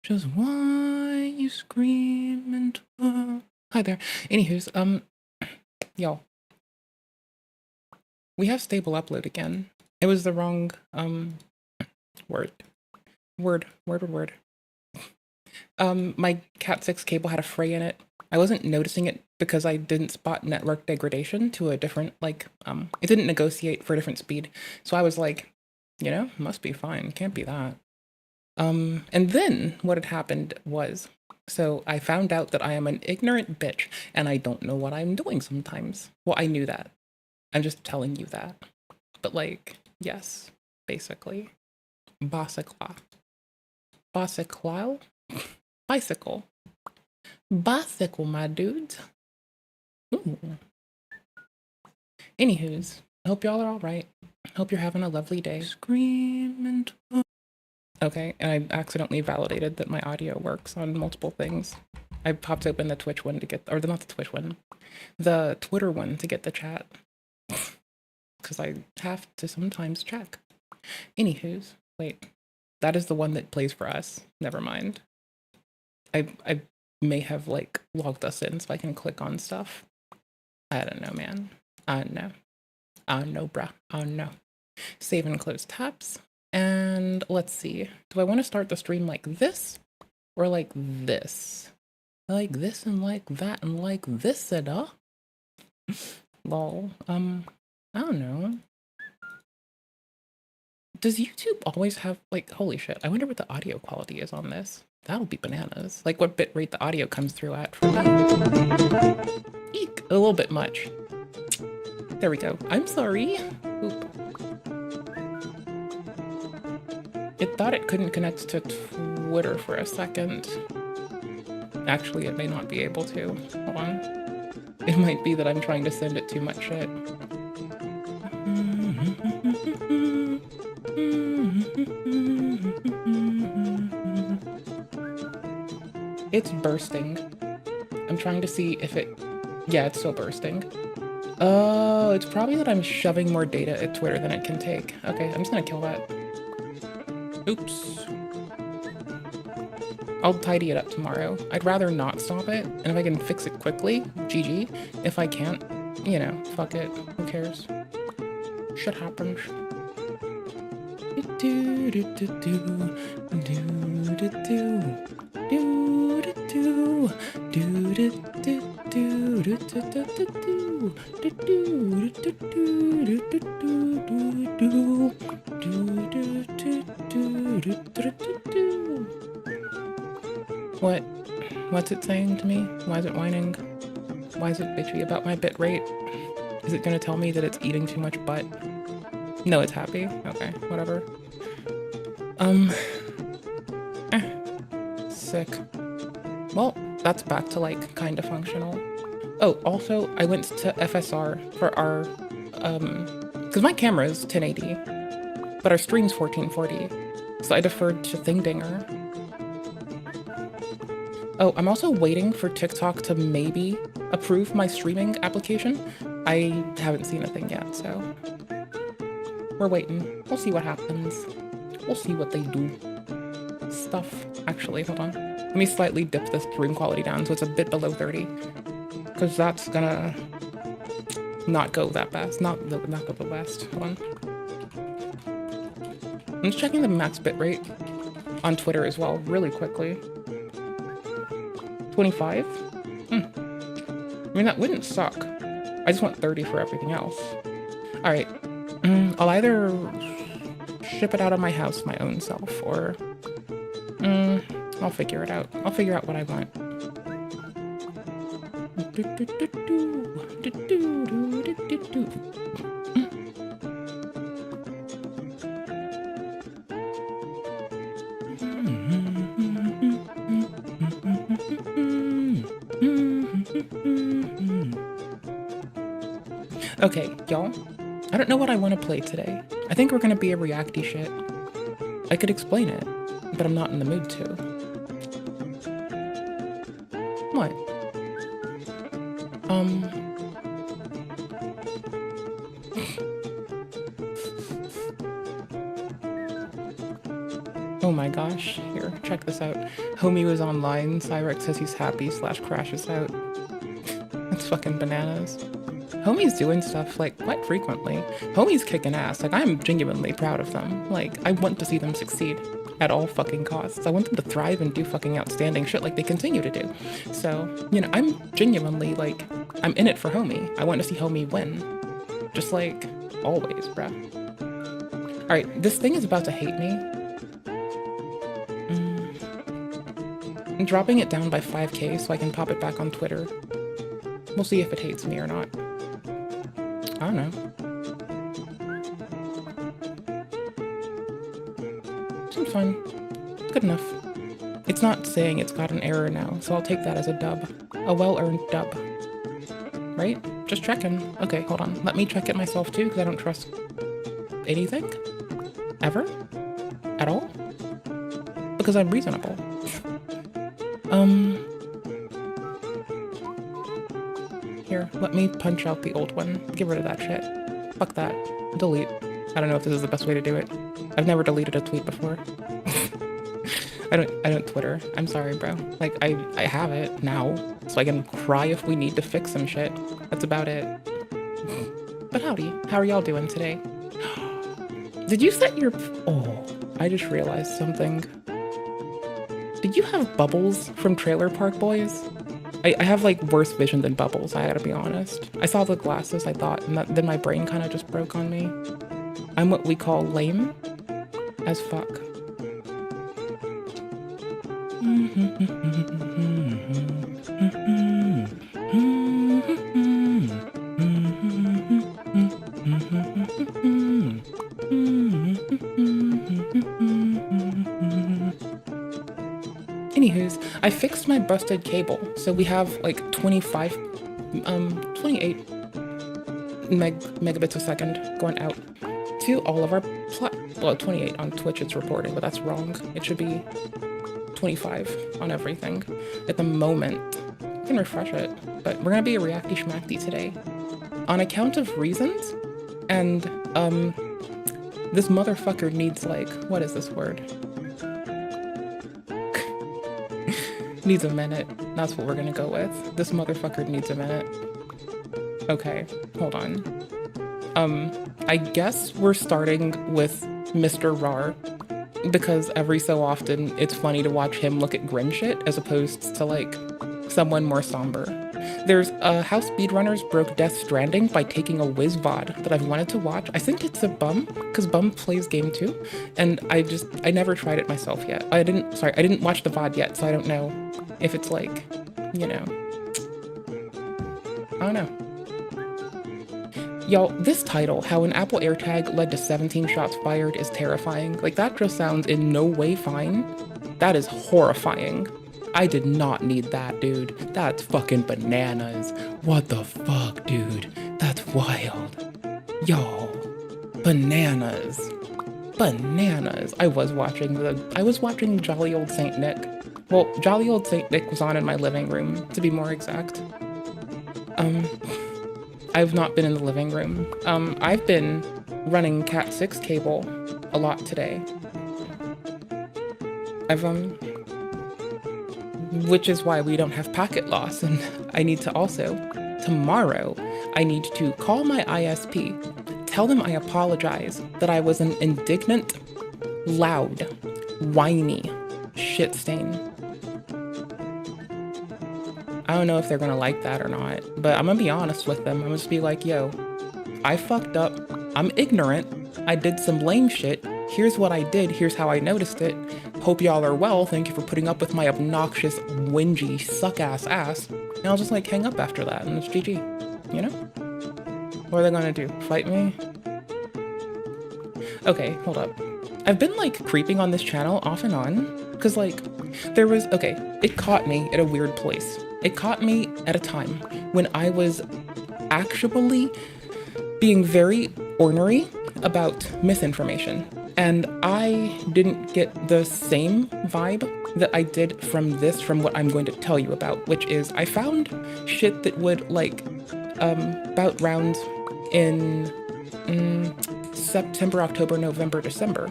Just why you scream and hi there. Anywho's, y'all, we have stable upload again. It was the wrong word. My Cat 6 cable had a fray in it. I wasn't noticing it because I didn't spot network degradation to a different, like, it didn't negotiate for a different speed. So I was like, you know, must be fine. Can't be that. And then what had happened was, so I found out that I am an ignorant bitch and I don't know what I'm doing sometimes. Well, I knew that. I'm just telling you that. But like, yes, basically. Bicycle. Bicycle? Bicycle. Bicycle, my dudes. Ooh. Anywho's, I hope y'all are all right. Hope you're having a lovely day. Scream and okay, and I accidentally validated that my audio works on multiple things. I popped open the Twitch one to get, or not the Twitch one, the Twitter one to get the chat. Because I have to sometimes check. Anywho's, wait, that is the one that plays for us. Never mind. I may have like logged us in so I can click on stuff. I don't know, man. I know. I know, bruh. I know. Save and close tabs. And let's see. Do I want to start the stream like this or like this? Like this and like that and like this and lol. I don't know. Does YouTube always have like, holy shit, I wonder what the audio quality is on this. That'll be bananas. Like what bitrate the audio comes through at for that. Eek, a little bit much. There we go. I'm sorry. Oop. It thought it couldn't connect to Twitter for a second. Actually, it may not be able to. Hold on. It might be that I'm trying to send it too much shit. It's bursting. I'm trying to see if it... Yeah, it's still bursting. Oh, it's probably that I'm shoving more data at Twitter than it can take. Okay, I'm just gonna kill that. Oops. I'll tidy it up tomorrow. I'd rather not stop it, and if I can fix it quickly, GG. If I can't, you know, fuck it. Who cares? Shit happens. What? What's it saying to me? Why is it whining? Why is it bitchy about my bit rate? Is it gonna tell me that it's eating too much butt? No, it's happy. Okay, whatever. Sick. Well, that's back to like kind of functional. Oh, also, I went to FSR for our, because my camera is 1080, but our stream's 1440, so I deferred to Thingdinger. Oh, I'm also waiting for TikTok to maybe approve my streaming application. I haven't seen a thing yet, so we're waiting. We'll see what happens. We'll see what they do. Stuff. Actually, hold on. Let me slightly dip this stream quality down so it's a bit below 30, because that's gonna not go that fast. Not go the best. Hold on. I'm just checking the max bitrate on Twitter as well, really quickly. 25? I mean, that wouldn't suck. I just want 30 for everything else. Alright. I'll either ship it out of my house my own self, or... I'll figure it out. I'll figure out what I want. Okay, y'all. I don't know what I want to play today. I think we're gonna be a reacty shit. I could explain it, but I'm not in the mood to. What? Oh my my gosh. Here, check this out. Homie was online. Cyrex says he's happy / crashes out. That's fucking bananas. Homie's doing stuff, like, quite frequently. Homie's kicking ass. Like, I'm genuinely proud of them. Like, I want to see them succeed at all fucking costs. I want them to thrive and do fucking outstanding shit like they continue to do. So, you know, I'm genuinely, like, I'm in it for Homie. I want to see Homie win. Just, like, always, bruh. Alright, this thing is about to hate me. I'm dropping it down by 5k so I can pop it back on Twitter. We'll see if it hates me or not. I don't know. Seems fine. Good enough. It's not saying it's got an error now, so I'll take that as a dub. A well-earned dub. Right? Just checking. Okay, hold on. Let me check it myself too, because I don't trust anything. Ever? At all? Because I'm reasonable. Here, let me punch out the old one. Get rid of that shit. Fuck that. Delete. I don't know if this is the best way to do it. I've never deleted a tweet before. I don't Twitter. I'm sorry, bro. Like, I have it now, so I can cry if we need to fix some shit. That's about it. But howdy. How are y'all doing today? Did you set your... Oh, I just realized something. Did you have Bubbles from Trailer Park Boys? I have, like, worse vision than Bubbles, I gotta be honest. I saw the glasses, I thought, and then my brain kind of just broke on me. I'm what we call lame as fuck. Anywho's, I fixed my busted cable, so we have like 28 megabits a second going out to all of our well, 28 on Twitch it's reporting, but that's wrong. It should be 25 on everything at the moment. I can refresh it, but we're gonna be a reacty schmackty today on account of reasons, and this motherfucker needs, like, what is this word? Needs a minute. That's what we're gonna go with. This motherfucker needs a minute. Okay, hold on. I guess we're starting with Mr. Rar, because every so often it's funny to watch him look at grin shit as opposed to, like, someone more somber. There's how speedrunners broke Death Stranding by taking a whiz VOD that I've wanted to watch. I think it's a Bum, because Bum plays game too, and I never tried it myself yet. I didn't watch the VOD yet, so I don't know if it's, like, you know, I don't know. Y'all, this title, how an Apple AirTag led to 17 shots fired, is terrifying. Like, that just sounds in no way fine. That is horrifying. I did not need that, dude. That's fucking bananas. What the fuck, dude? That's wild. Y'all, bananas. Bananas. I was watching Jolly Old Saint Nick. Well, Jolly Old Saint Nick was on in my living room, to be more exact. I've not been in the living room. I've been running Cat 6 cable a lot today. Which is why we don't have packet loss, and I need to also, tomorrow, I need to call my ISP, tell them I apologize that I was an indignant, loud, whiny shit stain. I don't know if they're gonna like that or not, but I'm gonna be honest with them. I'm gonna just be like, yo, I fucked up. I'm ignorant. I did some lame shit. Here's what I did. Here's how I noticed it. Hope y'all are well. Thank you for putting up with my obnoxious, whingy, suck-ass ass. And I'll just, like, hang up after that, and it's GG. You know? What are they gonna do? Fight me? Okay, hold up. I've been, like, creeping on this channel off and on, because, like, it caught me at a weird place. It caught me at a time when I was actually being very ornery about misinformation. And I didn't get the same vibe that I did from what I'm going to tell you about, which is I found shit that would, like, bout rounds in September, October, November, December.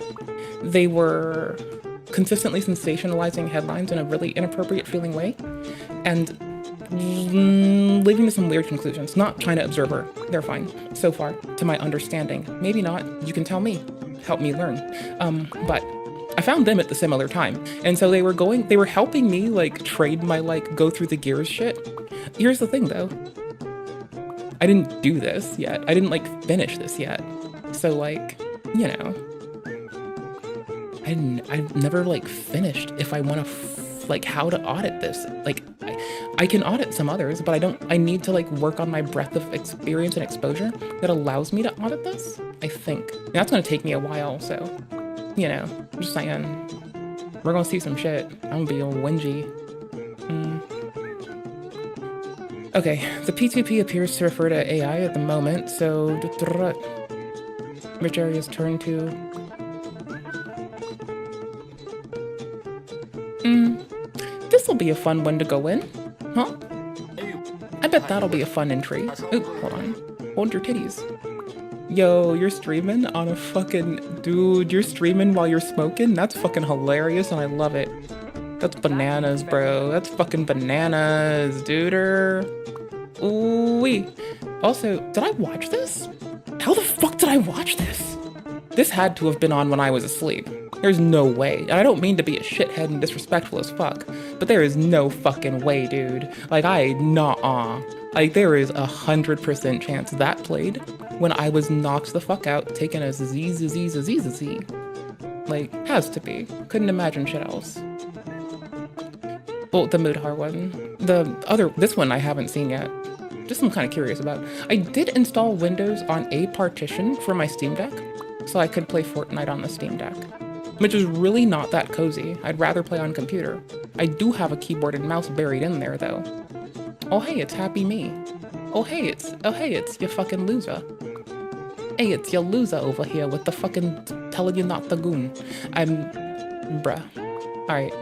They were consistently sensationalizing headlines in a really inappropriate feeling way, and leading to some weird conclusions. Not China Observer, they're fine so far, to my understanding. Maybe not, you can tell me, help me learn. But I found them at the similar time, and so they were helping me like trade my like go through the gears shit. Here's the thing though, I didn't do this yet. I didn't like finish this yet. So like, you know, I've never like finished if I want to like how to audit this. Like I can audit some others, but I need to like work on my breadth of experience and exposure that allows me to audit this, I think. And that's gonna take me a while, so, you know, I'm just saying, we're gonna see some shit. I'm gonna be all whingy. Okay, the P2P appears to refer to AI at the moment, so which areas turn to? This'll be a fun one to go in, huh? I bet that'll be a fun entry. Ooh, hold on. Hold your titties. Yo, you're streaming on a fucking... Dude, you're streaming while you're smoking? That's fucking hilarious and I love it. That's bananas, bro. That's fucking bananas, duder. Ooh-wee. Also, did I watch this? How the fuck did I watch this? This had to have been on when I was asleep. There's no way. And I don't mean to be a shithead and disrespectful as fuck, but there is no fucking way, dude. Like, nah-uh. Like, there is 100% chance that played when I was knocked the fuck out, taking a Z. Like, has to be. Couldn't imagine shit else. Well, the Moodhar one. This one I haven't seen yet. Just I'm kind of curious about. I did install Windows on a partition for my Steam Deck, so I could play Fortnite on the Steam Deck, which is really not that cozy. I'd rather play on computer. I do have a keyboard and mouse buried in there though. Oh hey, it's Happy Me. Oh hey, it's you fucking loser. Hey, it's your loser over here with the fucking telling you not the goon. Bruh. Alright.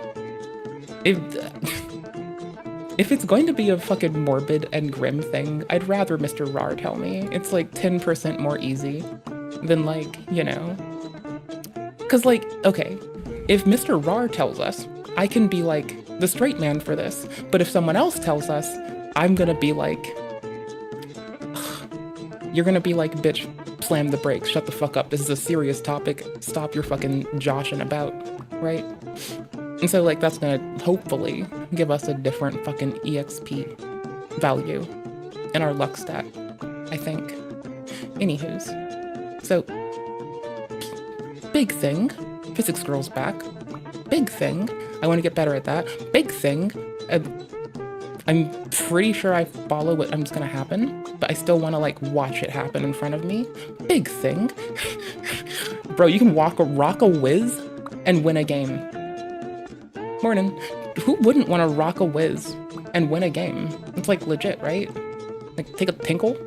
If it's going to be a fucking morbid and grim thing, I'd rather Mr. Rar tell me. It's like 10% more easy than like, you know. Cause like, okay, if Mr. Rar tells us, I can be like the straight man for this. But if someone else tells us, I'm gonna be like, you're gonna be like, bitch, slam the brakes, shut the fuck up. This is a serious topic. Stop your fucking joshing about, right? And so like that's gonna hopefully give us a different fucking EXP value in our luck stat, I think. Anywho's. So, big thing, physics girl's back. Big thing, I want to get better at that. Big thing, I'm pretty sure I follow what is gonna happen, but I still want to like watch it happen in front of me. Big thing. Bro, you can rock a whiz and win a game. Morning. Who wouldn't want to rock a whiz and win a game? It's like legit, right? Like take a tinkle.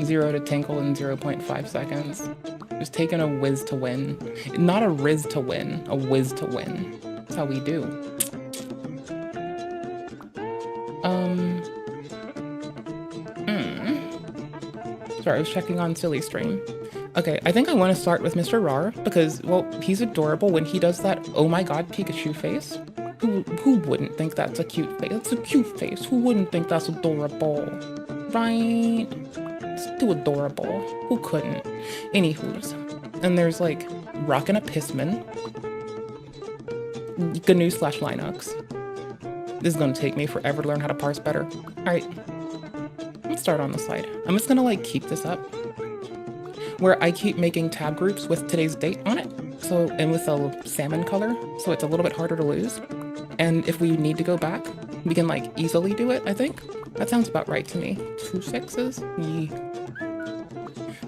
0 to tinkle in 0.5 seconds. Just taking a whiz to win. Not a riz to win, a whiz to win. That's how we do. Sorry, I was checking on Silly Stream. Okay, I think I want to start with Mr. Rar because, well, he's adorable when he does that oh my god Pikachu face. Who wouldn't think that's a cute face? That's a cute face. Who wouldn't think that's adorable? Right? It's too adorable. Who couldn't? Anywho's. And there's like Rockin' a Pissman. GNU/Linux. This is gonna take me forever to learn how to parse better. Alright. Let's start on the side. I'm just gonna like keep this up where I keep making tab groups with today's date on it. So, and with a salmon color, so it's a little bit harder to lose. And if we need to go back, we can like easily do it, I think. That sounds about right to me. 2 6s? Yeah.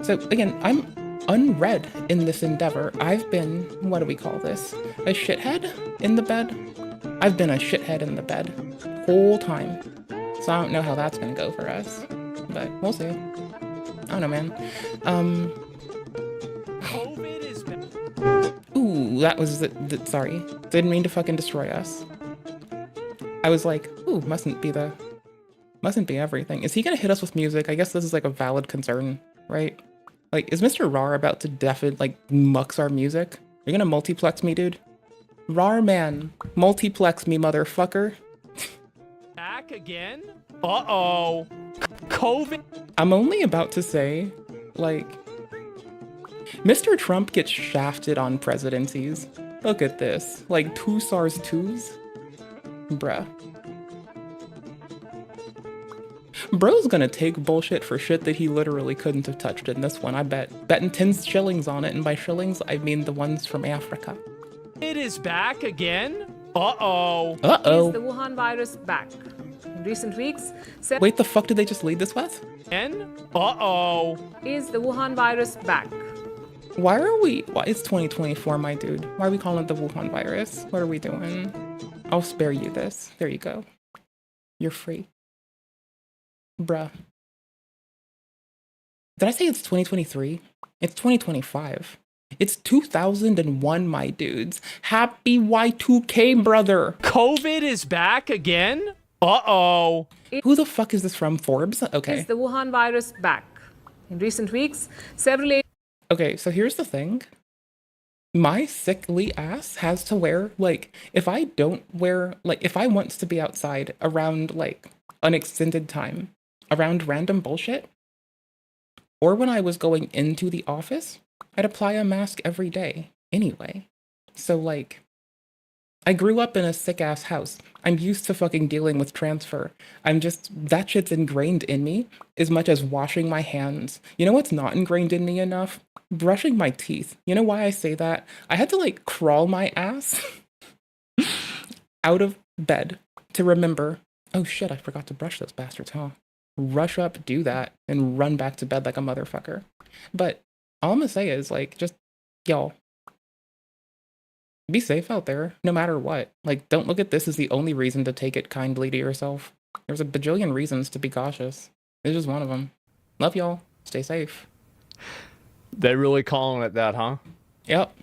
So again, I'm unread in this endeavor. I've been, what do we call this? A shithead in the bed? I've been a shithead in the bed whole time. So I don't know how that's gonna go for us, but we'll see. I don't know, man. Ooh, that was sorry. Didn't mean to fucking destroy us. I was like, ooh, mustn't be everything. Is he gonna hit us with music? I guess this is like a valid concern, right? Like, is Mr. Rar about to like, mux our music? You're gonna multiplex me, dude? Rar man, multiplex me, motherfucker. Back again? Uh-oh. COVID. I'm only about to say, like, Mr. Trump gets shafted on presidencies. Look at this. Like, 2 SARS 2s? Bruh. Bro's gonna take bullshit for shit that he literally couldn't have touched in this one, I bet. Betting 10 shillings on it, and by shillings, I mean the ones from Africa. It is back again? Uh-oh. Uh-oh. Is the Wuhan virus back? In recent weeks, Wait, the fuck did they just lead this with? Uh-oh. Is the Wuhan virus back? Why it's 2024, my dude. Why are we calling it the Wuhan virus? What are we doing? I'll spare you this. There you go. You're free. Bruh. Did I say it's 2023? It's 2025. It's 2001, my dudes. Happy Y2K, brother. COVID is back again? Uh-oh. Who the fuck is this from? Forbes? Okay. Is the Wuhan virus back? In recent weeks, several... Okay, so here's the thing. My sickly ass has to wear, like, if I don't wear, like, if I want to be outside around, like, an extended time, around random bullshit, or when I was going into the office, I'd apply a mask every day anyway. So, like, I grew up in a sick-ass house. I'm used to fucking dealing with transfer. That shit's ingrained in me as much as washing my hands. You know what's not ingrained in me enough? Brushing my teeth. You know why I say that? I had to, like, crawl my ass out of bed to remember, oh shit, I forgot to brush those bastards, huh? Rush up, do that, and run back to bed like a motherfucker. But all I'm gonna say is, like, just, y'all, be safe out there, no matter what. Like, don't look at this as the only reason to take it kindly to yourself. There's a bajillion reasons to be cautious. It's just one of them. Love y'all. Stay safe. They're really calling it that, huh? Yep.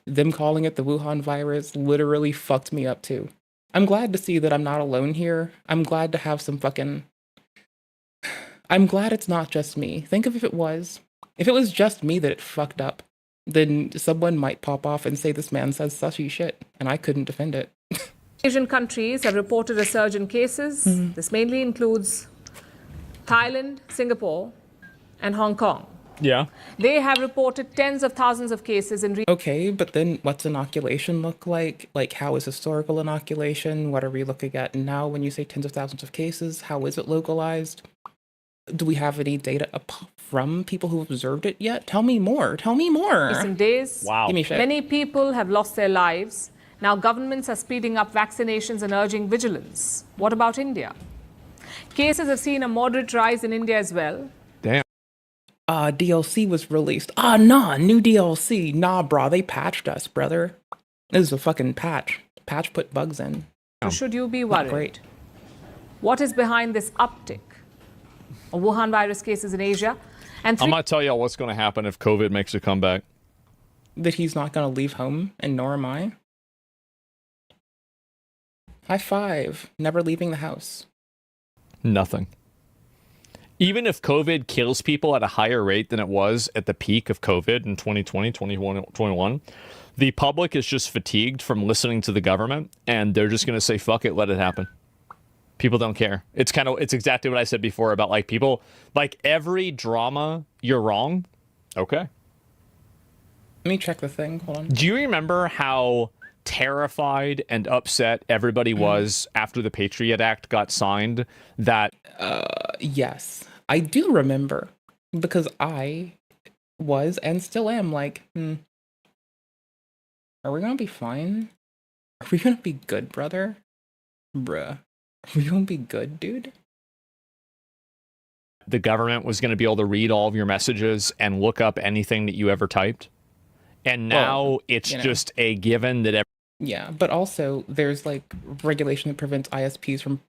Them calling it the Wuhan virus literally fucked me up too. I'm glad to see that I'm not alone here. I'm glad to have some fucking... I'm glad it's not just me. Think of if it was. If it was just me that it fucked up, then someone might pop off and say this man says sussy shit, and I couldn't defend it. Asian countries have reported a surge in cases. This mainly includes Thailand, Singapore, and Hong Kong. Yeah. They have reported tens of thousands of cases in... Okay, but then what's inoculation look like? Like, how is historical inoculation? What are we looking at now when you say tens of thousands of cases? How is it localized? Do we have any data from people who observed it yet? Tell me more. Tell me more. recent days. Wow. Give me shit. Many people have lost their lives. Now governments are speeding up vaccinations and urging vigilance. What about India? Cases have seen a moderate rise in India as well. Damn. DLC was released. Nah, new DLC. Nah, brah, they patched us, brother. This is a fucking patch. Patch put bugs in. So should you be Not worried? great. What is behind this uptick of Wuhan virus cases in Asia? And I'm going to tell y'all what's going to happen if COVID makes a comeback. That he's not gonna leave home, and nor am I. High five. Never leaving the house. Nothing. Even if COVID kills people at a higher rate than it was at the peak of COVID in 2020, 2021, the public is just fatigued from listening to the government, and they're just going to say, fuck it, let it happen. People don't care. It's exactly what I said before about, like, people, like, every drama, you're wrong. Okay. Let me check the thing. Hold on. Do you remember how terrified and upset everybody was after the Patriot Act got signed? That Yes, I do remember, because I was and still am like, are we gonna be fine? Are we gonna be good, brother? Bruh. Are we gonna be good, dude? the government was going to be able to read all of your messages and look up anything that you ever typed. And now it's just a given that yeah, but also there's like regulation that prevents ISPs from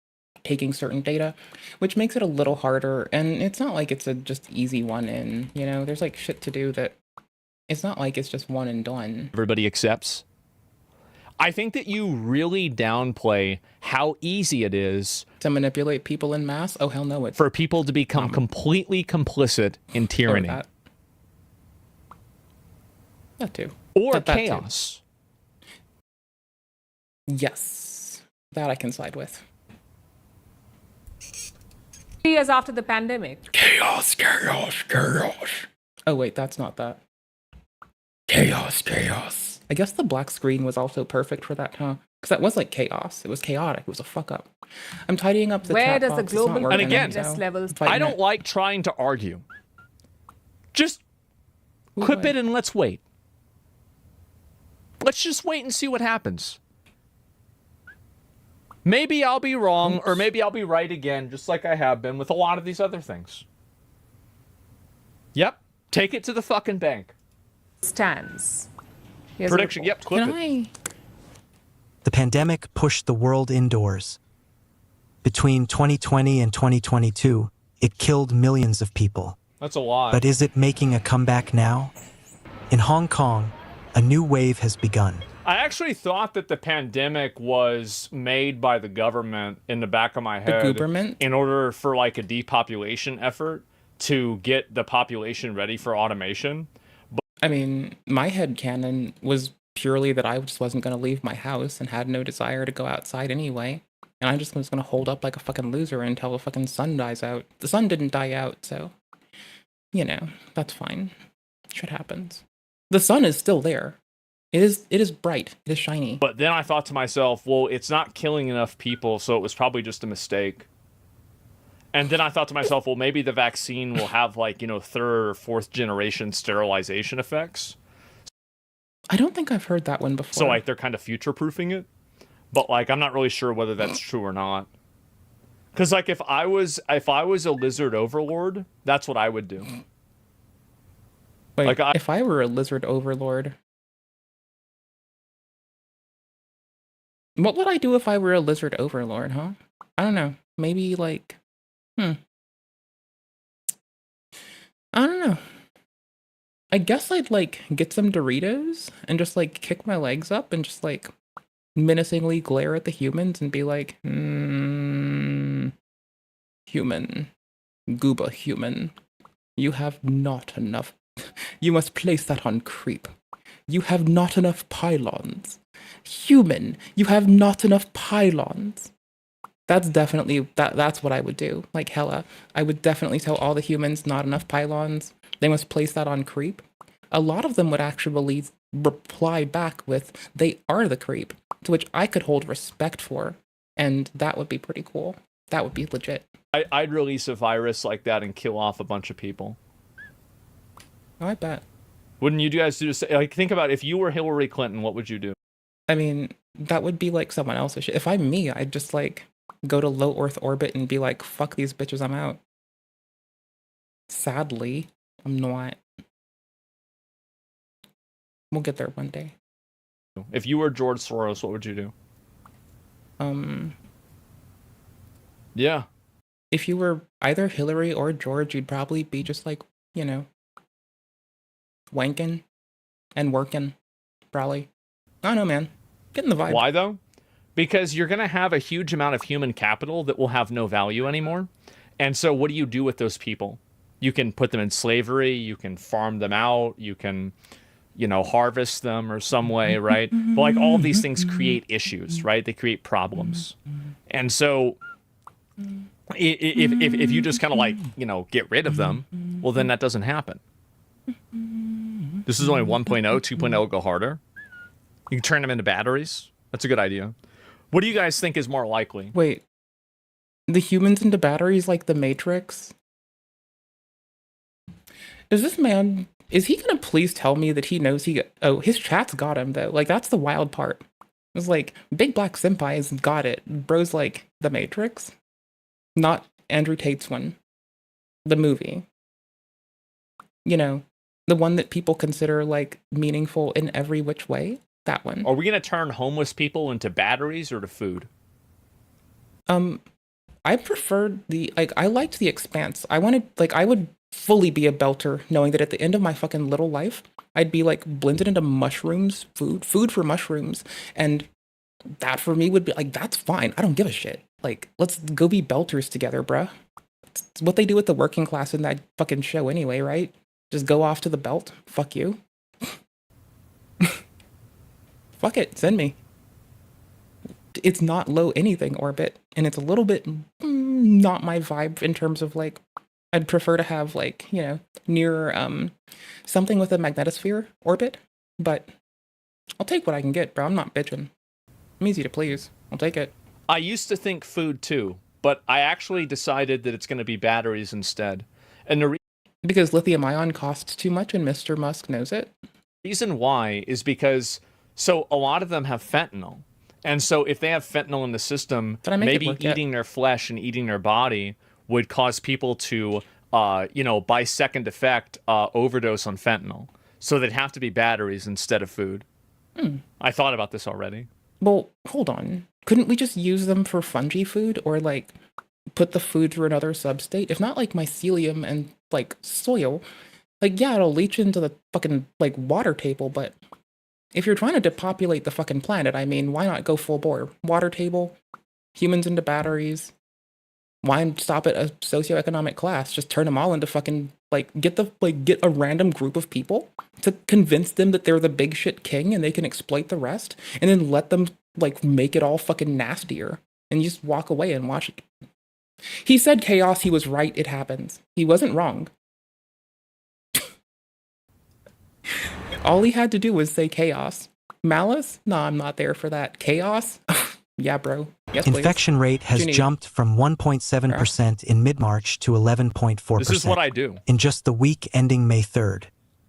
taking certain data, which makes it a little harder. And it's not like it's a just easy one in, you know, there's like shit to do that it's not like it's just one and done. everybody accepts. I think that you really downplay how easy it is To manipulate people in mass? Oh, hell no. for people to become completely complicit in tyranny That too. or That too. chaos. Yes. That I can side with. 3 years after the pandemic, Chaos. Oh, wait, that's not that. Chaos. I guess the black screen was also perfect for that, huh? Because that was like chaos. It was chaotic. It was a fuck up. I'm tidying up the where chat does the box. It's not global working, And again, stress so levels? I'm fighting I don't it. like trying to argue. Just Who clip would? it and let's wait. Let's just wait and see what happens. Maybe I'll be wrong, or maybe I'll be right again, just like I have been with a lot of these other things. Yep. Take it to the fucking bank. Stands. Here's a Prediction. report. Yep. Clip Can it. I? The pandemic pushed the world indoors. Between 2020 and 2022, it killed millions of people. That's a lot. But is it making a comeback now? In Hong Kong, a new wave has begun. I actually thought that the pandemic was made by the government in the back of my head gooberment? in order for like a depopulation effort to get the population ready for automation. I mean, my headcanon was purely that I just wasn't going to leave my house and had no desire to go outside anyway. And I just was going to hold up like a fucking loser until the fucking sun dies out. The sun didn't die out, so, you know, that's fine. Shit happens. The sun is still there. It is bright. It is shiny. But then I thought to myself, well, it's not killing enough people, so it was probably just a mistake. And then I thought to myself, well, maybe the vaccine will have like, third or fourth generation sterilization effects. I don't think I've heard that one before. So like they're kind of future proofing it. But like I'm not really sure whether that's true or not. Cuz like if I was a lizard overlord, that's what I would do. Wait, like if I were a lizard overlord, what would I do if I were a lizard overlord, huh? I don't know. Maybe like, I don't know. I guess I'd like get some Doritos and just like kick my legs up and just like menacingly glare at the humans and be like, human, gooba human, you have not enough. You must place that on creep. You have not enough pylons. Human, you have not enough pylons. That's definitely, that's what I would do. Like hella. I would definitely tell all the humans not enough pylons. They must place that on creep. A lot of them would actually reply back with, they are the creep, to which I could hold respect for. And that would be pretty cool. That would be legit. I'd release a virus like that and kill off a bunch of people. Oh, I bet. Wouldn't you guys do the same? Like think about if you were Hillary Clinton, what would you do? I mean, that would be like someone else's shit. If I'm me, I'd just like go to low Earth orbit and be like, fuck these bitches, I'm out. Sadly, I'm not. We'll get there one day. If you were George Soros, what would you do? Yeah. If you were either Hillary or George, you'd probably be just like, wanking and working, probably. I don't know, man. Getting the vibe. Why though? Because you're going to have a huge amount of human capital that will have no value anymore. And so what do you do with those people? You can put them in slavery, you can farm them out, you can, harvest them or some way, right? But like all of these things create issues, right? They create problems. And so if you just kind of like, get rid of them, well, then that doesn't happen. This is only 1.0, 2.0 will go harder. You can turn them into batteries. That's a good idea. What do you guys think is more likely? Wait. The humans into batteries like the Matrix? Is this man... Is he gonna please tell me that he knows Oh, his chat's got him, though. Like, that's the wild part. It's like, Big Black Senpai's got it. Bro's like, The Matrix? Not Andrew Tate's one. The movie. The one that people consider, like, meaningful in every which way. That one. Are we going to turn homeless people into batteries or to food? I preferred I liked The Expanse. I would fully be a belter, knowing that at the end of my fucking little life, I'd be like blended into mushrooms, food for mushrooms, and that for me would be like, that's fine. I don't give a shit. Like, let's go be belters together, bruh. It's what they do with the working class in that fucking show anyway, right? Just go off to the belt. Fuck you. Fuck it. Send me. It's not low anything orbit, and it's a little bit not my vibe in terms of like, I'd prefer to have like, you know, near something with a magnetosphere orbit, but I'll take what I can get, bro. I'm not bitching. I'm easy to please. I'll take it. I used to think food too, but I actually decided that it's going to be batteries instead. And the Because lithium ion costs too much and Mr. Musk knows it. reason why is because, so a lot of them have fentanyl. And so if they have fentanyl in the system, Did I make it maybe work yet? eating their flesh and eating their body would cause people to, you know, by second effect, overdose on fentanyl. So they'd have to be batteries instead of food. I thought about this already. Well, hold on. Couldn't we just use them for fungi food or like put the food through another substate? If not like mycelium and like soil, like yeah, it'll leach into the fucking like water table, but if you're trying to depopulate the fucking planet, I mean, why not go full bore? Water table, humans into batteries. Why stop at a socioeconomic class? Just turn them all into fucking like get a random group of people to convince them that they're the big shit king and they can exploit the rest, and then let them like make it all fucking nastier and you just walk away and watch it. He said chaos, he was right, it happens. He wasn't wrong. All he had to do was say chaos. Malice? No, I'm not there for that. Chaos? Yeah, bro. Yes, please. Infection rate has You need- jumped from 1.7% in mid-March to 11.4%. This is what I do. In just the week ending May 3rd,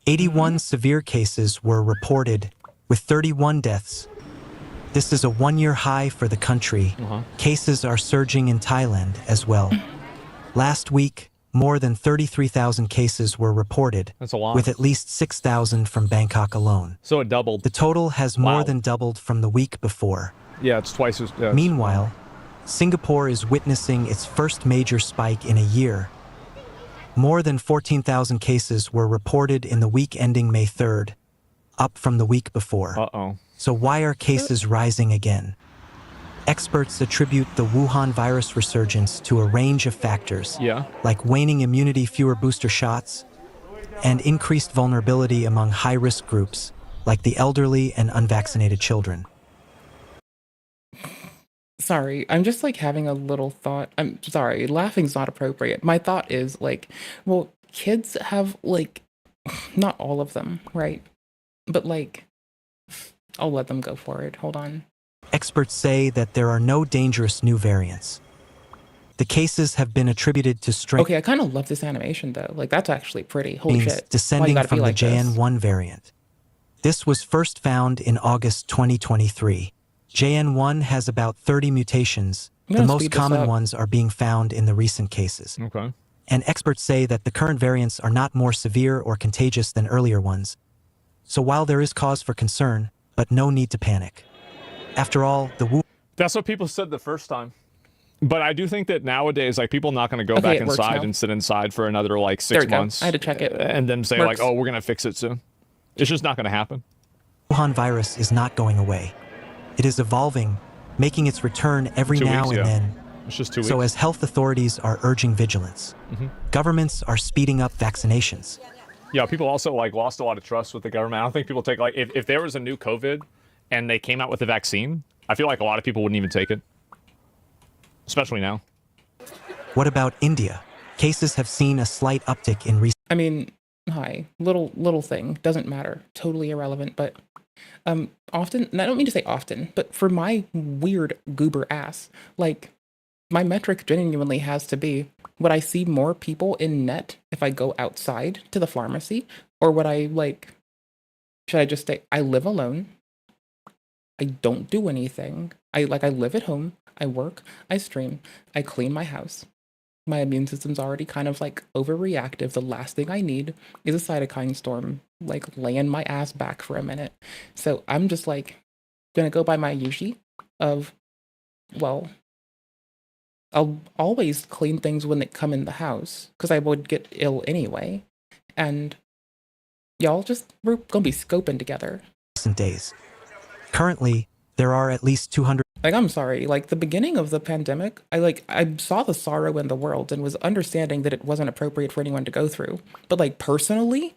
81 severe cases were reported, with 31 deaths. This is a one-year high for the country. Cases are surging in Thailand as well. Last week, more than 33,000 cases were reported, That's a lot. with at least 6,000 from Bangkok alone. So it doubled. The total has more Wow. than doubled from the week before. Yeah, it's twice as... Meanwhile, Singapore is witnessing its first major spike in a year. More than 14,000 cases were reported in the week ending May 3rd, up from the week before. Uh-oh. So why are cases rising again? Experts attribute the Wuhan virus resurgence to a range of factors, Yeah. like waning immunity, fewer booster shots, and increased vulnerability among high-risk groups, like the elderly and unvaccinated children. Sorry, I'm just like having a little thought. I'm sorry, laughing's not appropriate. My thought is like, well, kids have like, not all of them, right? But like, I'll let them go for it. Hold on. Experts say that there are no dangerous new variants. The cases have been attributed to strains Okay, I kind of love this animation though. Like, that's actually pretty. Holy shit. Why you descending gotta be from the like this? JN1 variant. This was first found in August 2023. JN1 has about 30 mutations. I'm The gonna most speed this common up. ones are being found in the recent cases. Okay. And experts say that the current variants are not more severe or contagious than earlier ones. So while there is cause for concern, but no need to panic. After all, the Wuhan That's what people said the first time. But I do think that nowadays, like, people are not going to go Okay, back it works inside now. and sit inside for another, like, There 6 we go. months. I had to check it. And then say, Works. like, oh, we're going to fix it soon. It's just not going to happen. virus is not going away. It is evolving, making its return every 2 now weeks, and yeah. then. It's just 2 weeks. So as health authorities are urging vigilance, governments are speeding up vaccinations. Yeah, people also, like, lost a lot of trust with the government. I don't think people take, like, if there was a new COVID and they came out with a vaccine, I feel like a lot of people wouldn't even take it. Especially now. What about India? Cases have seen a slight uptick in recent I mean, hi, little thing, doesn't matter, totally irrelevant, but often, and I don't mean to say often, but for my weird goober ass, like, my metric genuinely has to be, would I see more people in net if I go outside to the pharmacy? Or would I, like, should I just say, I live alone, I don't do anything, I live at home, I work, I stream, I clean my house. My immune system's already kind of like overreactive. The last thing I need is a cytokine storm, like laying my ass back for a minute. So I'm just like gonna go by my Yushi of, well, I'll always clean things when they come in the house because I would get ill anyway. And y'all we're gonna be scoping together. recent days. Currently, there are at least 200 Like, I'm sorry, like the beginning of the pandemic, I saw the sorrow in the world and was understanding that it wasn't appropriate for anyone to go through. But like personally,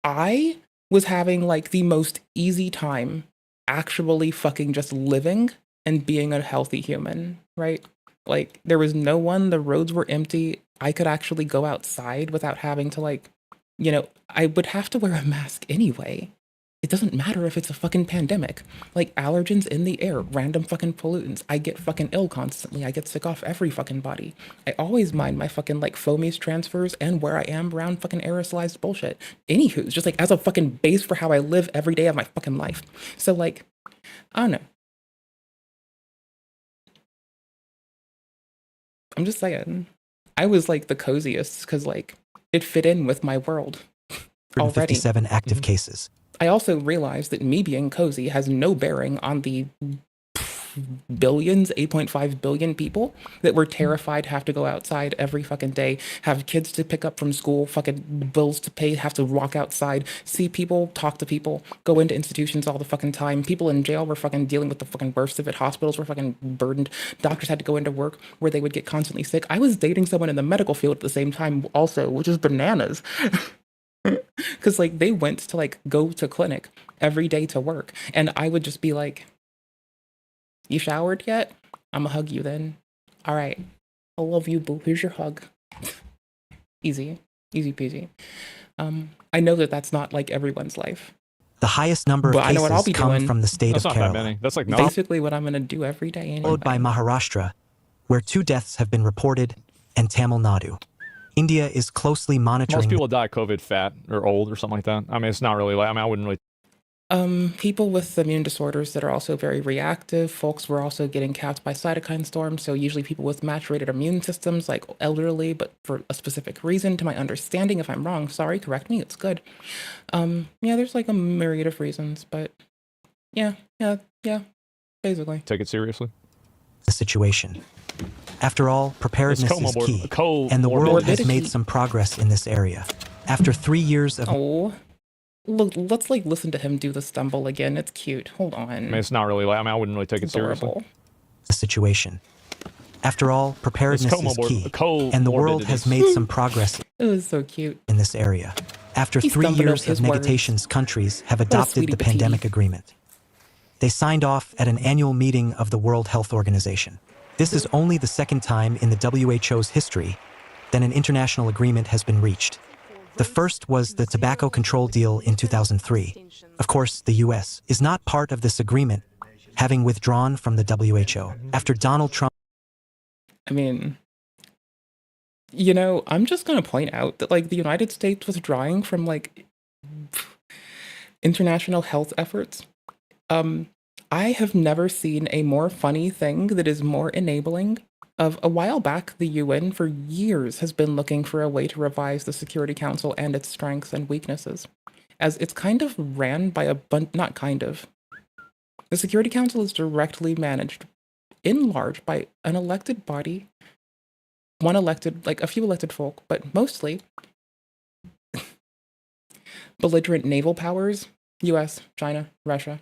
I was having like the most easy time actually fucking just living and being a healthy human, right? Like there was no one, the roads were empty. I could actually go outside without having to like, I would have to wear a mask anyway. It doesn't matter if it's a fucking pandemic. Like allergens in the air, random fucking pollutants. I get fucking ill constantly. I get sick off every fucking body. I always mind my fucking like foamies transfers and where I am around fucking aerosolized bullshit. Anywho, just like as a fucking base for how I live every day of my fucking life. So like, I don't know. I'm just saying. I was like the coziest because like it fit in with my world already. 157 active cases. I also realized that me being cozy has no bearing on the billions, 8.5 billion people that were terrified have to go outside every fucking day, have kids to pick up from school, fucking bills to pay, have to walk outside, see people, talk to people, go into institutions all the fucking time. People in jail were fucking dealing with the fucking worst of it. Hospitals were fucking burdened. Doctors had to go into work where they would get constantly sick. I was dating someone in the medical field at the same time also, which is bananas. Because like they went to like go to clinic every day to work, and I would just be like, you showered yet? I'ma hug you then. All right, I love you, boo. Here's your hug. Easy peasy. I know that that's not like everyone's life. The highest number of But I know what I'll cases be come doing. from the state That's of not that Kerala, many. That's like nothing. Basically what I'm gonna do every day anyway. followed by Maharashtra, where 2 deaths have been reported, and Tamil Nadu. India is closely monitoring. Most people die of COVID fat or old or something like that. I mean, it's not really like, I mean, I wouldn't really. People with immune disorders that are also very reactive. Folks were also getting capped by cytokine storms. So usually people with maturated immune systems, like elderly, but for a specific reason, to my understanding. If I'm wrong, sorry, correct me. It's good. Yeah, there's like a myriad of reasons, but yeah, basically. Take it seriously. the situation. After all, preparedness is key, and the world has made some progress in this area. After 3 years of Oh, look, let's like listen to him do the stumble again. It's cute. Hold on. I mean, it's not really like, I mean, I wouldn't really take it seriously. Adorable. the situation. After all, preparedness is key, and the world has comorbidity. made some progress It was so cute. in this area. After He 3 stumbled years over his of negatations, countries have adopted sweetie the patootie. pandemic agreement. They signed off at an annual meeting of the World Health Organization. This is only the second time in the WHO's history that an international agreement has been reached. The first was the tobacco control deal in 2003. Of course, the US is not part of this agreement, having withdrawn from the WHO after Donald Trump. I mean, I'm just going to point out that, like, the United States withdrawing from, like, international health efforts. I have never seen a more funny thing that is more enabling of a while back. The UN for years has been looking for a way to revise the Security Council and its strengths and weaknesses, as it's kind of ran by not kind of. The Security Council is directly managed in large by an elected body, like a few elected folk, but mostly belligerent naval powers, US, China, Russia.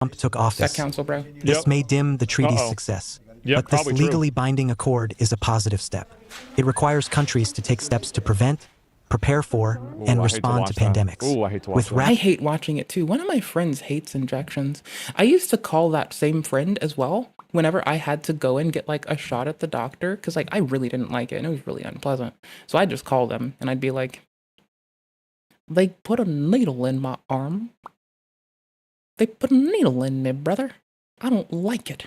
Trump took That office. council, bro. This Yep. may dim the treaty's Uh-oh. success, Yep, but this probably true. legally binding accord is a positive step. It requires countries to take steps to prevent, prepare for, Ooh, and I hate respond to watch that. pandemics. Ooh, I hate to watch With that. I hate watching it too. One of my friends hates injections. I used to call that same friend as well whenever I had to go and get like a shot at the doctor, because like I really didn't like it and it was really unpleasant. So I'd just call them and I'd be like, they put a needle in my arm. They put a needle in me, brother. I don't like it.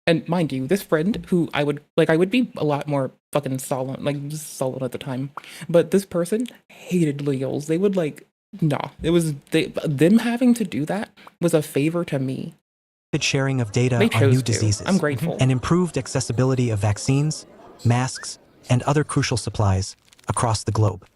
And mind you, this friend who I would be a lot more fucking solid, like just solid at the time. But this person hated needles. They would it was them having to do that was a favor to me. sharing of data They on chose new to. diseases, I'm grateful. and improved accessibility of vaccines, masks, and other crucial supplies across the globe.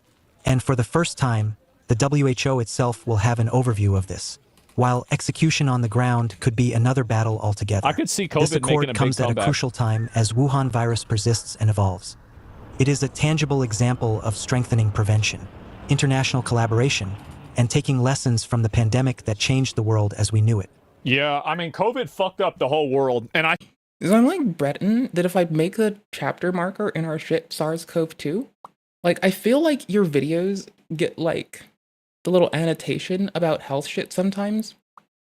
And for the first time, the WHO itself will have an overview of this. while execution on the ground could be another battle altogether. I could see This COVID accord making a big comes at a comeback. crucial time as Wuhan virus persists and evolves. It is a tangible example of strengthening prevention, international collaboration, and taking lessons from the pandemic that changed the world as we knew it. Yeah, I mean, COVID fucked up the whole world, and So I'm like Breton that if I make the chapter marker in our shit SARS CoV-2, like I feel like your videos get like the little annotation about health shit sometimes.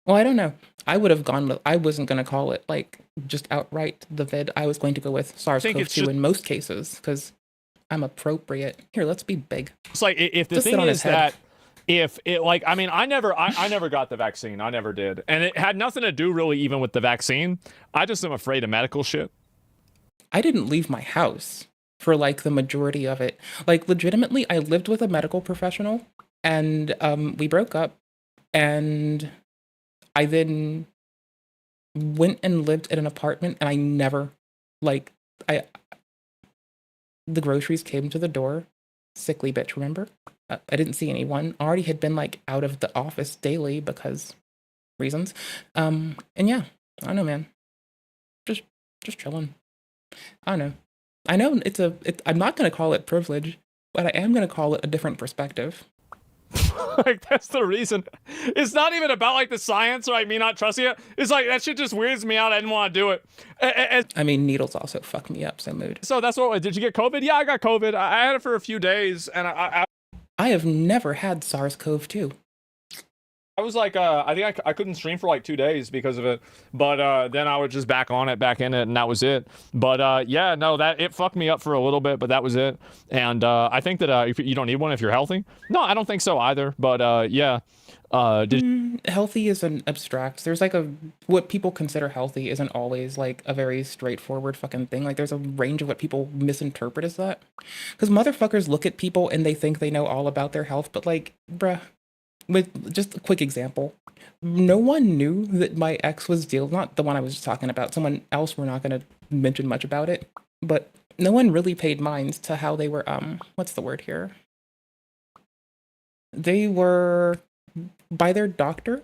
Well, I don't know. I would have gone with, I wasn't going to call it like just outright the vid. I was going to go with SARS think it's CoV-2 just- in most cases because I'm appropriate. Here, let's be big. It's like if the Just sit thing on is his head. that if it like I mean I never got the vaccine. I never did. And it had nothing to do really even with the vaccine. I just am afraid of medical shit. I didn't leave my house for like the majority of it. Like legitimately, I lived with a medical professional and we broke up and I then went and lived in an apartment and I never like the groceries came to the door. Sickly bitch, remember? I didn't see anyone. Already had been like out of the office daily because reasons. And yeah, I don't know, man. Just chilling. I don't know. I know I'm not going to call it privilege, but I am going to call it a different perspective. Like that's the reason. It's not even about like the science or like me not trusting it. It's like that shit just weirds me out. I didn't want to do it. I mean, needles also fuck me up, so mood. So that's what. Did you get COVID? Yeah, I got COVID. I had it for a few days, and I have never had SARS CoV-2. I was like, I think I couldn't stream for like 2 days because of it, but then I was just back in it, and that was it. But yeah, no, that it fucked me up for a little bit, but that was it. And I think that if you don't need one if you're healthy. No, I don't think so either. But yeah, Healthy is an abstract. There's like what people consider healthy isn't always like a very straightforward fucking thing. Like there's a range of what people misinterpret as that. Because motherfuckers look at people and they think they know all about their health, but like, bruh. With just a quick example, no one knew that my ex was not the one I was just talking about, someone else, we're not going to mention much about it, but no one really paid minds to how they were, what's the word here? They were, by their doctor,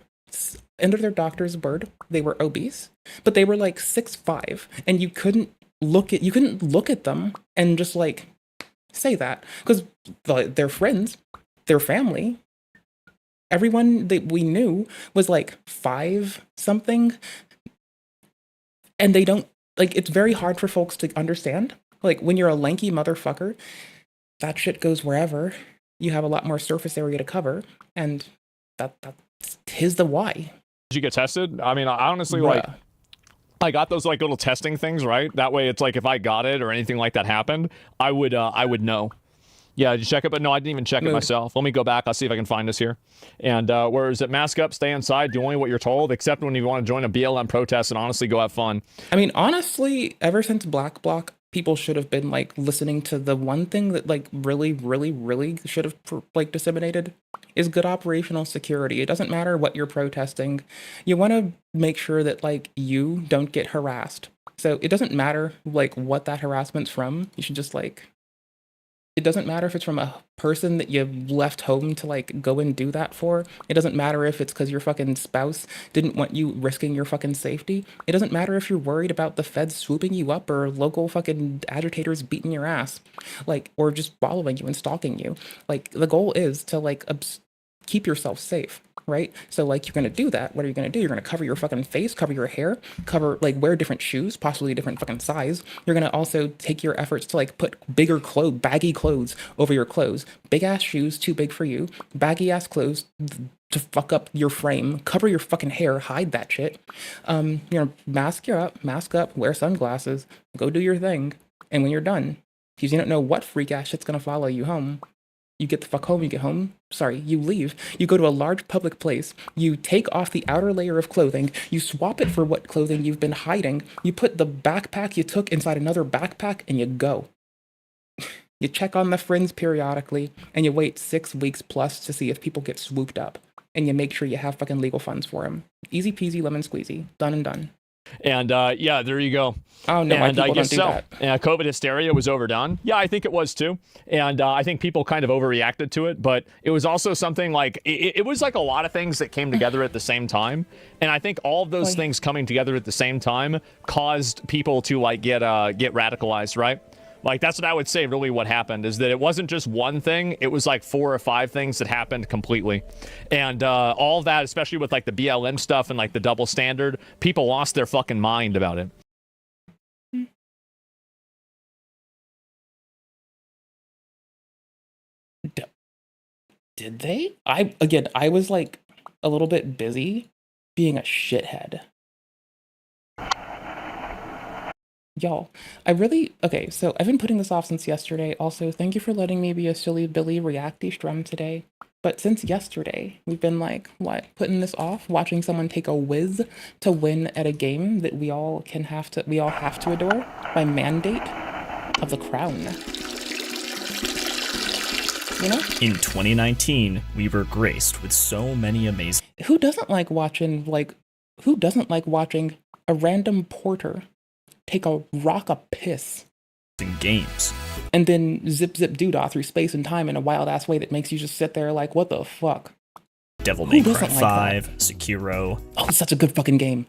under their doctor's word, they were obese, but they were like 6'5", and you couldn't look at them and just like say that, because their friends, their family, everyone that we knew was like 5 something, and they don't like. It's very hard for folks to understand. Like when you're a lanky motherfucker, that shit goes wherever. You have a lot more surface area to cover, and that's the why. did you get tested? I mean, I honestly like. I got those like little testing things, right? That way, it's like if I got it or anything like that happened, I would know. Yeah, did you check it? But no, I didn't even check it myself. Let me go back. I'll see if I can find this here. And where is it? Mask up, stay inside, do only what you're told, except when you want to join a BLM protest, and honestly go have fun. I mean, honestly, ever since Black Bloc, people should have been like listening to the one thing that like really, really, really should have like disseminated is good operational security. It doesn't matter what you're protesting. You want to make sure that like you don't get harassed. So it doesn't matter like what that harassment's from. You should just like, it doesn't matter if it's from a person that you left home to like go and do that for. It doesn't matter if it's because your fucking spouse didn't want you risking your fucking safety. It doesn't matter if you're worried about the feds swooping you up or local fucking agitators beating your ass, like, or just following you and stalking you. Like the goal is to like keep yourself safe, right? So like you're gonna do that. What are you gonna do? You're gonna cover your fucking face, cover your hair, like wear different shoes, possibly a different fucking size. You're gonna also take your efforts to like put bigger clothes, baggy clothes over your clothes. Big ass shoes, too big for you. Baggy ass clothes to fuck up your frame. Cover your fucking hair, hide that shit. You're gonna mask up, wear sunglasses, go do your thing. And when you're done, because you don't know what freak ass shit's gonna follow you home, you get the fuck home, you leave, you go to a large public place, you take off the outer layer of clothing, you swap it for what clothing you've been hiding, you put the backpack you took inside another backpack, and you go. You check on the friends periodically, and you wait 6 weeks plus to see if people get swooped up, and you make sure you have fucking legal funds for them. Easy peasy lemon squeezy, done and done. And yeah, there you go. Oh no, my And I people guess don't do so. that. Yeah, COVID hysteria was overdone. Yeah, I think it was too. And I think people kind of overreacted to it. But it was also something like, it was like a lot of things that came together at the same time. And I think all of those things coming together at the same time caused people to like get radicalized, right? Like, that's what I would say really what happened, is that it wasn't just one thing. It was like 4 or 5 things that happened completely. And all of that, especially with like the BLM stuff and like the double standard, people lost their fucking mind about it. Did they? I was like a little bit busy being a shithead. Y'all, okay, so I've been putting this off since yesterday. Also, thank you for letting me be a silly Billy reacty strum today. But since yesterday, we've been like, putting this off, watching someone take a whiz to win at a game that we all have to adore by mandate of the crown. You know? In 2019, we were graced with so many amazing Who doesn't like watching a random porter take a rock a piss games. and then zip doodah through space and time in a wild ass way that makes you just sit there like, what the fuck? Devil May Cry doesn't like 5, Sekiro. Oh, it's such a good fucking game.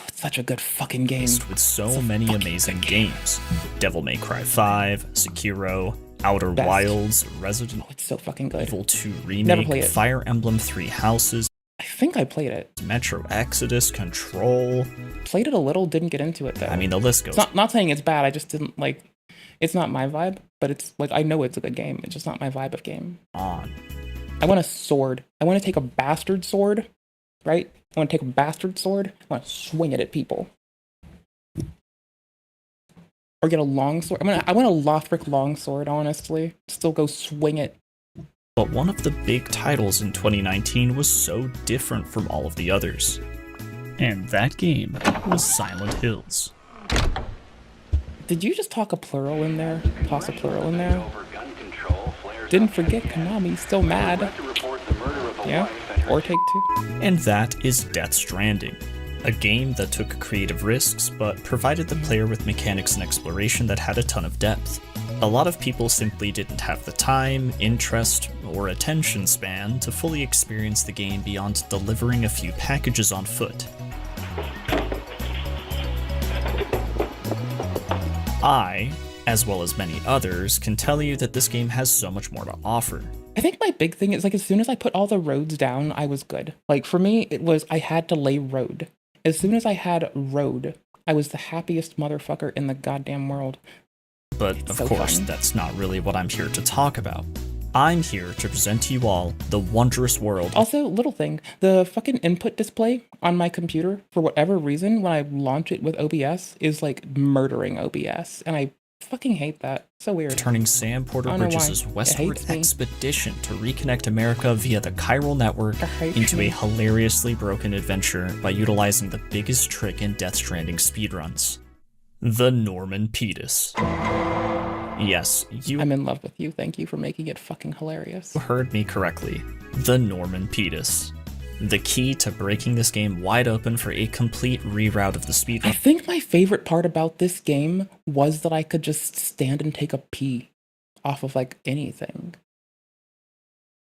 It's such a good fucking game. With so many amazing games. Devil May Cry 5, Sekiro, Outer Wilds, Resident It's so fucking good. Evil 2 Never Remake, played it. Fire Emblem 3 Houses, I think I played it. Metro Exodus, Control. Played it a little, didn't get into it though. I mean, the list goes It's not saying it's bad, I just didn't like, it's not my vibe, but it's like, I know it's a good game. It's just not my vibe of game. on. I want a sword. I want to take a bastard sword, right? I want to take a bastard sword. I want to swing it at people. Or get a long sword. I want a Lothric long sword, honestly. Still go swing it. But one of the big titles in 2019 was so different from all of the others. And that game was Silent Hills. Did you just talk a plural in there? Toss a plural in there? Didn't forget Konami's still mad. Yeah? Or Take-Two. And that is Death Stranding, a game that took creative risks but provided the player with mechanics and exploration that had a ton of depth. A lot of people simply didn't have the time, interest, or attention span to fully experience the game beyond delivering a few packages on foot. I, as well as many others, can tell you that this game has so much more to offer. I think my big thing is, like, as soon as I put all the roads down, I was good. Like, for me, it was, I had to lay road. As soon as I had road, I was the happiest motherfucker in the goddamn world. But It's of so course, fun. that's not really what I'm here to talk about. I'm here to present to you all the wondrous world. Also, little thing, the fucking input display on my computer, for whatever reason, when I launch it with OBS, is like murdering OBS. And I fucking hate that. So weird. Turning Sam Porter I don't know Bridges' why. It westward hates me. expedition to reconnect America via the chiral network It hates into me. a hilariously broken adventure by utilizing the biggest trick in Death Stranding speedruns. The Norman Pedus. Yes, you I'm in love with you. Thank you for making it fucking hilarious. heard me correctly. The Norman Pedus. The key to breaking this game wide open for a complete reroute of the I speedrun. think my favorite part about this game was that I could just stand and take a pee off of like anything.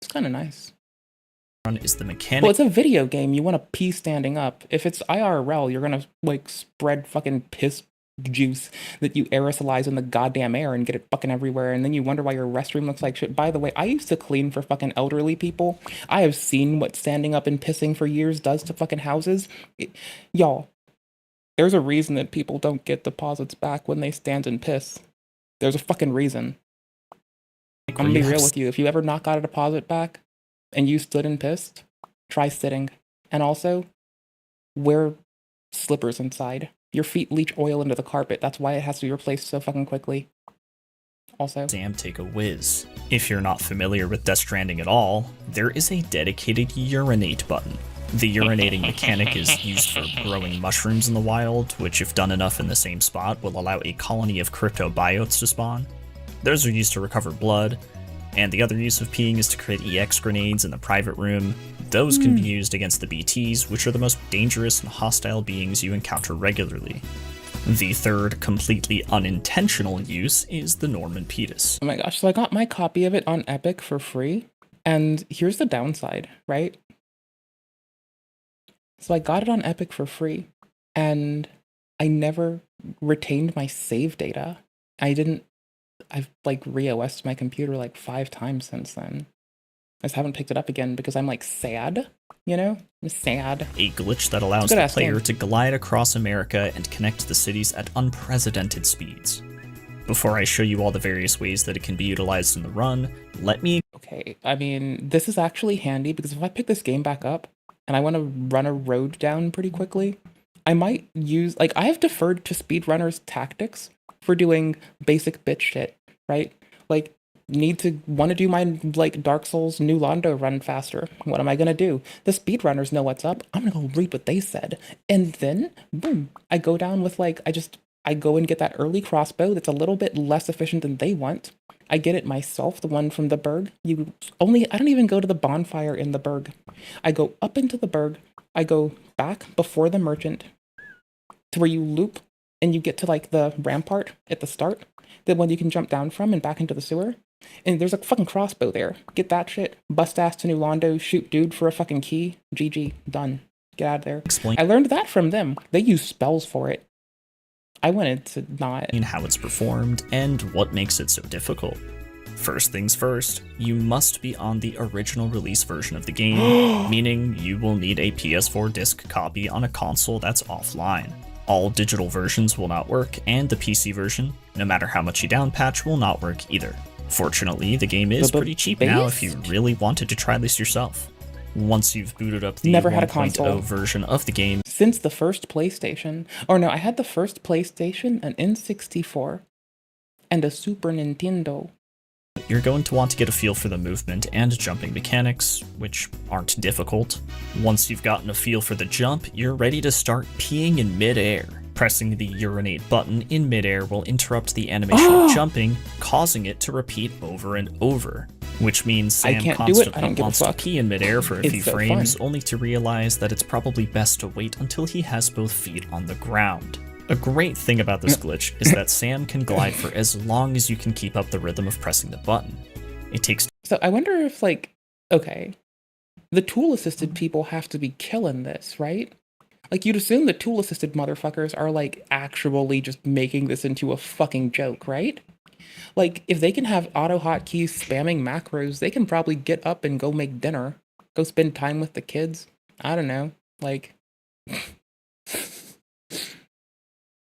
It's kind of nice. Is the mechanic Well, it's a video game. You want to pee standing up. If it's IRL, you're gonna like spread fucking piss juice that you aerosolize in the goddamn air and get it fucking everywhere, and then you wonder why your restroom looks like shit. By the way, I used to clean for fucking elderly people. I have seen what standing up and pissing for years does to fucking houses. Y'all, there's a reason that people don't get deposits back when they stand and piss. There's a fucking reason. I'm gonna be real with you. If you ever not got a deposit back and you stood and pissed, try sitting. And also, wear slippers inside. Your feet leach oil into the carpet. That's why it has to be replaced so fucking quickly. Also, Sam take a whiz. If you're not familiar with Death Stranding at all, there is a dedicated urinate button. The urinating mechanic is used for growing mushrooms in the wild, which if done enough in the same spot will allow a colony of cryptobiotes to spawn. Those are used to recover blood, and the other use of peeing is to create EX grenades in the private room, Those can be used against the BTs, which are the most dangerous and hostile beings you encounter regularly. The third, completely unintentional use is the Norman Pedis. Oh my gosh, so I got my copy of it on Epic for free, and here's the downside, right? So I got it on Epic for free, and I never retained my save data. I've like re-OS'd my computer like 5 times since then. I just haven't picked it up again because I'm like sad, you know? I'm sad. A glitch that allows the player to glide across America and connect the cities at unprecedented speeds. Before I show you all the various ways that it can be utilized in the run, let me... Okay, I mean, this is actually handy because if I pick this game back up and I want to run a road down pretty quickly, I might use, like, I have deferred to speedrunners' tactics for doing basic bitch shit, right? Like, want to do my, like, Dark Souls New Londo run faster. What am I going to do? The speedrunners know what's up. I'm going to go read what they said. And then, boom, I go down with, like, I go and get that early crossbow that's a little bit less efficient than they want. I get it myself, the one from the Berg. I don't even go to the bonfire in the Berg. I go up into the Berg. I go back before the merchant to where you loop and you get to like the rampart at the start, the one you can jump down from and back into the sewer. And there's a fucking crossbow there. Get that shit. Bust ass to New Londo. Shoot dude for a fucking key. GG. Done. Get out of there. I learned that from them. They use spells for it. I wanted to not. How it's performed and what makes it so difficult. First things first, you must be on the original release version of the game, meaning you will need a PS4 disc copy on a console that's offline. All digital versions will not work, and the PC version, no matter how much you downpatch, will not work either. Fortunately, the game is pretty cheap now if you really wanted to try this yourself. Once you've booted up the 1.0 version of the game, since the first PlayStation, or no, I had the first PlayStation, an N64, and a Super Nintendo. You're going to want to get a feel for the movement and jumping mechanics, which aren't difficult. Once you've gotten a feel for the jump, you're ready to start peeing in midair. Pressing the urinate button in midair will interrupt the animation of jumping, causing it to repeat over and over. Which means Sam constantly wants to pee in midair for a few frames, only to realize that it's probably best to wait until he has both feet on the ground. A great thing about this glitch is that Sam can glide for as long as you can keep up the rhythm of pressing the button. It takes... So I wonder if, like, okay, the tool-assisted people have to be killing this, right? Like, you'd assume the tool-assisted motherfuckers are, like, actually just making this into a fucking joke, right? Like, if they can have auto hotkeys spamming macros, they can probably get up and go make dinner. Go spend time with the kids. I don't know. Like...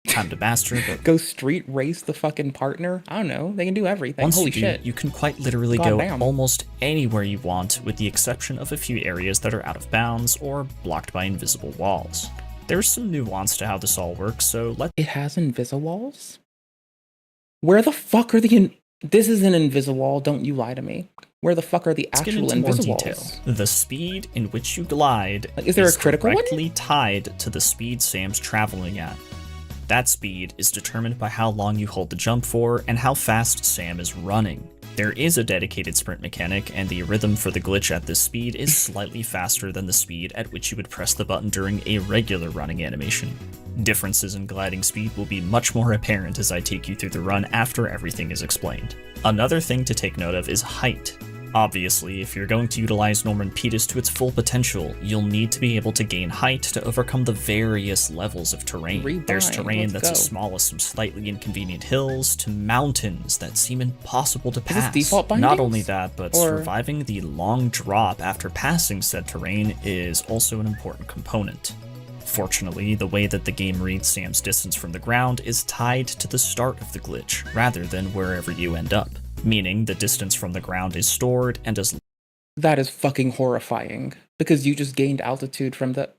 time to master, but... go street race the fucking partner? I don't know. They can do everything. Once Holy you do, shit. You can quite literally go almost anywhere you want, with the exception of a few areas that are out of bounds or blocked by invisible walls. There's some nuance to how this all works, so It has Invisilwalls? Where the fuck are the This is an Invisilwall, don't you lie to me. Where the fuck are the actual Invisilwalls? The speed in which you glide is there a critical directly tied to the speed Sam's traveling at. That speed is determined by how long you hold the jump for and how fast Sam is running. There is a dedicated sprint mechanic, and the rhythm for the glitch at this speed is slightly faster than the speed at which you would press the button during a regular running animation. Differences in gliding speed will be much more apparent as I take you through the run after everything is explained. Another thing to take note of is height. Obviously, if you're going to utilize Norman Pedis to its full potential, you'll need to be able to gain height to overcome the various levels of terrain. There's terrain that's as small as some slightly inconvenient hills, to mountains that seem impossible to pass. Not only that, but surviving the long drop after passing said terrain is also an important component. Fortunately, the way that the game reads Sam's distance from the ground is tied to the start of the glitch, rather than wherever you end up. Meaning the distance from the ground is stored and as... That is fucking horrifying, because you just gained altitude from the...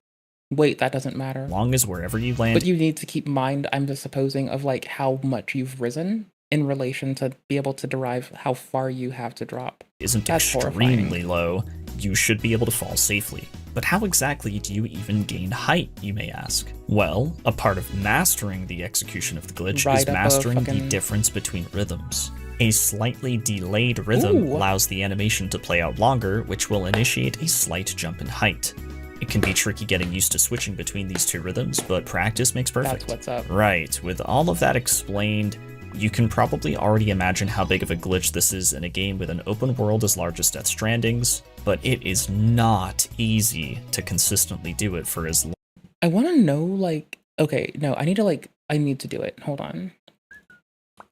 Wait, that doesn't matter. Long as wherever you land... But you need to keep mind, I'm just supposing, of like how much you've risen in relation to be able to derive how far you have to drop. Isn't extremely low, you should be able to fall safely. But how exactly do you even gain height, you may ask? Well, a part of mastering the execution of the glitch is mastering the difference between rhythms. A slightly delayed rhythm Ooh. allows the animation to play out longer, which will initiate a slight jump in height. It can be tricky getting used to switching between these two rhythms, but practice makes perfect. That's what's up. Right, with all of that explained, you can probably already imagine how big of a glitch this is in a game with an open world as large as Death Stranding's, but it is not easy to consistently do it for as long. I want to know, like, okay, no, I need to do it. Hold on.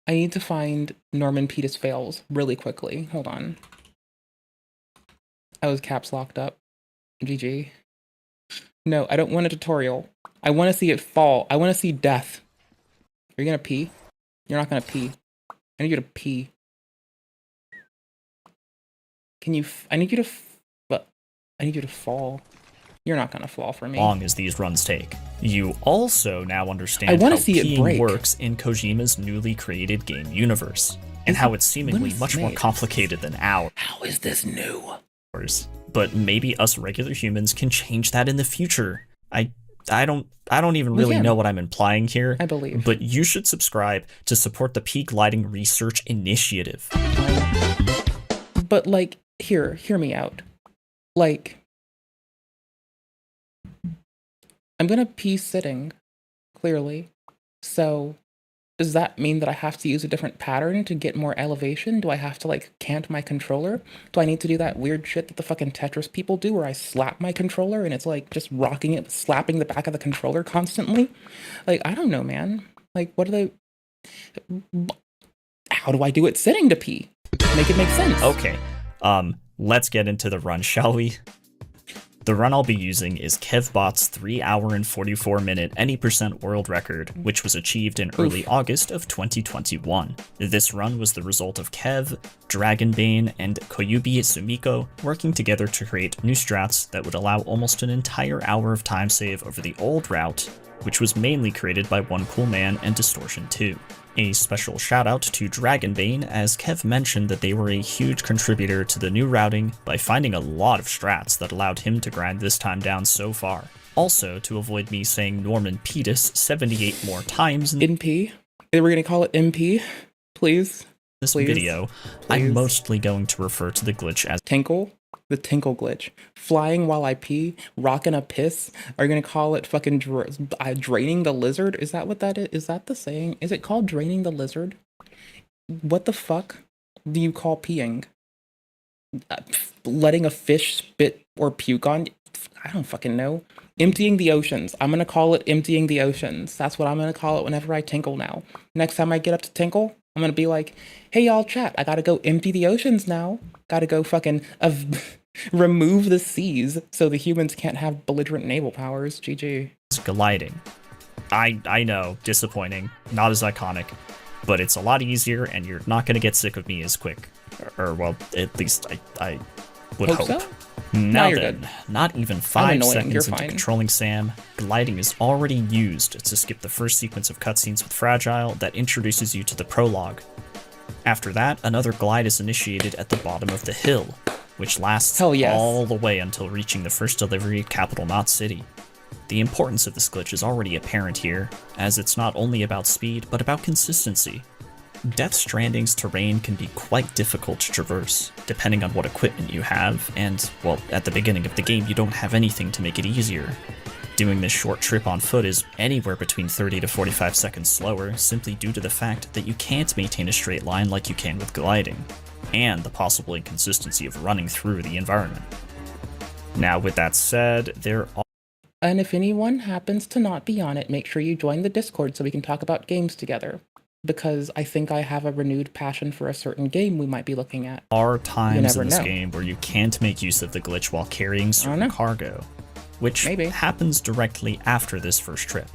I need to find Norman Peters fails really quickly. Hold on. I was caps locked up. GG. No, I don't want a tutorial. I want to see it fall. I want to see death. Are you gonna pee? You're not gonna pee. I need you to pee. Can you? I need you to. But I need you to fall. You're not gonna fall for me. Long as these runs take. You also now understand I how wanna see it peeing break. works in Kojima's newly created game universe, and how it's seemingly much more complicated than ours. How is this new? But maybe us regular humans can change that in the future. I don't even really can. know what I'm implying here. I believe. But you should subscribe to support the Pea Gliding Research Initiative. But like, hear me out. Like, I'm gonna pee sitting, clearly. So, does that mean that I have to use a different pattern to get more elevation? Do I have to, like, cant my controller? Do I need to do that weird shit that the fucking Tetris people do where I slap my controller and it's, like, just rocking it, slapping the back of the controller constantly? Like, I don't know, man. Like, what do they... How do I do it sitting to pee? Make it make sense. Okay, let's get into the run, shall we? The run I'll be using is KevBot's 3 hour and 44 minute any % world record, which was achieved in early August of 2021. This run was the result of Kev, Dragonbane, and Koyubi Sumiko working together to create new strats that would allow almost an entire hour of time save over the old route, which was mainly created by One Cool Man and Distortion 2. A special shout out to Dragonbane, as Kev mentioned that they were a huge contributor to the new routing by finding a lot of strats that allowed him to grind this time down so far. Also, to avoid me saying Norman Peters 78 more times in NP? We're gonna call it MP? Please? this Please? video, I'm mostly going to refer to the glitch as Tinkle? The tinkle glitch. Flying while I pee, rocking a piss. Are you gonna call it fucking draining the lizard? Is that what that is? Is that the saying? Is it called draining the lizard? What the fuck do you call peeing? Letting a fish spit or puke on? I don't fucking know. Emptying the oceans. I'm gonna call it emptying the oceans. That's what I'm gonna call it whenever I tinkle now. Next time I get up to tinkle, I'm gonna be like, hey y'all chat, I gotta go empty the oceans now. Gotta go fucking remove the seas so the humans can't have belligerent naval powers. GG. gliding. I know, disappointing, not as iconic, but it's a lot easier and you're not going to get sick of me as quick. Or well, at least I would hope. So? Now you're then, good. not even 5 annoying, seconds you're into fine. controlling Sam, gliding is already used to skip the first sequence of cutscenes with Fragile that introduces you to the prologue. After that, another glide is initiated at the bottom of the hill, which lasts Hell yes. all the way until reaching the first delivery at Capital Knot City. The importance of this glitch is already apparent here, as it's not only about speed, but about consistency. Death Stranding's terrain can be quite difficult to traverse, depending on what equipment you have, and, well, at the beginning of the game you don't have anything to make it easier. Doing this short trip on foot is anywhere between 30 to 45 seconds slower, simply due to the fact that you can't maintain a straight line like you can with gliding, and the possible inconsistency of running through the environment. Now, with that said, there are And if anyone happens to not be on it, make sure you join the Discord so we can talk about games together. Because I think I have a renewed passion for a certain game we might be looking at. times never in this know. game where you can't make use of the glitch while carrying certain know. cargo, which Maybe. happens directly after this first trip.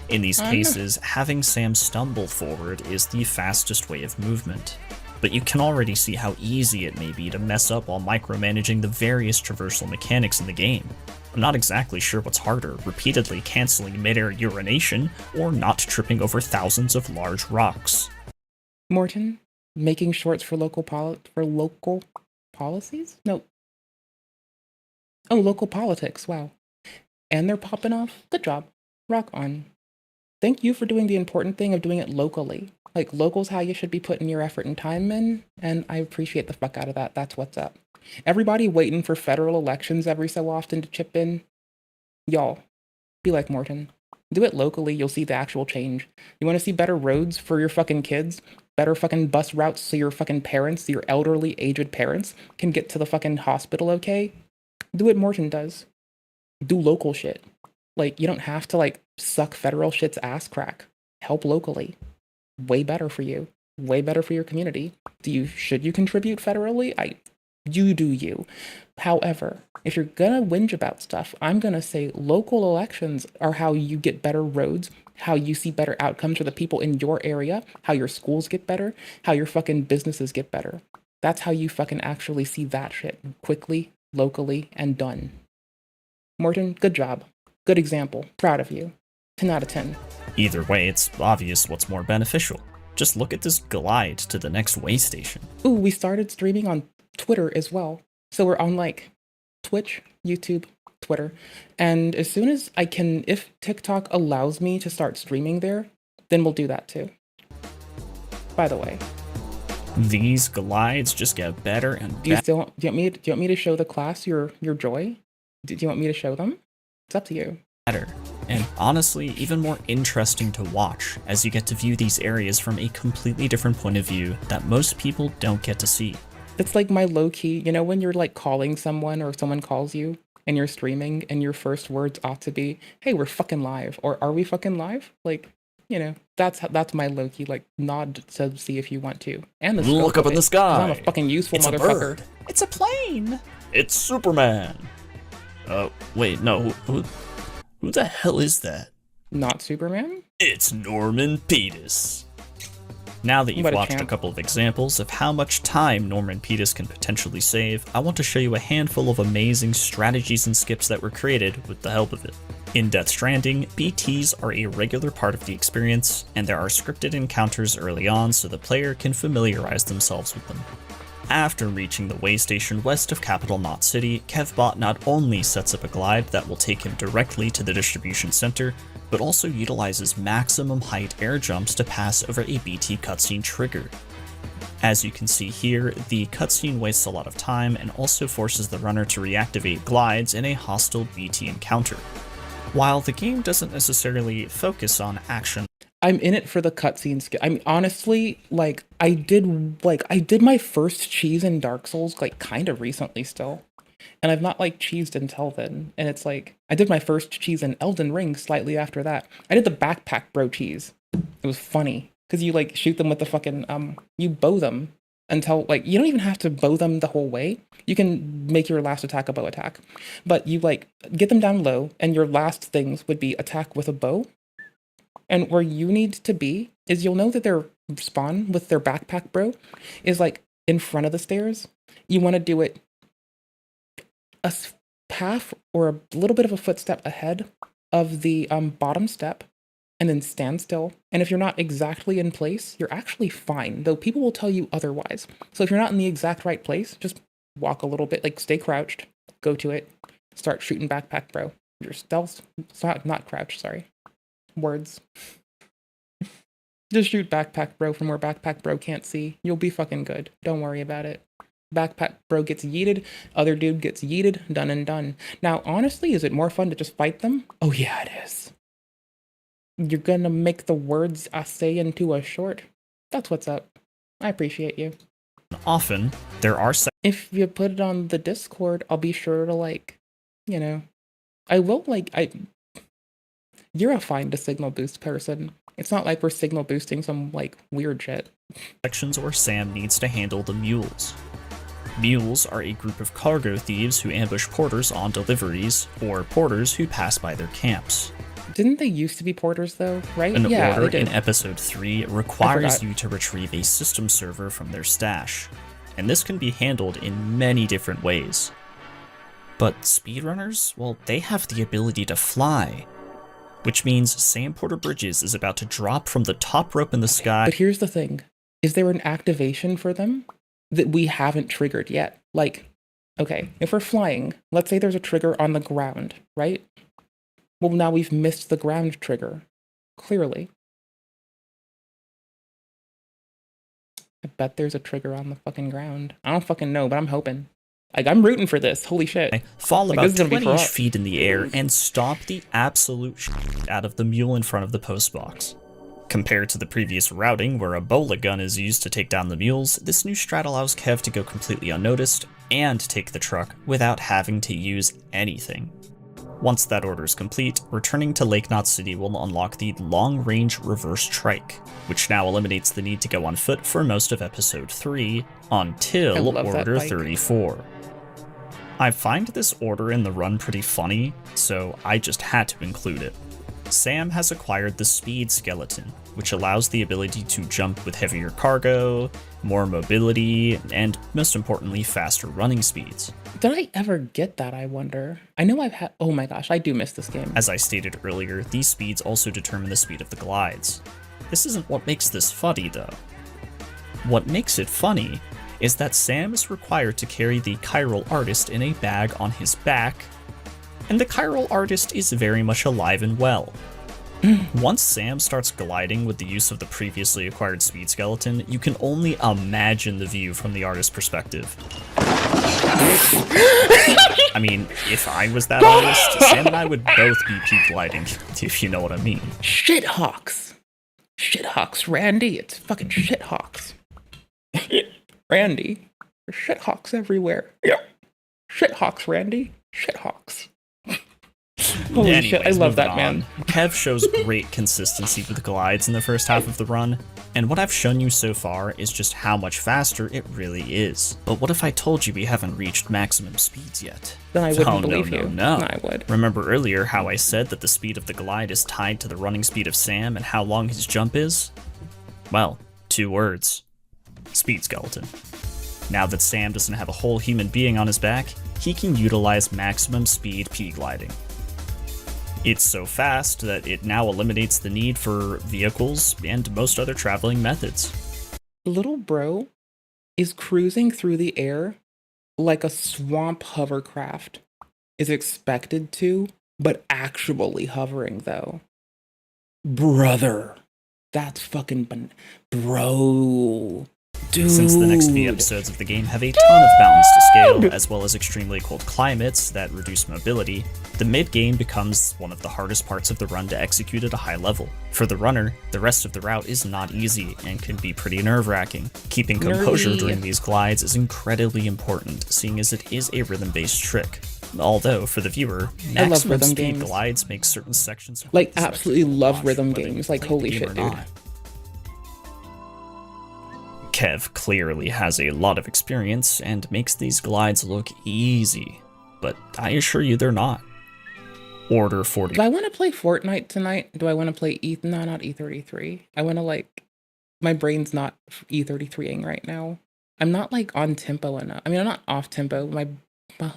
In these cases, having Sam stumble forward is the fastest way of movement, but you can already see how easy it may be to mess up while micromanaging the various traversal mechanics in the game. I'm not exactly sure what's harder, repeatedly canceling mid-air urination, or not tripping over thousands of large rocks. Morton, making shorts for local policies? No. Oh, local politics. Wow. And they're popping off. Good job. Rock on. Thank you for doing the important thing of doing it locally. Like, local's how you should be putting your effort and time in, and I appreciate the fuck out of that. That's what's up. Everybody waiting for federal elections every so often to chip in. Y'all, be like Morton. Do it locally, you'll see the actual change. You want to see better roads for your fucking kids? Better fucking bus routes so your fucking parents, your elderly, aged parents, can get to the fucking hospital okay? Do what Morton does. Do local shit. Like, you don't have to, like, suck federal shit's ass crack. Help locally. Way better for you. Way better for your community. Should you contribute federally? You do you. However, if you're gonna whinge about stuff, I'm gonna say local elections are how you get better roads, how you see better outcomes for the people in your area, how your schools get better, how your fucking businesses get better. That's how you fucking actually see that shit quickly, locally, and done. Morton, good job. Good example. Proud of you. 10 out of 10. Either way, it's obvious what's more beneficial. Just look at this glide to the next way station. Ooh, we started streaming on Twitter as well. So we're on like Twitch, YouTube, Twitter. And as soon as I can, if TikTok allows me to start streaming there, then we'll do that too. By the way. These glides just get better and better. Do you want me to show the class your joy? Do you want me to show them? It's up to you. And honestly, even more interesting to watch, as you get to view these areas from a completely different point of view that most people don't get to see. It's like my low-key, you know, when you're like calling someone or someone calls you and you're streaming and your first words ought to be, hey, we're fucking live, or are we fucking live? Like, you know, that's my low-key, like, nod to see if you want to. And the Look up in the sky. I'm a fucking useful It's motherfucker. A bird. It's a plane. It's Superman. Wait, no. Who the hell is that? Not Superman? It's Norman Pettis. Now that you've watched a couple of examples of how much time Norman Pettis can potentially save, I want to show you a handful of amazing strategies and skips that were created with the help of it. In Death Stranding, BTs are a regular part of the experience, and there are scripted encounters early on so the player can familiarize themselves with them. After reaching the way station west of Capital Knot City, KevBot not only sets up a glide that will take him directly to the distribution center, but also utilizes maximum height air jumps to pass over a BT cutscene trigger. As you can see here, the cutscene wastes a lot of time and also forces the runner to reactivate glides in a hostile BT encounter. While the game doesn't necessarily focus on action, I'm in it for the cutscenes. I mean, honestly, like I did my first cheese in Dark Souls like kind of recently still, and I've not like cheesed until then. And it's like I did my first cheese in Elden Ring slightly after that. I did the backpack bro cheese. It was funny because you like shoot them with the fucking you bow them until like you don't even have to bow them the whole way. You can make your last attack a bow attack, but you like get them down low, and your last things would be attack with a bow. And where you need to be is you'll know that their spawn with their backpack bro is like in front of the stairs. You want to do it a half or a little bit of a footstep ahead of the bottom step, and then stand still. And if you're not exactly in place, you're actually fine, though people will tell you otherwise. So if you're not in the exact right place, just walk a little bit, like stay crouched, go to it, start shooting backpack bro. Your stealth, not crouch, sorry. Words. Just shoot backpack bro from where backpack bro can't see. You'll be fucking good. Don't worry about it. Backpack bro gets yeeted, other dude gets yeeted, done and done. Now, honestly, is it more fun to just fight them? Oh yeah, it is. You're gonna make the words I say into a short? That's what's up. I appreciate you. often there are If you put it on the Discord, I'll be sure to like, you know, I will like, you're a find to signal boost person. It's not like we're signal boosting some like weird shit. sections where Sam needs to handle the mules. Mules are a group of cargo thieves who ambush porters on deliveries, or porters who pass by their camps. Didn't they used to be porters though, right? An Yeah, order they did. in episode 3 requires forgot. you to retrieve a system server from their stash, and this can be handled in many different ways. But speedrunners, well, they have the ability to fly, which means Sam Porter Bridges is about to drop from the top rope in the sky. But here's the thing. Is there an activation for them that we haven't triggered yet? Like, okay, if we're flying, let's say there's a trigger on the ground, right? Well, now we've missed the ground trigger, clearly. I bet there's a trigger on the fucking ground. I don't fucking know, but I'm hoping. Like, I'm rooting for this. Holy shit. Fall Like, about this is gonna be 20 fraught. feet in the air and stomp the absolute shit out of the mule in front of the post box. Compared to the previous routing, where a bola gun is used to take down the mules, this new strat allows Kev to go completely unnoticed and take the truck without having to use anything. Once that order is complete, returning to Lake Knot City will unlock the long-range reverse trike, which now eliminates the need to go on foot for most of episode 3 I until love that order bike. 34. I find this order in the run pretty funny, so I just had to include it. Sam has acquired the Speed Skeleton, which allows the ability to jump with heavier cargo, more mobility, and most importantly, faster running speeds. Did I ever get that, I wonder? I know I've had... Oh my gosh, I do miss this game. As I stated earlier, these speeds also determine the speed of the glides. This isn't what makes this funny, though. What makes it funny is that Sam is required to carry the chiral artist in a bag on his back, and the chiral artist is very much alive and well. Once Sam starts gliding with the use of the previously acquired speed skeleton, you can only imagine the view from the artist's perspective. I mean, if I was that artist, Sam and I would both be peak gliding, if you know what I mean. Shithawks. Shithawks, Randy. It's fucking shithawks. Randy. There's shithawks everywhere. Yeah. Shithawks, Randy. Shithawks. Holy shit, I Anyways, love that, moving man. on. Kev shows great consistency with the glides in the first half of the run, and what I've shown you so far is just how much faster it really is. But what if I told you we haven't reached maximum speeds yet? Then I wouldn't Oh, believe no, you. no. I would. Remember earlier how I said that the speed of the glide is tied to the running speed of Sam and how long his jump is? Well, 2 words. Speed skeleton. Now that Sam doesn't have a whole human being on his back, he can utilize maximum speed P-gliding. It's so fast that it now eliminates the need for vehicles and most other traveling methods. Little bro is cruising through the air like a swamp hovercraft is expected to, but actually hovering though. Brother, that's fucking bro. Dude. Since the next few episodes of the game have a ton of mountains to scale, as well as extremely cold climates that reduce mobility, the mid-game becomes one of the hardest parts of the run to execute at a high level. For the runner, the rest of the route is not easy and can be pretty nerve-wracking. Keeping composure Nerdy. during these glides is incredibly important, seeing as it is a rhythm-based trick. Although, for the viewer, I love maximum rhythm speed games. glides make certain sections Like, especially absolutely fun to love watch, rhythm whether you games. Like, play holy the game shit, or dude. not. Kev clearly has a lot of experience and makes these glides look easy, but I assure you they're not. Order 40. Do I want to play Fortnite tonight? Do I want to play No, not E33. I want to, like, my brain's not E33ing right now. I'm not, like, on tempo enough. I mean, I'm not off tempo. My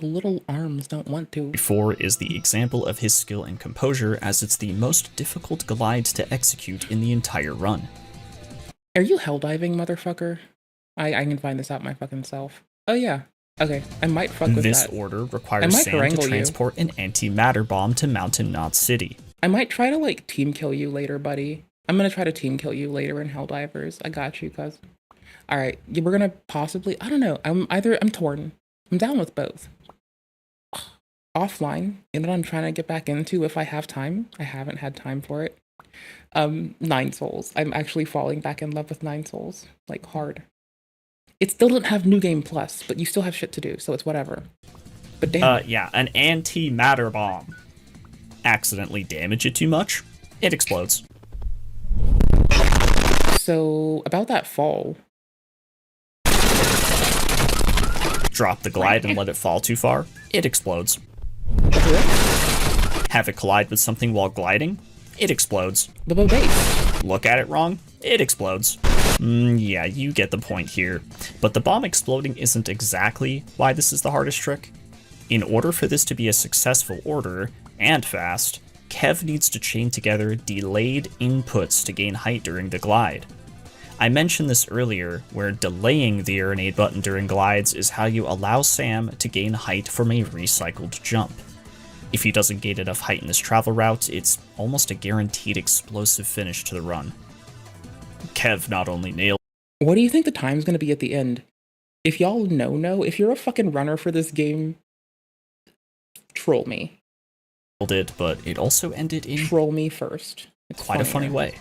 little arms don't want to. 4 is the example of his skill and composure, as it's the most difficult glide to execute in the entire run. Are you hell diving, motherfucker? I can find this out my fucking self. Oh, yeah. Okay, I might fuck with This that. order I requires might Sam to harangue you. transport an anti-matter bomb to Mountain Knot City. I might try to, like, team kill you later, buddy. I'm gonna try to team kill you later in Helldivers. I got you, cuz. Alright, we're gonna possibly... I don't know. I'm torn. I'm down with both. Offline, you know what I'm trying to get back into if I have time. I haven't had time for it. 9 Souls. I'm actually falling back in love with 9 Souls. Like, hard. It still doesn't have New Game Plus, but you still have shit to do, so it's whatever. But damn. Yeah, an anti-matter bomb. Accidentally damage it too much, it explodes. So, about that fall. Drop the glide and let it fall too far, it explodes. Have it collide with something while gliding, it explodes. The base. Look at it wrong, it explodes. Yeah, you get the point here. But the bomb exploding isn't exactly why this is the hardest trick. In order for this to be a successful order, and fast, Kev needs to chain together delayed inputs to gain height during the glide. I mentioned this earlier, where delaying the Aeronade button during glides is how you allow Sam to gain height from a recycled jump. If he doesn't gain enough height in this travel route, it's almost a guaranteed explosive finish to the run. Kev not only nailed What do you think the time's gonna be at the end? If y'all know, if you're a fucking runner for this game, troll me. Did, but it also ended in Troll me first. It's quite a funny funnier. way.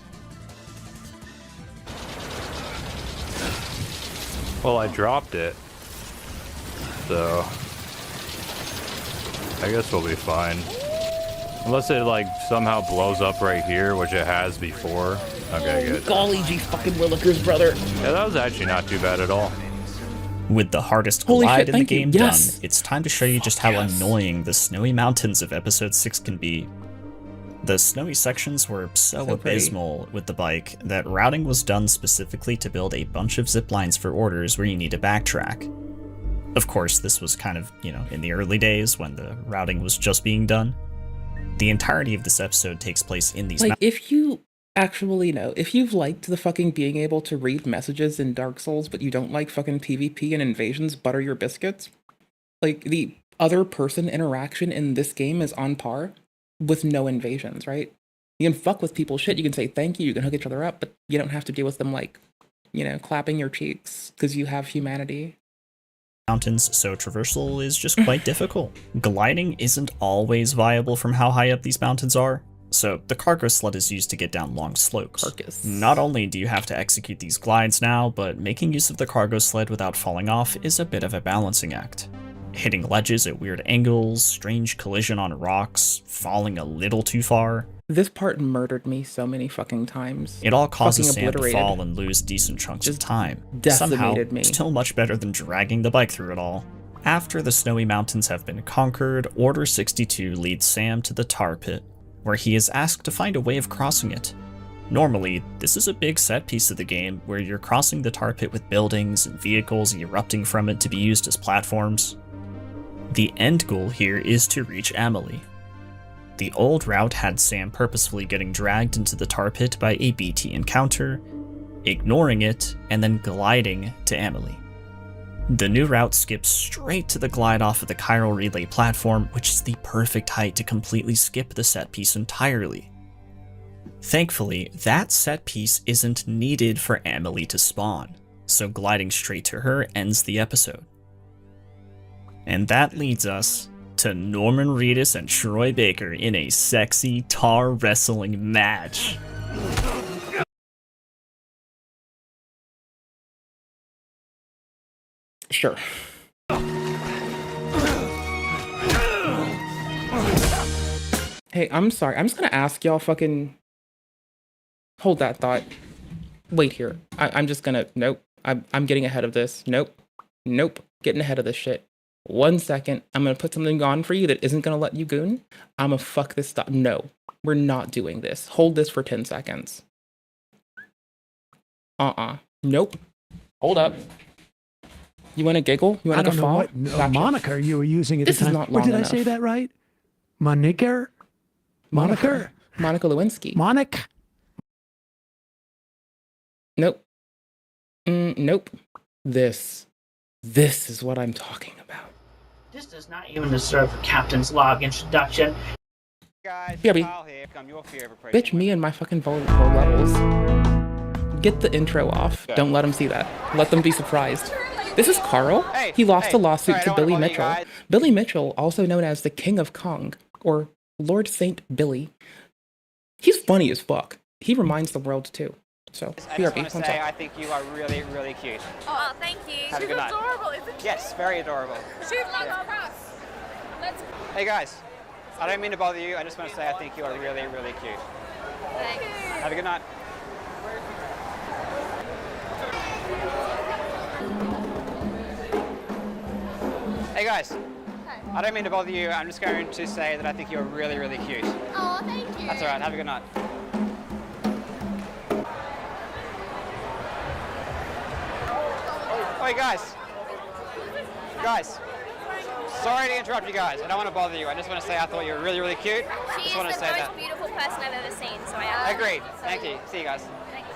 Well, I dropped it. So I guess we'll be fine. Unless it like somehow blows up right here, which it has before. Okay, good. Golly gee fucking willikers, brother. Yeah, that was actually not too bad at all. With the hardest Holy glide shit, in the thank you. game Yes. done, it's time to show you just how annoying the snowy mountains of episode 6 can be. The snowy sections were so So pretty. abysmal with the bike that routing was done specifically to build a bunch of zip lines for orders where you need to backtrack. Of course, this was kind of, in the early days when the routing was just being done. The entirety of this episode takes place in these Like, if you actually know, if you've liked the fucking being able to read messages in Dark Souls, but you don't like fucking PvP and invasions, butter your biscuits, like, the other person interaction in this game is on par with no invasions, right? You can fuck with people's shit, you can say thank you, you can hook each other up, but you don't have to deal with them, like, clapping your cheeks, because you have humanity. mountains, so traversal is just quite difficult. Gliding isn't always viable from how high up these mountains are, so the cargo sled is used to get down long slopes. Carcass. Not only do you have to execute these glides now, but making use of the cargo sled without falling off is a bit of a balancing act. Hitting ledges at weird angles, strange collision on rocks, falling a little too far. This part murdered me so many fucking times. It all causes Fucking Sam to obliterated. fall and lose decent chunks of Just time. decimated Somehow, me. still much better than dragging the bike through it all. After the snowy mountains have been conquered, Order 62 leads Sam to the tar pit, where he is asked to find a way of crossing it. Normally, this is a big set piece of the game where you're crossing the tar pit with buildings and vehicles erupting from it to be used as platforms. The end goal here is to reach Amelie. The old route had Sam purposefully getting dragged into the tar pit by a BT encounter, ignoring it, and then gliding to Amelie. The new route skips straight to the glide off of the chiral relay platform, which is the perfect height to completely skip the set piece entirely. Thankfully, that set piece isn't needed for Amelie to spawn, so gliding straight to her ends the episode. And that leads us to Norman Reedus and Troy Baker in a sexy tar wrestling match. Sure. Hey, I'm sorry. I'm just gonna ask y'all fucking... Hold that thought. Wait here. I'm just gonna... Nope. I'm getting ahead of this. Nope. Nope. Getting ahead of this shit. 1 second. I'm gonna put something on for you that isn't gonna let you goon. I'm gonna fuck this stuff. No. We're not doing this. Hold this for 10 seconds. Nope. Hold up. You wanna giggle? You I wanna don't know guffaw? what Gotcha. moniker you were using at This the is time. not Or long did I say enough. that right? Moniker? Moniker? Monica Lewinsky. Monic? Nope. Nope. This is what I'm talking about. This does not even deserve a captain's log introduction. Guys, BRB. Kyle here. I'm your favorite person. Bitch, me and my fucking vocal levels. Get the intro off. Don't let them see that. Let them be surprised. This is Carl. Hey, He lost hey, a lawsuit sorry, I to don't wanna Billy bother you Mitchell. guys. Billy Mitchell, also known as the King of Kong, or Lord Saint Billy. He's funny as fuck. He reminds the world too. So, I just BRB, want to what's say up? I think you are really, really cute. Oh, thank you. Have a good night. adorable, isn't she? Yes, very adorable. She's like us. Let's Hey guys, I don't mean to bother you. I just want to say I think you are really, really cute. thanks. Have a good night. Hey guys, I don't mean to bother you. I'm just going to say that I think you're really, really cute. Oh, thank you. That's all right. Have a good night. Oh, hey guys. Guys. Sorry to interrupt you guys. I don't want to bother you. I just want to say I thought you were really, really cute. She Just is want the to say that. most beautiful person I've ever seen, so I Agreed. Thank you. See you guys. Thanks.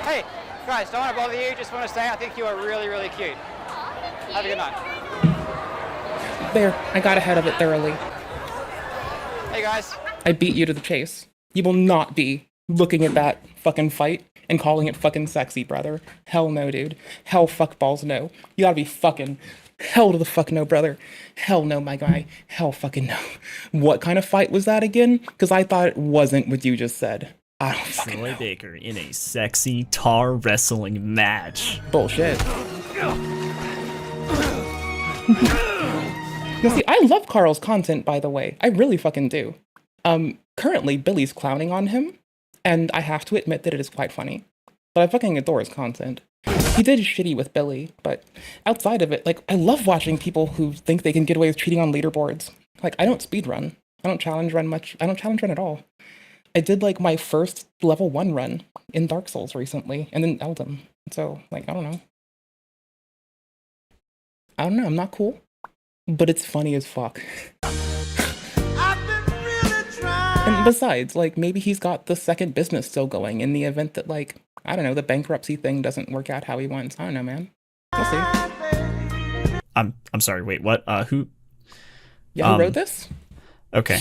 Hey, guys, don't want to bother you. Just want to say I think you are really, really cute. Have a good night. There, I got ahead of it thoroughly. Hey guys. I beat you to the chase. You will not be looking at that fucking fight and calling it fucking sexy, brother. Hell no, dude. Hell fuck balls no. You gotta be fucking hell to the fuck no, brother. Hell no, my guy. Hell fucking no. What kind of fight was that again? Because I thought it wasn't what you just said. I don't fucking Troy know. Baker in a sexy tar wrestling match. Bullshit. Now see, I love Carl's content, by the way. I really fucking do. Currently, Billy's clowning on him, and I have to admit that it is quite funny. But I fucking adore his content. He did shitty with Billy, but outside of it, like, I love watching people who think they can get away with cheating on leaderboards. Like, I don't speedrun. I don't challenge run much. I don't challenge run at all. I did, like, my first level 1 run in Dark Souls recently, and then Elden. So, like, I don't know. I'm not cool. But it's funny as fuck. And besides, like, maybe he's got the second business still going in the event that, like, I don't know, the bankruptcy thing doesn't work out how he wants. I don't know, man. We'll see. I'm sorry, wait, what? Who? Yeah, who wrote this? Okay.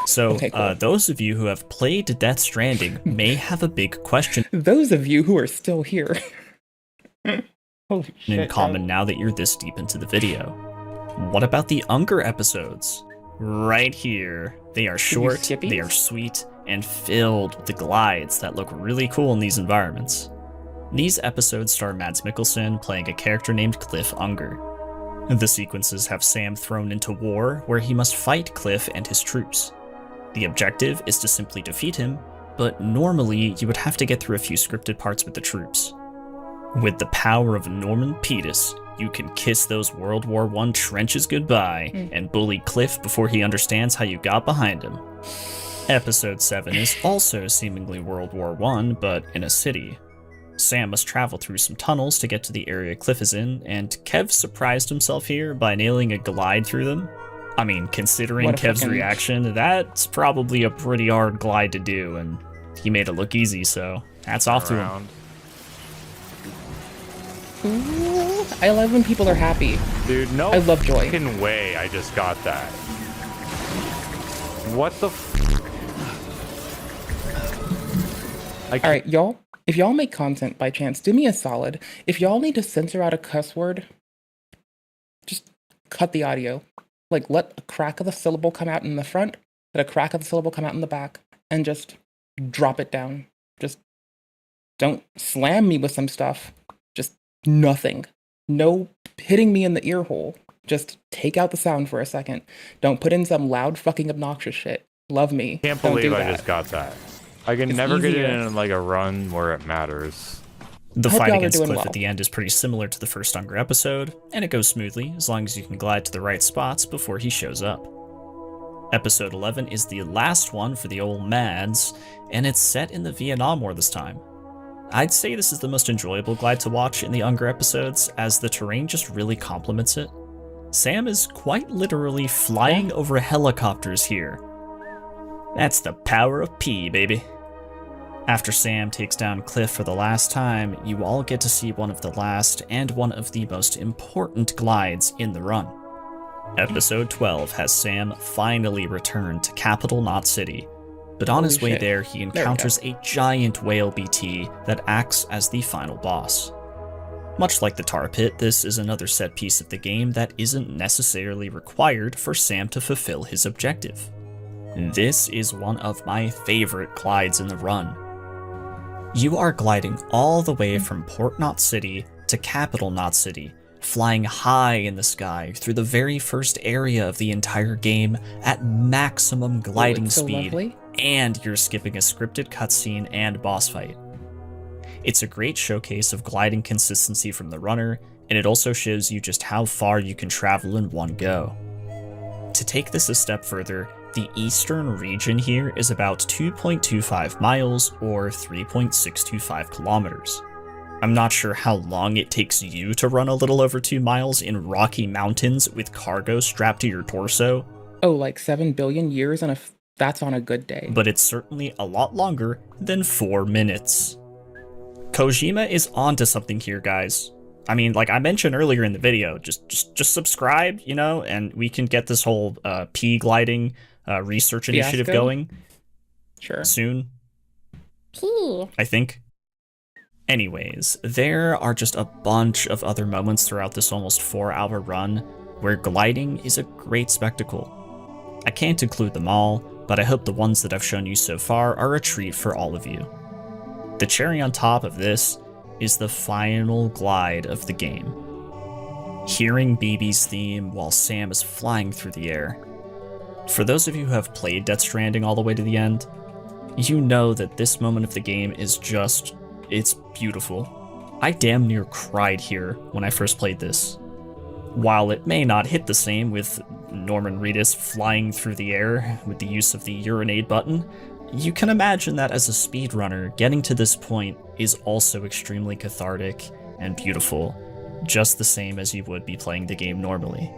So, Okay, cool. those of you who have played Death Stranding may have a big question Those of you who are still here. Holy shit. in common now that you're this deep into the video. What about the Unger episodes? Right here. They are short, skip they are these? sweet, and filled with the glides that look really cool in these environments. These episodes star Mads Mikkelsen playing a character named Cliff Unger. The sequences have Sam thrown into war where he must fight Cliff and his troops. The objective is to simply defeat him, but normally you would have to get through a few scripted parts with the troops. With the power of Norman Petus, you can kiss those World War I trenches goodbye and bully Cliff before he understands how you got behind him. Episode 7 is also seemingly World War I, but in a city. Sam must travel through some tunnels to get to the area Cliff is in, and Kev surprised himself here by nailing a glide through them. I mean, considering What a Kev's fucking- reaction, that's probably a pretty hard glide to do, and he made it look easy, so hats off to him. Around. Ooh, I love when people are happy. Dude, no I love joy. fucking way I just got that. What the All right, y'all. If y'all make content by chance, do me a solid. If y'all need to censor out a cuss word, just cut the audio. Like, let a crack of the syllable come out in the front, let a crack of the syllable come out in the back, and just drop it down. Just don't slam me with some stuff. Just nothing. No hitting me in the ear hole. Just take out the sound for a second. Don't put in some loud fucking obnoxious shit. Love me. Can't Don't believe do I that. just got that. I can It's never get easier. in like a run where it matters. The Hope fight y'all are against doing Cliff well. at the end is pretty similar to the first Unger episode, and it goes smoothly as long as you can glide to the right spots before he shows up. Episode 11 is the last one for the old Mads, and it's set in the Vietnam War this time. I'd say this is the most enjoyable glide to watch in the Unger episodes, as the terrain just really complements it. Sam is quite literally flying over helicopters here. That's the power of P, baby. After Sam takes down Cliff for the last time, you all get to see one of the last and one of the most important glides in the run. Episode 12 has Sam finally returned to Capital Knot City, but on his Holy way shit. there he we go. encounters a giant whale BT that acts as the final boss. Much like the tar pit, this is another set piece of the game that isn't necessarily required for Sam to fulfill his objective. This is one of my favorite glides in the run. You are gliding all the way from Port Knot City to Capital Knot City, flying high in the sky through the very first area of the entire game at maximum gliding it's so speed, lovely. and you're skipping a scripted cutscene and boss fight. It's a great showcase of gliding consistency from the runner, and it also shows you just how far you can travel in one go. To take this a step further, the eastern region here is about 2.25 miles or 3.625 kilometers. I'm not sure how long it takes you to run a little over 2 miles in rocky mountains with cargo strapped to your torso, Oh, like 7 billion years and that's on a good day. but it's certainly a lot longer than 4 minutes. Kojima is onto something here, guys. I mean, like I mentioned earlier in the video, just subscribe, you know, and we can get this whole P gliding research initiative Fiasco? going. Sure. soon. I think. Anyways, there are just a bunch of other moments throughout this almost 4-hour run where gliding is a great spectacle. I can't include them all, but I hope the ones that I've shown you so far are a treat for all of you. The cherry on top of this is the final glide of the game. Hearing BB's theme while Sam is flying through the air. For those of you who have played Death Stranding all the way to the end, you know that this moment of the game is just, it's beautiful. I damn near cried here when I first played this. While it may not hit the same with Norman Reedus flying through the air with the use of the urinate button, you can imagine that as a speedrunner, getting to this point is also extremely cathartic and beautiful, just the same as you would be playing the game normally.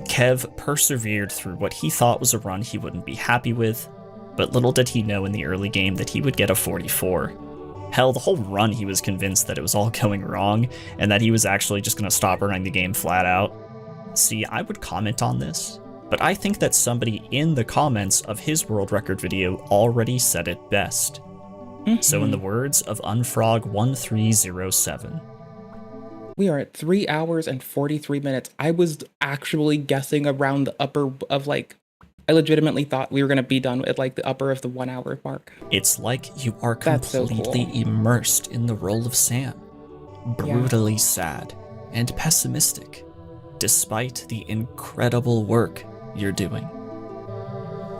Kev persevered through what he thought was a run he wouldn't be happy with, but little did he know in the early game that he would get a 44. Hell, the whole run he was convinced that it was all going wrong, and that he was actually just going to stop running the game flat out. See, I would comment on this, but I think that somebody in the comments of his world record video already said it best. So in the words of Unfrog1307, we are at 3 hours and 43 minutes. I was actually guessing around the upper of like, I legitimately thought we were going to be done at like the upper of the 1 hour mark. it's like you are That's so completely cool. immersed in the role of Sam. Brutally sad and pessimistic, despite the incredible work you're doing.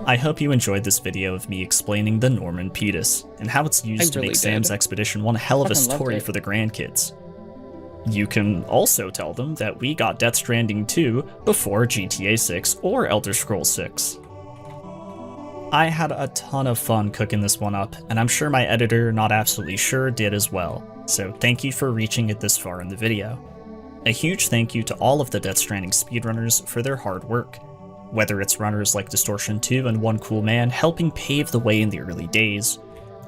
I hope you enjoyed this video of me explaining the Norman Pedus and how it's used to really make Sam's did. expedition one hell of a Fucking loved story it. for the grandkids. You can also tell them that we got Death Stranding 2 before GTA 6 or Elder Scrolls 6. I had a ton of fun cooking this one up, and I'm sure my editor, Not Absolutely Sure, did as well, so thank you for reaching it this far in the video. A huge thank you to all of the Death Stranding speedrunners for their hard work. Whether it's runners like Distortion2 and One Cool Man helping pave the way in the early days,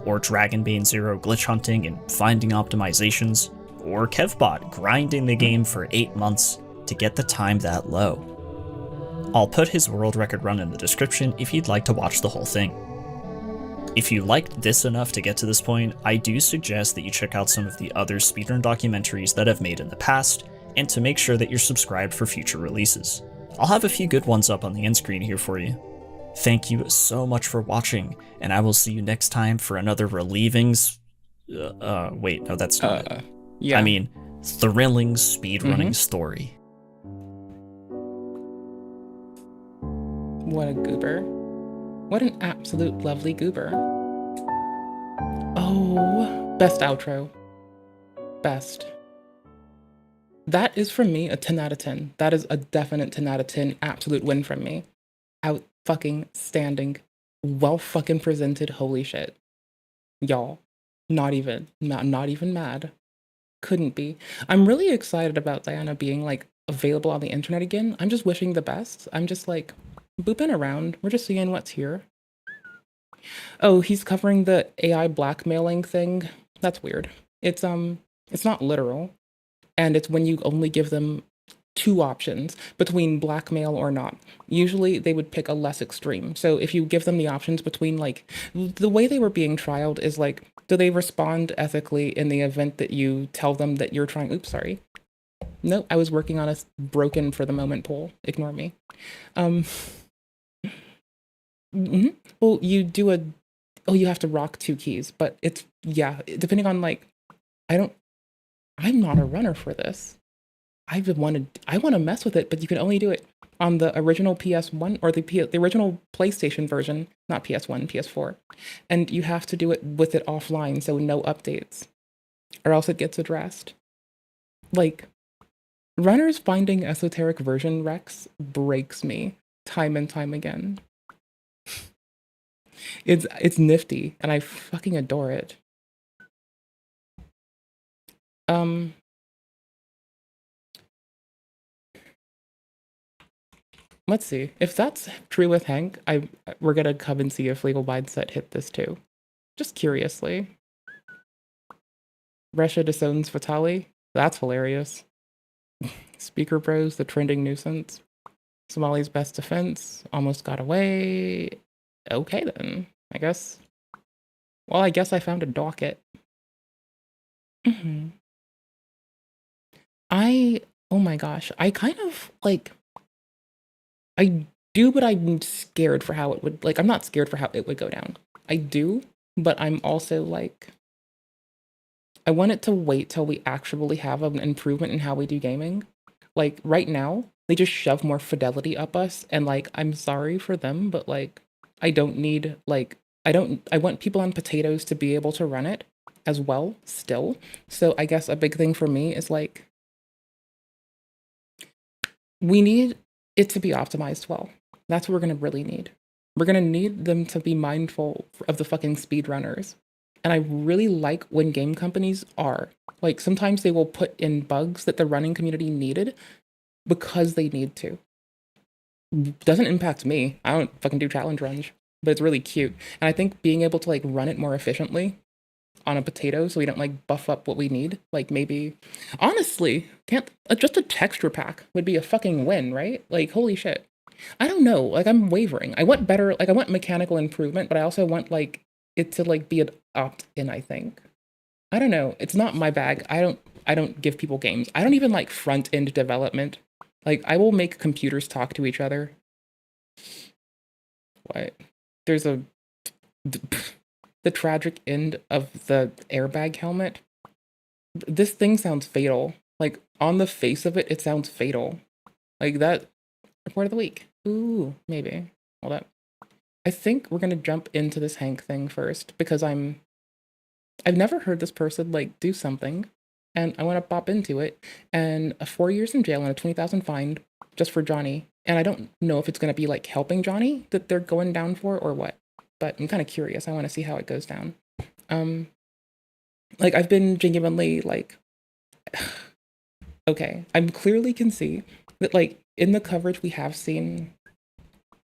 or Dragonbane Zero glitch hunting and finding optimizations, or Kevbot grinding the game for 8 months to get the time that low. I'll put his world record run in the description if you'd like to watch the whole thing. If you liked this enough to get to this point, I do suggest that you check out some of the other speedrun documentaries that I've made in the past, and to make sure that you're subscribed for future releases. I'll have a few good ones up on the end screen here for you. Thank you so much for watching, and I will see you next time for another relieving wait, no, that's not it. Yeah. I mean, thrilling speedrunning story. What a goober. What an absolute lovely goober. Oh, best outro. Best. That is from me a 10 out of 10. That is a definite 10 out of 10 absolute win from me. Out fucking standing. Well fucking presented. Holy shit. Y'all. Not even mad. Couldn't be. I'm really excited about Diana being like available on the internet again. I'm just wishing the best. I'm just like booping around. We're just seeing what's here. Oh, he's covering the AI blackmailing thing. That's weird. It's not literal. And it's when you only give them 2 options between blackmail or not. Usually they would pick a less extreme. So if you give them the options between like, the way they were being trialed is like, do they respond ethically in the event that you tell them that you're trying, oops, sorry. Nope, I was working on a broken for the moment poll. Ignore me. Well, you do you have to rock 2 keys, but it's, yeah, depending on like, I'm not a runner for this. I want to mess with it, but you can only do it on the original PS1 or the original PlayStation version, not PS1, PS4. And you have to do it with it offline, so no updates, or else it gets addressed. Like, runners finding esoteric version recs breaks me time and time again. It's nifty, and I fucking adore it. Let's see. If that's true with Hank, we're gonna come and see if Legal Mindset hit this too. Just curiously. Resha disowns Vitali? That's hilarious. Speaker Bros, the trending nuisance. Somali's best defense. Almost got away. Okay then, I guess. Well, I guess I found a docket. hmm oh my gosh, I kind of like, I do, but I'm scared for how it would, like, I'm not scared for how it would go down. I do, but I'm also like, I want it to wait till we actually have an improvement in how we do gaming. Like, right now, they just shove more fidelity up us, and like, I'm sorry for them, but like, I don't need, like, I want people on potatoes to be able to run it as well, still. So I guess a big thing for me is like, we need it to be optimized well. That's what we're gonna really need. We're gonna need them to be mindful of the fucking speedrunners. And I really like when game companies are. Like, sometimes they will put in bugs that the running community needed because they need to. Doesn't impact me. I don't fucking do challenge runs, but it's really cute. And I think being able to like run it more efficiently on a potato so we don't like buff up what we need, like maybe, honestly, can't just a texture pack would be a fucking win, right? Like, holy shit. I don't know, like, I'm wavering. I want better, like, I want mechanical improvement, but I also want like it to like be an opt-in, I think. I don't know, it's not my bag. I don't give people games. I don't even like front-end development. Like, I will make computers talk to each other. What? There's a the tragic end of the airbag helmet. This thing sounds fatal. Like, on the face of it, it sounds fatal. Like, that report of the week. Ooh, maybe. Hold up. I think we're gonna jump into this Hank thing first because I've never heard this person like do something, and I want to pop into it. And 4 years in jail and a 20,000 fine just for Johnny. And I don't know if it's gonna be like helping Johnny that they're going down for or what. But I'm kind of curious. I want to see how it goes down. Like, I've been genuinely like, okay, I'm clearly can see that like in the coverage we have seen,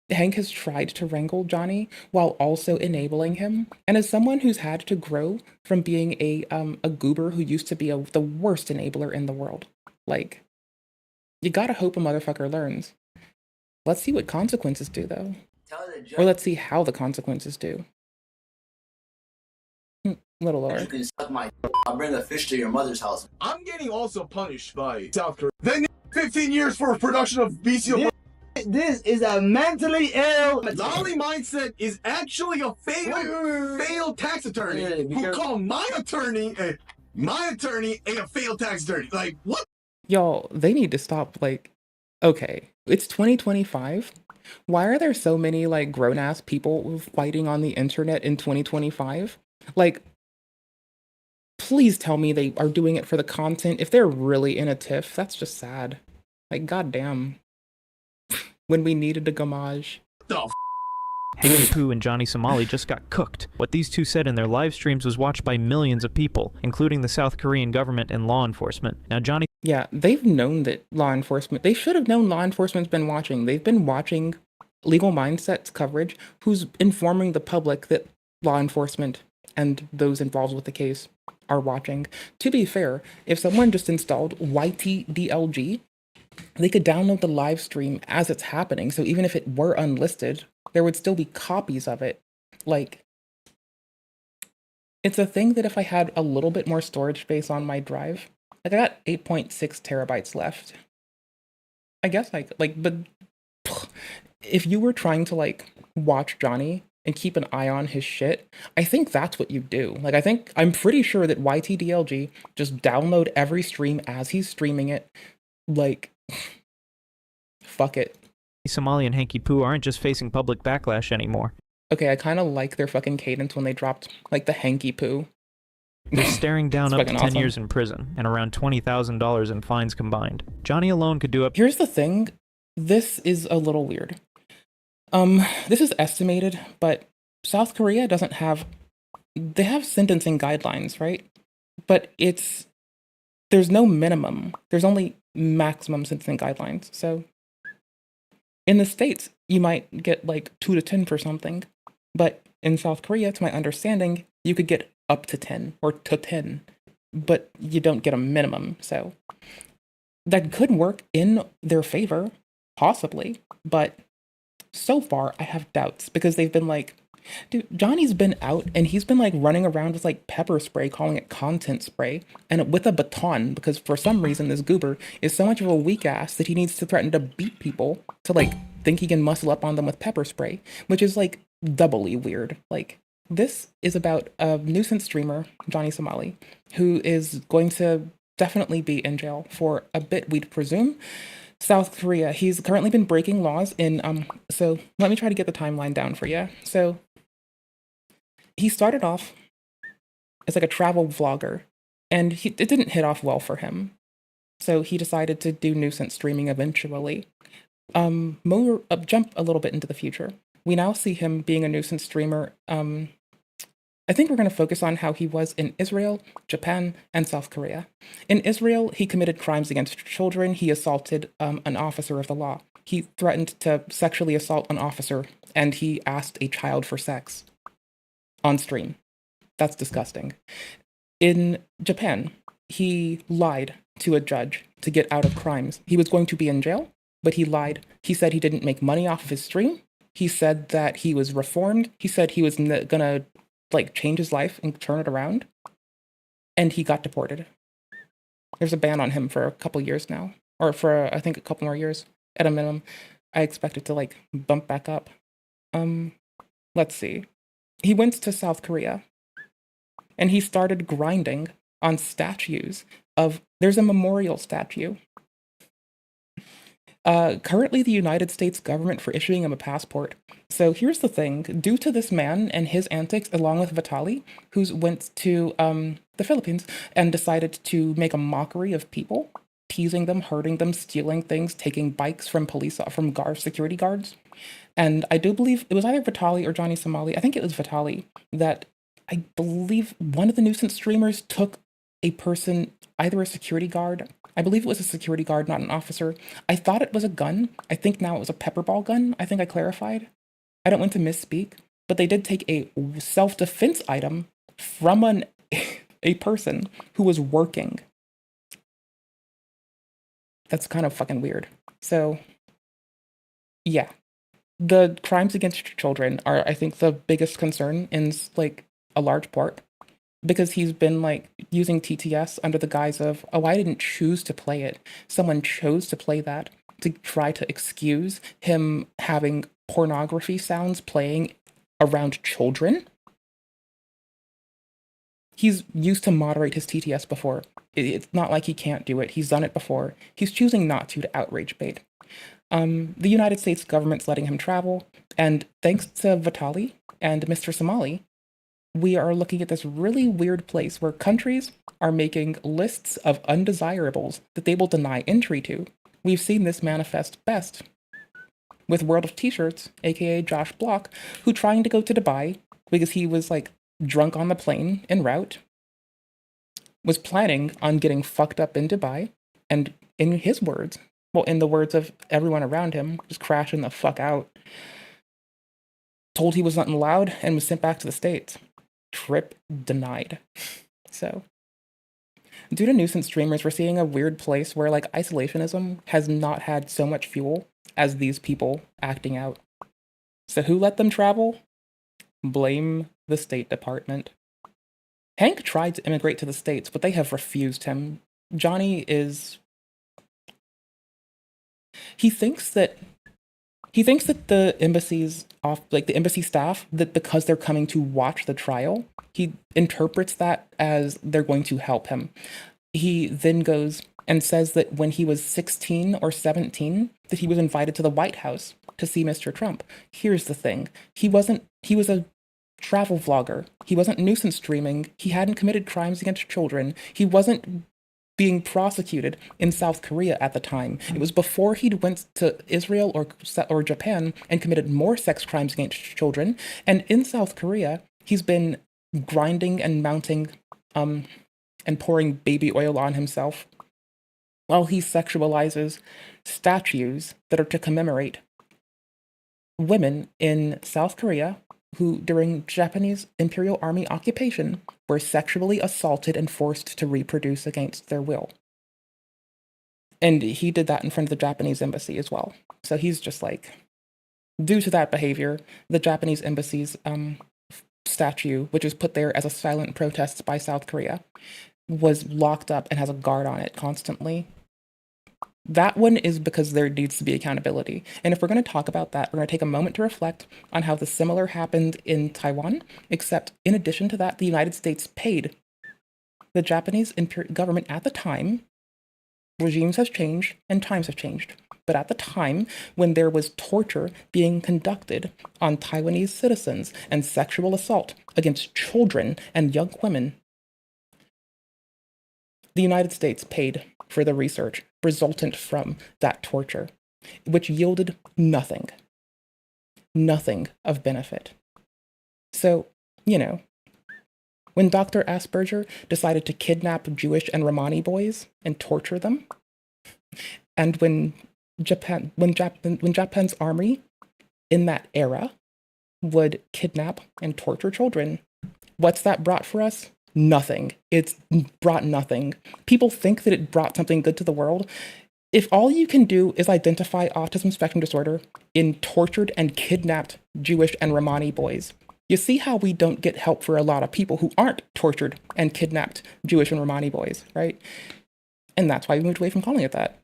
Hank has tried to wrangle Johnny while also enabling him. And as someone who's had to grow from being a goober who used to be the worst enabler in the world, like, you gotta hope a motherfucker learns. Let's see what consequences do, though. Or let's see how the consequences do. Little lower. You can suck my I'll bring a fish to your mother's house. I'm getting also punished by South Korea. They 15 years for production of BCO. This is a mentally ill. Lolly mindset is actually a failed tax attorney who called my attorney a failed tax attorney. Like, what? Y'all, they need to stop, like, okay, it's 2025. Why are there so many, like, grown-ass people fighting on the internet in 2025? Like, please tell me they are doing it for the content. If they're really in a tiff, that's just sad. Like, goddamn. When we needed a gamage. Hankypoo and Johnny Somali just got cooked. What these two said in their live streams was watched by millions of people, including the South Korean government and law enforcement. Now, Johnny... Yeah, they've known that law enforcement... They should have known law enforcement's been watching. They've been watching Legal Mindsets coverage, who's informing the public that law enforcement and those involved with the case are watching. To be fair, if someone just installed YTDLG, they could download the live stream as it's happening. So even if it were unlisted, there would still be copies of it. Like, it's a thing that if I had a little bit more storage space on my drive, like, I got 8.6 terabytes left. I guess but if you were trying to like watch Johnny and keep an eye on his shit, I think that's what you do. Like, I'm pretty sure that YTDLG just download every stream as he's streaming it. Like, fuck it. Samali and Hankypoo aren't just facing public backlash anymore. Okay, I kind of like their fucking cadence when they dropped, like, the Hankypoo. They're staring down up to 10 awesome. years in prison and around $20,000 in fines combined. Johnny alone could do up... Here's the thing. This is a little weird. This is estimated, but South Korea doesn't have... They have sentencing guidelines, right? But there's no minimum. There's only maximum sentencing guidelines. So in the States, you might get like 2 to 10 for something. But in South Korea, to my understanding, you could get up to 10 or to 10, but you don't get a minimum. So that could work in their favor, possibly. But so far, I have doubts because they've been like Dude, Johnny's been out and he's been like running around with like pepper spray, calling it content spray, and with a baton because for some reason this goober is so much of a weak ass that he needs to threaten to beat people to like think he can muscle up on them with pepper spray, which is like doubly weird. Like, this is about a nuisance streamer, Johnny Somali, who is going to definitely be in jail for a bit, we'd presume. South Korea. He's currently been breaking laws in so let me try to get the timeline down for you. So he started off as like a travel vlogger, and it didn't hit off well for him. So he decided to do nuisance streaming eventually. Jump a little bit into the future. We now see him being a nuisance streamer. I think we're going to focus on how he was in Israel, Japan, and South Korea. In Israel, he committed crimes against children. He assaulted an officer of the law. He threatened to sexually assault an officer, and he asked a child for sex on stream. That's disgusting. In Japan, he lied to a judge to get out of crimes. He was going to be in jail, but he lied. He said he didn't make money off of his stream. He said that he was reformed. He said he was gonna like change his life and turn it around. And he got deported. There's a ban on him for a couple years now, or for I think a couple more years at a minimum. I expect it to like bump back up. Let's see. He went to South Korea and he started grinding on statues of, there's a memorial statue. Currently the United States government for issuing him a passport. So here's the thing, due to this man and his antics, along with Vitali, who went to the Philippines and decided to make a mockery of people, teasing them, hurting them, stealing things, taking bikes from security guards. And I do believe it was either Vitali or Johnny Somali, I think it was Vitali, that I believe one of the nuisance streamers took a person, either a security guard, I believe it was a security guard, not an officer. I thought it was a gun. I think now it was a pepper ball gun. I think I clarified. I don't want to misspeak, but they did take a self-defense item from a person who was working. That's kind of fucking weird. So, yeah. The crimes against children are, I think, the biggest concern in, like, a large part. Because he's been, like, using TTS under the guise of, oh, I didn't choose to play it. Someone chose to play that to try to excuse him having pornography sounds playing around children. He's used to moderate his TTS before. It's not like he can't do it. He's done it before. He's choosing not to outrage bait. The United States government's letting him travel, and thanks to Vitali and Mr. Somali, we are looking at this really weird place where countries are making lists of undesirables that they will deny entry to. We've seen this manifest best with World of T-Shirts, aka Josh Block, who trying to go to Dubai because he was like drunk on the plane en route, was planning on getting fucked up in Dubai, and in his words, well, in the words of everyone around him, just crashing the fuck out, told he was not allowed and was sent back to the States. Trip denied. So, due to nuisance streamers, we're seeing a weird place where like isolationism has not had so much fuel as these people acting out. So who let them travel? Blame the State Department. Hank tried to immigrate to the States, but they have refused him. Johnny is... He thinks that the embassies the embassy staff, that because they're coming to watch the trial, he interprets that as they're going to help him. He then goes and says that when he was 16 or 17, that he was invited to the White House to see Mr. Trump. Here's the thing. He was a travel vlogger. He wasn't nuisance streaming. He hadn't committed crimes against children. He wasn't being prosecuted in South Korea at the time. It was before he went to Israel or Japan and committed more sex crimes against children. And in South Korea, he's been grinding and mounting and pouring baby oil on himself while he sexualizes statues that are to commemorate women in South Korea who, during Japanese Imperial Army occupation, were sexually assaulted and forced to reproduce against their will. And he did that in front of the Japanese embassy as well. So he's just like, Due to that behavior, the Japanese embassy's statue, which was put there as a silent protest by South Korea, was locked up and has a guard on it constantly. That one is because there needs to be accountability. And if we're going to talk about that, we're going to take a moment to reflect on how the similar happened in Taiwan, except in addition to that, the United States paid the Japanese government at the time. Regimes have changed and times have changed. But at the time, when there was torture being conducted on Taiwanese citizens and sexual assault against children and young women, the United States paid for the research resultant from that torture, which yielded nothing of benefit. So, you know, when Dr. Asperger decided to kidnap Jewish and Romani boys and torture them, and when Japan's army in that era would kidnap and torture children, what's that brought for us? Nothing. It's brought nothing. People think that it brought something good to the world. If all you can do is identify autism spectrum disorder in tortured and kidnapped Jewish and Romani boys, you see how we don't get help for a lot of people who aren't tortured and kidnapped Jewish and Romani boys, right? And that's why we moved away from calling it that.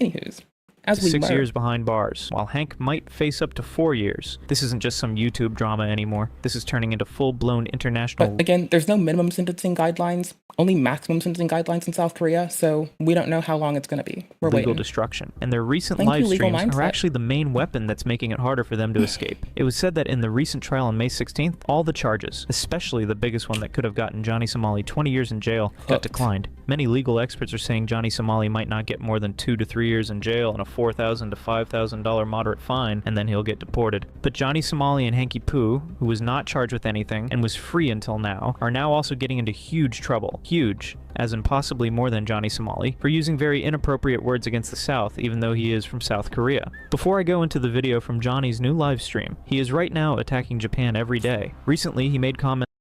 Anywho's. As we 6 learn. years behind bars, while Hank might face up to 4 years. This isn't just some YouTube drama anymore. This is turning into full-blown international... But again, there's no minimum sentencing guidelines, only maximum sentencing guidelines in South Korea, so we don't know how long it's going to be. We're legal waiting. destruction. And their recent Thank you, live legal streams are mindset. actually the main weapon that's making it harder for them to escape. It was said that in the recent trial on May 16th, all the charges, especially the biggest one that could have gotten Johnny Somali 20 years in jail, got declined. Many legal experts are saying Johnny Somali might not get more than 2 to 3 years in jail and a $4,000 to $5,000 moderate fine, and then he'll get deported. But Johnny Somali and Hankypoo, who was not charged with anything and was free until now, are now also getting into huge trouble. Huge, as in possibly more than Johnny Somali, for using very inappropriate words against the South, even though he is from South Korea. Before I go into the video from Johnny's new live stream, he is right now attacking Japan every day. Recently, he made comments...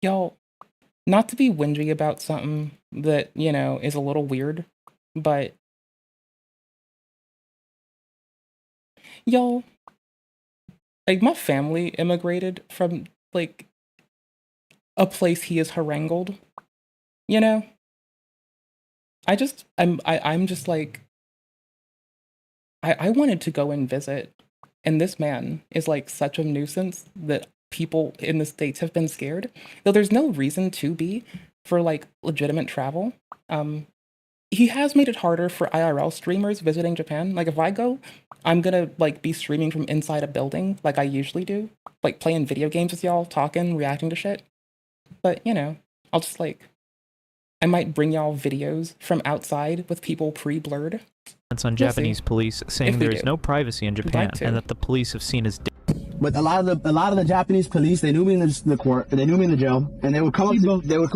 Y'all, not to be whingy about something that, you know, is a little weird, but y'all, like, my family immigrated from, like, a place he is harangued, you know? I'm just like, I wanted to go and visit, and this man is, like, such a nuisance that people in the States have been scared, though there's no reason to be for, like, legitimate travel. He has made it harder for IRL streamers visiting Japan. Like, if I go, I'm gonna, like, be streaming from inside a building like I usually do. Like, playing video games with y'all, talking, reacting to shit. But, you know, I'll just, like, I might bring y'all videos from outside with people pre-blurred. on Japanese police saying there is no privacy in Japan and that the police have seen his... But a lot of the Japanese police, they knew me in the court, they knew me in the jail, and they would come up to, they would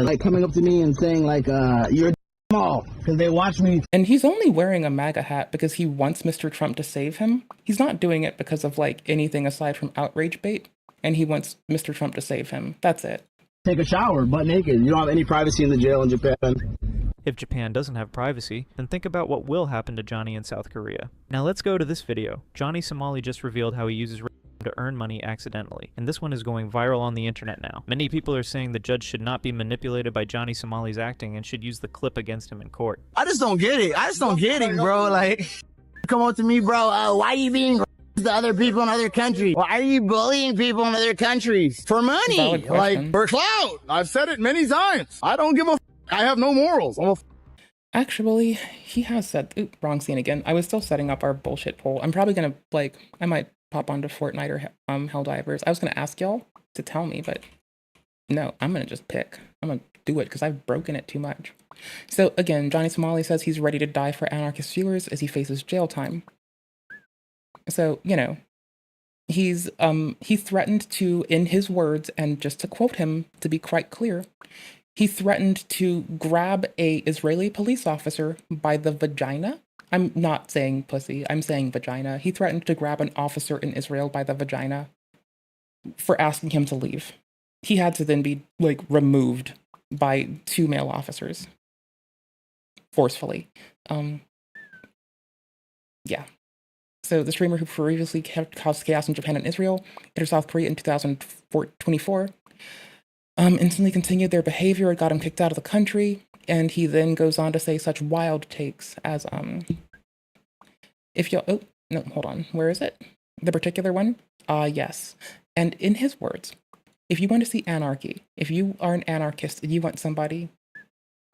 like coming up to me and saying like, "You're small," because they watch me. And he's only wearing a MAGA hat because he wants Mr. Trump to save him. He's not doing it because of like anything aside from outrage bait, and he wants Mr. Trump to save him. That's it. Take a shower butt naked. You don't have any privacy in the jail in Japan. If Japan doesn't have privacy, then think about what will happen to Johnny in South Korea. Now let's go to this video. Johnny Somali just revealed how he uses to earn money accidentally, and this one is going viral on the internet now. Many people are saying the judge should not be manipulated by Johnny Somali's acting and should use the clip against him in court. I just don't get it. I just don't get it, bro. Like, come up to me, bro. Why are you being to other people in other countries? Why are you bullying people in other countries? For money. Like, for clout. I've said it many times. I don't give a I have no morals. Actually, he has said... Oop, wrong scene again. I was still setting up our bullshit poll. I'm probably gonna, like... I might pop onto Fortnite or Helldivers. I was gonna ask y'all to tell me, but... No, I'm gonna just pick. I'm gonna do it, because I've broken it too much. So, again, Johnny Somali says he's ready to die for anarchist viewers as he faces jail time. So, you know... he threatened to, in his words, and just to quote him, to be quite clear... he threatened to grab a Israeli police officer by the vagina. I'm not saying pussy, I'm saying vagina. He threatened to grab an officer in Israel by the vagina for asking him to leave. He had to then be, like, removed by 2 male officers. Forcefully. Yeah. So the streamer who previously caused chaos in Japan and Israel entered South Korea in 2024. Instantly continued their behavior. It got him kicked out of the country. And he then goes on to say such wild takes as, if you, oh, no, hold on. Where is it? The particular one? Yes. And in his words, if you want to see anarchy, if you are an anarchist and you want somebody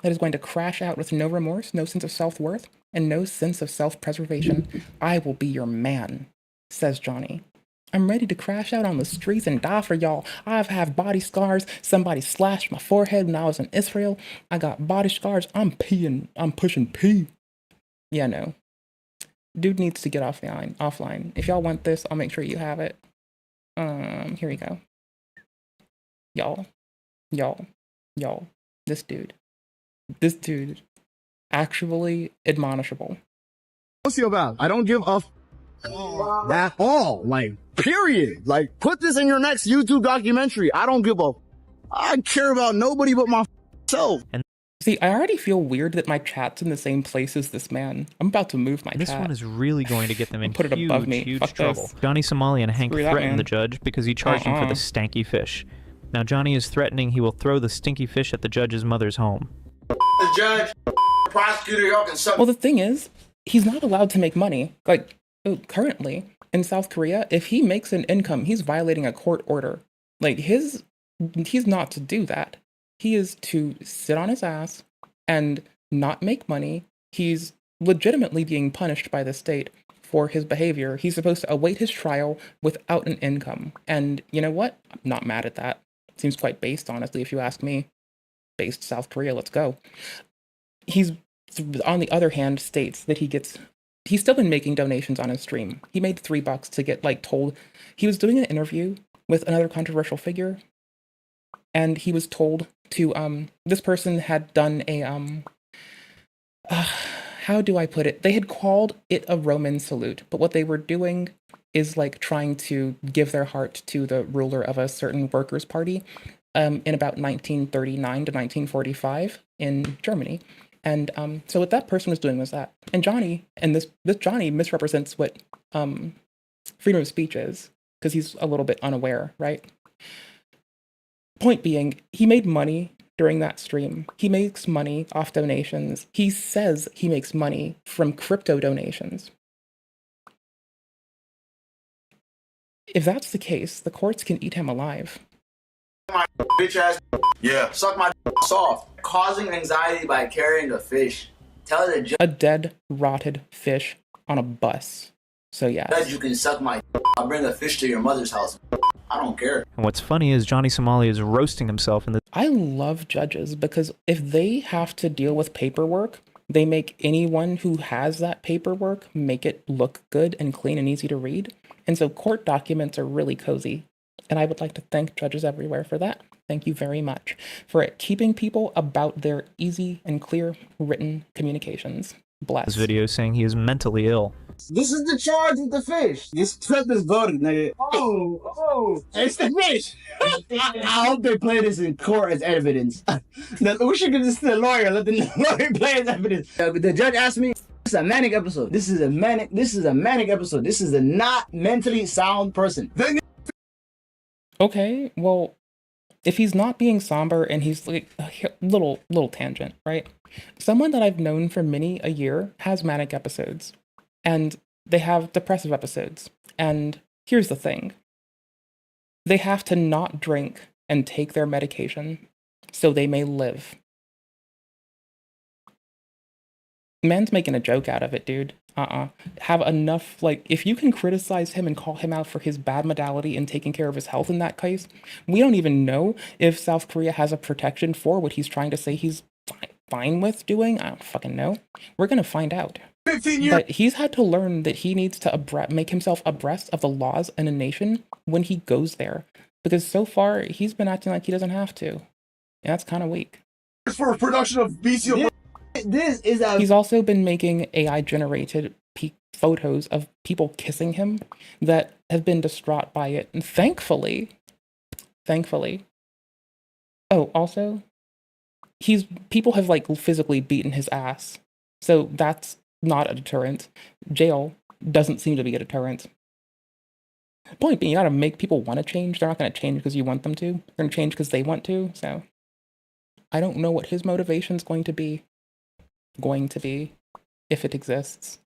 that is going to crash out with no remorse, no sense of self-worth, and no sense of self-preservation, I will be your man, says Johnny. I'm ready to crash out on the streets and die for y'all. I have body scars. Somebody slashed my forehead when I was in Israel. I got body scars. I'm pushing pee. Yeah, no. Dude needs to get offline. If y'all want this, I'll make sure you have it. Here we go. Y'all. This dude. Actually admonishable. Sociopath. I don't give a at all. Like, period. Like, put this in your next YouTube documentary. I care about nobody but myself. See, I already feel weird that my chat's in the same place as this man. I'm about to move my This chat. one is really going to get them in Put it above me. huge Fuck trouble. this. Johnny Somali and Hank Screw that, threatened man. the judge because he charged him for the stanky fish. Now Johnny is threatening he will throw the stinky fish at the judge's mother's home. The judge, prosecutor, y'all can suck. Well, the thing is, he's not allowed to make money. Like, currently, in South Korea, if he makes an income, he's violating a court order. Like, he's not to do that. He is to sit on his ass and not make money. He's legitimately being punished by the state for his behavior. He's supposed to await his trial without an income. And you know what? I'm not mad at that. Seems quite based, honestly, if you ask me. Based South Korea, let's go. He's, on the other hand, states that he's still been making donations on his stream. He made $3 to get, like, told. He was doing an interview with another controversial figure, and he was told to, this person had done a, how do I put it? They had called it a Roman salute, but what they were doing is, like, trying to give their heart to the ruler of a certain workers' party in about 1939 to 1945 in Germany. And so what that person was doing was that. And Johnny, and this Johnny misrepresents what freedom of speech is, because he's a little bit unaware, right? Point being, he made money during that stream. He makes money off donations. He says he makes money from crypto donations. If that's the case, the courts can eat him alive. My bitch ass. Yeah. Suck my off. Causing anxiety by carrying a fish. Tell the judge. A dead, rotted fish on a bus. So yeah. Judge, you can suck my. I'll bring the fish to your mother's house. I don't care. And what's funny is Johnny Somali is roasting himself in the. I love judges because if they have to deal with paperwork, they make anyone who has that paperwork make it look good and clean and easy to read. And so court documents are really cozy. And I would like to thank judges everywhere for that. Thank you very much for keeping people about their easy and clear written communications. Bless. This video saying he is mentally ill. This is the charge with the fish. This trip is voted, nigga. Oh, it's the fish. I hope they play this in court as evidence. We should give this to the lawyer. Let the lawyer play as evidence. The judge asked me. This is a manic episode. This is a manic episode. This is a not mentally sound person. Okay, well, if he's not being somber and he's like little tangent, right? Someone that I've known for many a year has manic episodes, and they have depressive episodes. And here's the thing: they have to not drink and take their medication so they may live. Man's making a joke out of it, dude. Have enough, like, if you can criticize him and call him out for his bad modality and taking care of his health in that case, we don't even know if South Korea has a protection for what he's trying to say he's fine with doing. I don't fucking know. We're gonna find out. 15 years. But he's had to learn that he needs to make himself abreast of the laws in a nation when he goes there. Because so far, he's been acting like he doesn't have to. And that's kind of weak. For production of BCO. This is a. He's also been making AI-generated photos of people kissing him that have been distraught by it. And thankfully. Oh, also, people have, like, physically beaten his ass. So that's not a deterrent. Jail doesn't seem to be a deterrent. Point being, you gotta make people want to change. They're not gonna change because you want them to. They're gonna change because they want to. So I don't know what his motivation's going to be, if it exists.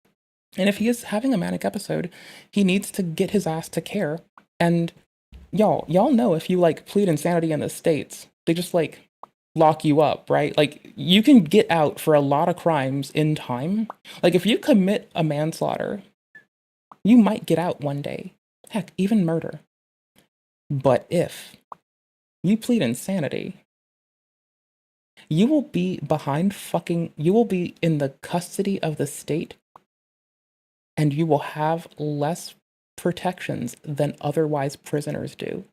And if he is having a manic episode, he needs to get his ass to care. And y'all know if you like plead insanity in the States, they just like lock you up, right? Like you can get out for a lot of crimes in time. Like if you commit a manslaughter, you might get out one day. Heck, even murder. But if you plead insanity, you will be you will be in the custody of the state, and you will have less protections than otherwise prisoners do.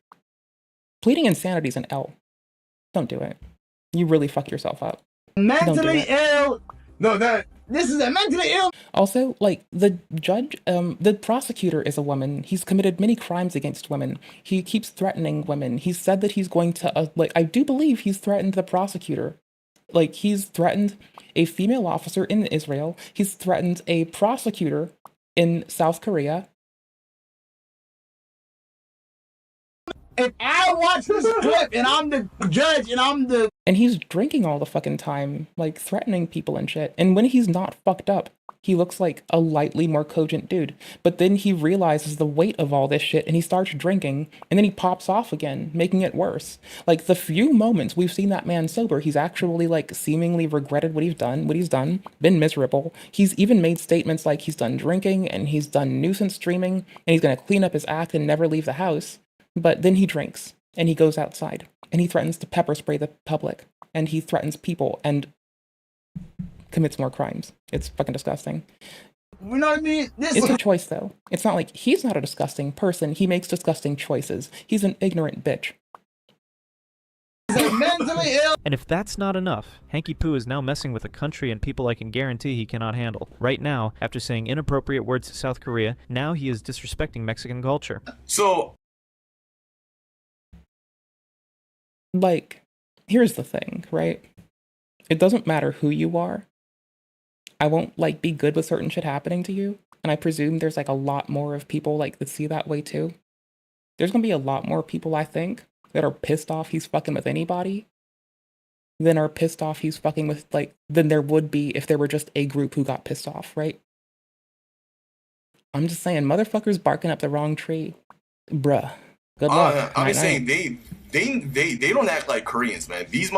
Pleading insanity is an L. Don't do it. You really fuck yourself up. Mentally ill. No, this is a mentally ill. Also, like the judge, the prosecutor is a woman. He's committed many crimes against women. He keeps threatening women. He said that he's going to, I do believe he's threatened the prosecutor. Like he's threatened a female officer in Israel. He's threatened a prosecutor in South Korea. If I watch this clip and I'm the judge And he's drinking all the fucking time, like threatening people and shit. And when he's not fucked up, he looks like a lightly more cogent dude. But then he realizes the weight of all this shit and he starts drinking and then he pops off again, making it worse. Like the few moments we've seen that man sober, he's actually like seemingly regretted what he's done, been miserable. He's even made statements like he's done drinking and he's done nuisance streaming and he's gonna clean up his act and never leave the house. But then he drinks and he goes outside and he threatens to pepper spray the public and he threatens people and commits more crimes. It's fucking disgusting. You know what I mean? It's a choice though. It's not like he's not a disgusting person. He makes disgusting choices. He's an ignorant bitch. Mentally ill. And if that's not enough, Hankypoo is now messing with a country and people I can guarantee he cannot handle. Right now, after saying inappropriate words to South Korea, now he is disrespecting Mexican culture. So like, here's the thing, right? It doesn't matter who you are. I won't like be good with certain shit happening to you. And I presume there's like a lot more of people like that see that way too. There's gonna be a lot more people, I think, that are pissed off he's fucking with anybody than are pissed off he's fucking with than there would be if there were just a group who got pissed off, right? I'm just saying, motherfuckers barking up the wrong tree. Bruh. Good luck. I'm just saying they don't act like Koreans, man. These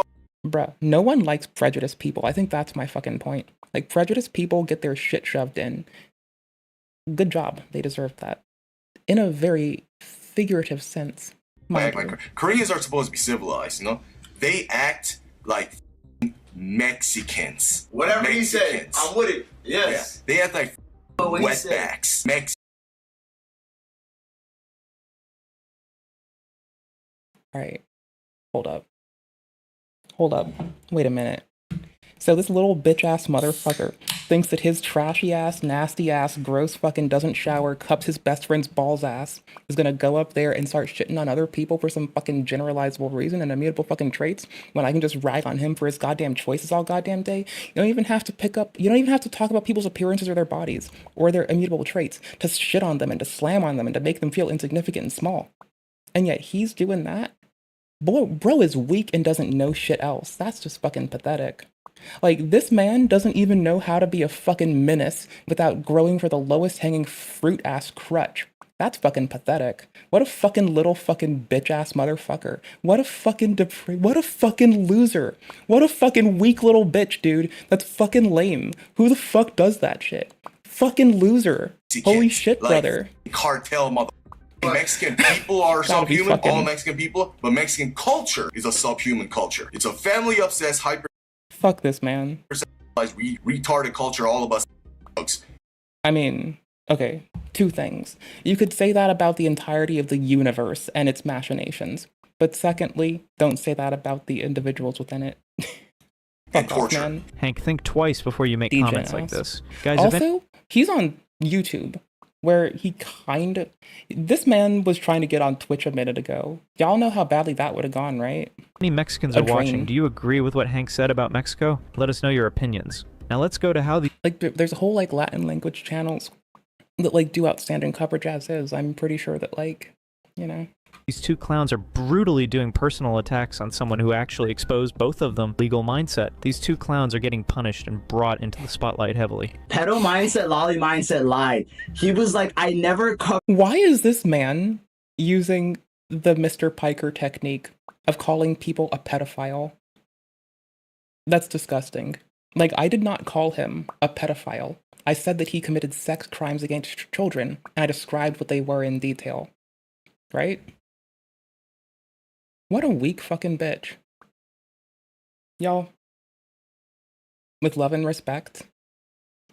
bruh, no one likes prejudiced people. I think that's my fucking point. Like, prejudiced people get their shit shoved in. Good job. They deserve that. In a very figurative sense. Koreans are supposed to be civilized, you know? They act like Mexicans. Whatever he said, I'm with it. Yes. Yeah. They act like wetbacks. Alright. Hold up. Wait a minute. So this little bitch-ass motherfucker thinks that his trashy-ass, nasty-ass, gross fucking doesn't shower, cups his best friend's balls ass, is gonna go up there and start shitting on other people for some fucking generalizable reason and immutable fucking traits when I can just rag on him for his goddamn choices all goddamn day? You don't even have to talk about people's appearances or their bodies or their immutable traits to shit on them and to slam on them and to make them feel insignificant and small. And yet he's doing that? Bro is weak and doesn't know shit else. That's just fucking pathetic. Like, this man doesn't even know how to be a fucking menace without growing for the lowest hanging fruit ass crutch. That's fucking pathetic. What a fucking little fucking bitch ass motherfucker. What a fucking what a fucking loser. What a fucking weak little bitch, dude. That's fucking lame. Who the fuck does that shit? Fucking loser. Holy shit, brother. Cartel mother. Mexican people are subhuman, all Mexican people, but Mexican culture is a subhuman culture. It's a family obsessed, fuck this man. Retarded culture, all of us. I mean, okay, two things. You could say that about the entirety of the universe and its machinations. But secondly, don't say that about the individuals within it. Fuck off, man. Hank, think twice before you make comments like this. Guys, also, he's on YouTube, where this man was trying to get on Twitch a minute ago. Y'all know how badly that would have gone, right? Many Mexicans are watching. Do you agree with what Hank said about Mexico? Let us know your opinions. Now let's go to how the... Like, there's a whole, Latin language channels that like do outstanding coverage as is. I'm pretty sure that like, you know. These two clowns are brutally doing personal attacks on someone who actually exposed both of them. Legal mindset. These two clowns are getting punished and brought into the spotlight heavily. Pedo mindset, lolly mindset lied. He was like, I never Why is this man using the Mr. Piker technique of calling people a pedophile? That's disgusting. Like, I did not call him a pedophile. I said that he committed sex crimes against children, and I described what they were in detail. Right? What a weak fucking bitch. Y'all, with love and respect,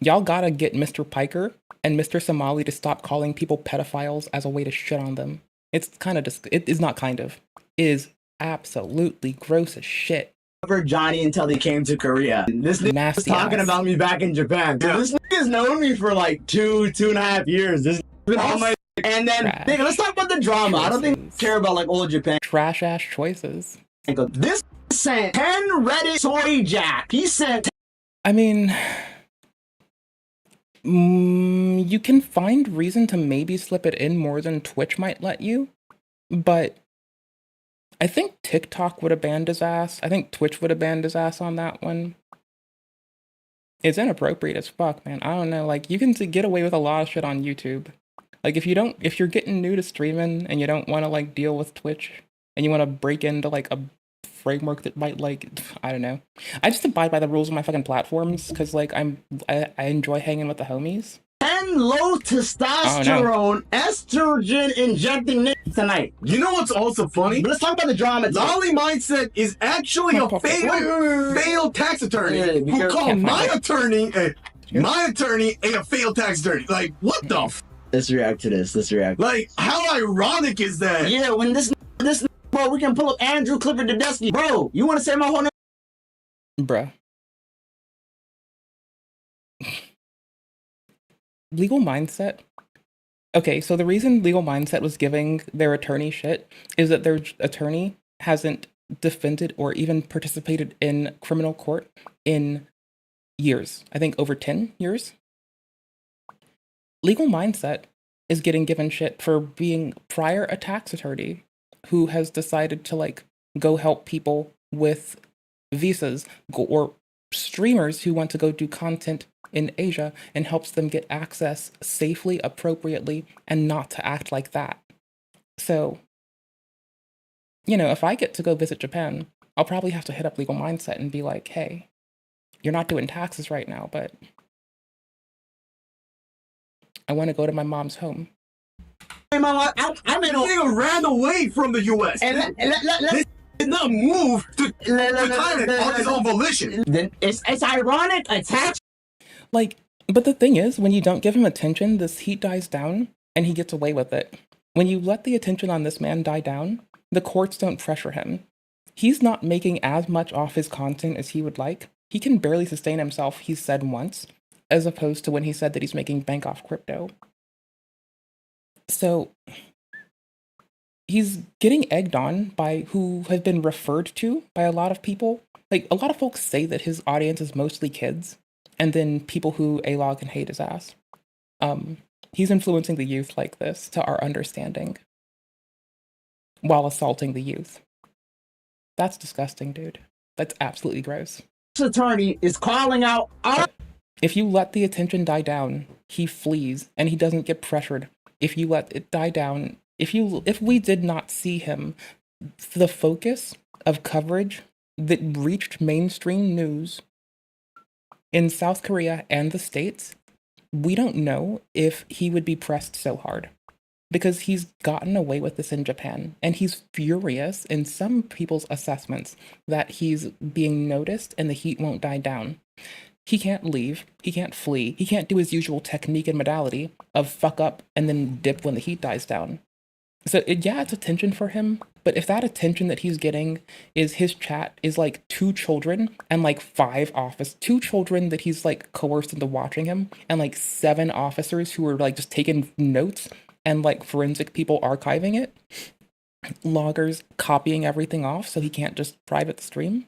y'all gotta get Mr. Piker and Mr. Somali to stop calling people pedophiles as a way to shit on them. It's kind of, it is not kind of, it is absolutely gross as shit. covered Johnny until he came to Korea. This nigga was talking about me back in Japan. Dude, this nigga's known me for like 2.5 years. This been on my... And then, nigga, let's talk about the drama. I don't think I care about like old Japan. Trash ass choices. This sent 10 Reddit soy jack. He sent... I mean, you can find reason to maybe slip it in more than Twitch might let you, but I think TikTok would have banned his ass. I think Twitch would have banned his ass on that one. It's inappropriate as fuck, man. I don't know, like, you can get away with a lot of shit on YouTube. Like, if you're getting new to streaming and you don't want to, like, deal with Twitch, and you want to break into, like, a framework that might, like, I don't know. I just abide by the rules of my fucking platforms, because, like, I enjoy hanging with the homies. 10 low testosterone, estrogen injecting niggas tonight. You know what's also funny? But let's talk about the drama. Lolly Mindset is actually a failed tax attorney who called my attorney a failed tax attorney. Like, what the f? Let's react to this. Let's react. Like, how ironic is that? Yeah, when this bro, we can pull up Andrew Clifford Tedeschi. Bro, you want to say my whole name? Bruh. Legal Mindset. Okay, so the reason Legal Mindset was giving their attorney shit is that their attorney hasn't defended or even participated in criminal court in years. I think over 10 years. Legal Mindset is getting given shit for being prior a tax attorney who has decided to, like, go help people with visas or streamers who want to go do content in Asia and helps them get access safely, appropriately, and not to act like that. So, you know, if I get to go visit Japan, I'll probably have to hit up Legal Mindset and be like, hey, you're not doing taxes right now, but I want to go to my mom's home. Hey, mama, I made a ran away from the U.S. And this did not move to Thailand on his own volition. It's ironic. Attach. Like, but the thing is, when you don't give him attention, this heat dies down and he gets away with it. When you let the attention on this man die down, the courts don't pressure him. He's not making as much off his content as he would like. He can barely sustain himself, he's said once, as opposed to when he said that he's making bank off crypto. So he's getting egged on by who have been referred to by a lot of people. Like, a lot of folks say that his audience is mostly kids, and then people who A-log and hate his ass. He's influencing the youth like this, to our understanding, while assaulting the youth. That's disgusting, dude. That's absolutely gross. This attorney is calling out our... If you let the attention die down, he flees, and he doesn't get pressured. If you let it die down, if we did not see him, the focus of coverage that reached mainstream news in South Korea and the States, we don't know if he would be pressed so hard. Because he's gotten away with this in Japan, and he's furious in some people's assessments that he's being noticed and the heat won't die down. He can't leave, he can't flee, he can't do his usual technique and modality of fuck up and then dip when the heat dies down. So it's attention for him, but if that attention that he's getting is his chat is like 2 children and like 2 children that he's like coerced into watching him, and like 7 officers who are like just taking notes, and like forensic people archiving it, loggers copying everything off so he can't just private stream.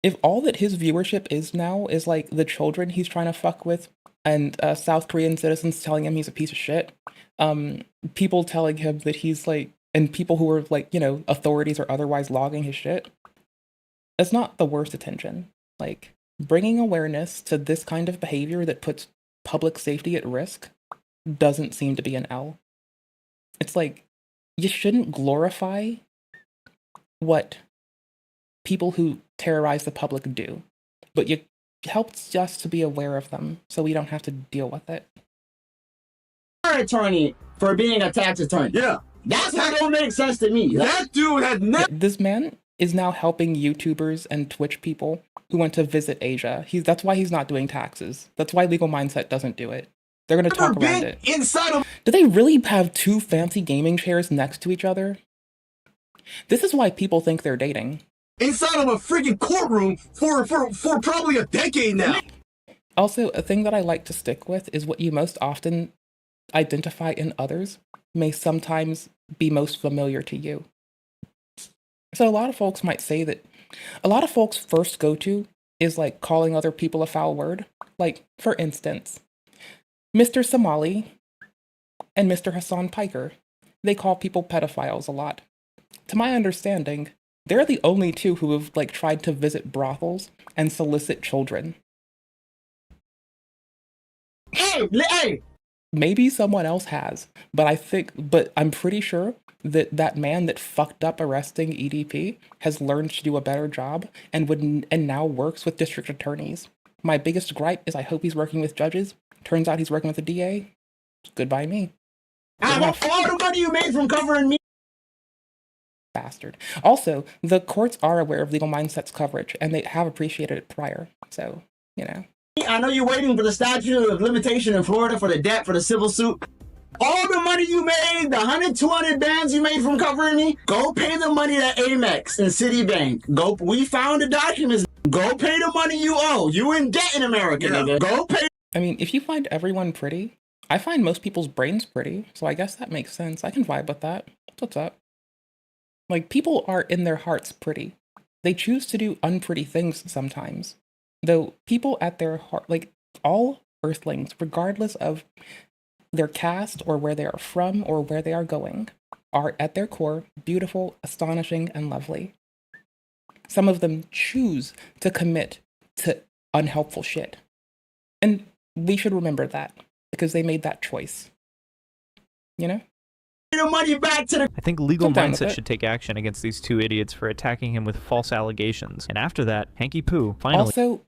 If all that his viewership is now is like the children he's trying to fuck with and South Korean citizens telling him he's a piece of shit. People telling him that he's like, and people who are like, you know, authorities or otherwise logging his shit. That's not the worst attention. Like, bringing awareness to this kind of behavior that puts public safety at risk doesn't seem to be an L. It's like, you shouldn't glorify what people who terrorize the public do, but you helps us to be aware of them so we don't have to deal with it. Attorney for being a tax attorney. Yeah. That's what don't make sense to me. That dude had never. This man is now helping YouTubers and Twitch people who want to visit Asia. That's why he's not doing taxes. That's why Legal Mindset doesn't do it. They're going to talk around it. Inside of. Do they really have two fancy gaming chairs next to each other? This is why people think they're dating. Inside of a freaking courtroom for probably a decade now. Also, a thing that I like to stick with is what you most often identify in others may sometimes be most familiar to you. So a lot of folks might say that a lot of folks' first go-to is like calling other people a foul word. Like, for instance, Mr. Samali and Mr. Hasan Piker, they call people pedophiles a lot. To my understanding, they're the only two who have like tried to visit brothels and solicit children. Hey! Maybe someone else has, but I'm pretty sure that that man that fucked up arresting EDP has learned to do a better job and now works with district attorneys. My biggest gripe is I hope he's working with judges. Turns out he's working with the DA. Goodbye me. I want all the money you made from covering me. Bastard. Also, the courts are aware of Legal Mindset's coverage, and they have appreciated it prior. So, you know. I know you're waiting for the statute of limitation in Florida for the debt for the civil suit. All the money you made, the 100, 200 bands you made from covering me, go pay the money to Amex and Citibank. We found the documents. Go pay the money you owe. You in debt in America, nigga. Go pay. I mean, if you find everyone pretty, I find most people's brains pretty, so I guess that makes sense. I can vibe with that. What's up? Like, people are in their hearts pretty. They choose to do unpretty things sometimes. Though people at their heart, like all earthlings, regardless of their caste or where they are from or where they are going, are at their core beautiful, astonishing, and lovely. Some of them choose to commit to unhelpful shit. And we should remember that, because they made that choice. You know? The money back to the. I think Legal Mindset should take action against these two idiots for attacking him with false allegations. And after that, Hankypoo finally. Also,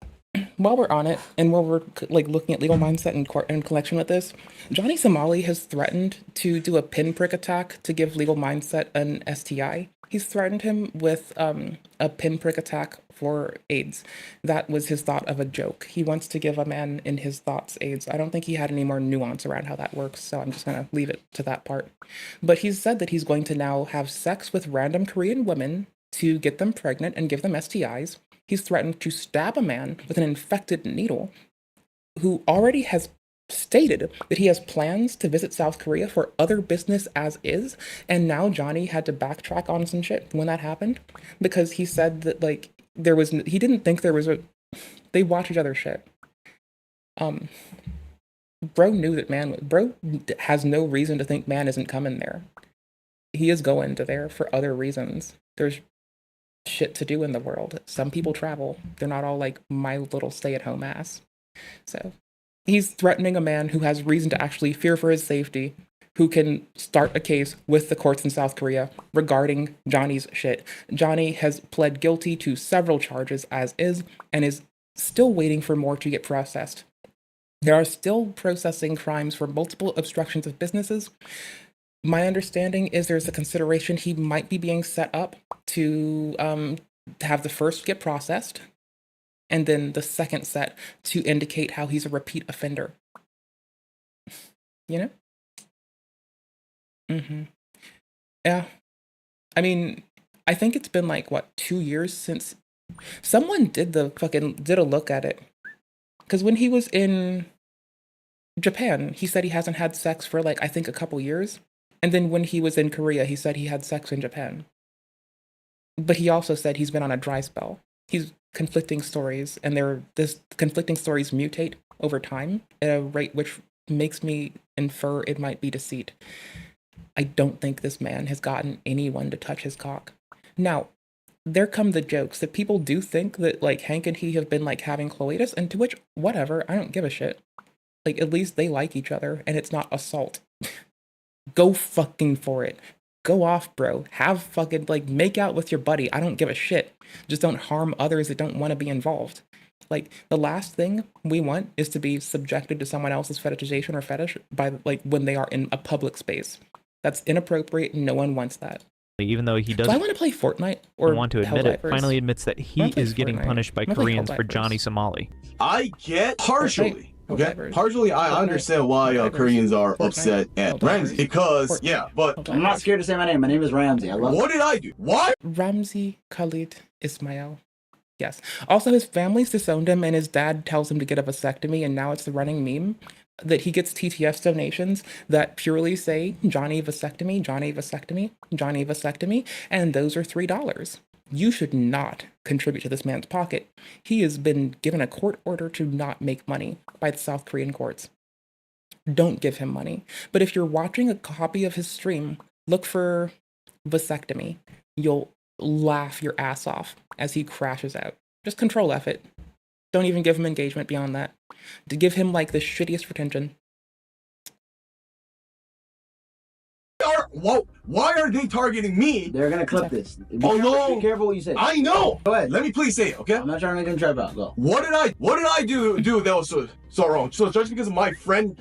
while we're on it, and while we're like looking at Legal Mindset in connection with this, Johnny Somali has threatened to do a pinprick attack to give Legal Mindset an STI. He's threatened him with a pinprick attack for AIDS. That was his thought of a joke. He wants to give a man in his thoughts AIDS. I don't think he had any more nuance around how that works, so I'm just going to leave it to that part. But he's said that he's going to now have sex with random Korean women to get them pregnant and give them STIs. He's threatened to stab a man with an infected needle who already has stated that he has plans to visit South Korea for other business as is, and now Johnny had to backtrack on some shit when that happened because he said that like he didn't think there was they watch each other's shit. Bro knew that bro has no reason to think man isn't coming there. He is going to there for other reasons. There's shit to do in the world. Some people travel. They're not all like my little stay-at-home ass. So he's threatening a man who has reason to actually fear for his safety, who can start a case with the courts in South Korea regarding Johnny's shit. Johnny has pled guilty to several charges as is, and is still waiting for more to get processed. There are still processing crimes for multiple obstructions of businesses. My understanding is there's a consideration he might be being set up to have the first get processed, and then the second set to indicate how he's a repeat offender. You know? Yeah. I mean, I think it's been like, 2 years since someone did a look at it. Because when he was in Japan, he said he hasn't had sex for I think a couple years. And then when he was in Korea, he said he had sex in Japan. But he also said he's been on a dry spell. He's conflicting stories, and conflicting stories mutate over time at a rate which makes me infer it might be deceit. I don't think this man has gotten anyone to touch his cock. Now, there come the jokes that people do think that like Hank and he have been like having cloitus, and to which, whatever, I don't give a shit. Like, at least they like each other and it's not assault. Go fucking for it. Go off, bro. Have fucking, like, make out with your buddy. I don't give a shit. Just don't harm others that don't want to be involved. Like, the last thing we want is to be subjected to someone else's fetishization or fetish by, like, when they are in a public space. That's inappropriate. No one wants that. Even though he Do I doesn't want to play Fortnite or want to admit it, Helldivers? finally admits that he I'm gonna play is getting Fortnite. punished by I'm gonna play Koreans for Helldivers. Johnny Somali. I get partially. Okay, Helldivers. partially I Helldivers. understand why Helldivers. Koreans are Fortnite. upset at Helldivers. Ramsey because Fortnite. yeah, but Helldivers. I'm not scared to say my name. My name is Ramsey. I love what did I do? Why? Ramzi Khalid Ismail. Yes. Also, his family's disowned him, and his dad tells him to get a vasectomy, and now it's the running meme that he gets TTF donations that purely say Johnny vasectomy, Johnny vasectomy, Johnny vasectomy, and those are $3. You should not contribute to this man's pocket. He has been given a court order to not make money by the South Korean courts. Don't give him money. But if you're watching a copy of his stream, look for vasectomy. You'll laugh your ass off as he crashes out. Just control F it. Don't even give him engagement beyond that. To give him like the shittiest retention. Why are they targeting me? They're gonna clip this. Be Oh careful, no! Be careful what you say. I know. Go ahead. Let me please say it, okay? I'm not trying to make them trap out. Go. What did I do that was so wrong? So just because my friend,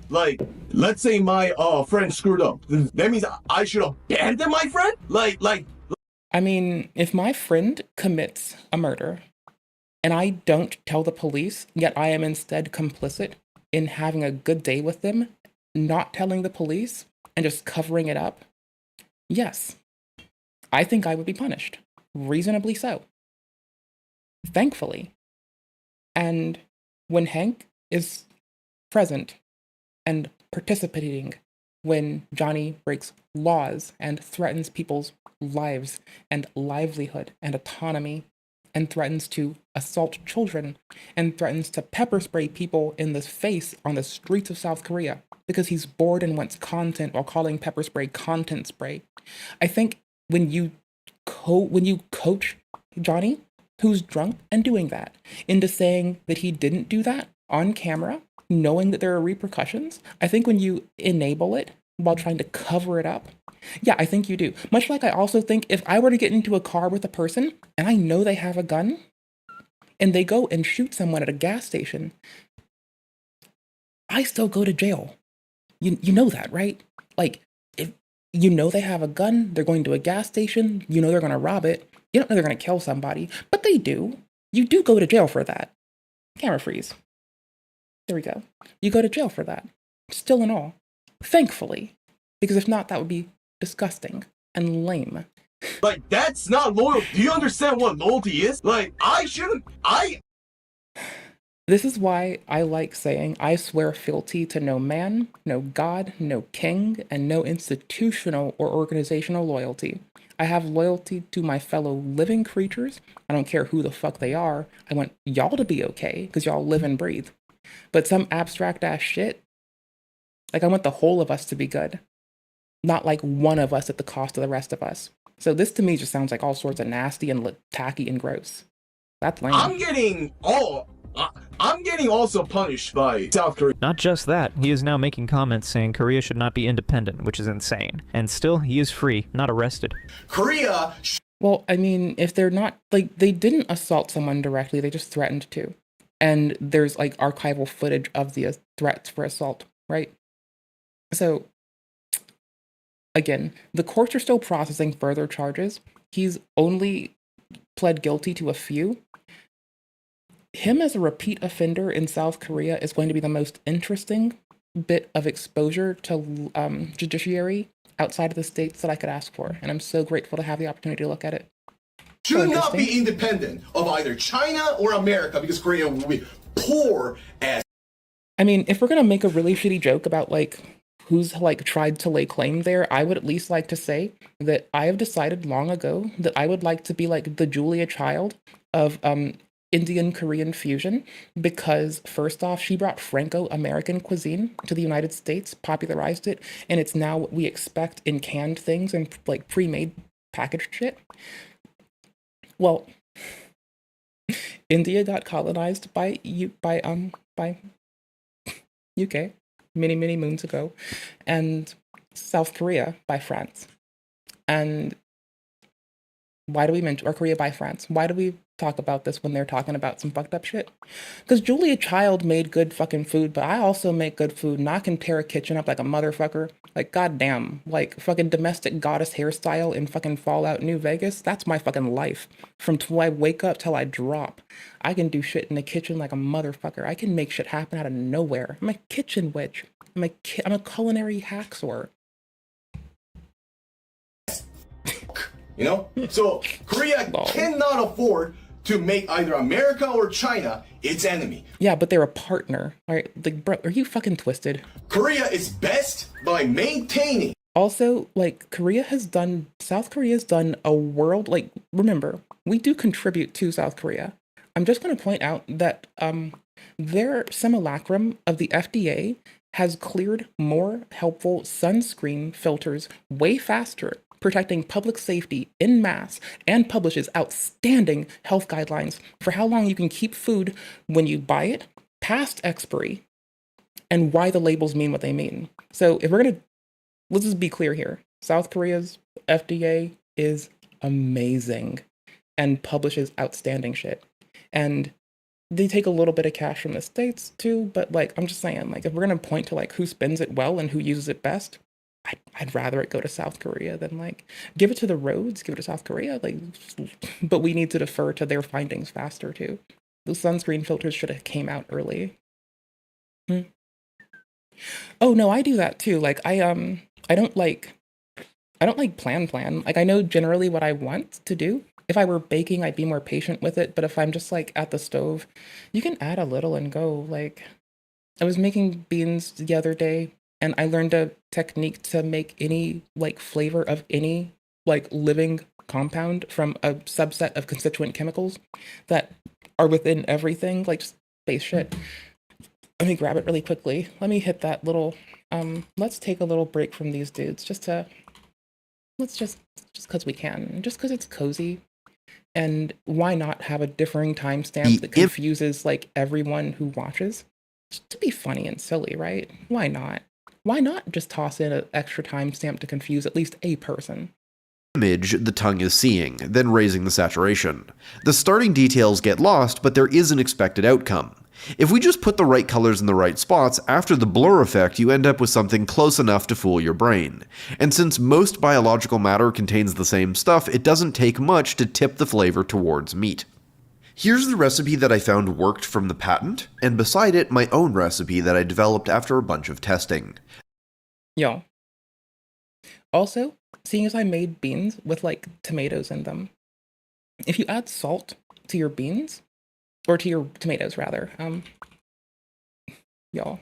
like, let's say my friend screwed up, that means I should abandon my friend? Like. I mean, if my friend commits a murder and I don't tell the police, yet I am instead complicit in having a good day with them, not telling the police and just covering it up, yes, I think I would be punished. Reasonably so. Thankfully. And when Hank is present and participating when Johnny breaks laws and threatens people's lives and livelihood and autonomy and threatens to assault children and threatens to pepper spray people in the face on the streets of South Korea because he's bored and wants content while calling pepper spray content spray. I think when you coach Johnny, who's drunk and doing that, into saying that he didn't do that on camera, knowing that there are repercussions, I think when you enable it while trying to cover it up, yeah, I think you do. Much like I also think if I were to get into a car with a person and I know they have a gun and they go and shoot someone at a gas station, I still go to jail. You know that, right? Like, if you know they have a gun, they're going to a gas station, you know they're going to rob it, you don't know they're going to kill somebody, but they do. You do go to jail for that. Camera freeze. There we go. You go to jail for that. Still and all. Thankfully. Because if not, that would be disgusting and lame. Like, that's not loyal. Do you understand what loyalty is? Like, This is why I like saying I swear fealty to no man, no God, no king, and no institutional or organizational loyalty. I have loyalty to my fellow living creatures. I don't care who the fuck they are. I want y'all to be okay, because y'all live and breathe. But some abstract ass shit, like I want the whole of us to be good. Not like one of us at the cost of the rest of us. So this to me just sounds like all sorts of nasty and tacky and gross. That's lame. I'm getting also punished by South Korea. Not just that, he is now making comments saying Korea should not be independent, which is insane. And still, he is free, not arrested. Korea. Well, I mean, if they're not, like, they didn't assault someone directly, they just threatened to. And there's, like, archival footage of the threats for assault, right? So, again, the courts are still processing further charges. He's only pled guilty to a few. Him as a repeat offender in South Korea is going to be the most interesting bit of exposure to judiciary outside of the states that I could ask for. And I'm so grateful to have the opportunity to look at it. Should not be independent of either China or America because Korea will be poor as. I mean, if we're going to make a really shitty joke about, like, who's, like, tried to lay claim there, I would at least like to say that I have decided long ago that I would like to be, like, the Julia Child of Indian-Korean fusion because, first off, she brought Franco-American cuisine to the United States, popularized it, and it's now what we expect in canned things and like pre-made packaged shit. Well, India got colonized by UK many moons ago, and South Korea by France. And why do we mention, or Korea by France? Why do we talk about this when they're talking about some fucked up shit? Because Julia Child made good fucking food, but I also make good food, and I can tear a kitchen up like a motherfucker. Like, goddamn, like fucking domestic goddess hairstyle in fucking Fallout New Vegas. That's my fucking life. From till I wake up till I drop, I can do shit in the kitchen like a motherfucker. I can make shit happen out of nowhere. I'm a kitchen witch. I'm a culinary hacksaw. You know? So Korea cannot afford to make either America or China its enemy. Yeah, but they're a partner. All right, like, bro, are you fucking twisted? Korea is best by maintaining. Also, like, South Korea's done a world, like, remember, we do contribute to South Korea. I'm just going to point out that their simulacrum of the FDA has cleared more helpful sunscreen filters way faster, protecting public safety en masse, and publishes outstanding health guidelines for how long you can keep food when you buy it, past expiry, and why the labels mean what they mean. So if we're going to, let's just be clear here. South Korea's FDA is amazing and publishes outstanding shit. And they take a little bit of cash from the States too, but like, I'm just saying, like, if we're going to point to like who spends it well and who uses it best, I'd rather it go to South Korea than like give it to the roads, give it to South Korea. Like, but we need to defer to their findings faster too. Those sunscreen filters should have came out early. Oh no, I do that too. Like I don't like plan. Like I know generally what I want to do. If I were baking, I'd be more patient with it. But if I'm just like at the stove, you can add a little and go. Like I was making beans the other day, and I learned a technique to make any like flavor of any like living compound from a subset of constituent chemicals that are within everything, like just base shit. Let me grab it really quickly. Let me hit that little, let's take a little break from these dudes just because we can, just because it's cozy. And why not have a differing timestamp that confuses like everyone who watches? Just to be funny and silly, right? Why not? Why not just toss in an extra timestamp to confuse at least a person? Image the tongue is seeing, then raising the saturation. The starting details get lost, but there is an expected outcome. If we just put the right colors in the right spots, after the blur effect you end up with something close enough to fool your brain. And since most biological matter contains the same stuff, it doesn't take much to tip the flavor towards meat. Here's the recipe that I found worked from the patent, and beside it my own recipe that I developed after a bunch of testing. Yo. Also, seeing as I made beans with like tomatoes in them, if you add salt to your beans, or to your tomatoes rather, y'all,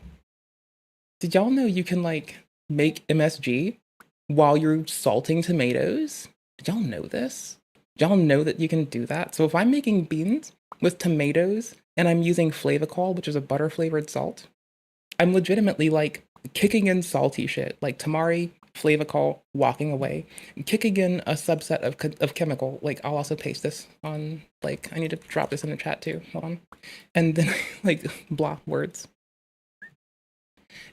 did y'all know you can like make MSG while you're salting tomatoes? Did y'all know this? Did y'all know that you can do that? So if I'm making beans with tomatoes and I'm using Flavacol, which is a butter flavored salt, I'm legitimately like kicking in salty shit like tamari, Flavacol, walking away, kicking in a subset of chemical. Like I'll also paste this on, like, I need to drop this in the chat too. Hold on. And then like blah words.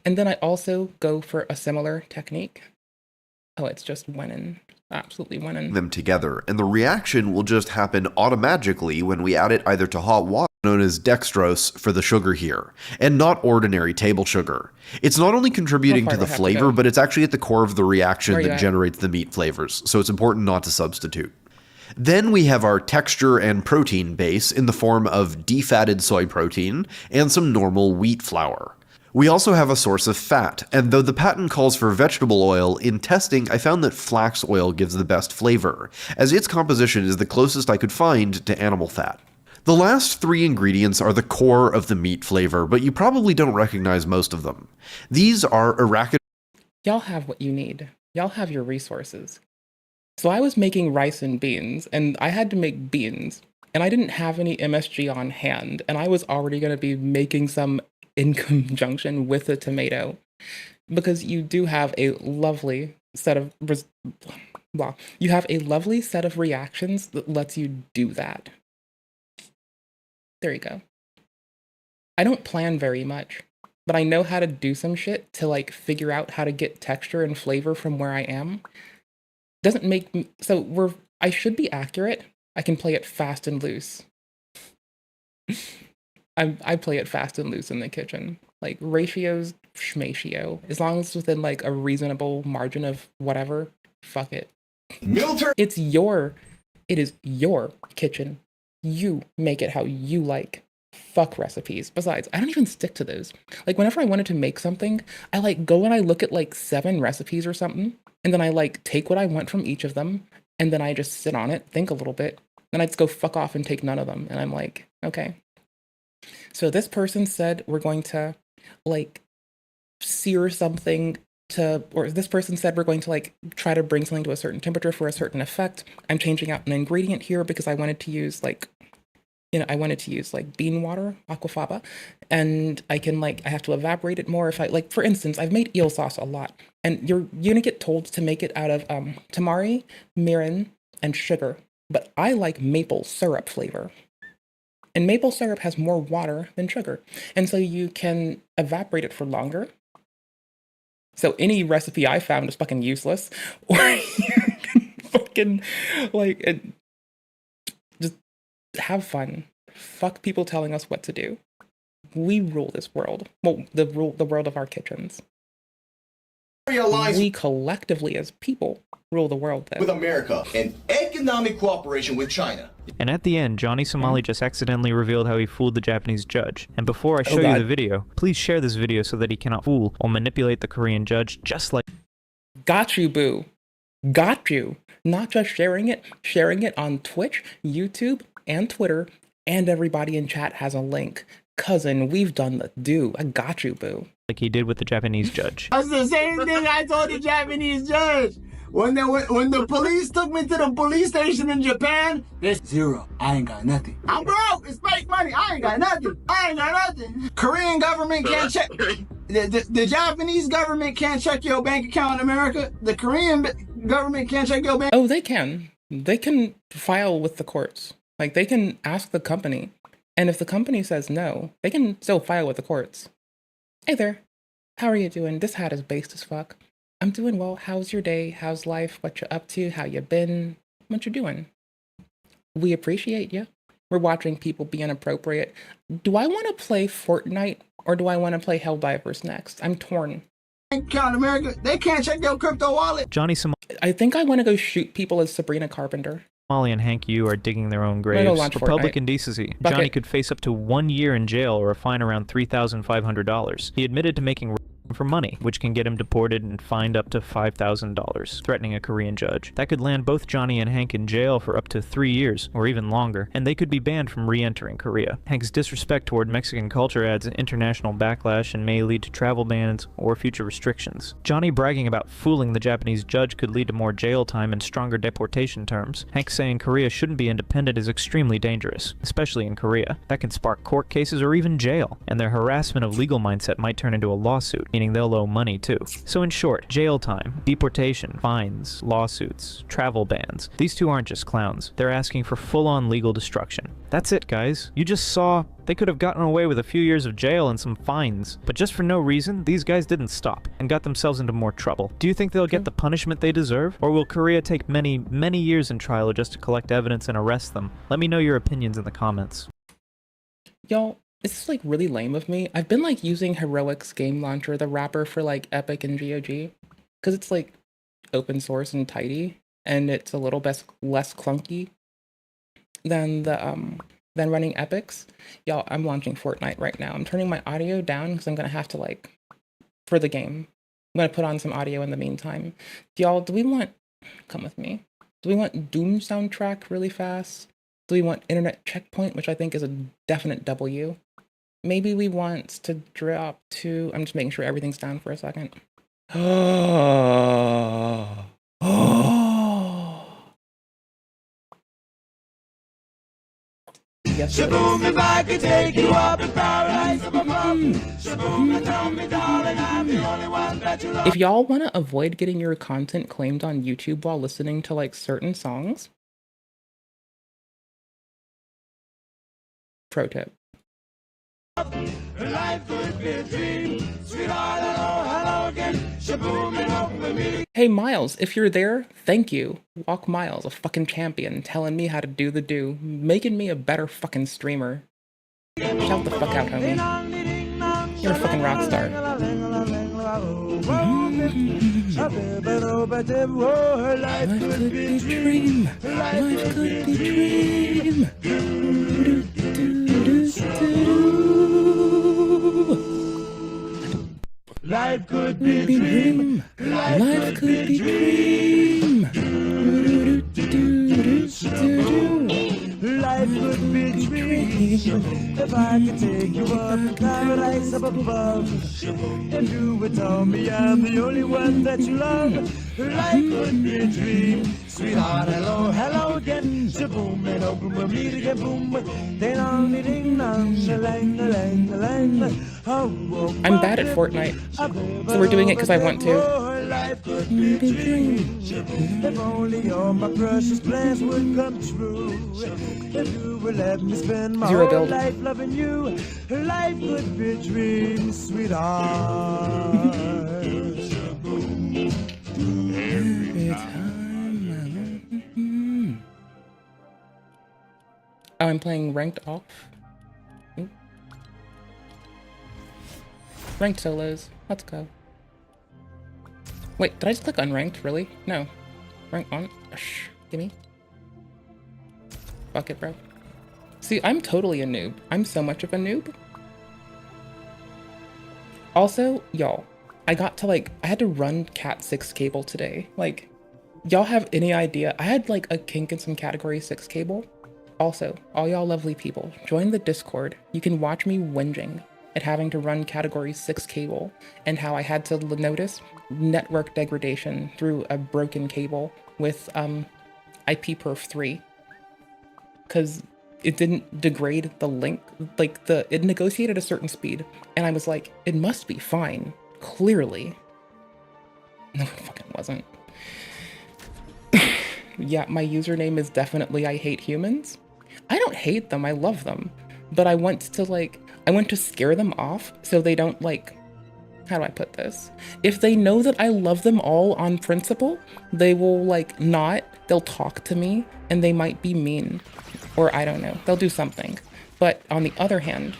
And then I also go for a similar technique. Oh, it's just winning. Absolutely winning. Them together, and the reaction will just happen automatically when we add it either to hot water, known as dextrose for the sugar here, and not ordinary table sugar. It's not only contributing to the flavor, but it's actually at the core of the reaction that generates the meat flavors, so it's important not to substitute. Then we have our texture and protein base in the form of defatted soy protein and some normal wheat flour. We also have a source of fat, and though the patent calls for vegetable oil, in testing I found that flax oil gives the best flavor, as its composition is the closest I could find to animal fat. The last three ingredients are the core of the meat flavor, but you probably don't recognize most of them. These are arachidonic. Y'all have what you need. Y'all have your resources. So I was making rice and beans, and I had to make beans, and I didn't have any MSG on hand, and I was already going to be making some in conjunction with the tomato, because you do have a lovely set of you have a lovely set of reactions that lets you do that. There you go. I don't plan very much, but I know how to do some shit to like figure out how to get texture and flavor from where I am. Doesn't make me, so I should be accurate. I can play it fast and loose. I play it fast and loose in the kitchen. Like ratios, schmatio. As long as it's within like a reasonable margin of whatever, fuck it. Military. It is your kitchen. You make it how you like. Fuck recipes. Besides, I don't even stick to those. Like whenever I wanted to make something, I like go and I look at like 7 recipes or something, and then I like take what I want from each of them, and then I just sit on it, think a little bit, then I just go fuck off and take none of them. And I'm like, okay. So this person said we're going to like sear something or this person said we're going to like try to bring something to a certain temperature for a certain effect. I'm changing out an ingredient here because I wanted to use like, I wanted to use like bean water, aquafaba, and I have to evaporate it more. If I like, for instance, I've made eel sauce a lot, and you're gonna get told to make it out of tamari, mirin, and sugar, but I like maple syrup flavor. And maple syrup has more water than sugar, and so you can evaporate it for longer. So any recipe I found is fucking useless, or you can fucking like just have fun. Fuck people telling us what to do. We rule this world. Well, the world of our kitchens. We collectively as people rule the world then. With America and economic cooperation with China. And at the end, Johnny Somali just accidentally revealed how he fooled the Japanese judge. And before I show you the video, please share this video so that he cannot fool or manipulate the Korean judge just like... Got you, boo. Got you. Not just sharing it on Twitch, YouTube, and Twitter, and everybody in chat has a link. Cousin, we've done the do. I got you, boo. Like he did with the Japanese judge. That's the same thing I told the Japanese judge. When the police took me to the police station in Japan, there's 0. I ain't got nothing. I'm broke. It's fake money. I ain't got nothing. Korean government can't check. The Japanese government can't check your bank account in America. The Korean government can't check your bank. Oh, they can. They can file with the courts. Like they can ask the company, and if the company says no, they can still file with the courts. Hey there, how are you doing? This hat is based as fuck. I'm doing well. How's your day? How's life? What you up to? How you been? What you doing? We appreciate you. We're watching people be inappropriate. Do I want to play Fortnite or do I want to play Helldivers next? I'm torn. Count America, they can't check your crypto wallet. Johnny Somali. I think I want to go shoot people as Sabrina Carpenter. Samali and Hankypoo are digging their own graves. For public indecency, Johnny could face up to 1 year in jail or a fine around $3,500. He admitted to making for money, which can get him deported and fined up to $5,000, threatening a Korean judge. That could land both Johnny and Hank in jail for up to 3 years, or even longer, and they could be banned from re-entering Korea. Hank's disrespect toward Mexican culture adds international backlash and may lead to travel bans or future restrictions. Johnny bragging about fooling the Japanese judge could lead to more jail time and stronger deportation terms. Hank saying Korea shouldn't be independent is extremely dangerous, especially in Korea. That can spark court cases or even jail, and their harassment of legal mindset might turn into a lawsuit, meaning they'll owe money too. So in short, jail time, deportation, fines, lawsuits, travel bans. These two aren't just clowns. They're asking for full-on legal destruction. That's it, guys. You just saw they could have gotten away with a few years of jail and some fines. But just for no reason, these guys didn't stop and got themselves into more trouble. Do you think they'll get the punishment they deserve? Or will Korea take many, many years in trial just to collect evidence and arrest them? Let me know your opinions in the comments. Y'all, it's like really lame of me. I've been like using Heroic's game launcher, the wrapper for like Epic and GOG, because it's like open source and tidy, and it's a little bit less clunky than than running Epics. Y'all, I'm launching Fortnite right now. I'm turning my audio down because I'm gonna have to like for the game. I'm gonna put on some audio in the meantime. Y'all, come with me? Do we want Doom soundtrack really fast? Do we want Internet Checkpoint, which I think is a definite W? Maybe we want to drop to... I'm just making sure everything's down for a second. yesterday. Shaboom, if I could take you up in paradise up above. Shaboom, tell me, darling, I'm the only one that you love. If y'all want to avoid getting your content claimed on YouTube while listening to like certain songs, pro tip. Life could be a dream. Sweetheart, hello, hello again. Shaboom, and open with me. Hey Miles, if you're there, thank you. Walk Miles, a fucking champion, telling me how to do the do, making me a better fucking streamer. Shout the fuck out, homie. You're a fucking rock star. Life could be a dream. Life could be a dream. Life could be a dream. Life could be a dream. Life could be a dream. If I could take you up to paradise up above. If you would tell me I'm the only one that you love. Life could be a dream. Sweetheart, hello, hello again. Shaboom, and open we'll meet again. Boom, ding dong, ding dong, shalang, lang, lang. I'm bad at Fortnite, so we're doing it because I want to. Life could be a dream. If only all my precious plans would come true. If you would let me spend my Zero whole build. life loving you. Life could be a dream, sweetheart. Oh, I'm playing ranked off. Ooh. Ranked solos. Let's go. Wait, did I just click unranked? Really? No. Rank on. Shh. Gimme. Fuck it, bro. See, I'm totally a noob. I'm so much of a noob. Also, y'all, I got to like, I had to run Cat 6 cable today. Like, y'all have any idea? I had like a kink in some category 6 cable. Also, all y'all lovely people, join the Discord. You can watch me whinging at having to run category 6 cable and how I had to notice network degradation through a broken cable with IP perf 3. Because it didn't degrade the link, like it negotiated a certain speed. And I was like, it must be fine, clearly. No, it fucking wasn't. Yeah, my username is definitely I hate humans. I don't hate them, I love them. But I want to scare them off so they don't like, how do I put this? If they know that I love them all on principle, they will like not, they'll talk to me and they might be mean. Or I don't know, they'll do something. But on the other hand,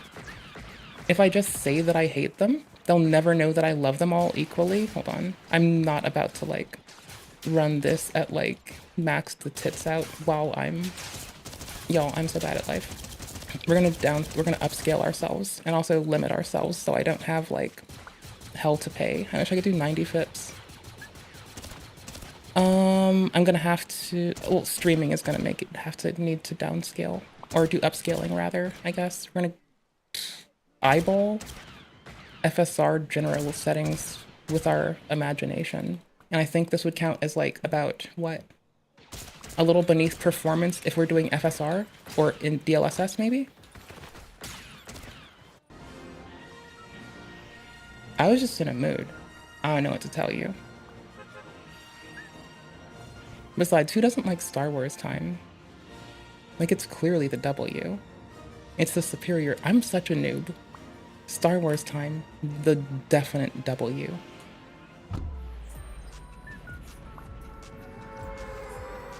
if I just say that I hate them, they'll never know that I love them all equally. Hold on, I'm not about to like run this at like max the tits out while y'all, I'm so bad at life. We're gonna upscale ourselves and also limit ourselves so I don't have like hell to pay. I wish I could do 90 fips. I'm gonna have to, well, streaming is gonna make it need to downscale or do upscaling rather, I guess. We're gonna eyeball FSR general settings with our imagination. And I think this would count as like about what? A little beneath performance if we're doing FSR or in DLSS maybe? I was just in a mood. I don't know what to tell you. Besides, who doesn't like Star Wars time? Like, it's clearly the W. It's the superior. I'm such a noob. Star Wars time, the definite W.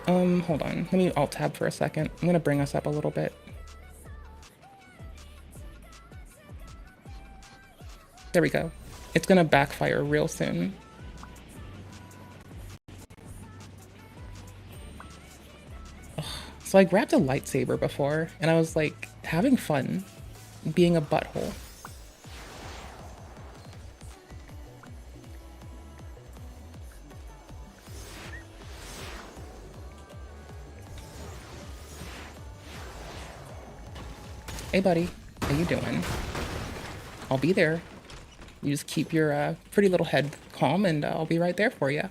Hold on. Let me alt-tab for a second. I'm gonna bring us up a little bit. There we go. It's gonna backfire real soon. Ugh. So I grabbed a lightsaber before, and I was like, having fun being a butthole. Hey buddy, how you doing? I'll be there. You just keep your pretty little head calm and I'll be right there for you.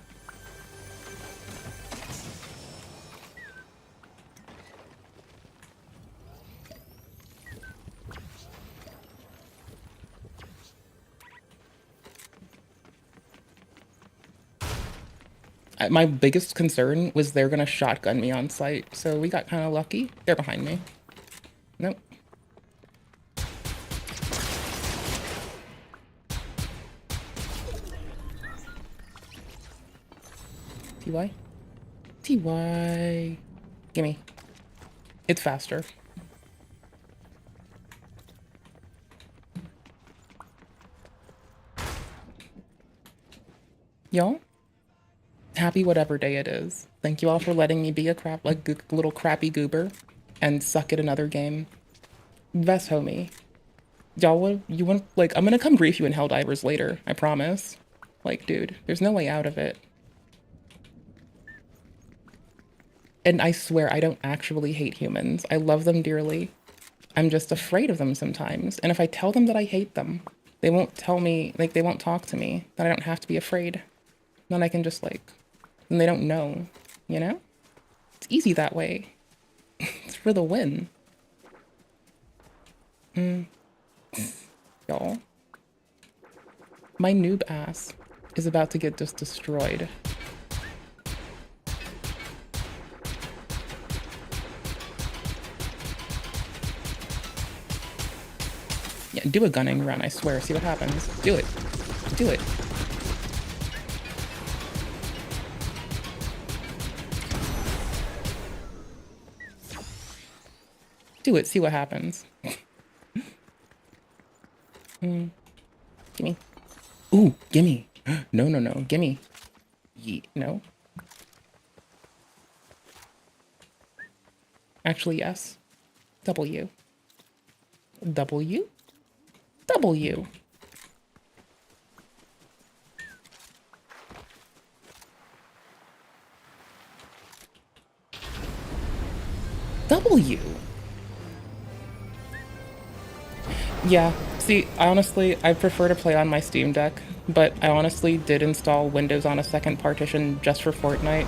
My biggest concern was they're gonna shotgun me on site, so we got kind of lucky. They're behind me. Nope. TY? TY. Gimme. It's faster. Y'all? Happy whatever day it is. Thank you all for letting me be a little crappy goober and suck at another game. Best homie. Y'all, you want, like, I'm gonna come grief you in Helldivers later, I promise. Like, dude, there's no way out of it. And I swear I don't actually hate humans. I love them dearly. I'm just afraid of them sometimes. And if I tell them that I hate them, they won't tell me, like, they won't talk to me. Then I don't have to be afraid. Then I can just, like, then they don't know, you know? It's easy that way. It's for the win. Y'all. My noob ass is about to get just destroyed. Yeah, do a gunning run, I swear. See what happens. Do it. Do it. Do it, see what happens. Gimme. Ooh, gimme. No, no, no, gimme. No. Actually, yes. W. W? W. W. Yeah, see, I prefer to play on my Steam Deck, but I honestly did install Windows on a second partition just for Fortnite,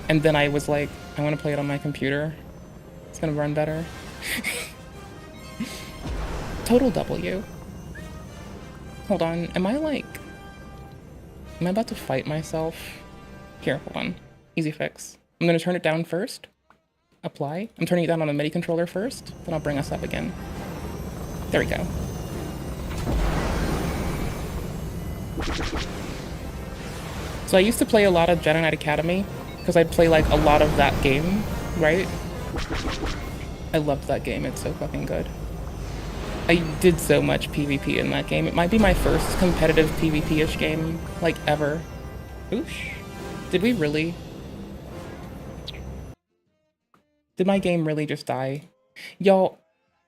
and then I was like, I want to play it on my computer. It's gonna run better. Total W. Hold on, am I about to fight myself? Here, hold on. Easy fix. I'm gonna turn it down first. Apply. I'm turning it down on the MIDI controller first, then I'll bring us up again. There we go. So I used to play a lot of Jedi Knight Academy, because I'd play like a lot of that game, right? I loved that game, it's so fucking good. I did so much PvP in that game. It might be my first competitive PvP-ish game, like, ever. Oosh. Did we really? Did my game really just die? Y'all,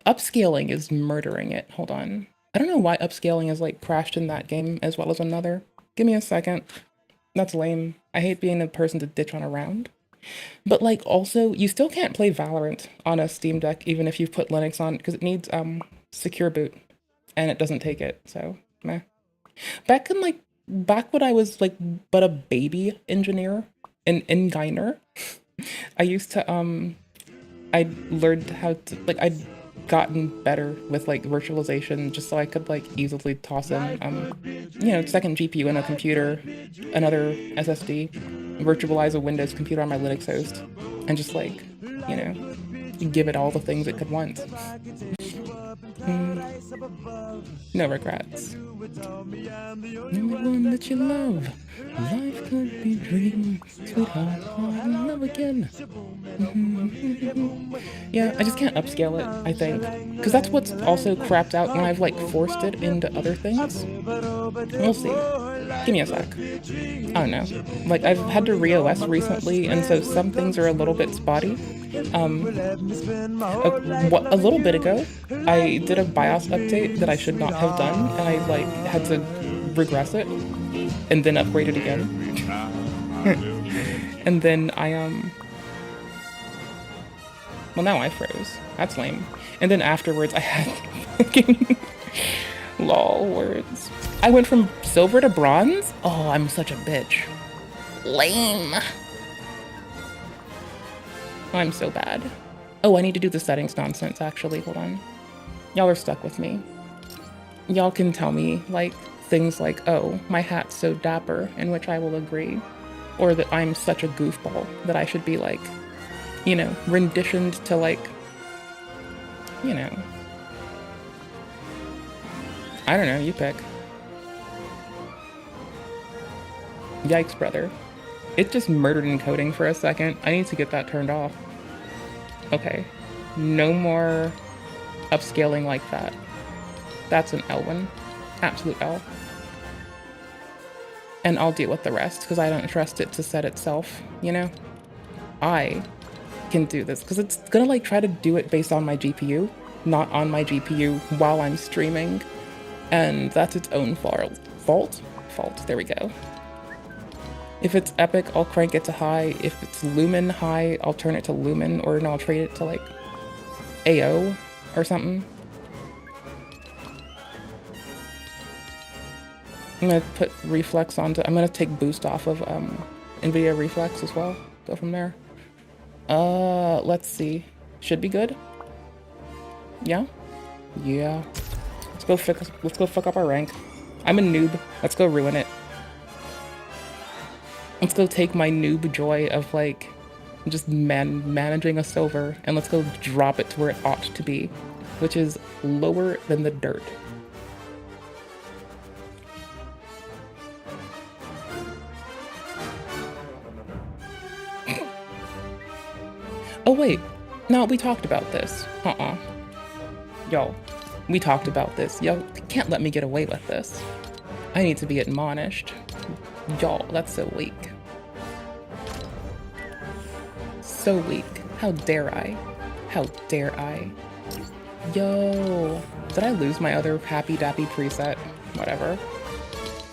upscaling is murdering it. Hold on. I don't know why upscaling is like crashed in that game as well as another. Give me a second. That's lame. I hate being the person to ditch on a round. But like also, you still can't play Valorant on a Steam Deck even if you've put Linux on because it needs secure boot and it doesn't take it. So meh. Back when I was like but a baby engineer, an enginer, I used to I learned how to like I'd gotten better with like virtualization just so I could like easily toss in you know, second GPU in a computer, another SSD, virtualize a Windows computer on my Linux host, and just like, you know, give it all the things it could want. No regrets. Only one that you love. Life could be dream. Sweetheart, fall in love again. Yeah, I just can't upscale it, I think. Because that's what's also crapped out when I've like forced it into other things. We'll see. Give me a sec. I don't know. Like, I've had to re-OS recently, and so some things are a little bit spotty. A little bit ago, I did a BIOS update that I should not have done, and I like had to regress it, and then upgrade it again. And then I well, now I froze. That's lame. And then afterwards, I had fucking lol words. I went from silver to bronze? Oh, I'm such a bitch. Lame. I'm so bad. Oh, I need to do the settings nonsense, actually. Hold on. Y'all are stuck with me. Y'all can tell me, like, things like, oh, my hat's so dapper, in which I will agree. or that I'm such a goofball that I should be like, you know, renditioned to like, you know, I don't know, you pick. Yikes, brother. It just murdered encoding for a second. I need to get that turned off. Okay. No more upscaling like that. That's an L one. Absolute L. And I'll deal with the rest because I don't trust it to set itself, you know? I can do this because it's gonna like try to do it based on my GPU, not on my GPU while I'm streaming. And that's its own fault. There we go. If it's epic, I'll crank it to high. If it's lumen high, I'll turn it to lumen, or no, I'll trade it to like AO or something. I'm gonna put reflex onto, I'm gonna take boost off of NVIDIA reflex as well. Go from there. Let's see. Should be good. Yeah? Yeah. Let's go fuck up our rank. I'm a noob. Let's go ruin it. Let's go take my noob joy of like just managing a silver and let's go drop it to where it ought to be, which is lower than the dirt. Oh wait, no, we talked about this. Yo, we talked about this. Yo, can't let me get away with this. I need to be admonished. Y'all, that's so weak. So weak. How dare I? How dare I? Yo, did I lose my other happy dappy preset? Whatever.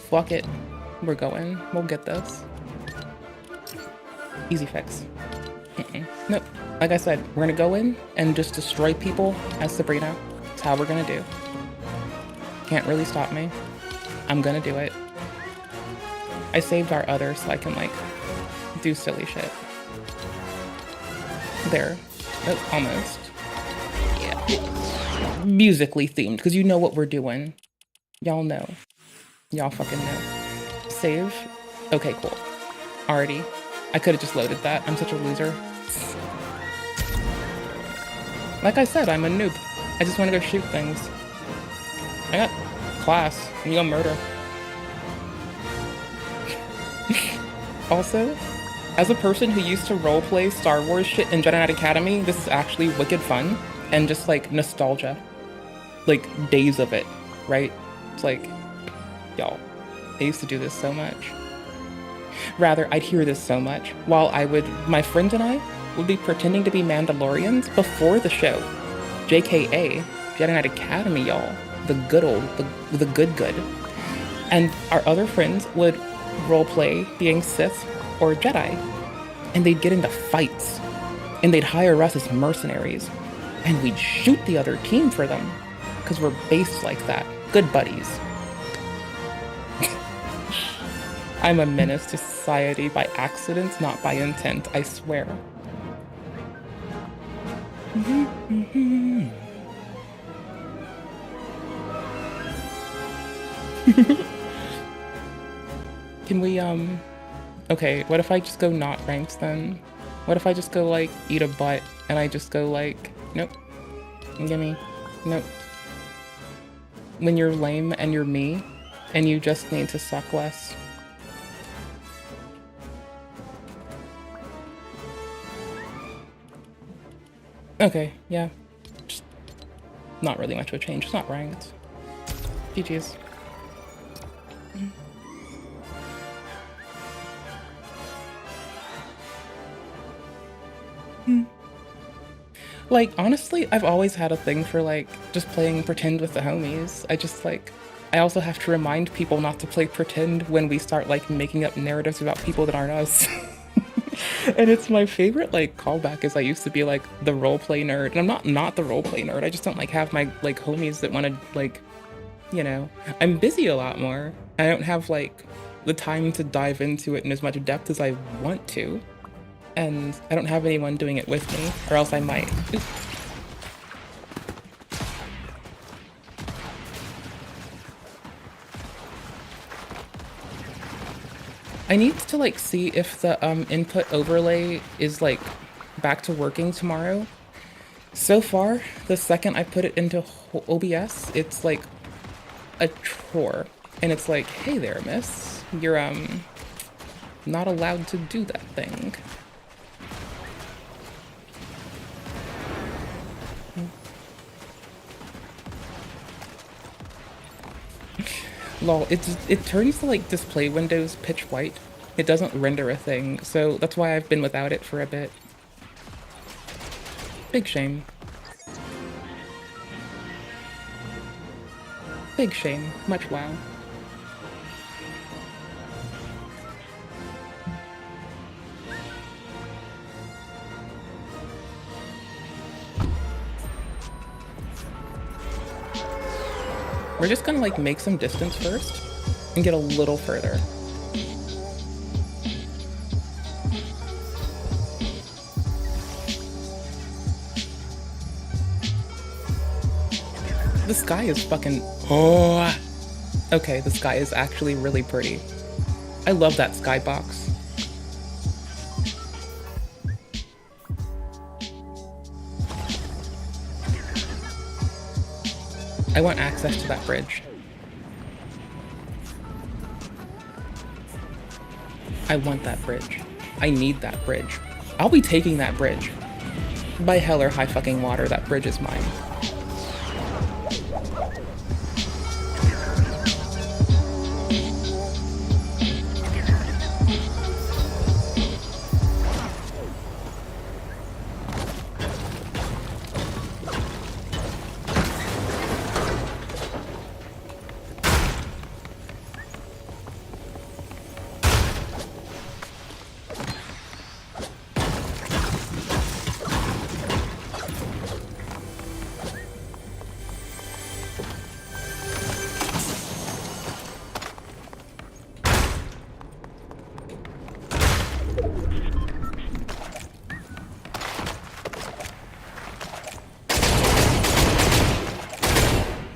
Fuck it. We're going. We'll get this. Easy fix. Nope. Like I said, we're gonna go in and just destroy people as Sabrina. That's how we're gonna do. Can't really stop me. I'm gonna do it. I saved our other so I can like do silly shit. There. Oh, almost. Yeah. Musically themed, because you know what we're doing. Y'all know. Y'all fucking know. Save. Okay, cool. Already. I could have just loaded that. I'm such a loser. Like I said, I'm a noob. I just want to go shoot things. I got class. I'm gonna murder. Also, as a person who used to roleplay Star Wars shit in Jedi Knight Academy, this is actually wicked fun and just like nostalgia. Like days of it, right? It's like, y'all, I used to do this so much. Rather, I'd hear this so much while my friends and I would be pretending to be Mandalorians before the show. JKA, Jedi Knight Academy, y'all. The good old, the good. And our other friends would roleplay being Sith or Jedi. And they'd get into fights. And they'd hire us as mercenaries. And we'd shoot the other team for them. Because we're based like that. Good buddies. I'm a menace to society by accident, not by intent, I swear. Can we, okay, what if I just go not ranked then? What if I just go, like, eat a butt, and I just go, like, nope, gimme, nope. When you're lame and you're me, and you just need to suck less. Okay, yeah. Just not really much of a change. It's not ranked. GG's. Like, honestly, I've always had a thing for, like, just playing pretend with the homies. I also have to remind people not to play pretend when we start, like, making up narratives about people that aren't us. And it's my favorite, like, callback is I used to be, like, the roleplay nerd. And I'm not the roleplay nerd. I just don't, like, have my, like, homies that want to, like, you know. I'm busy a lot more. I don't have, like, the time to dive into it in as much depth as I want to. And I don't have anyone doing it with me, or else I might. Oops. I need to like see if the input overlay is like back to working tomorrow. So far, the second I put it into OBS, it's like a chore. And it's like, hey there, miss. You're not allowed to do that thing. Lol, it turns the like display windows pitch white. It doesn't render a thing, so that's why I've been without it for a bit. Big shame. Big shame. Much wow. We're just gonna like make some distance first and get a little further. The sky is fucking, oh. Okay, the sky is actually really pretty. I love that skybox. I want access to that bridge. I want that bridge. I need that bridge. I'll be taking that bridge. By hell or high fucking water, that bridge is mine.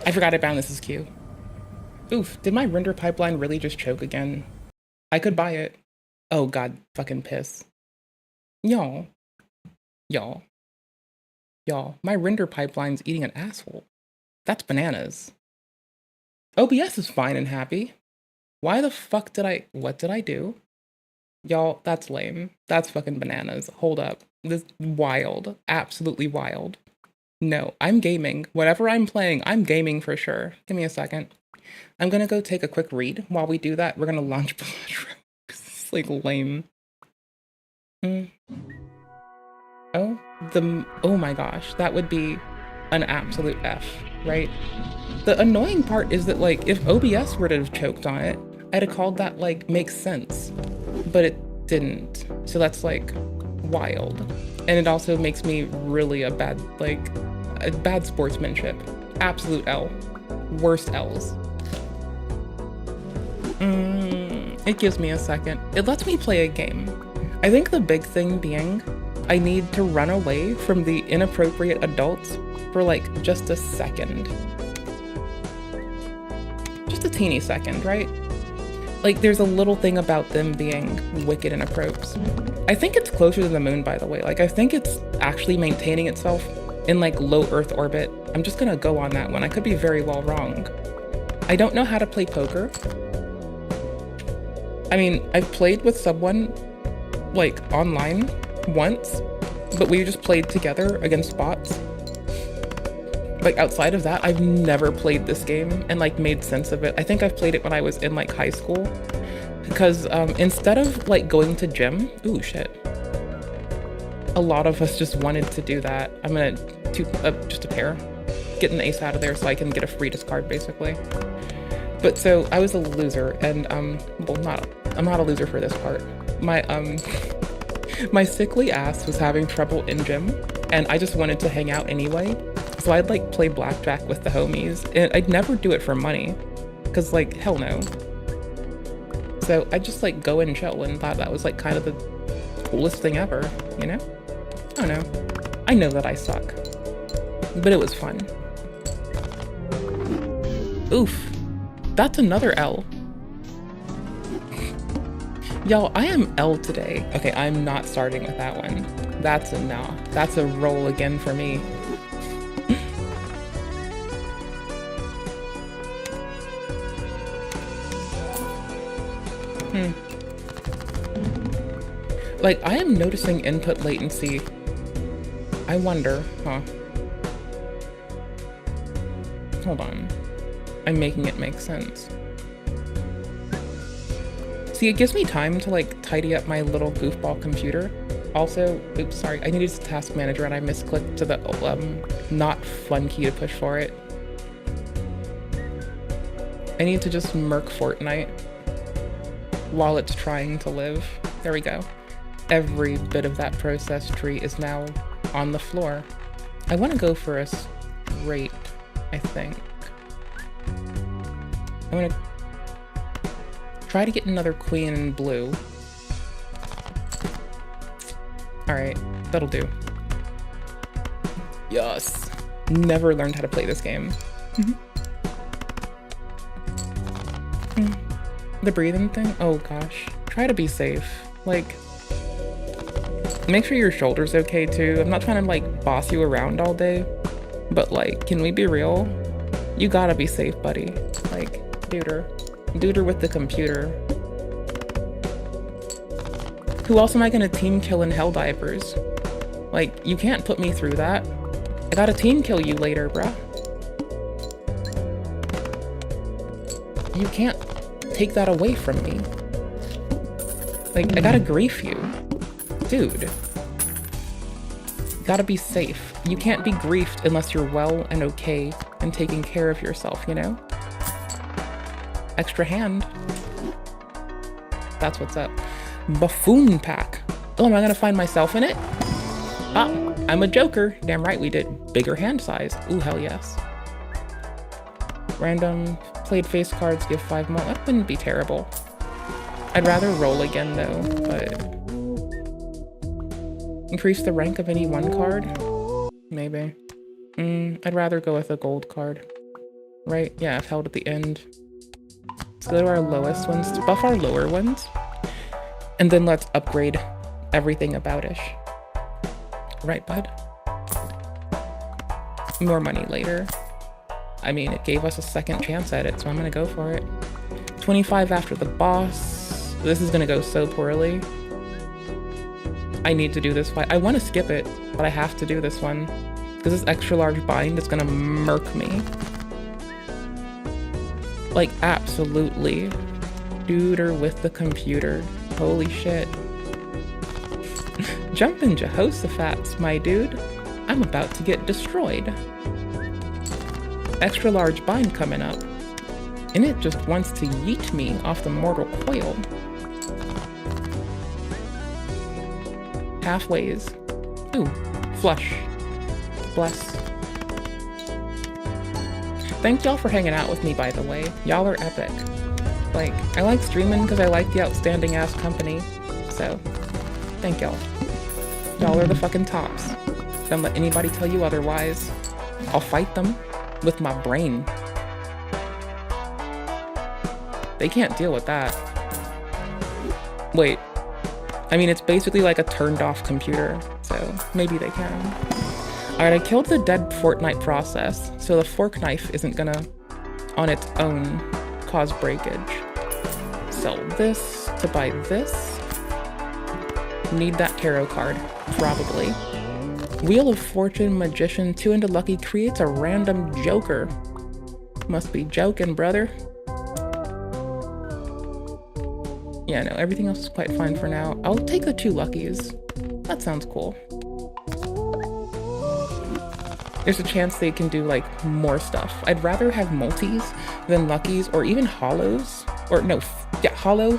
I forgot I bound this as Q. Oof, did my render pipeline really just choke again? I could buy it. Oh god, fucking piss. Y'all, my render pipeline's eating an asshole. That's bananas. OBS is fine and happy. Why the fuck what did I do? Y'all, that's lame. That's fucking bananas. Hold up. This wild, absolutely wild. No, I'm gaming. Whatever I'm playing, I'm gaming for sure. Give me a second. I'm gonna go take a quick read. While we do that, we're gonna launch Blood Rogue. It's like lame. Oh my gosh, that would be an absolute F, right? The annoying part is that like, if OBS were to have choked on it, I'd have called that like, makes sense. But it didn't. So that's like, wild. And it also makes me really a bad sportsmanship. Absolute L. Worst L's. It gives me a second. It lets me play a game. I think the big thing being, I need to run away from the inappropriate adults for like just a second. Just a teeny second, right? Like there's a little thing about them being wicked and approps. I think it's closer to the moon, by the way. Like I think it's actually maintaining itself in like low Earth orbit. I'm just gonna go on that one. I could be very well wrong. I don't know how to play poker. I mean, I've played with someone like online once, but we just played together against bots. Like outside of that, I've never played this game and like made sense of it. I think I've played it when I was in like high school because instead of like going to gym, ooh shit. A lot of us just wanted to do that. I'm gonna just a pair, get an ace out of there so I can get a free discard basically. But so I was a loser and well I'm not a loser for this part. My sickly ass was having trouble in gym and I just wanted to hang out anyway. So I'd like play blackjack with the homies and I'd never do it for money because like hell no. So I just like go and chill and thought that was like kind of the coolest thing ever, you know? I don't know. I know that I suck, but it was fun. Oof, that's another L. Y'all, I am L today. Okay, I'm not starting with that one. That's a no. That's a roll again for me. Like, I am noticing input latency. I wonder, huh? Hold on. I'm making it make sense. See, it gives me time to, like, tidy up my little goofball computer. Also, oops, sorry, I needed a task manager and I misclicked to the, not fun key to push for it. I need to just murk Fortnite while it's trying to live. There we go. Every bit of that process tree is now on the floor. I want to go for a straight, I think. I'm going to try to get another queen in blue. Alright, that'll do. Yes. Never learned how to play this game. The breathing thing? Oh gosh. Try to be safe. Like, make sure your shoulder's okay too. I'm not trying to like boss you around all day, but like, can we be real? You gotta be safe, buddy. Like, duder with the computer. Who else am I gonna team kill in hell diapers? Like, you can't put me through that. I gotta team kill you later, bruh. You can't take that away from me. Like, I gotta grief you. Dude. Gotta be safe. You can't be griefed unless you're well and okay and taking care of yourself, you know? Extra hand. That's what's up. Buffoon pack. Oh, am I gonna find myself in it? Ah, I'm a joker. Damn right we did. Bigger hand size. Ooh, hell yes. Random played face cards give 5 more. That wouldn't be terrible. I'd rather roll again though, but increase the rank of any one card? Maybe. I'd rather go with a gold card. Right? Yeah, I've held at the end. Let's go to our lowest ones to buff our lower ones. And then let's upgrade everything about-ish. Right, bud? More money later. I mean, it gave us a second chance at it, so I'm gonna go for it. 25 after the boss. This is gonna go so poorly. I need to do this fight. I want to skip it, but I have to do this one. Because this extra large bind is gonna murk me. Like, absolutely. Duder with the computer. Holy shit. Jumpin' Jehoshaphat's, my dude. I'm about to get destroyed. Extra large bind coming up. And it just wants to yeet me off the mortal coil. Halfways. Ooh, flush. Bless. Thank y'all for hanging out with me, by the way. Y'all are epic. Like, I like streaming because I like the outstanding ass company. So, thank y'all. Y'all are the fucking tops. Don't let anybody tell you otherwise. I'll fight them with my brain. They can't deal with that. Wait. I mean, it's basically like a turned off computer, so maybe they can. Alright, I killed the dead Fortnite process, so the fork knife isn't gonna, on its own, cause breakage. Sell this to buy this. Need that tarot card, probably. Wheel of Fortune, Magician, 2 into Lucky creates a random joker. Must be joking, brother. Yeah, no, everything else is quite fine for now. I'll take the 2 Luckies. That sounds cool. There's a chance they can do, like, more stuff. I'd rather have multis than Luckies, or even hollows. Or, no, yeah, hollow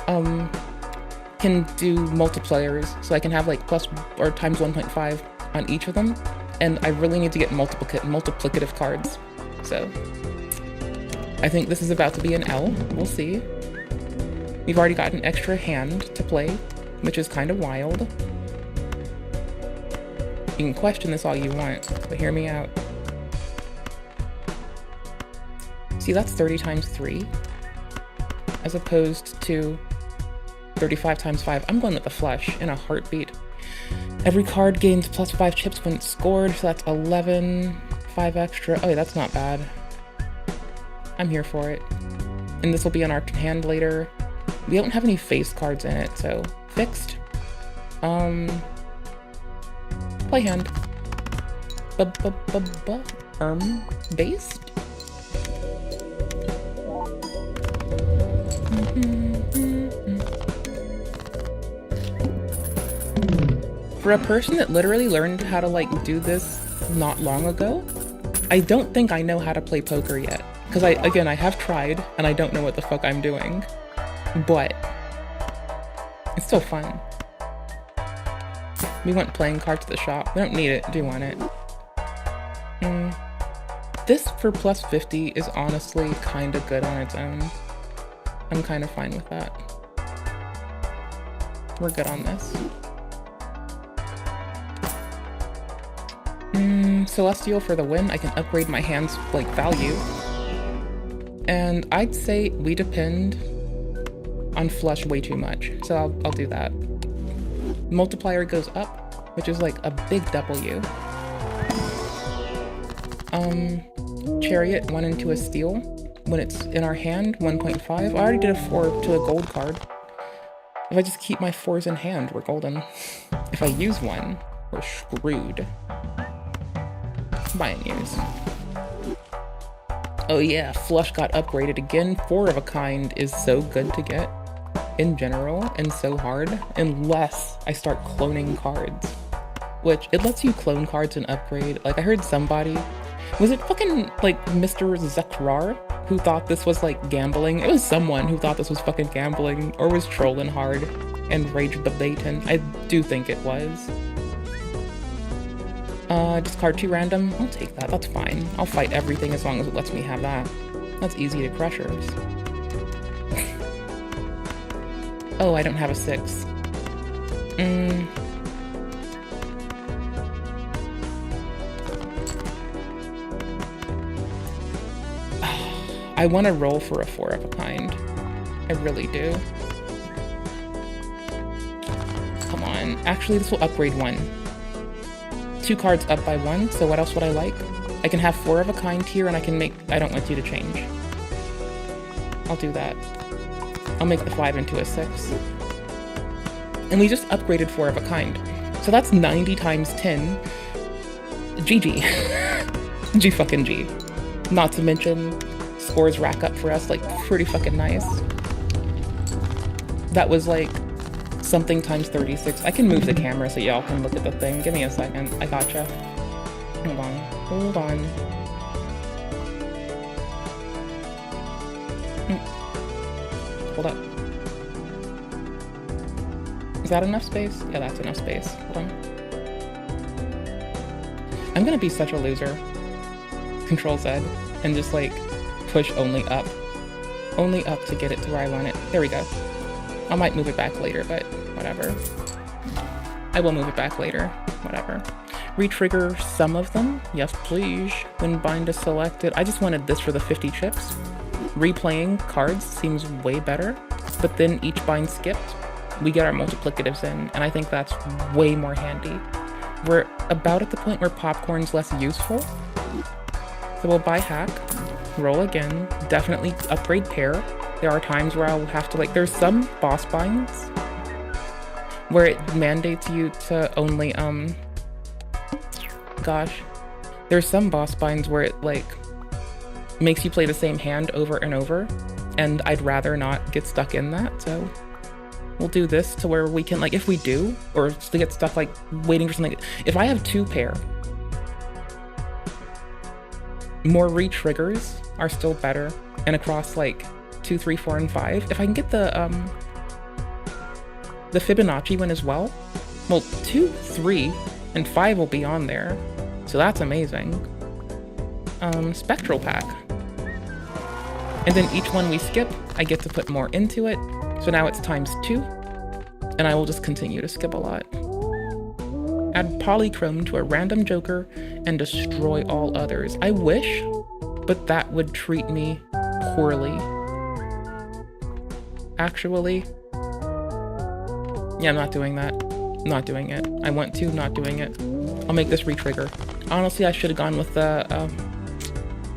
can do multipliers, so I can have, like, plus or times 1.5 on each of them. And I really need to get multiplicative cards. So, I think this is about to be an L. We'll see. We've already got an extra hand to play, which is kind of wild. You can question this all you want, but hear me out. See, that's 30 times 3, as opposed to 35 times 5. I'm going with the flush in a heartbeat. Every card gains plus 5 chips when it's scored, so that's 11. 5 extra. Oh, yeah, that's not bad. I'm here for it. And this will be on our hand later. We don't have any face cards in it, so fixed. Play hand. Based? For a person that literally learned how to like do this not long ago, I don't think I know how to play poker yet. Because I have tried and I don't know what the fuck I'm doing. But it's still fun. We went playing cards at the shop. We don't need it. Do you want it? This for plus 50 is honestly kind of good on its own. I'm kind of fine with that. We're good on this. Celestial for the win. I can upgrade my hand's like value. And I'd say we depend on flush way too much. So I'll do that. Multiplier goes up, which is like a big W. Chariot 1 into a steal. When it's in our hand, 1.5. I already did a 4 to a gold card. If I just keep my 4s in hand, we're golden. If I use one, we're screwed. Buy and use. Oh yeah, flush got upgraded again. 4 of a kind is so good to get in general and so hard unless I start cloning cards. Which, it lets you clone cards and upgrade. Like I heard somebody, was it fucking like Mr. Zekrar who thought this was like gambling? It was someone who thought this was fucking gambling or was trolling hard and rage debating. I do think it was. Discard 2 random. I'll take that, that's fine. I'll fight everything as long as it lets me have that. That's easy to crushers. Oh, I don't have a 6. I want to roll for a 4 of a kind. I really do. Come on. Actually, this will upgrade 1. 2 cards up by 1, so what else would I like? I can have 4 of a kind here, and I can make... I don't want you to change. I'll do that. I'll make the 5 into a 6. And we just upgraded 4 of a kind. So that's 90 times 10. GG. G fucking G. Not to mention, scores rack up for us, like, pretty fucking nice. That was, like, something times 36. I can move the camera so y'all can look at the thing. Give me a second. I gotcha. Hold on. Hold on. Hold up. Is that enough space? Yeah, that's enough space. Hold on. I'm gonna be such a loser. Control Z. And just, like, push only up. Only up to get it to where I want it. There we go. I might move it back later, but whatever. I will move it back later. Whatever. Retrigger some of them. Yes, please. When bind is selected. I just wanted this for the 50 chips. Replaying cards seems way better, but then each bind skipped, we get our multiplicatives in, and I think that's way more handy. We're about at the point where popcorn's less useful. So we'll buy hack, roll again, definitely upgrade pair. There are times where I'll have to, like, there's some boss binds where it mandates you to only, gosh. There's some boss binds where it, like, makes you play the same hand over and over, and I'd rather not get stuck in that, so we'll do this to where we can, like, if we do, or to get stuck, like, waiting for something. If I have 2 pair, more re-triggers are still better, and across, like, 2, 3, 4, and 5. If I can get the Fibonacci one as well, well, 2, 3, and 5 will be on there, so that's amazing. Spectral pack. And then each one we skip, I get to put more into it, so now it's times 2, and I will just continue to skip a lot. Add polychrome to a random joker and destroy all others. I wish, but that would treat me poorly. Actually, Yeah, I'm not doing that. Not doing it. I want to, not doing it. I'll make this re-trigger. Honestly, I should have gone with the,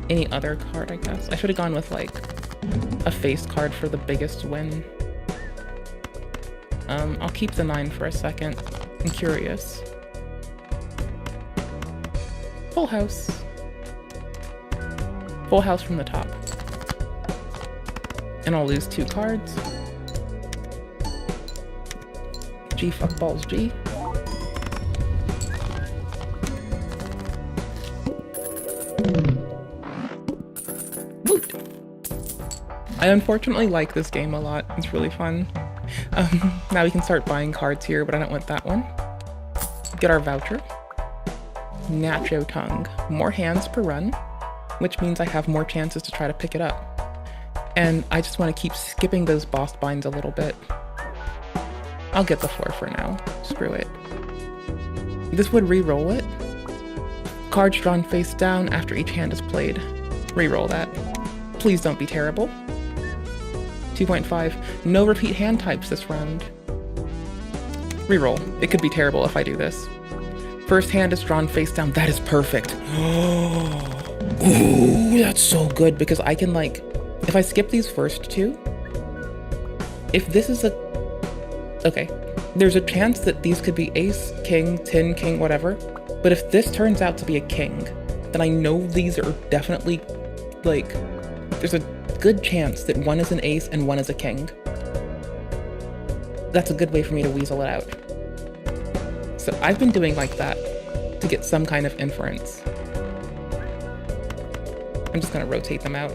any other card, I guess. I should have gone with, like, a face card for the biggest win. I'll keep the 9 for a second. I'm curious. Full house. Full house from the top. And I'll lose 2 cards. G fuck balls G. Woot. I unfortunately like this game a lot. It's really fun. Now we can start buying cards here, but I don't want that one. Get our voucher. Nacho tongue. More hands per run, which means I have more chances to try to pick it up. And I just want to keep skipping those boss binds a little bit. I'll get the 4 for now. Screw it. This would re-roll it. Cards drawn face down after each hand is played. Re-roll that. Please don't be terrible. 2.5. No repeat hand types this round. Reroll. It could be terrible if I do this. First hand is drawn face down. That is perfect. Ooh, that's so good because I can, like, if I skip these first 2, if this is a, okay, there's a chance that these could be ace, king, 10, king, whatever. But if this turns out to be a king, then I know these are definitely, like, there's a good chance that one is an ace and one is a king. That's a good way for me to weasel it out. So I've been doing like that to get some kind of inference. I'm just gonna rotate them out.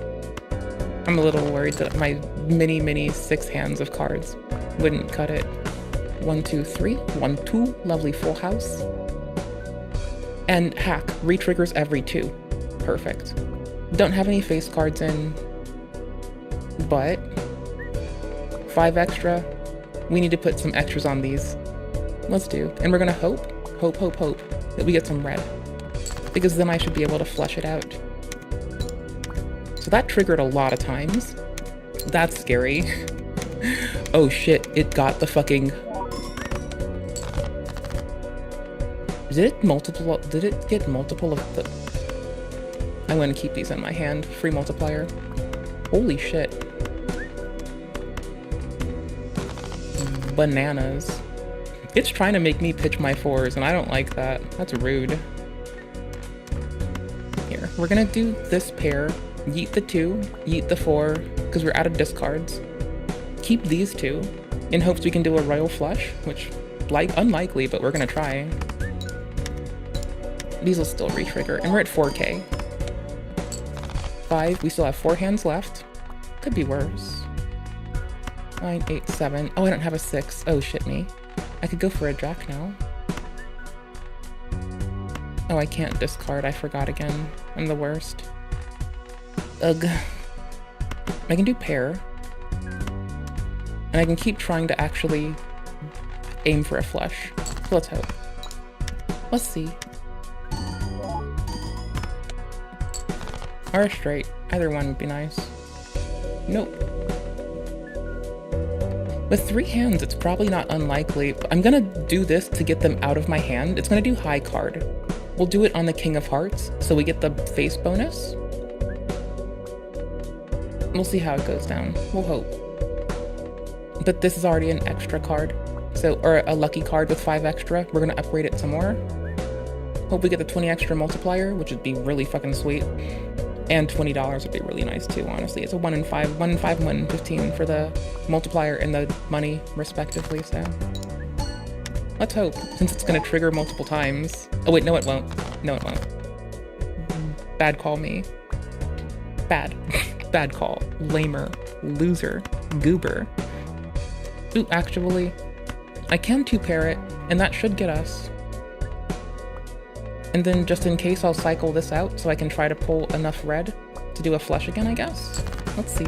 I'm a little worried that my mini 6 hands of cards wouldn't cut it. 1, 2, 3, 1, 2, lovely full house. And hack, re-triggers every 2. Perfect. Don't have any face cards in, but 5 extra. We need to put some extras on these. Let's do. And we're gonna hope that we get some red, because then I should be able to flush it out. So that triggered a lot of times. That's scary. Oh shit, it got the fucking... Did it get multiple of the... I'm gonna keep these in my hand. Free multiplier. Holy shit. Bananas. It's trying to make me pitch my 4s, and I don't like that. That's rude. Here, we're gonna do this pair. Yeet the 2, yeet the 4, because we're out of discards. Keep these 2, in hopes we can do a royal flush, which, like, unlikely, but we're gonna try. These will still re-trigger, and we're at 4K. 5, we still have 4 hands left. Could be worse. 9, 8, 7. Oh, I don't have a 6. Oh, shit me. I could go for a jack now. Oh, I can't discard. I forgot again. I'm the worst. Ugh. I can do pair. And I can keep trying to actually aim for a flush. So let's hope. Let's see. Or a straight. Either one would be nice. Nope. With 3 hands, it's probably not unlikely. I'm gonna do this to get them out of my hand. It's gonna do high card. We'll do it on the King of Hearts, so we get the face bonus. We'll see how it goes down. We'll hope. But this is already an extra card. So, or a lucky card with 5 extra. We're gonna upgrade it some more. Hope we get the 20 extra multiplier, which would be really fucking sweet. And $20 would be really nice too, honestly. It's a 1 in 5, 1 in 5, 1 in 15 for the multiplier and the money, respectively, so. Let's hope, since it's gonna trigger multiple times. Oh wait, no it won't. No it won't. Bad call me. Bad. Bad call. Lamer. Loser. Goober. Ooh, actually, I can 2-pair it, and that should get us. And then just in case, I'll cycle this out so I can try to pull enough red to do a flush again, I guess. Let's see.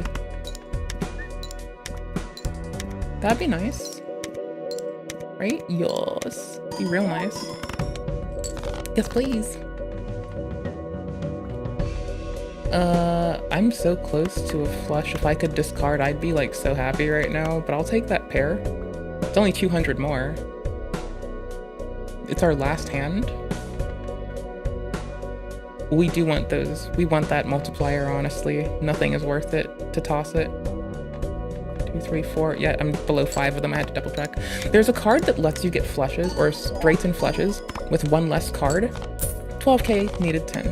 That'd be nice. Right? Yes. Be real nice. Yes, please. I'm so close to a flush. If I could discard, I'd be like so happy right now, but I'll take that pair. It's only 200 more. It's our last hand. We do want those. We want that multiplier, honestly. Nothing is worth it to toss it. 2, 3, 4. Yeah, I'm below 5 of them. I had to double check. There's a card that lets you get flushes, or straights and flushes, with one less card. 12k, needed 10.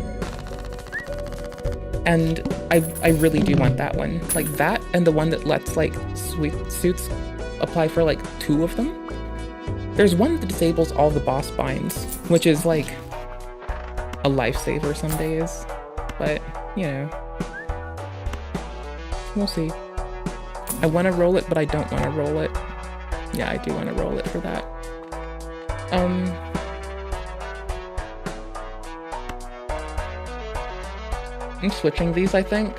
And I really do want that one. Like that, and the one that lets, like, sweet suits apply for, like, 2 of them. There's one that disables all the boss binds, which is, like, a lifesaver some days. But, you know. We'll see. I want to roll it, but I don't want to roll it. Yeah, I do want to roll it for that. I'm switching these, I think.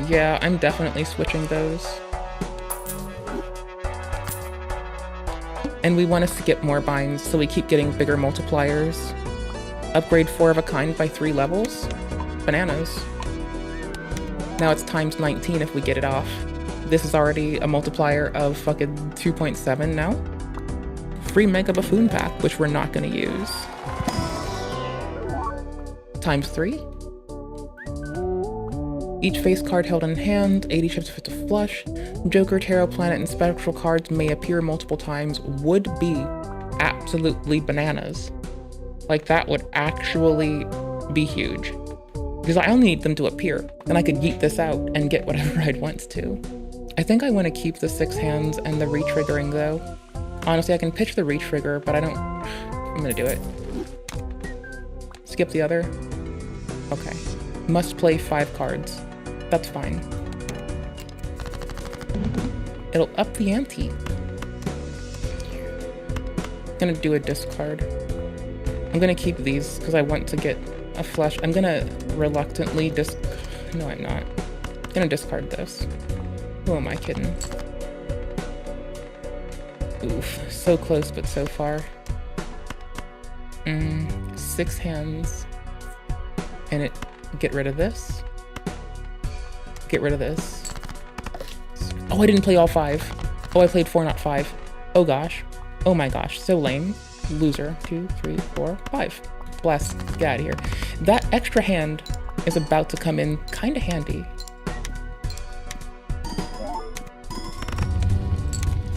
Yeah, I'm definitely switching those. And we want to skip more binds, so we keep getting bigger multipliers. Upgrade 4 of a kind by 3 levels. Bananas. Now it's times 19 if we get it off. This is already a multiplier of fucking 2.7 now. Free Mega Buffoon Pack, which we're not going to use. Times 3. Each face card held in hand, 80 chips if it's a flush. Joker, Tarot, Planet, and Spectral cards may appear multiple times. Would be absolutely bananas. Like, that would actually be huge. Because I only need them to appear. Then I could yeet this out and get whatever I'd want to. I think I want to keep the 6 hands and the re-triggering, though. Honestly, I can pitch the re-trigger, but I don't... I'm gonna do it. Skip the other. Okay. Must play 5 cards. That's fine. It'll up the ante. Gonna do a discard. I'm gonna keep these because I want to get a flush. I'm gonna reluctantly No, I'm not. Gonna discard this. Who am I kidding? Oof. So close, but so far. 6 hands. And it... Get rid of this. Get rid of this. Oh, I didn't play all 5. Oh, I played 4, not 5. Oh gosh. Oh my gosh. So lame. Loser. 2, 3, 4, 5. Bless. Get out of here. That extra hand is about to come in kind of handy.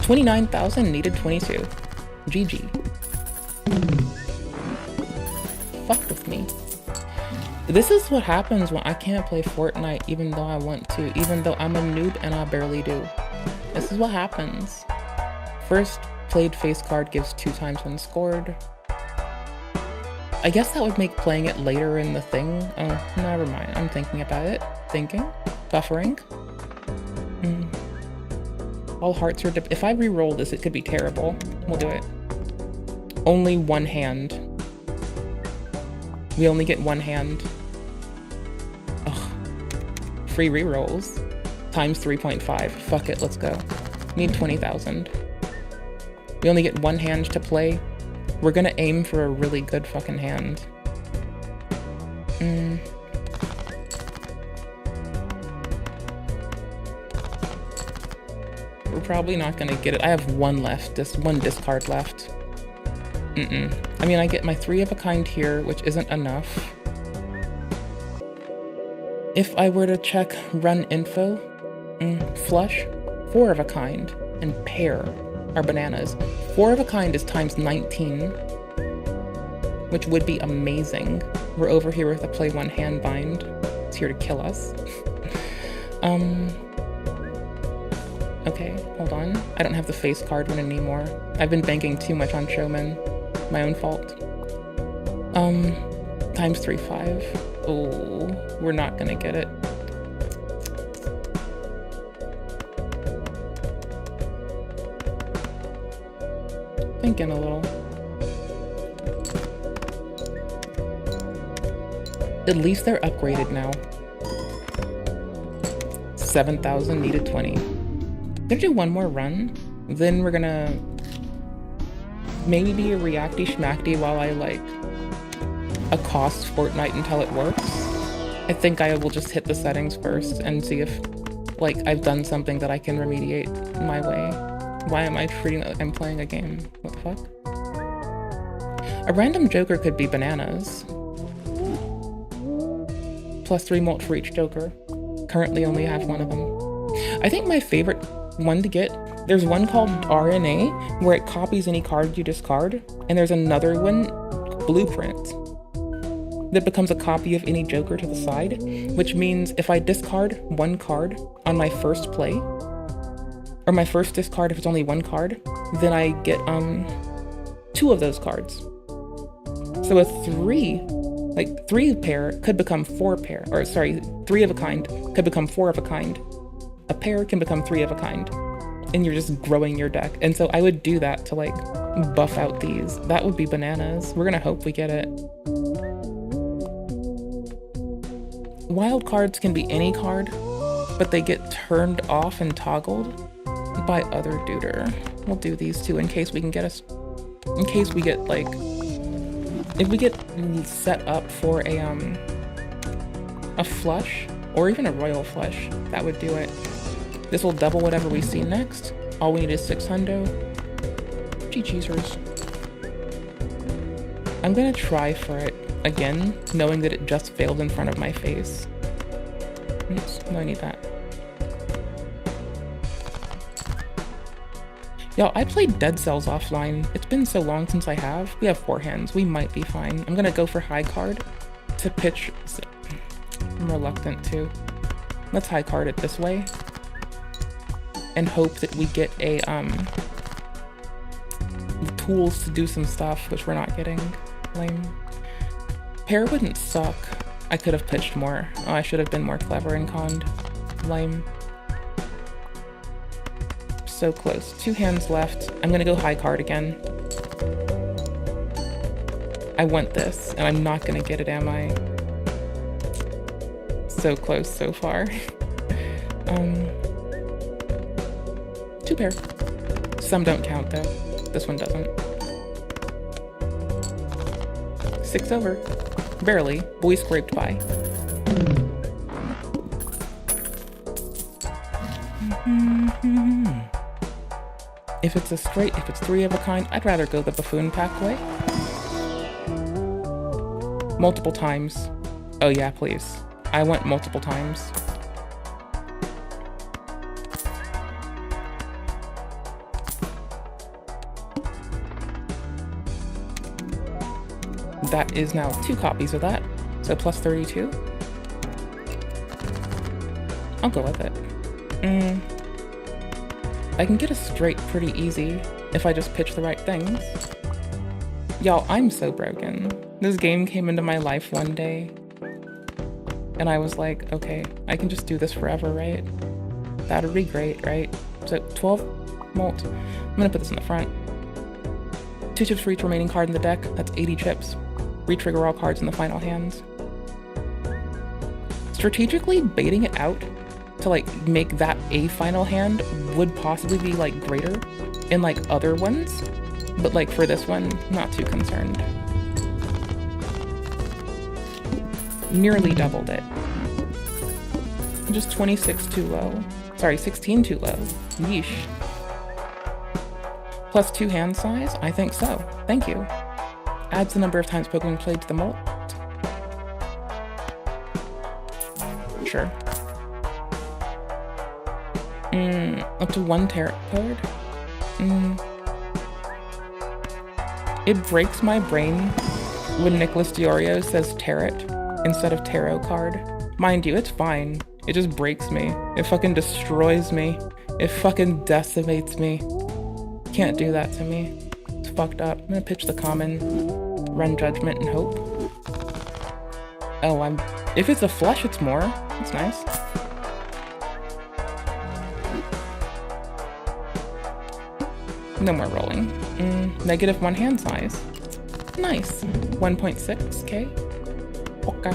29,000, needed 22. GG. Fuck with me. This is what happens when I can't play Fortnite even though I want to, even though I'm a noob and I barely do. This is what happens. First played face card gives 2 times when scored. I guess that would make playing it later in the thing. Oh, never mind. I'm thinking about it. Thinking. Buffering. All hearts are if I re-roll this, it could be terrible. We'll do it. Only 1 hand. We only get 1 hand. Ugh. Free re-rolls. Times 3.5. Fuck it, let's go. Need 20,000. We only get 1 hand to play. We're gonna aim for a really good fucking hand. We're probably not gonna get it. I have 1 left, just 1 discard left. I mean, I get my 3 of a kind here, which isn't enough. If I were to check run info, flush, 4 of a kind, and pair are bananas. 4 of a kind is times 19, which would be amazing. We're over here with a play 1 hand bind. It's here to kill us. Okay, hold on. I don't have the face card one anymore. I've been banking too much on Showman. My own fault. Times 3.5. Oh, we're not gonna get it. Thinking a little. At least they're upgraded now. 7,000, needed 20. Gonna do 1 more run, then we're gonna maybe be a reacty schmackty while I like accost Fortnite until it works. I think I will just hit the settings first and see if like I've done something that I can remediate my way. Why am I treating it like I'm playing a game? What the fuck? A random joker could be bananas. +3 molt for each joker. Currently only have one of them. I think my favorite one to get, there's one called RNA, where it copies any card you discard, and there's another one, Blueprint, that becomes a copy of any joker to the side, which means if I discard one card on my first play, or my first discard if it's only one card, then I get 2 of those cards. So a 3 pair could become 4 pair, or sorry, 3 of a kind could become 4 of a kind. A pair can become 3 of a kind, and you're just growing your deck. And so I would do that to like buff out these. That would be bananas. We're gonna hope we get it. Wild cards can be any card, but they get turned off and toggled by other duder. We'll do these 2 in case we can get us, in case we get like, if we get set up for a flush or even a royal flush, that would do it. This will double whatever we see next. All we need is 6 hundo. Cheesers. I'm gonna try for it again, knowing that it just failed in front of my face. Oops, no, I need that. Yo, I played Dead Cells offline. It's been so long since I have. We have 4 hands. We might be fine. I'm gonna go for high card to pitch. I'm reluctant to. Let's high card it this way and hope that we get a tools to do some stuff, which we're not getting. Lame. Pair wouldn't suck. I could have pitched more. Oh, I should have been more clever and conned. Lame. So close. 2 hands left. I'm gonna go high card again. I want this, and I'm not gonna get it, am I? So close so far. 2 pair. Some don't count though. This one doesn't. 6 over. Barely. Boy scraped by. If it's a straight, if it's 3 of a kind, I'd rather go the buffoon pack way. Multiple times. Oh yeah, please. I want multiple times. That is now 2 copies of that, so plus 32. I'll go with it. I can get a straight pretty easy if I just pitch the right things. Y'all, I'm so broken. This game came into my life one day, and I was like, okay, I can just do this forever, right? That would be great, right? So 12 molt. I'm gonna put this in the front. 2 chips for each remaining card in the deck. That's 80 chips. Retrigger all cards in the final hands. Strategically baiting it out to like make that a final hand would possibly be like greater in like other ones, but like for this one, not too concerned. Nearly doubled it. Just 26 too low. Sorry, 16 too low. Yeesh. Plus 2 hand size? I think so. Thank you. Adds the number of times Pokemon played to the molt. Sure. Up to 1 tarot card? It breaks my brain when Nicholas Diorio says tarot instead of tarot card. Mind you, it's fine. It just breaks me. It fucking destroys me. It fucking decimates me. Can't do that to me. It's fucked up. I'm gonna pitch the common, run judgment and hope. Oh, if it's a flush, it's more. That's nice. No more rolling. Negative 1 hand size. Nice. 1.6k. Okay.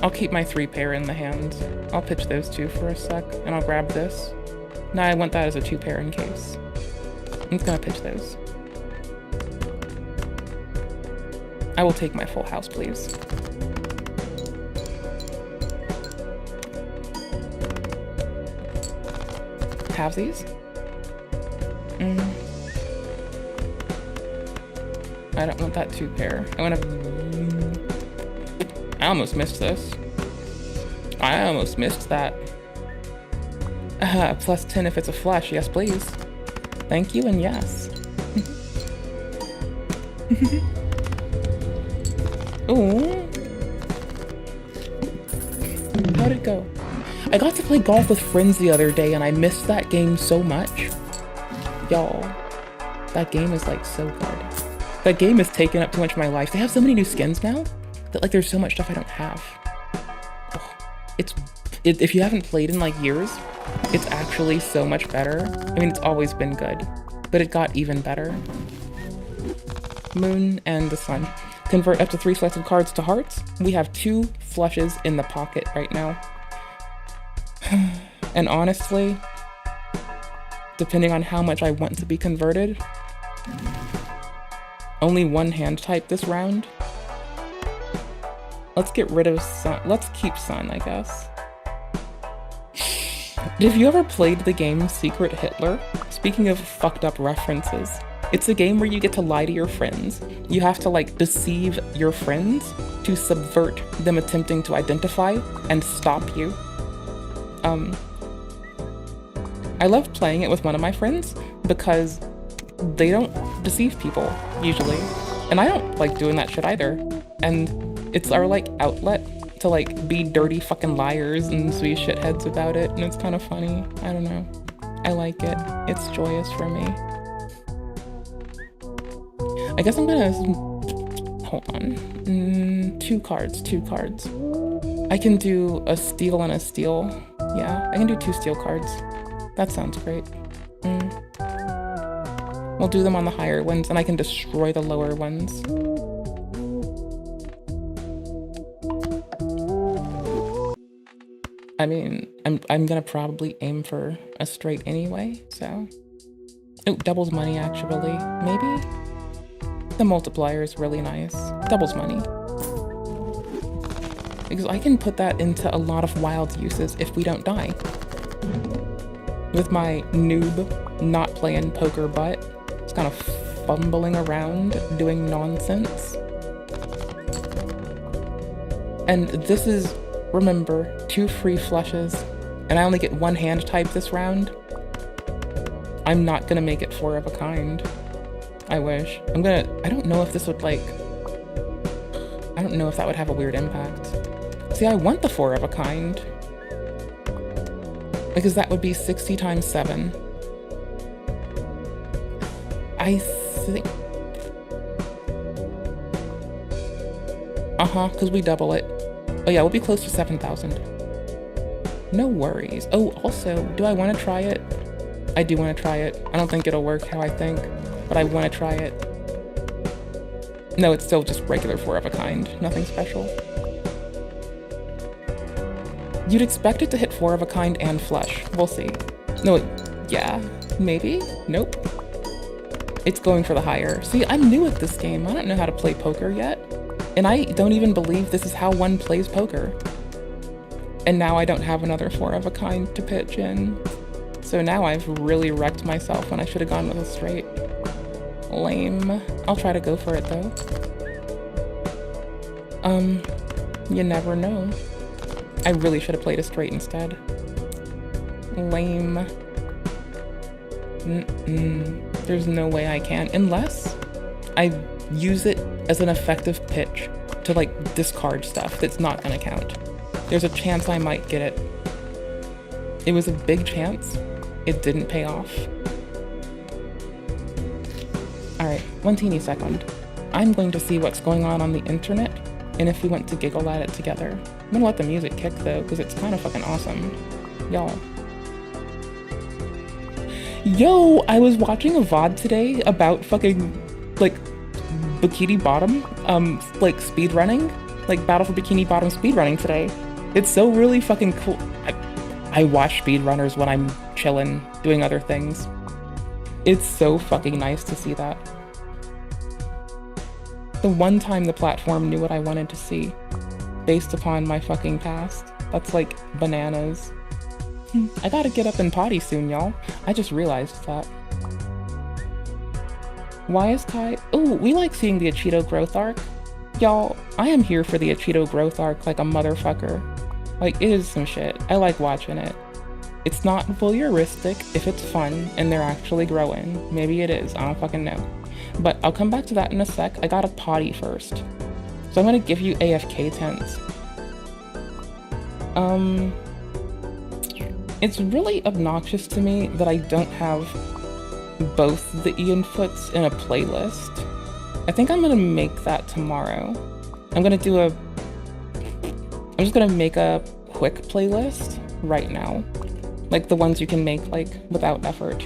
I'll keep my 3 pair in the hand. I'll pitch those 2 for a sec, and I'll grab this. Now I want that as a 2 pair in case. I'm just gonna pitch those. I will take my full house, please. halvesies. I don't want that 2 pair. I want to... I almost missed this. I almost missed that. Plus 10 if it's a flush. Yes, please. Thank you and yes. Ooh. How'd it go? I got to play golf with friends the other day and I missed that game so much. Y'all, that game is like so good. That game has taken up too much of my life. They have so many new skins now that like there's so much stuff I don't have. Oh, if you haven't played in like years, it's actually so much better. I mean, it's always been good, but it got even better. Moon and the sun. Convert up to 3 selected cards to hearts. We have 2 flushes in the pocket right now. And honestly, depending on how much I want to be converted, only 1 hand type this round. Let's get rid of sun. Let's keep sun, I guess. Have you ever played the game Secret Hitler? Speaking of fucked up references, it's a game where you get to lie to your friends. You have to like deceive your friends to subvert them attempting to identify and stop you. I love playing it with one of my friends because they don't deceive people usually. And I don't like doing that shit either. And it's our like outlet to like be dirty fucking liars and be shitheads about it. And it's kind of funny. I don't know. I like it. It's joyous for me. I guess I'm gonna, hold on. 2 cards. I can do a steal and a steal. Yeah, I can do 2 steal cards. That sounds great. We'll do them on the higher ones and I can destroy the lower ones. I mean, I'm gonna probably aim for a straight anyway, so. Oh, doubles money actually, maybe? The multiplier is really nice. Doubles money. Because I can put that into a lot of wild uses if we don't die. With my noob, not playing poker butt, just kind of fumbling around, doing nonsense. And this is, remember, 2 free flushes, and I only get 1 hand type this round. I'm not gonna make it 4 of a kind. I wish. I don't know if this would like, I don't know if that would have a weird impact. See, I want the 4 of a kind. Because that would be 60 times 7. I think... because we double it. Oh yeah, we'll be close to 7,000. No worries. Oh, also, do I want to try it? I do want to try it. I don't think it'll work how I think, but I want to try it. No, it's still just regular 4 of a kind. Nothing special. You'd expect it to hit 4 of a kind and flush. We'll see. No, yeah, maybe? Nope. It's going for the higher. See, I'm new at this game. I don't know how to play poker yet. And I don't even believe this is how one plays poker. And now I don't have another 4 of a kind to pitch in. So now I've really wrecked myself when I should have gone with a straight. Lame. I'll try to go for it though. You never know. I really should have played a straight instead. Lame. There's no way I can, unless I use it as an effective pitch to like discard stuff that's not gonna count. There's a chance I might get it. It was a big chance. It didn't pay off. Alright, 1 teeny second. I'm going to see what's going on the internet, and if we want to giggle at it together. I'm gonna let the music kick though, because it's kind of fucking awesome. Y'all. Yo, I was watching a VOD today about fucking, like, Bikini Bottom, like, speedrunning. Like, Battle for Bikini Bottom speedrunning today. It's so really fucking cool. I watch speedrunners when I'm chilling, doing other things. It's so fucking nice to see that. The one time the platform knew what I wanted to see, based upon my fucking past. That's like bananas. I gotta get up and potty soon, y'all. I just realized that. Why is Kai? Ooh, we like seeing the Acheeto growth arc. Y'all, I am here for the Acheeto growth arc like a motherfucker. Like, it is some shit. I like watching it. It's not voyeuristic if it's fun and they're actually growing. Maybe it is, I don't fucking know. But I'll come back to that in a sec. I gotta potty first. So I'm gonna give you AFK tents. It's really obnoxious to me that I don't have both the Ian Foots in a playlist. I think I'm gonna make that tomorrow. I'm just gonna make a quick playlist right now. Like the ones you can make like without effort.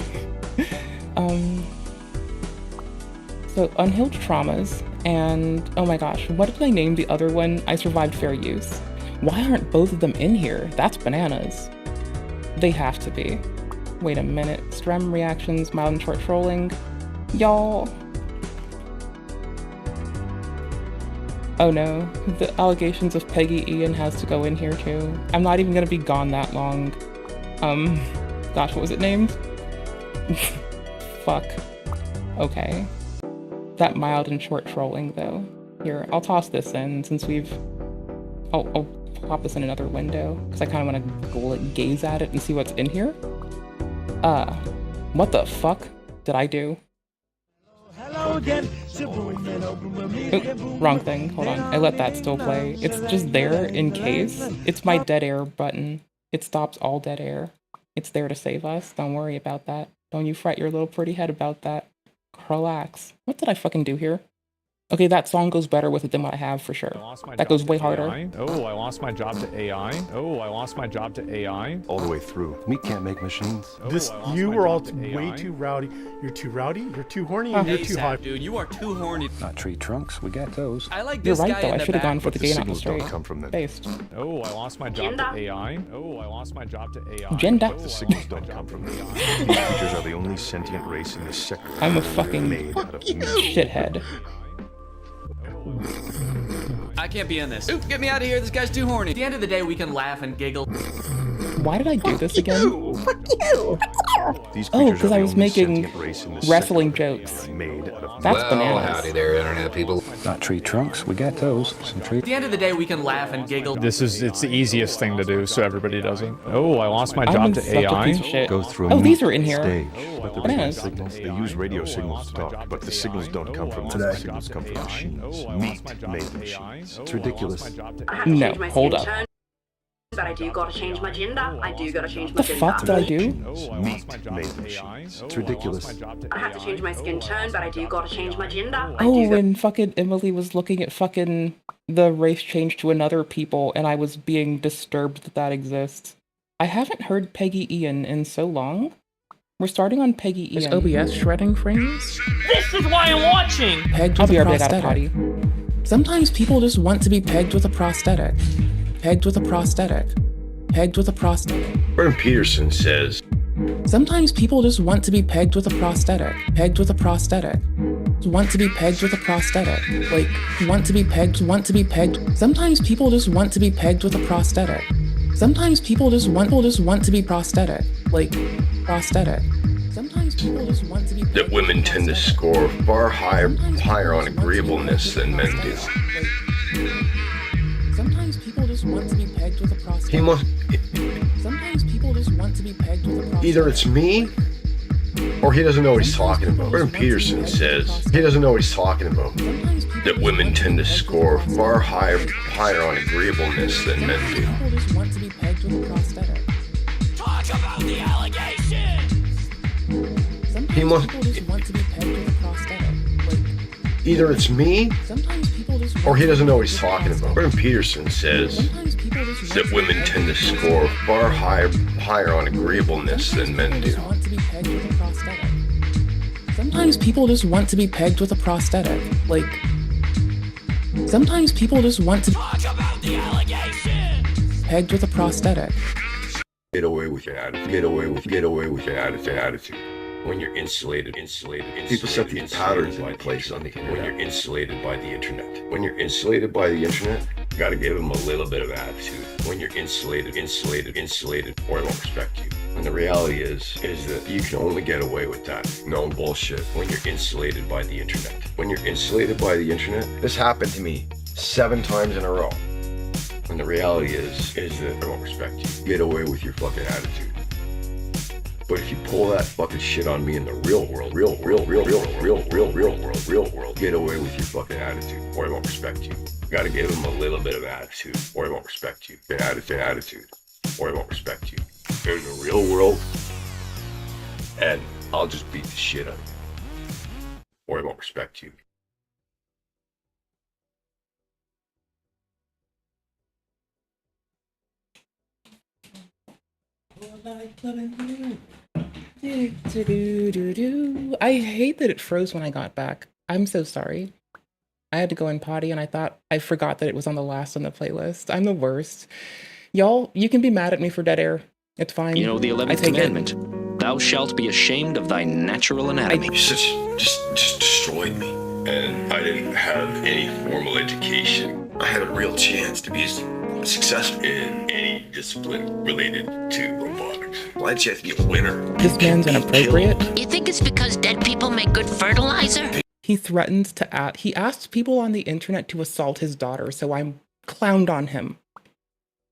So Unhealed Traumas and oh my gosh, what did I name the other one? I Survived Fair Use. Why aren't both of them in here? That's bananas. They have to be. Wait a minute. Strem reactions, mild and short trolling. Y'all. Oh no, the allegations of Peggy Ian has to go in here too. I'm not even gonna be gone that long. Gosh, what was it named? Fuck. Okay. That mild and short trolling though. Here, I'll toss this in since I'll pop this in another window because I kind of want to gaze at it and see what's in here. What the fuck did I do? Oop, wrong thing. Hold on. I let that still play. It's just there in case. It's my dead air button. It stops all dead air. It's there to save us. Don't worry about that. Don't you fret your little pretty head about that. Relax. What did I fucking do here? Okay, that song goes better with it than what I have for sure. That goes way harder. Oh, I lost my job to AI. Oh, I lost my job to AI. All the way through. We can't make machines. You are all way too rowdy. You're too rowdy, you're too horny, and you're too hot. Dude, you are too horny. Not tree trunks, we got those. I like You're this right guy though, in I the should have back. gone for the gain on the straight. Come from them. Based. Oh, I lost my job to AI. Oh, I lost my job to AI. Gender. The signals don't come from them. These creatures are the only sentient race in this sector. I'm a fucking shithead. I can't be in this. Ooh, get me out of here. This guy's too horny. At the end of the day, we can laugh and giggle. Why did I do this again? Fuck you! Oh, because I was making wrestling jokes. That's bananas. Howdy there, internet people. Not tree trunks, we got those. Some tree. At the end of the day, we can laugh and giggle. It's the easiest thing to do, so everybody does it. Oh, I lost my job to AI. Go through oh, these are in here. Stage. But the radio Bananas. signals, they use radio signals to talk, but the signals don't come from today. The signals come from machines. Meat-made machines. It's ridiculous. No, hold up. But I do gotta change my gender. I do gotta change my The gender. fuck did I do? Meat-made machines. It's ridiculous. I have to change my skin tone, but I do gotta change my gender. Oh, when fucking Emily was looking at fucking the race change to another people and I was being disturbed that that exists. I haven't heard Peggy Ian in so long. We're starting on Peggy Ian. Is OBS shredding frames? This is why I'm watching! Pegged with a prosthetic. Sometimes people just want to be pegged with a prosthetic. Pegged with a prosthetic. Pegged with a prosthetic. Jordan Peterson says, sometimes people just want to be pegged with a prosthetic. Pegged with a prosthetic. Want to be pegged with a prosthetic. Like, want to be pegged. Sometimes people just want to be pegged with a prosthetic. Sometimes people just want to be prosthetic. Like, prosthetic. Sometimes people just want to be that women tend to score far higher on agreeableness than men do. Sometimes people just want to be pegged with a prosthetic. Sometimes people just want to be pegged with a prosthetic. Either it's me, or he doesn't know what he's talking about. Jordan Peterson says he doesn't know what he's talking about. That women tend to score far higher on agreeableness than men do. People just want to be pegged with a prosthetic. Talk about the allegations! Sometimes people just want to be pegged with a prosthetic. Like, either it's me, sometimes people just or he doesn't know what he's talking about. Jordan Peterson says that women tend to score far higher on agreeableness than men do. Sometimes people just want to be pegged with a prosthetic. Like, sometimes people just want to talk about the allegations! Pegged with a prosthetic. Get away with your attitude. Get away with your attitude. When you're insulated. People set these patterns in place on the internet. When you're insulated by the internet. Gotta give them a little bit of attitude. When you're insulated, or they won't respect you. And the reality is that you can only get away with that. No bullshit. When you're insulated by the internet. When you're insulated by the internet, this happened to me 7 times in a row. And the reality is that they won't respect you. Get away with your fucking attitude. But if you pull that fucking shit on me in the real world, real world, get away with your fucking attitude, or I won't respect you. Gotta give them a little bit of attitude, or I won't respect you. An attitude, or I won't respect you. In the real world, and I'll just beat the shit out of you, or I won't respect you. I hate that it froze when I got back. I'm so sorry. I had to go in potty and I forgot that it was on the last on the playlist. I'm the worst. Y'all, you can be mad at me for dead air. It's fine. You know the 11th commandment. Thou shalt be ashamed of thy natural anatomy. You just destroyed me. And I didn't have any formal education. I had a real chance to be successful in any discipline related to robotics. Well, I had a chance to be a winner. This man's inappropriate. You think it's because dead people make good fertilizer? He threatens to he asked people on the internet to assault his daughter, so I clowned on him.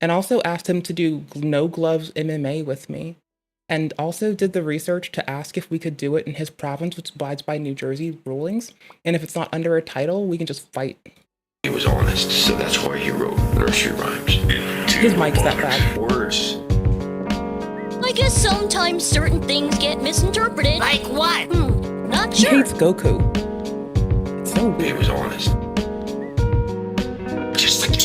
And also asked him to do no gloves MMA with me. And also did the research to ask if we could do it in his province, which abides by New Jersey rulings. And if it's not under a title, we can just fight. He was honest, so that's why he wrote nursery rhymes. His mic's that bad. Words. I guess sometimes certain things get misinterpreted. Like what? Not He sure. hates Goku. It's so weird. He was honest. Just like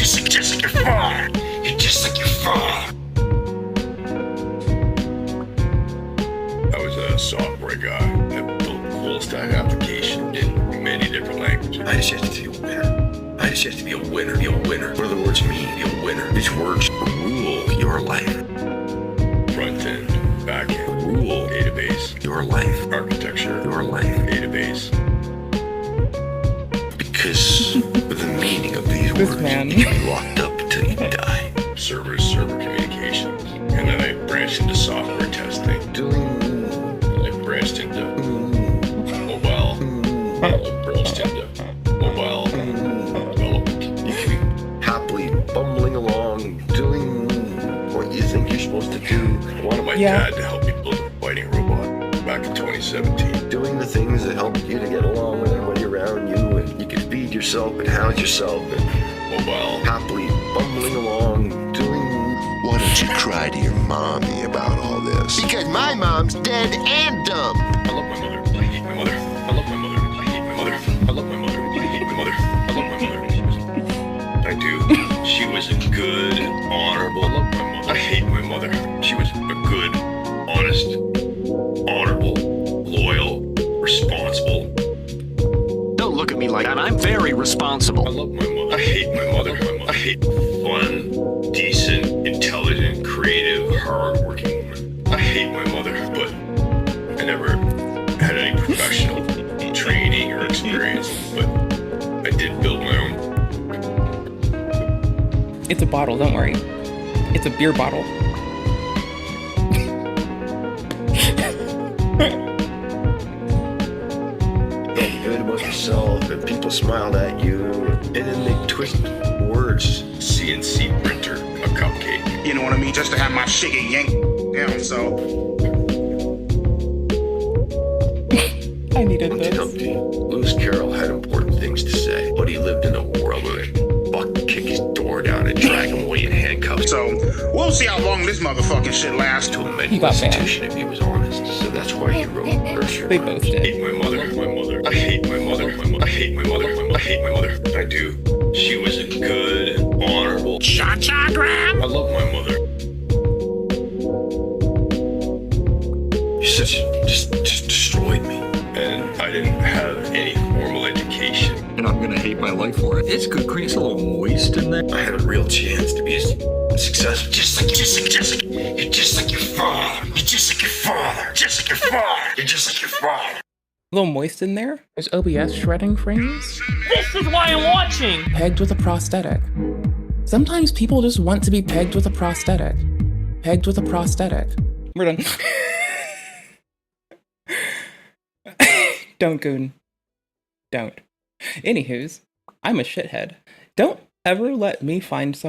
your father. You're just like your father. I was a software guy that built a full stack application in many different languages. I just had to be a winner. I just have to be a winner. Be a winner. What do the words mean? Be a winner. These words rule your life. Front end, back end, rule, database, your life. Architecture, your life, database. Because the meaning of these words, you can be locked up until you die. Server communications. And then I branched into software testing. I branched into mobile. Branched into mobile development. You can be happily bumbling along, doing what you think you're supposed to do. I wanted my dad to help me build a fighting robot back in 2017. Doing the things that help you to get along with everybody around you, and you can feed yourself and house yourself, and mobile, happily bumbling along, doing. Why don't you cry to your mommy about all this? Because my mom's dead and dumb. I love my mother. I hate my mother. I love my mother. I hate my mother. I love my mother. I hate my mother. I love my mother. I do. She was a good, honorable. I love my mother. I hate my mother. She was a good, honest, honorable, loyal, responsible. Don't look at me like that. I'm very responsible. I love my mother. I hate my mother. I hate fun, decent, intelligent, creative, hard-working woman. I hate my mother, but I never had any professional training or experience, but I did build my own. It's a bottle, don't worry. It's a beer bottle. Felt good about yourself, and people smiled at you, and then they twist words. CNC printer, a cupcake. You know what I mean? Just to have my shit get yanked down, so. I needed this. Lewis Carroll had important things to say, but he lived in a world where they fuck kick his door down and drag him away in handcuffs. So, we'll see how long this motherfucking shit lasts. To a mental institution if he was honest. So that's why he wrote nursery. They both did. I hate my mother. My mother. I hate my mother. I hate my mother. I hate my mother. I do. She was a good, honorable. Cha-cha grab. I love my mother. You just destroyed me. And I didn't have any formal education. And I'm gonna hate my life for it. It's good, Chris. A little moist in there. I had a real chance to be successful. Just like you're just like your father. You're just like your father. Just like your father. You're just like your father. A little moist in there. There's OBS shredding frames. This is why I'm watching. Pegged with a prosthetic. Sometimes people just want to be pegged with a prosthetic. Pegged with a prosthetic. We're done. Don't, Goon. Don't. Anywho's, I'm a shithead. Don't ever let me find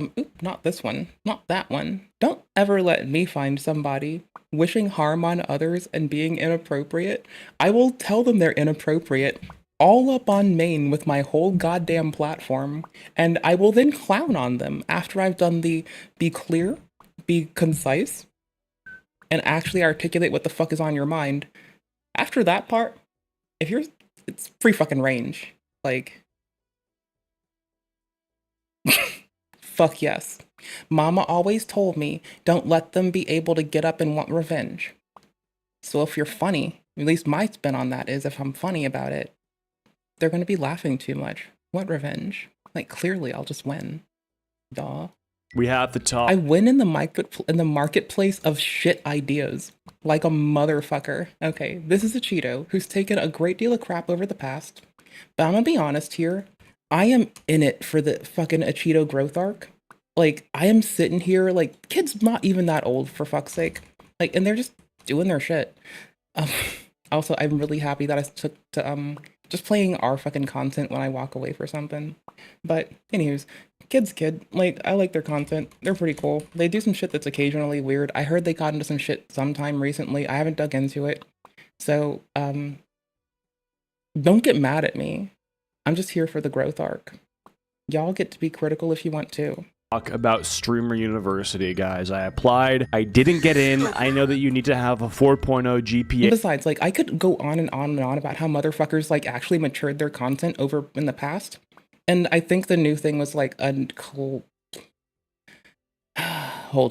not this one, not that one. Don't ever let me find somebody wishing harm on others and being inappropriate. I will tell them they're inappropriate all up on main with my whole goddamn platform, and I will then clown on them after I've done the be clear, be concise, and actually articulate what the fuck is on your mind. After that part, it's free fucking range. Like, fuck yes. Mama always told me, don't let them be able to get up and want revenge. So if you're funny, at least my spin on that is if I'm funny about it, they're going to be laughing too much. What revenge? Like, clearly I'll just win. Duh. We have the top. I win in the marketplace of shit ideas. Like a motherfucker. Okay, this is Acheeto, who's taken a great deal of crap over the past. But I'm gonna be honest here. I am in it for the fucking Acheeto growth arc. Like, I am sitting here, like, kids not even that old, for fuck's sake. Like, and they're just doing their shit. Also, I'm really happy that I took to, just playing our fucking content when I walk away for something. But, anyways, kid. Like, I like their content. They're pretty cool. They do some shit that's occasionally weird. I heard they got into some shit sometime recently. I haven't dug into it. So, don't get mad at me. I'm just here for the growth arc. Y'all get to be critical if you want to. Talk about Streamer University, guys. I applied. I didn't get in. I know that you need to have a 4.0 GPA. Besides, like, I could go on and on and on about how motherfuckers, like, actually matured their content over in the past. And I think the new thing was, like, hold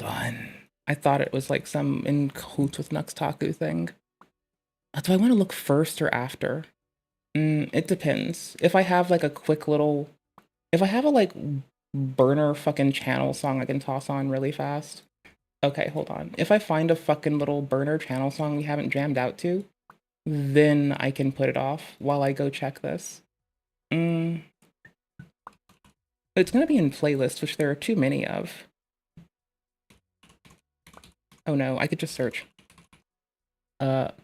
on. I thought it was, like, some in cahoots with Nuxtaku thing. Do I want to look first or after? It depends. If I have, like, a quick little... If I have a, like, burner fucking channel song I can toss on really fast. Okay, hold on. If I find a fucking little burner channel song we haven't jammed out to, then I can put it off while I go check this. It's gonna be in playlists, which there are too many of. Oh no, I could just search.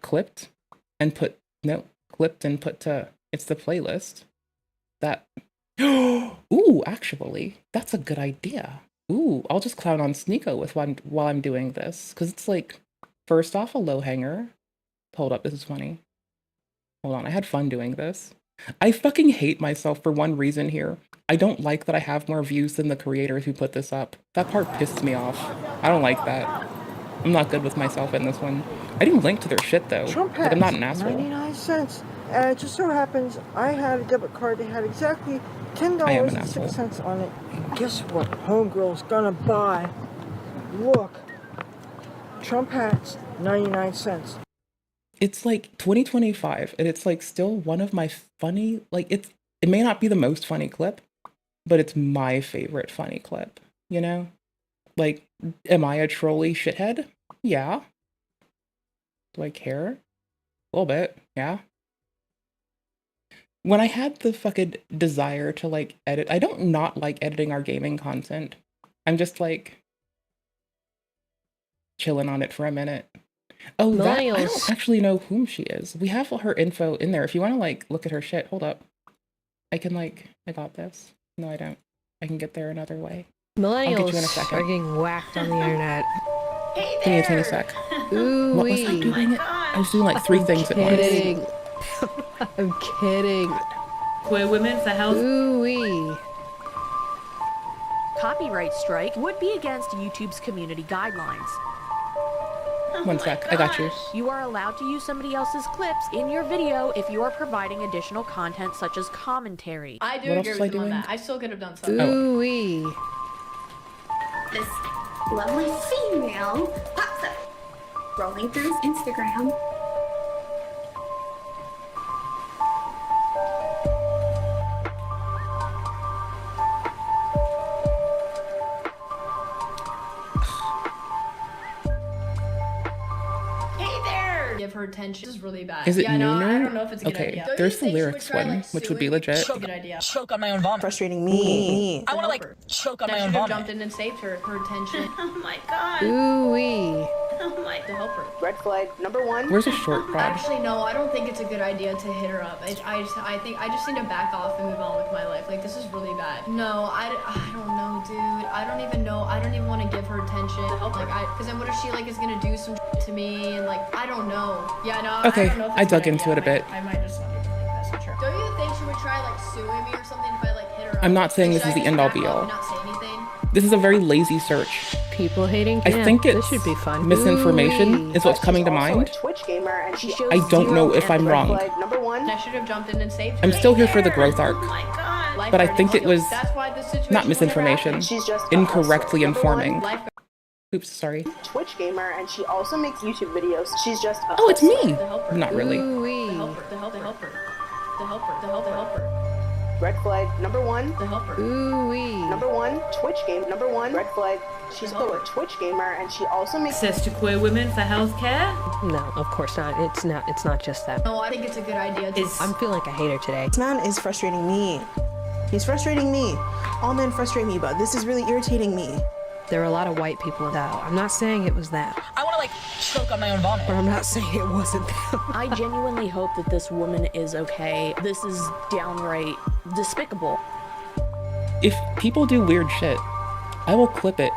Clipped and put, no, clipped and put to, it's the playlist. That, ooh, actually, that's a good idea. Ooh, I'll just clown on Sneeko with while I'm doing this, because it's like, first off, a low hanger. Hold up, this is funny. Hold on, I had fun doing this. I fucking hate myself for one reason here. I don't like that I have more views than the creators who put this up. That part pissed me off. I don't like that. I'm not good with myself in this one. I didn't link to their shit though. Trump like, I'm not an asshole. 99 cents. It just so happens I had a debit card that had exactly $10.06 on it. Guess what homegirl's gonna buy? Look. Trump hats, 99 cents. It's like 2025 and it's like still one of my funny, like it may not be the most funny clip, but it's my favorite funny clip, you know? Like, am I a trolly shithead? Yeah. Do I care? A little bit, yeah. When I had the fucking desire to, like, edit, I don't not like editing our gaming content. I'm just, like, chilling on it for a minute. Oh, that, I don't actually know whom she is. We have her info in there. If you want to, like, look at her shit, hold up. I can, like, I got this. No, I don't. I can get there another way. Millennials are getting whacked on the internet. Give me a teeny sec. Ooh, what was I doing? I was doing like 3 things at once. I'm kidding. We're women for health. Ooh-wee. Copyright strike would be against YouTube's community guidelines. 1 sec, I got you. You are allowed to use somebody else's clips in your video if you are providing additional content such as commentary. I do agree with you on that. I still could have done something. Ooh-wee. This lovely female pops up, scrolling through his Instagram. Give her attention. This is really bad. Is it yeah, no, I Nooner? don't know if it's a good Okay, idea. Don't there's you the think she would lyrics try, one, like, which would be suing? legit. It's a good idea. Choke on my own vomit. Frustrating me. I want to like choke on my I own should have vomit. jumped in and saved her attention. Oh my god. Ooh-wee. Oh my. To help her. Red flag number 1. Where's a short prod? Actually, no, I don't think it's a good idea to hit her up. I think I just need to back off and move on with my life. Like, this is really bad. No, I don't know, dude. I don't even know. I don't even want to give her attention. Like, because then what if she, like, is going to do some shit to me? And, like, I don't know. Yeah, no, Okay, I don't know if I it's a dug good into idea. it a bit. I might just not even, like, message her. Don't you think she would try, like, suing me or something if I, like, hit her up? I'm not saying Like, this is should the I end all just be back off all. and not say anything? This is a very lazy search. People hating I camp. think it's This should be fun. misinformation Ooh-wee. is what's coming to mind. Twitch gamer and she shows I don't know if I'm Red wrong. flag number 1. I should have jumped in and saved her. I'm still here for the growth arc, Oh my god. but I think it was That's why this situation not would never misinformation, happen. She's just a incorrectly hustler. Number informing. Life- Oops, sorry. Twitch gamer and she also makes YouTube videos. She's just a Oh, it's me! To help her. Not really. Ooh-wee. To help her. To help her. To help her. To help her. Red flag number 1. To help her. Ooh-wee. Number 1, Twitch game. Number 1, red flag. She's a Twitch gamer and she also makes Access to queer women for healthcare? No, of course not. It's not. It's not just that. No, I think it's a good idea. I'm feeling like a hater today. This man is frustrating me. He's frustrating me. All men frustrate me, but this is really irritating me. There are a lot of white people out. I'm not saying it was that. I want to like choke on my own vomit. But I'm not saying it wasn't them. I genuinely hope that this woman is okay. This is downright despicable. If people do weird shit, I will clip it.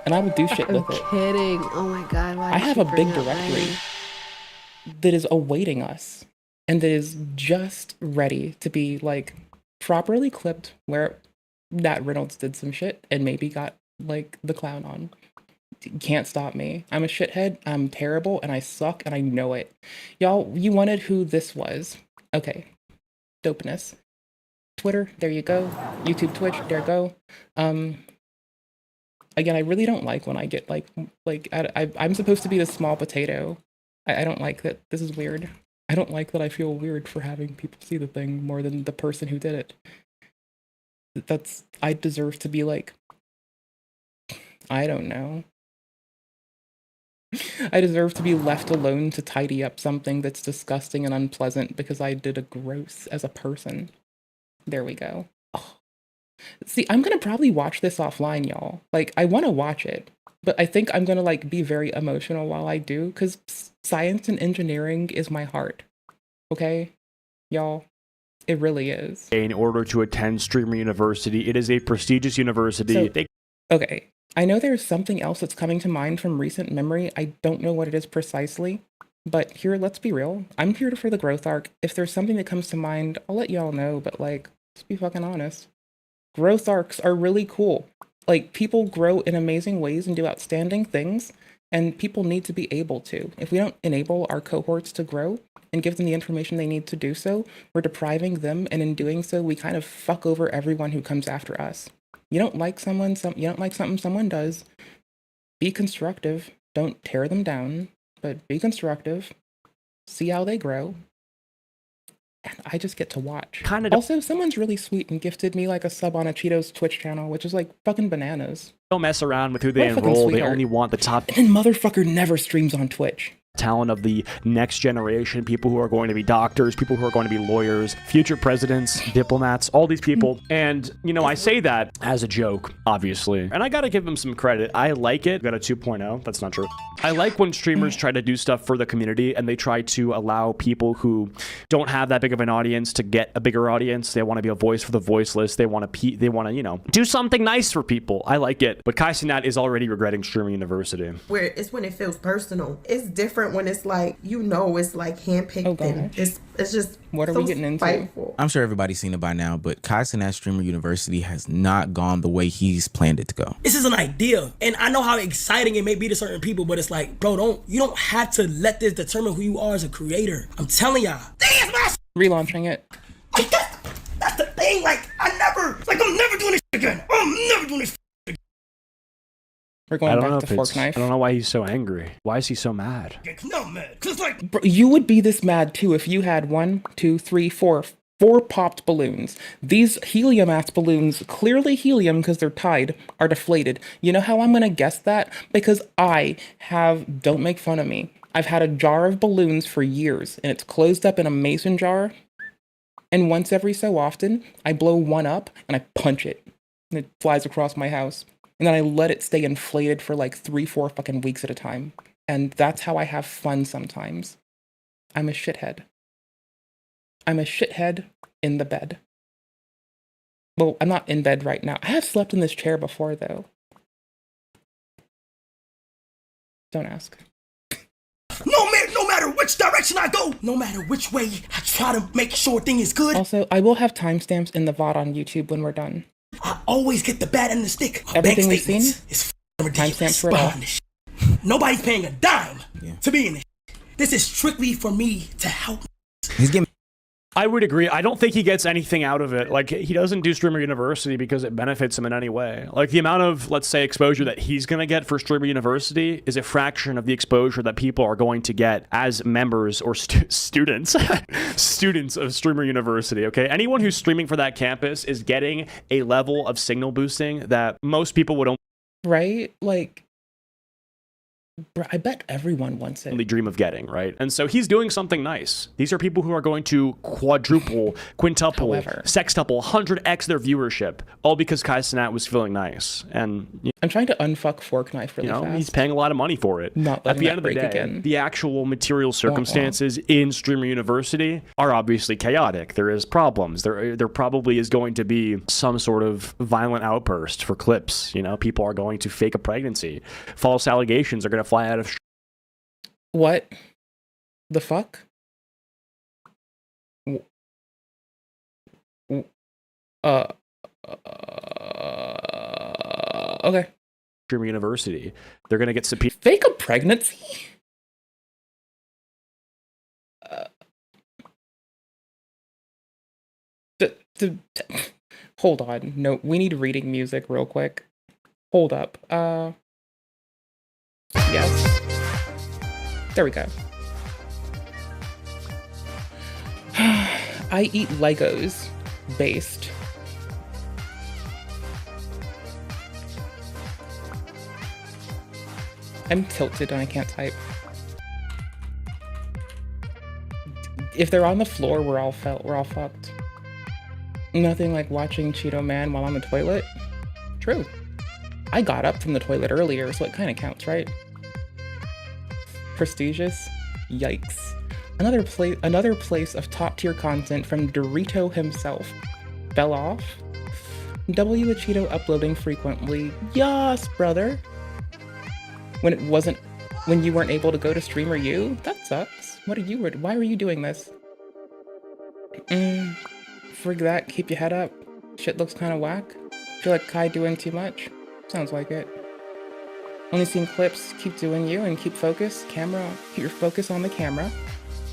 And I will do shit I'm with it. kidding. Oh my god. Why I did have you a bring big up directory Riley? that is awaiting us and that is just ready to be like properly clipped where Nat Reynolds did some shit and maybe got like the clown on. You can't stop me. I'm a shithead, I'm terrible, and I suck, and I know it. Y'all, you wanted who this was. Okay. Dopeness. Twitter, there you go. YouTube, Twitch, there you go. Again, I really don't like when I get I'm supposed to be the small potato. I don't like that. This is weird. I don't like that I feel weird for having people see the thing more than the person who did it. I deserve to be like, I don't know. I deserve to be left alone to tidy up something that's disgusting and unpleasant because I did a gross as a person. There we go. Oh. See, I'm gonna probably watch this offline, y'all. Like, I want to watch it, but I think I'm gonna like be very emotional while I do, because science and engineering is my heart. Okay, y'all, it really is. In order to attend Streamer University, it is a prestigious university. So, okay, I know there's something else that's coming to mind from recent memory. I don't know what it is precisely, but here, let's be real. I'm here for the growth arc. If there's something that comes to mind, I'll let y'all know, but like, let's be fucking honest. Growth arcs are really cool. Like, people grow in amazing ways and do outstanding things, and people need to be able to. If we don't enable our cohorts to grow and give them the information they need to do so, we're depriving them, and in doing so, we kind of fuck over everyone who comes after us. You don't like someone, you don't like something someone does, be constructive. Don't tear them down, but be constructive. See how they grow. And I just get to watch. Also, someone's really sweet and gifted me like a sub on Acheeto's Twitch channel, which is like fucking bananas. Don't mess around with who they What a fucking enroll. They sweetheart. only want the top And motherfucker never streams on Twitch. talent of the next generation, people who are going to be doctors, people who are going to be lawyers, future presidents, diplomats, all these people. And, you know, I say that as a joke, obviously. And I gotta give them some credit. I like it. Got a 2.0. That's not true. I like when streamers try to do stuff for the community and they try to allow people who don't have that big of an audience to get a bigger audience. They want to be a voice for the voiceless. They want to, you know, do something nice for people. I like it. But Kai Cenat is already regretting Streamer University. Where it's when it feels personal. It's different when it's like, you know, it's like handpicked and it's just what are so we getting into? spiteful. I'm sure everybody's seen it by now, but Kai Cenat Streamer University has not gone the way he's planned it to go. This is an idea, and I know how exciting it may be to certain people, but it's like, bro, you don't have to let this determine who you are as a creator. I'm telling y'all. Relaunching it. That's the thing. Like, I'm never doing this again. I'm never doing this. We're going back to fork I knife. don't know why he's so angry. Why is he so mad? No, man. Cause like, Bro, you would be this mad too if you had 1, 2, 3, 4 popped balloons. These helium ass balloons, clearly helium because they're tied, are deflated. You know how I'm gonna guess that? Because don't make fun of me. I've had a jar of balloons for years, and it's closed up in a mason jar. And once every so often, I blow one up and I punch it, and it flies across my house. And then I let it stay inflated for like 3-4 fucking weeks at a time. And that's how I have fun sometimes. I'm a shithead. I'm a shithead in the bed. Well, I'm not in bed right now. I have slept in this chair before, though. Don't ask. No matter which direction I go, no matter which way, I try to make sure thing is good. Also, I will have timestamps in the VOD on YouTube when we're done. I always get the bad end of the stick. Everything we've seen is ridiculous. Timestamps for it all. This Nobody's paying a dime to be in this. This is strictly for me to help. He's getting. I would agree. I don't think he gets anything out of it. Like, he doesn't do Streamer University because it benefits him in any way. Like, the amount of, let's say, exposure that he's going to get for Streamer University is a fraction of the exposure that people are going to get as members or students. Students of Streamer University, okay? Anyone who's streaming for that campus is getting a level of signal boosting that most people would only... Right? Like... Bro, I bet everyone wants it. Dream of getting, right? And so he's doing something nice. These are people who are going to quadruple, quintuple, sextuple, 100x their viewership, all because Kai Cenat was feeling nice. And I'm trying to unfuck Fork Knife really fast. He's paying a lot of money for it. Not at the end of the day, again. The actual material circumstances in Streamer University are obviously chaotic. There is problems. There probably is going to be some sort of violent outburst for clips. You know, people are going to fake a pregnancy. False allegations are going to fly out of what the fuck? Okay. Streamer University. They're gonna get subpoenaed. Fake a pregnancy? Hold on. No, we need reading music real quick. Hold up. Yes. There we go. I eat Legos based. I'm tilted and I can't type. If they're on the floor, we're all fucked. Nothing like watching Cheeto Man while on the toilet. True. I got up from the toilet earlier, so it kind of counts, right? Prestigious? Yikes. Another place of top-tier content from Dorito himself. Fell off? W Acheeto uploading frequently. Yas, brother. When you weren't able to go to Streamer U? That sucks. Why were you doing this? Frig that, keep your head up. Shit looks kinda whack. Feel like Kai doing too much? Sounds like it. Only seen clips, keep doing you and keep your focus on the camera.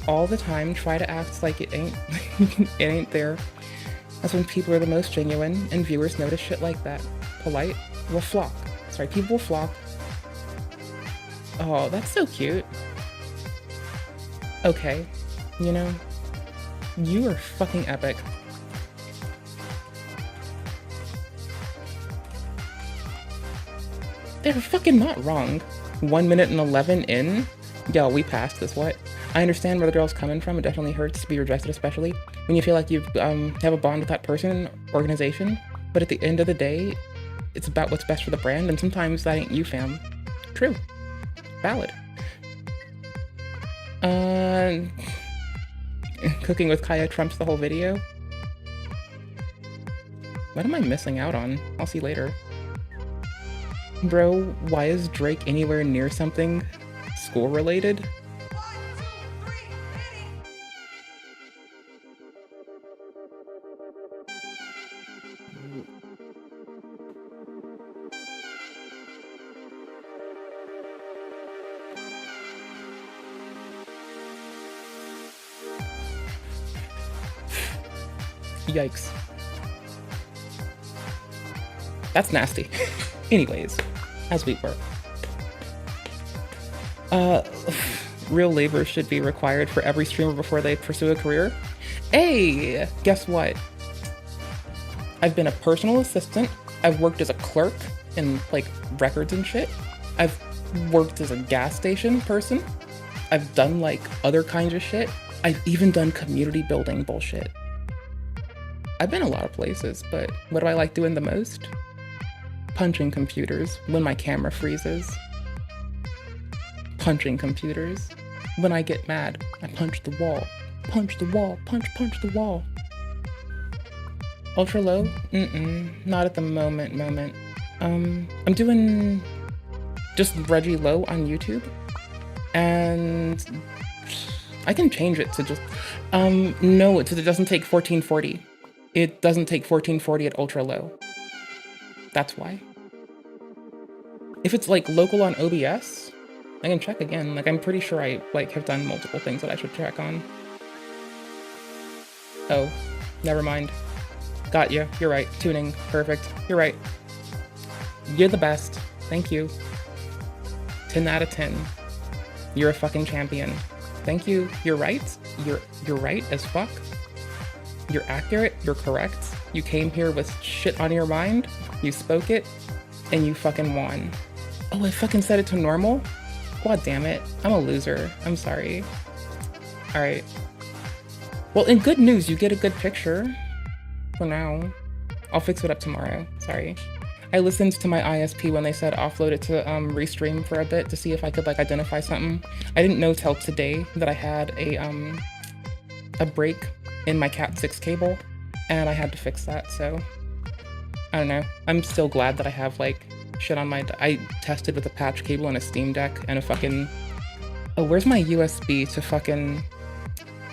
All the time, try to act like it ain't, it ain't there. That's when people are the most genuine and viewers notice shit like that. Polite will flock. Sorry, people will flock. Oh, that's so cute. Okay, you know, you are fucking epic. They're fucking not wrong. 1 minute and 11 in? Yo, we passed this, what? I understand where the girl's coming from. It definitely hurts to be rejected, especially when you feel like you have a bond with that person, organization. But at the end of the day, it's about what's best for the brand, and sometimes that ain't you, fam. True. Valid. Cooking with Kaya trumps the whole video. What am I missing out on? I'll see later. Bro, why is Drake anywhere near something school-related? Yikes. That's nasty. Anyways, as we were. Real labor should be required for every streamer before they pursue a career. Hey, guess what? I've been a personal assistant. I've worked as a clerk in like records and shit. I've worked as a gas station person. I've done like other kinds of shit. I've even done community building bullshit. I've been a lot of places, but what do I like doing the most? Punching computers when my camera freezes. Punching computers. When I get mad, I punch the wall. Punch the wall, punch the wall. Ultra low? Not at the moment. I'm doing just Reggie Low on YouTube. And I can change it to just, no, it doesn't take 1440. It doesn't take 1440 at ultra low. That's why. If it's like local on OBS, I can check again. Like I'm pretty sure I like have done multiple things that I should check on. Oh, never mind. Got you. You're right. Tuning. Perfect. You're right. You're the best. Thank you. 10 out of 10. You're a fucking champion. Thank you. You're right. You're right as fuck. You're accurate. You're correct. You came here with shit on your mind. You spoke it, and you fucking won. Oh, I fucking set it to normal? God damn it. I'm a loser. I'm sorry. Alright. Well, in good news, you get a good picture. For now. I'll fix it up tomorrow. Sorry. I listened to my ISP when they said offload it to restream for a bit to see if I could like identify something. I didn't know till today that I had a break in my Cat 6 cable, and I had to fix that, so I don't know. I'm still glad that I have like shit on my... I tested with a patch cable and a Steam Deck and a fucking... Oh, where's my USB to fucking...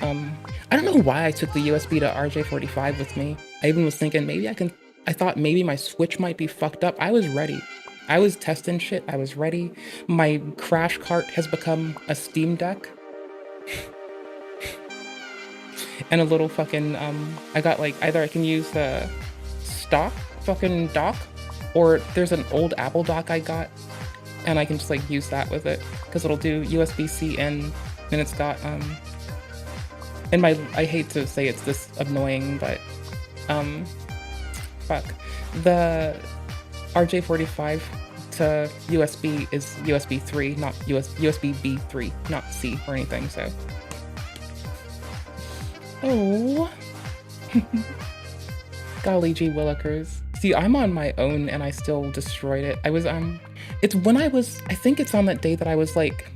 I don't know why I took the USB to RJ45 with me. I even was thinking maybe I thought maybe my Switch might be fucked up. I was ready. I was testing shit. I was ready. My crash cart has become a Steam Deck. And a little fucking, I got like, either I can use the stock fucking dock, or there's an old Apple dock I got, and I can just like use that with it, because it'll do USB-C in, and it's got, and I hate to say it's this annoying, but, fuck. The RJ45 to USB is USB 3, not USB B3, not C or anything, so. Oh. Golly gee willikers. See, I'm on my own and I still destroyed it. I was, it's when I think it's on that day that I was like,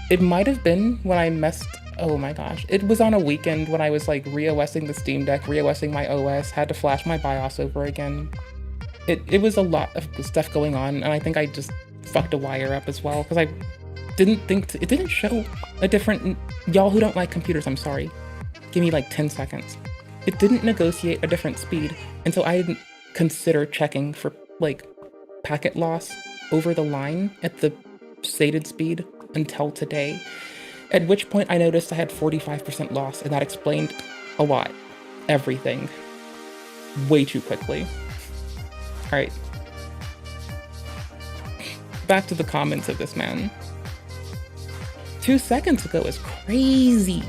it might have been when I messed, oh my gosh. It was on a weekend when I was like re-OSing the Steam Deck, re-OSing my OS, had to flash my BIOS over again. It was a lot of stuff going on, and I think I just fucked a wire up as well, because I didn't think, it didn't show a different, y'all who don't like computers, I'm sorry. Give me like 10 seconds. It didn't negotiate a different speed, and so I didn't consider checking for like packet loss over the line at the stated speed until today. At which point I noticed I had 45% loss, and that explained a lot. Everything. Way too quickly. Alright. Back to the comments of this man. 2 seconds ago is crazy.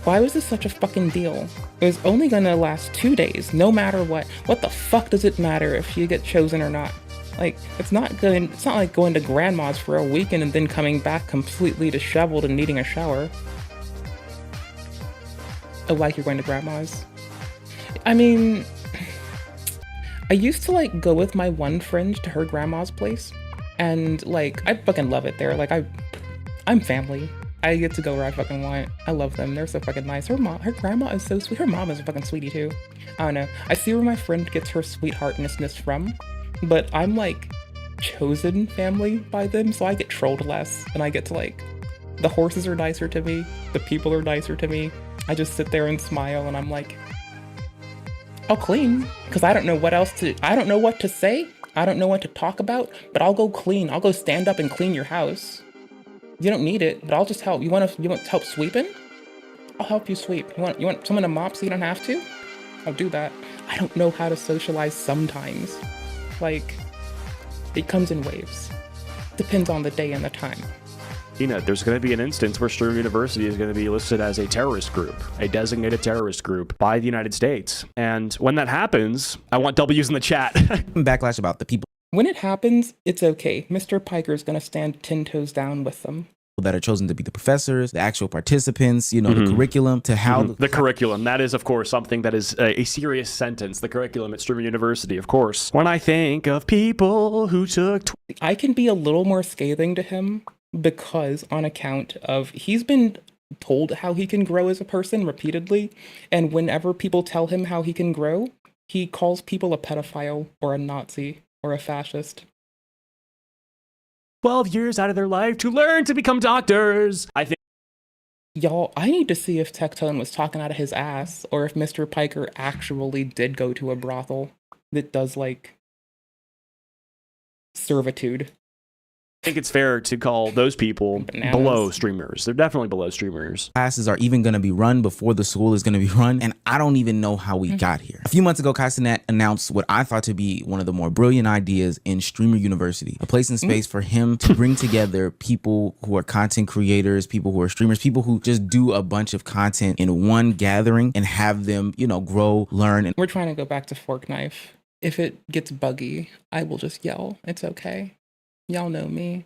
Why was this such a fucking deal? It was only gonna last 2 days, no matter what. What the fuck does it matter if you get chosen or not? Like, it's not like going to grandma's for a weekend and then coming back completely disheveled and needing a shower. Oh, like you're going to grandma's. I mean, I used to like go with my one friend to her grandma's place, and like, I fucking love it there. Like, I'm family. I get to go where I fucking want. I love them. They're so fucking nice. Her grandma is so sweet. Her mom is a fucking sweetie too. I don't know. I see where my friend gets her sweetheartness from, but I'm like chosen family by them, so I get trolled less, and I get to like, the horses are nicer to me. The people are nicer to me. I just sit there and smile, and I'm like, I'll clean, because I don't know what I don't know what to say. I don't know what to talk about, but I'll go clean. I'll go stand up and clean your house. You don't need it, but I'll just help. You want help sweeping? I'll help you sweep. You want someone to mop so you don't have to? I'll do that. I don't know how to socialize sometimes. Like, it comes in waves. Depends on the day and the time. Tina, there's going to be an instance where Sturm University is going to be listed as a terrorist group, a designated terrorist group by the United States. And when that happens, I want W's in the chat. Backlash about the people. When it happens, it's okay. Mr. Piker's gonna stand 10 toes down with them. that are chosen to be the professors, the actual participants, you know, the curriculum, to how the curriculum. That is, of course, something that is a serious sentence. The curriculum at Streamer University, of course. When I think of people who took... I can be a little more scathing to him because on account of he's been told how he can grow as a person repeatedly, and whenever people tell him how he can grow, he calls people a pedophile or a Nazi or a fascist. 12 years out of their life to learn to become doctors. I think. Y'all, I need to see if Tectone was talking out of his ass, or if Mr. Piker actually did go to a brothel that does, like, servitude. I think it's fair to call those people below streamers. They're definitely below streamers. Classes are even going to be run before the school is going to be run, and I don't even know how we got here. A few months ago, Hasan announced what I thought to be one of the more brilliant ideas in Streamer University, a place and space for him to bring together people who are content creators, people who are streamers, people who just do a bunch of content in one gathering and have them, you know, grow, learn. And we're trying to go back to Fork Knife. If it gets buggy, I will just yell. It's okay. Y'all know me.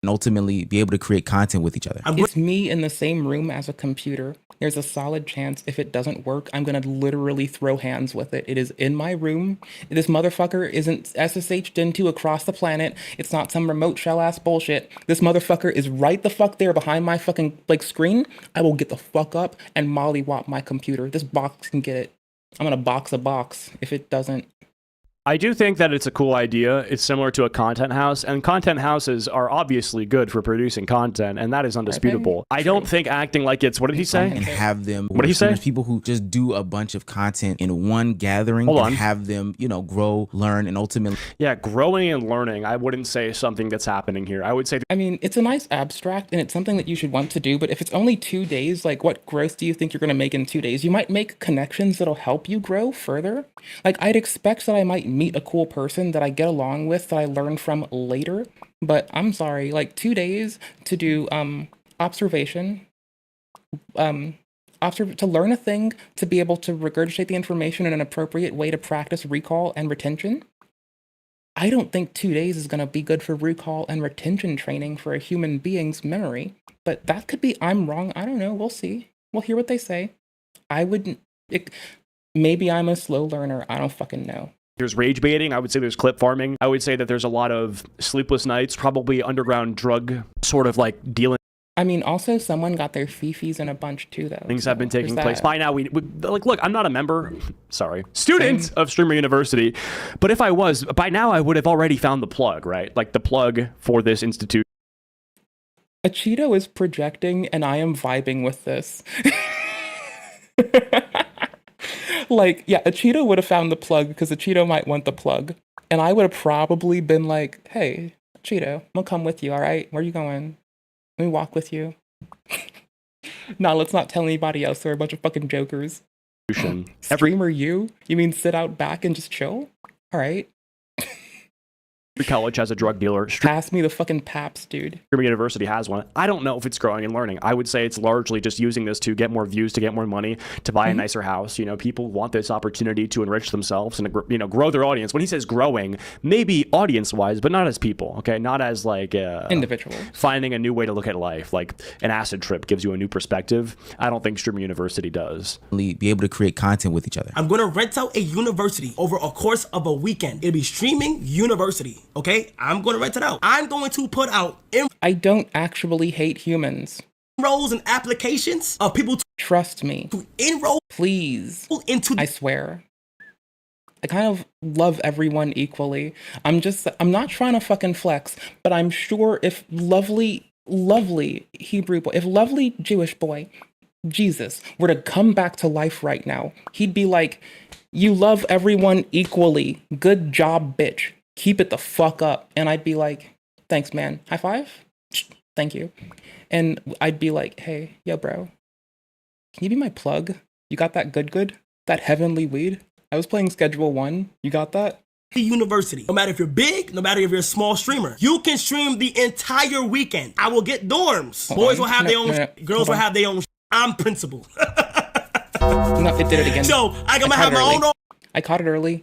And ultimately be able to create content with each other. It's me in the same room as a computer. There's a solid chance if it doesn't work, I'm going to literally throw hands with it. It is in my room. This motherfucker isn't SSH'd into across the planet. It's not some remote shell ass bullshit. This motherfucker is right the fuck there behind my fucking like screen. I will get the fuck up and mollywop my computer. This box can get it. I'm going to box a box if it doesn't. I do think that it's a cool idea. It's similar to a content house, and content houses are obviously good for producing content, and that is undisputable. I don't think acting like it's, what did he say? And have them, what did he say? People who just do a bunch of content in one gathering and have them, you know, grow, learn, and ultimately. Yeah, growing and learning, I wouldn't say something that's happening here. I would say. I mean, it's a nice abstract, and it's something that you should want to do, but if it's only 2 days, like what growth do you think you're going to make in 2 days? You might make connections that'll help you grow further. Like, I'd expect that I might meet a cool person that I get along with that I learn from later, but I'm sorry, like 2 days to do observation, to learn a thing, to be able to regurgitate the information in an appropriate way to practice recall and retention. I don't think 2 days is going to be good for recall and retention training for a human being's memory, but that could be, I'm wrong, I don't know, we'll see. We'll hear what they say. Maybe I'm a slow learner, I don't fucking know. There's rage baiting. I would say there's clip farming. I would say that there's a lot of sleepless nights, probably underground drug sort of like dealing. I mean, also someone got their fifis in a bunch too, though. Things have been taking place. By now, we like, look, I'm not a member, student of Streamer University, but if I was, by now I would have already found the plug, right? Like the plug for this institute. Acheeto is projecting and I am vibing with this. Like, yeah, Acheeto would have found the plug because Acheeto might want the plug. And I would have probably been like, hey, Acheeto, I'm gonna come with you, all right? Where are you going? Let me walk with you. No, let's not tell anybody else. They're a bunch of fucking jokers. Streamer you? You mean sit out back and just chill? All right. Every college has a drug dealer. Pass me the fucking Paps, dude. Streamer University has one. I don't know if it's growing and learning. I would say it's largely just using this to get more views, to get more money, to buy a nicer house. You know, people want this opportunity to enrich themselves and, you know, grow their audience. When he says growing, maybe audience-wise, but not as people, okay? Not as, like... individuals. Finding a new way to look at life. Like, an acid trip gives you a new perspective. I don't think Streamer University does. Be able to create content with each other. I'm going to rent out a university over a course of a weekend. It'll be Streaming University. Okay, I'm going to rent it out. I'm going to put out I don't actually hate humans. Enrolls and applications of people trust me. To enroll, please. I swear. I kind of love everyone equally. I'm not trying to fucking flex, but I'm sure if lovely Hebrew boy, if lovely Jewish boy, Jesus, were to come back to life right now, he'd be like, you love everyone equally. Good job, bitch. Keep it the fuck up. And I'd be like, thanks, man. High five? Thank you. And I'd be like, hey, yo, bro, can you be my plug? You got that good? That heavenly weed? I was playing Schedule 1. You got that? University. No matter if you're big, no matter if you're a small streamer, you can stream the entire weekend. I will get dorms. Boys will have their own, girls will have their own. I'm principal. No, it did it again. So I'm gonna have my own I caught it early.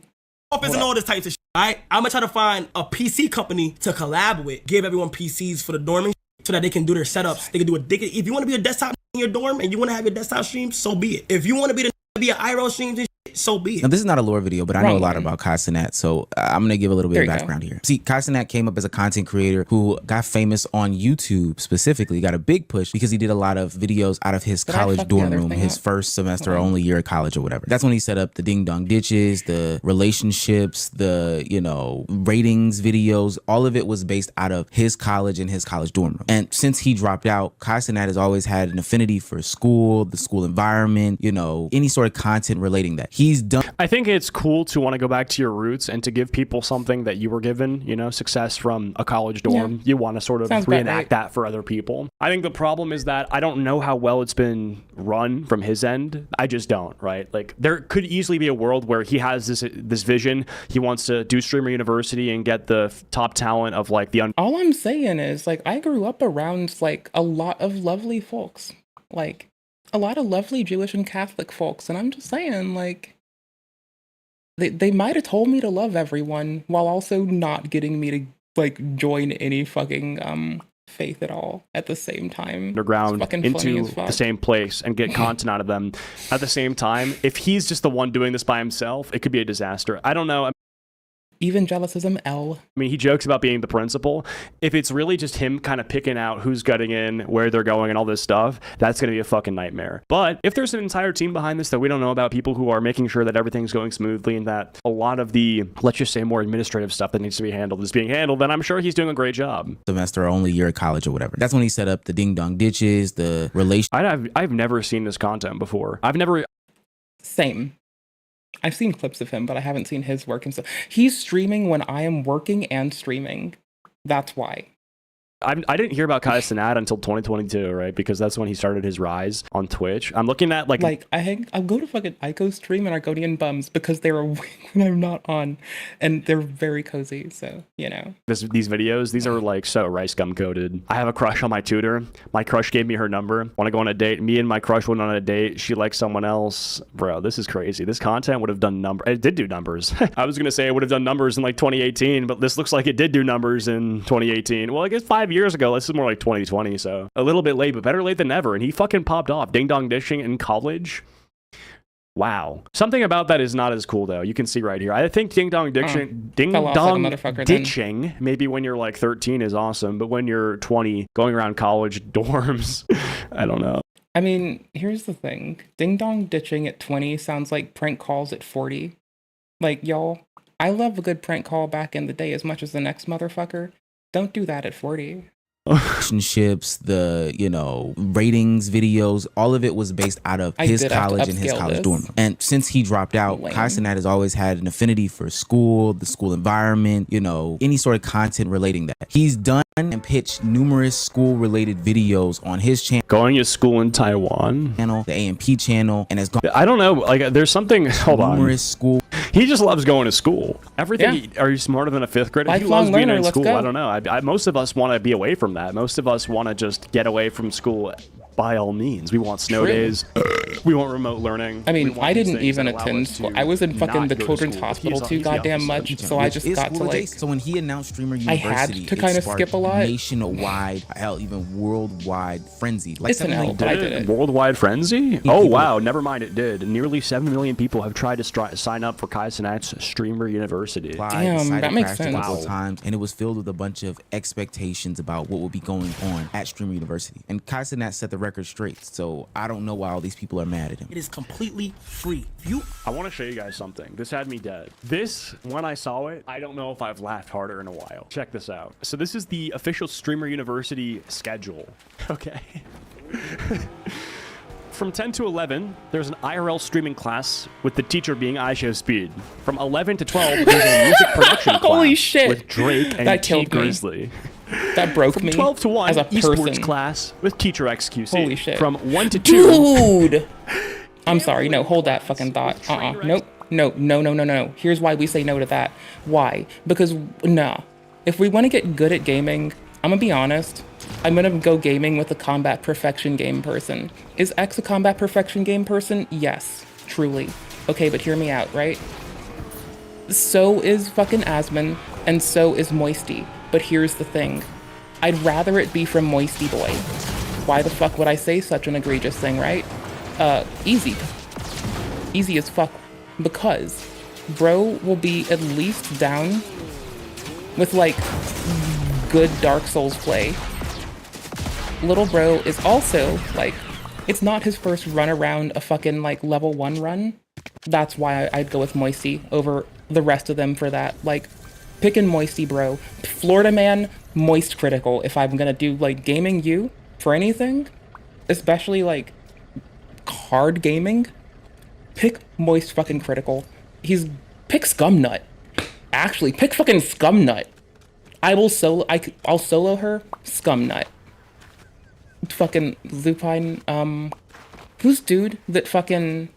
Office and all this types of shit. I'm gonna try to find a PC company to collab with, give everyone PCs for the dorm and so that they can do their setups. They can do if you want to be a desktop in your dorm and you want to have your desktop stream, so be it. If you want to be an IRL streams and shit, so be it. Now, this is not a lore video, but I know a lot about Kai Cenat, so I'm going to give a little bit of background here. See, Kai Cenat came up as a content creator who got famous on YouTube specifically, got a big push because he did a lot of videos out of his college dorm room, his first semester or only year of college or whatever. That's when he set up the ding dong ditches, the relationships, the, you know, ratings videos. All of it was based out of his college and his college dorm room. And since he dropped out, Kai Cenat has always had an affinity for school, the school environment, you know, any sort of content relating that. He's done. I think it's cool to want to go back to your roots and to give people something that you were given, you know, success from a college dorm. You want to sort of reenact that for other people. I think the problem is that I don't know how well it's been run from his end. I just don't, right? Like, there could easily be a world where he has this vision. He wants to do Streamer University and get the top talent of like the all I'm saying is, like, I grew up around like a lot of lovely folks, like a lot of lovely Jewish and Catholic folks, and I'm just saying, like, they might have told me to love everyone while also not getting me to like join any fucking faith at all at the same time. Underground into the same place and get content out of them at the same time. If he's just the one doing this by himself, it could be a disaster. I don't know. Evangelicism L. I mean, he jokes about being the principal. If it's really just him kind of picking out who's gutting in, where they're going, and all this stuff, that's going to be a fucking nightmare. But if there's an entire team behind this that we don't know about, people who are making sure that everything's going smoothly and that a lot of the, let's just say, more administrative stuff that needs to be handled is being handled, then I'm sure he's doing a great job. Semester or only year of college or whatever. That's when he set up the ding dong ditches, the relation. I've never seen this content before. I've never. Same. I've seen clips of him, but I haven't seen his work and stuff. He's streaming when I am working and streaming. That's why. I didn't hear about Kai Cenat until 2022, right? Because that's when he started his rise on Twitch. I'm looking at like I'll go to fucking Ico stream and Argonian bums because they're awake when I'm not on, and they're very cozy. So you know, these videos, these are like so rice gum coated. I have a crush on my tutor. My crush gave me her number. Want to go on a date? Me and my crush went on a date. She likes someone else. Bro, this is crazy. This content would have done numbers. It did do numbers. I was gonna say it would have done numbers in like 2018, but this looks like it did do numbers in 2018. Well, I guess 5 years ago. This is more like 2020, so a little bit late, but better late than never. And he fucking popped off ding dong dishing in college. Wow. Something about that is not as cool though. You can see right here. I think ding dong ditching, ditching, maybe when you're like 13 is awesome, but when you're 20, going around college dorms, I don't know. I mean, here's the thing: ding dong ditching at 20 sounds like prank calls at 40. Like, y'all, I love a good prank call back in the day as much as the next motherfucker. Don't do that at 40. Relationships, the, you know, ratings videos, all of it was based out of his college and his college dorm. And since he dropped out, Kai Cenat has always had an affinity for school, the school environment, you know, any sort of content relating that. He's done and pitched numerous school related videos on his channel. Going to school in Taiwan. The AMP channel, and has gone. I don't know, like there's something, hold on. Numerous school. He just loves going to school. Everything. Are you smarter than a fifth grader? He loves being in school. I don't know. Most of us want to be away from that. Most of us want to just get away from school by all means. We want snow days. We want remote learning. I mean, I didn't even attend school. I was in fucking the children's hospital too goddamn much, so I just got to like. So when he announced Streamer University, I had to kind of skip a lot. Nationwide, hell, even worldwide frenzy. Like it's an L, but I did it. Worldwide frenzy? Oh wow, never mind. It did. Nearly 7 million people have tried to sign up for Kai Cenat's Streamer University. Damn, that makes sense. Wow. Times, and it was filled with a bunch of expectations about what would be going on at Streamer University. And Kai Cenat set the record straight. So I don't know why all these people are mad at him. It is completely free. I want to show you guys something. This had me dead. This, when I saw it, I don't know if I've laughed harder in a while. Check this out. So this is the official Streamer University schedule. Okay. From 10 to 11, there's an IRL streaming class with the teacher being Acheeto Speed. From 11 to 12, there's a music production class Holy shit. with Drake and that T killed me. Grizzly. That broke From me 12 to 1, as a person. esports class with teacher XQC. Holy shit. From 1 to 2... Dude! I'm sorry, no, hold that fucking thought. Nope. No. Here's why we say no to that. Why? Because, nah. If we want to get good at gaming, I'm gonna be honest, I'm gonna go gaming with a combat perfection game person. Is X a combat perfection game person? Yes, truly. Okay, but hear me out, right? So is fucking Asmon, and so is Moisty. But here's the thing. I'd rather it be from Moisty Boy. Why the fuck would I say such an egregious thing, right? Easy. Easy as fuck. Because bro will be at least down with, like, good Dark Souls play. Little bro is also, like, it's not his first run around a fucking, like, level 1 run. That's why I'd go with Moisty over the rest of them for that. Like, picking Moisty, bro. Florida man, moist critical. If I'm gonna do, like, gaming you for anything, especially, like, hard gaming, pick moist fucking critical. Pick Scumnut. Actually, pick fucking Scumnut. I'll solo her Scumnut. Fucking Lupine, who's dude that fucking,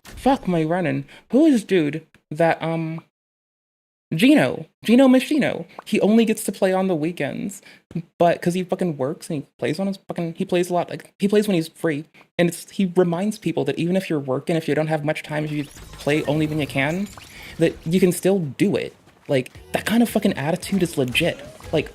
fuck my running. Who is dude that, Gino Machino. He only gets to play on the weekends, but because he fucking works and he plays on his fucking, he plays a lot, like, he plays when he's free. And he reminds people that even if you're working, if you don't have much time, if you play only when you can, that you can still do it. Like, that kind of fucking attitude is legit. Like,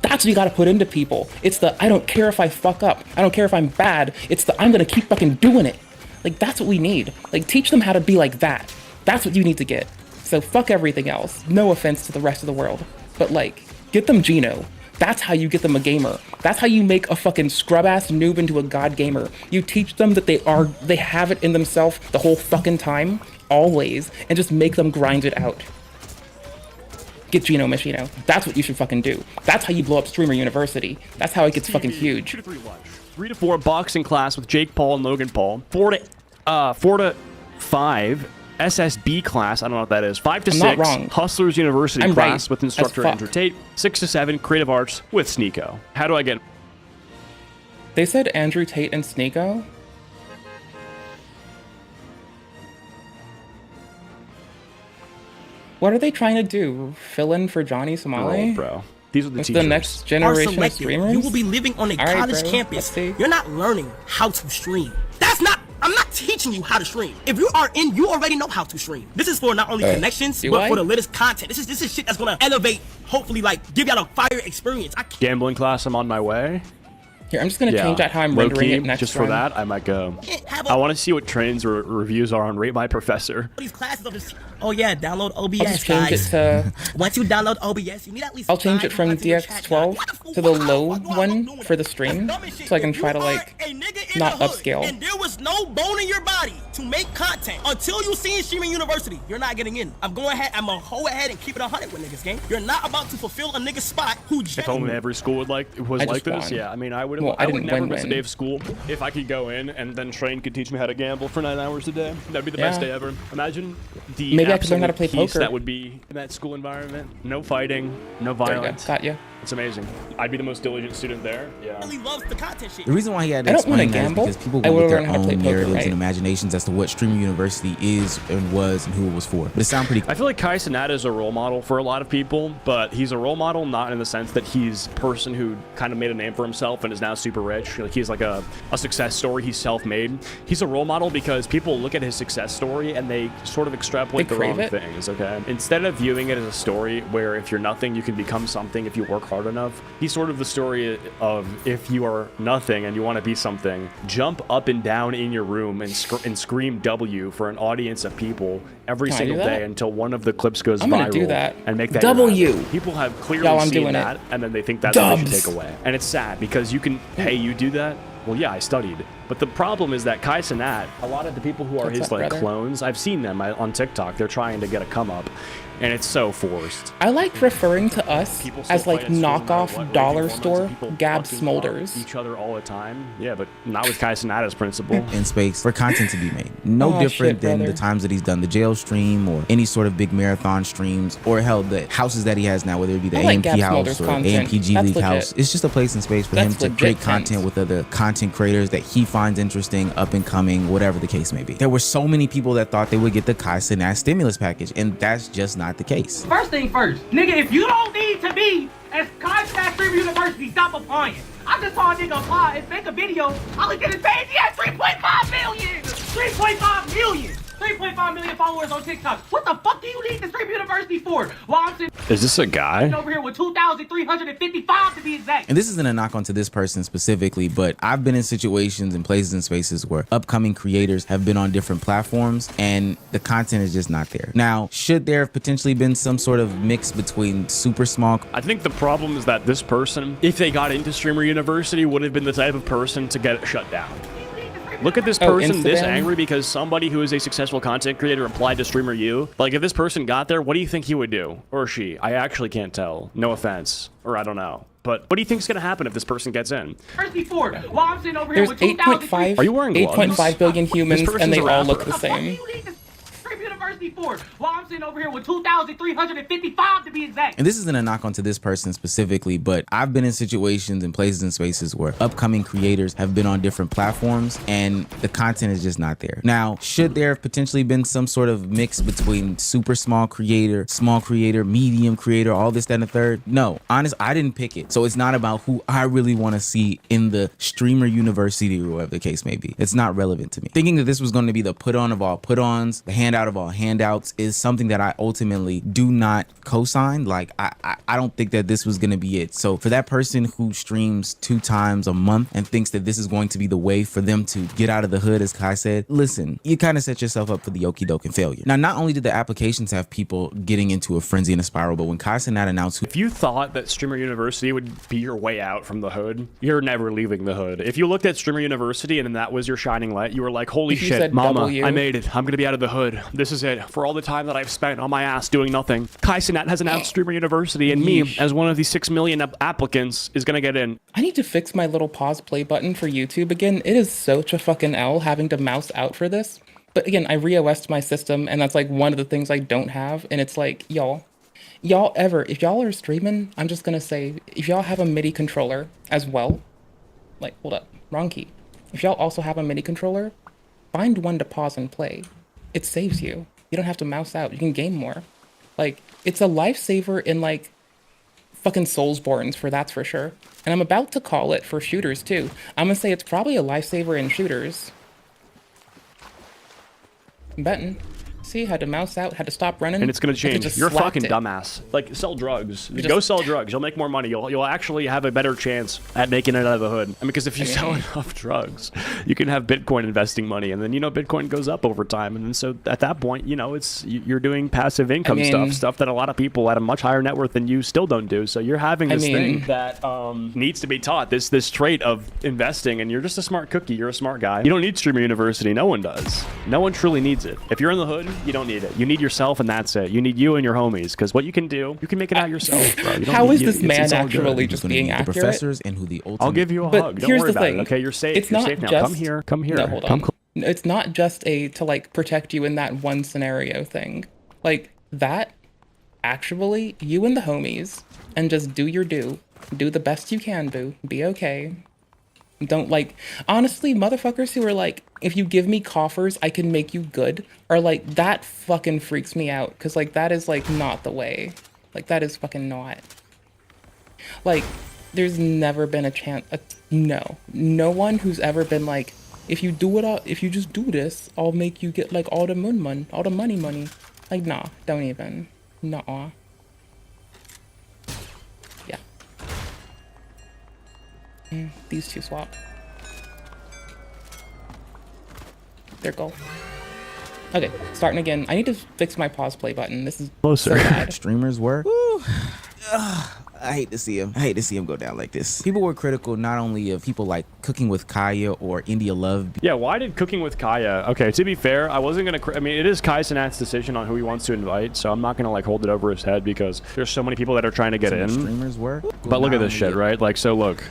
that's what you gotta put into people. It's the, I don't care if I fuck up. I don't care if I'm bad. It's the, I'm gonna keep fucking doing it. Like, that's what we need. Like, teach them how to be like that. That's what you need to get. So fuck everything else. No offense to the rest of the world. But, like, get them Gino. That's how you get them a gamer. That's how you make a fucking scrub-ass noob into a god gamer. You teach them that they have it in themselves the whole fucking time, always, and just make them grind it out. Get Gino Machino. That's what you should fucking do. That's how you blow up Streamer University. That's how it gets fucking huge. 2 to 3 lunch. 3 to 4 boxing class with Jake Paul and Logan Paul. 4 to 5 SSB class. I don't know what that is. 5 to 6 Hustlers University class with instructor Andrew Tate. 6 to 7 Creative Arts with Sneeko. How do I get? They said Andrew Tate and Sneeko. What are they trying to do? Fill in for Johnny Somali? Oh, bro. These are the With teachers. the next generation of streamers? You will be living on a college campus. You're not learning how to stream. I'm not teaching you how to stream. If you are in, you already know how to stream. This is for not only connections, but for the latest content. This is shit that's gonna elevate, hopefully, like, give y'all a fire experience. Gambling class, I'm on my way. Here, I'm just gonna change that how I'm rendering it next just run. for that, I might go. I want to see what trends or reviews are on Rate My Professor. These classes are just, oh yeah, download OBS, I'll just change guys. it to... Once you download OBS, you need at least. I'll change it from DX12 to the low one for the stream, so I can try to, like, not upscale. And there was no bone in your body to make content until you see in Streaming University. You're not getting in. I'm gonna go ahead and keep it 100 with niggas, gang. You're not about to fulfill a nigga's spot who. If only every school was like this. Yeah, I mean, I would never miss a day of school if I could go in and then Train could teach me how to gamble for 9 hours a day. That'd be the best day ever. Imagine the maybe I could learn how to play poker. That would be in that school environment. No fighting, no violence. Got you. It's amazing. I'd be the most diligent student there. Yeah. Really loves the content shit. The reason why he had to explain that is because people go with their own narratives and imaginations as to what Streamer University is and was and who it was for. But it sounds pretty. I feel like Kai Cenat is a role model for a lot of people, but he's a role model not in the sense that he's a person who kind of made a name for himself and is now super rich. Like, he's like a success story. He's self-made. He's a role model because people look at his success story and they sort of extrapolate the wrong things, okay? Instead of viewing it as a story where if you're nothing, you can become something if you work hard enough. He's sort of the story of if you are nothing and you want to be something, jump up and down in your room and scream W for an audience of people every single day until one of the clips goes viral. Gonna do that. And make that W. People have clearly seen that and then they think that's what they should take away. And it's sad because you can, hey, you do that? Well, yeah, I studied. But the problem is that Kai Cenat, a lot of the people who are his like clones, I've seen them on TikTok. They're trying to get a come up, and it's so forced. I like referring to us as like knockoff dollar store Gab Smolders. Each other all the time. Yeah, but not with Kai Cenat as principal. In space for content to be made. No different than the times that he's done the jail stream or any sort of big marathon streams, or hell, the houses that he has now, whether it be the AMP house or AMP G League house. It's just a place in space for him to create content with other content creators that he finds interesting, up and coming, whatever the case may be. There were so many people that thought they would get the Kai Cenat stimulus package, and that's just not the case. First thing first, nigga, if you don't need to be as Kai Cenat Streamer University, stop applying. I just saw a nigga apply and make a video. I looked at his page, he had 3.5 million! 3.5 million! 3.5 million followers on TikTok. What the fuck do you need the Stream University for? While I'm sitting Is this a guy? over here with 2,355 to be exact. And this isn't a knock onto this person specifically, but I've been in situations and places and spaces where upcoming creators have been on different platforms and the content is just not there. Now, should there have potentially been some sort of mix between super small? I think the problem is that this person, if they got into Streamer University, would have been the type of person to get it shut down. Look at this person this angry because somebody who is a successful content creator applied to Streamer U. Like, if this person got there, what do you think he would do? Or she? I actually can't tell. No offense. Or I don't know. But what do you think is going to happen if this person gets in? While I'm sitting over here There's with 2,000. Are you wearing gloves? 8.5 billion humans, and they all look the same. While I'm sitting over here with 2,355 to be exact. And this isn't a knock onto this person specifically, but I've been in situations and places and spaces where upcoming creators have been on different platforms and the content is just not there. Now, should there have potentially been some sort of mix between super small creator, medium creator, all this, that, and the third? No, honest, I didn't pick it. So it's not about who I really want to see in the Streamer University or whatever the case may be. It's not relevant to me. Thinking that this was going to be the put on of all put ons, the handout of all handouts is something that I ultimately do not co-sign. Like, I don't think that this was going to be it. So for that person who streams 2 times a month and thinks that this is going to be the way for them to get out of the hood, as Kai said, listen, you kind of set yourself up for the okie doke and failure. Now, not only did the applications have people getting into a frenzy and a spiral, but when Kai Cenat announced if you thought that Streamer University would be your way out from the hood, you're never leaving the hood. If you looked at Streamer University and that was your shining light, you were like, holy shit, mama, I made it. I'm going to be out of the hood. This is it. For all the time that I've spent on my ass doing nothing, Kai Cenat has announced Streamer University, and me, as one of the 6 million applicants, is going to get in. I need to fix my little pause play button for YouTube again. It is such a fucking L having to mouse out for this. But again, I re-OS'd my system, and that's like one of the things I don't have. And it's like, y'all ever, if y'all are streaming, I'm just going to say, if y'all have a MIDI controller as well, like, hold up, wrong key. If y'all also have a MIDI controller, find one to pause and play. It saves you. You don't have to mouse out. You can game more. Like, it's a lifesaver in, like, fucking Soulsborns, that's for sure. And I'm about to call it for shooters, too. I'm gonna say it's probably a lifesaver in shooters. I'm betting. See, had to mouse out, had to stop running. And it's going to change. You're a fucking dumbass. Like, sell drugs. Go sell drugs. You'll make more money. You'll actually have a better chance at making it out of the hood. And because if you sell enough drugs, you can have Bitcoin investing money. And then, Bitcoin goes up over time. And then so at that point, you're doing passive income stuff that a lot of people at a much higher net worth than you still don't do. So you're having this thing that needs to be taught, this trait of investing. And you're just a smart cookie. You're a smart guy. You don't need Streamer University. No one does. No one truly needs it. If you're in the hood, you don't need it. You need yourself, and that's it. You need you and your homies, because what you can do, you can make it out yourself, bro. How is this man actually just being accurate? The professors and who the ultimate... I'll give you a hug. Don't worry about it. Okay, you're safe. It's you're not safe now. Just... Come here. Come here. No, hold on. It's not just to like protect you in that one scenario thing. Like that, actually, you and the homies, and just do your do the best you can, boo. Be okay. Don't like, honestly, motherfuckers who are like, if you give me coffers, I can make you good, are like, that fucking freaks me out. Because like, that is like not the way. Like, that is fucking not. Like, there's never been a chance. No one who's ever been like, if you just do this, I'll make you get like all the money. Like, nah, don't even. Nuh-uh. These two swap. There go. Okay, starting again. I need to fix my pause play button. This is closer. So bad. Streamers were. Woo. I hate to see him go down like this. People were critical not only of people like Cooking with Kaya or India Love. Yeah, why did Cooking with Kaya? Okay, to be fair, I wasn't gonna. I mean, it is Kai Cenat's decision on who he wants to invite, so I'm not gonna like hold it over his head because there's so many people that are trying to get in. Streamers were. But look at this shit, right? Like, so look.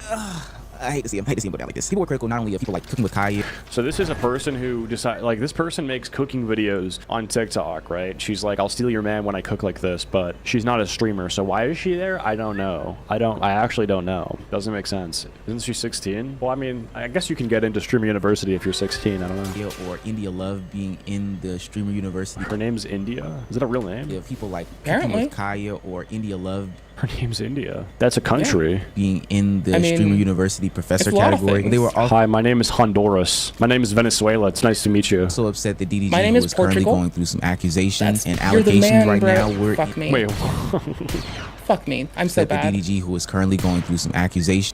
I hate to see him go down like this. People were critical not only of people like Cooking with Kaya. So this is a person who this person makes cooking videos on TikTok, right? She's like, I'll steal your man when I cook like this, but she's not a streamer. So why is she there? I don't know. I actually don't know. Doesn't make sense. Isn't she 16? Well, I mean, I guess you can get into Streamer University if you're 16. I don't know. Or India Love being in the Streamer University. Her name's India? Is it a real name? Yeah, people like Cooking with Kaya or India Love Her name's India. That's a country. Being in the Streamer University professor category. They were all Hi, my name is Honduras. My name is Venezuela. It's nice to meet you. so upset that DDG, My name who is is currently Portugal. going through some accusations and You're the allegations man, right bro. now. We're Fuck me. Wait. Fuck me. I'm so upset that bad. DDG, who is currently going through some accusations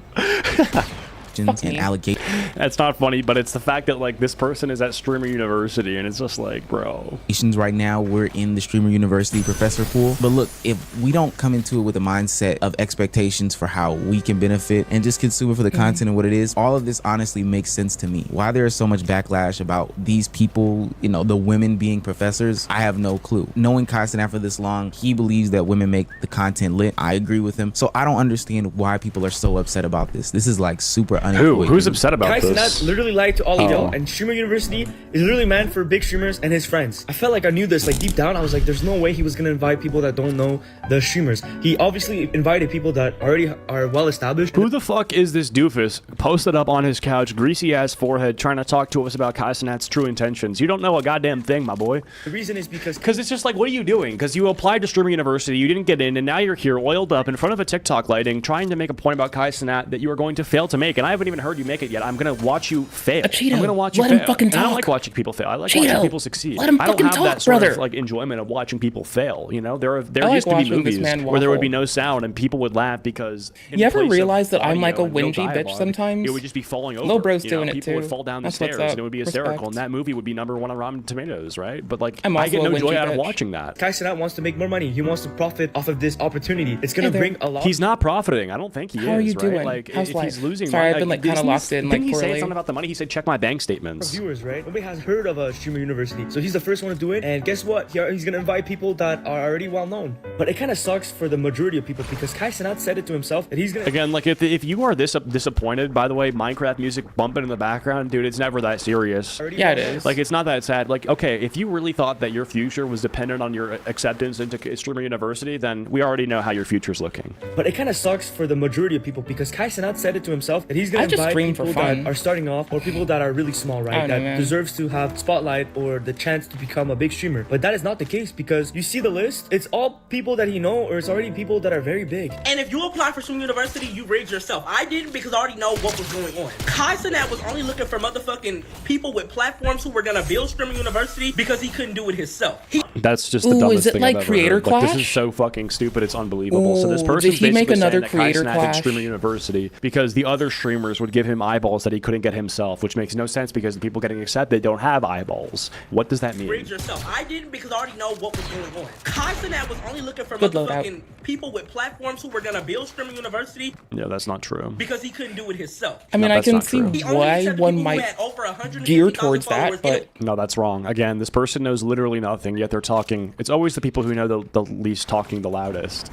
and allegations. That's not funny, but it's the fact that like this person is at Streamer University, and it's just like, bro. Right now, we're in the Streamer University professor pool. But look, if we don't come into it with a mindset of expectations for how we can benefit and just consume it for the content and what it is, all of this honestly makes sense to me. Why there is so much backlash about these people, you know, the women being professors, I have no clue. Knowing Kai Cenat for this long, he believes that women make the content lit. I agree with him. So I don't understand why people are so upset about this. This is like super unequated. Who's upset about Kai this? Cenat literally lied to all of y'all, and Streamer University is literally meant for big streamers and his friends. I felt like I knew this, like deep down, I was like, there's no way he was gonna invite people that don't know the streamers. He obviously invited people that already are well established. Who the fuck is this doofus posted up on his couch, greasy ass forehead, trying to talk to us about Kai Cenat's true intentions? You don't know a goddamn thing, my boy. The reason is because it's just like, what are you doing? Because you applied to Streamer University, you didn't get in, and now you're here oiled up in front of a TikTok lighting trying to make a point about Kai Cenat that you are going to fail to make, and I haven't even heard you make it yet. I'm gonna watch you fail. Acheeto, I'm gonna watch you let fail. him fucking And I don't talk. like watching people fail. I like Acheeto, watching people succeed. let him I don't fucking have talk, that sort brother. of like enjoyment of watching people fail. You know, there I used like to be watching this movies man where there would waffle. be no sound and people would laugh because You ever realize that I'm like a audio and no whingy bitch dialogue, sometimes? It would just be falling over. Lil Bro's you know, doing it people too. would fall down the That's what's stairs and up. it would be hysterical. Respect. And that movie would be #1 on Rotten Tomatoes, right? But like, I'm I also get a no joy whingy out of bitch. watching that. Kai Cenat wants to make more money. He wants to profit off of this opportunity. It's gonna bring a lot. He's not profiting. I don't think he is. How are you right? doing? Like, How's if life? he's losing Sorry, money, I've been like kind of locked in. Like didn't he say poorly. something about the money? He said, check my bank statements. Viewers, right? Nobody has heard of a Streamer University, so he's the first one to do it. And guess what? He's gonna invite people that are already well known. But it kind of sucks for the majority of people because Kai Cenat said it to himself that he's gonna. Again, like if you are this disappointed, by the way, Minecraft music bumping in the background, dude, it's never that serious. Yeah, it is. Like, it's not that sad. Like, okay, if you really thought that your future was dependent on your acceptance into Streamer University, then we already know how your future's looking. But it kind of sucks for the majority of people because Kai Cenat said it to himself that he's gonna I just invite stream people for fun. that are starting off or people that are really small, I right? don't know, That man. deserves to have spotlight or the chance to become a big streamer. But that is not the case because you see the list, it's all people that he know or it's already people that are very big. And if you apply for Streamer University, you rigged yourself. I didn't because I already know what was going on. Kai Cenat was only looking for motherfucking people with platforms who were gonna build Streamer University because he couldn't do it himself. That's just the Ooh, dumbest is it thing like I've ever Creator heard. Like, this is Clash? so fucking stupid. It's unbelievable. So this Ooh, person's did he make basically saying another that Kai Creator Cenat did Clash? Streamer University because the other streamers would give him eyeballs that he couldn't get himself, which makes no sense because the people getting accepted don't have eyeballs. What does that mean? Rigged yourself. I didn't because I already know what was going on. Kai Cenat was only looking for Good loadout. motherfucking people with platforms who were gonna build Streamer University Yeah, that's not true. because he couldn't do it himself. I mean, No, I that's can not see true. He only why accepted one people who might had over 150,000 gear towards that, followers. but No, that's wrong. Again, this person knows literally nothing, yet they're talking. It's always the people who know the least talking the loudest.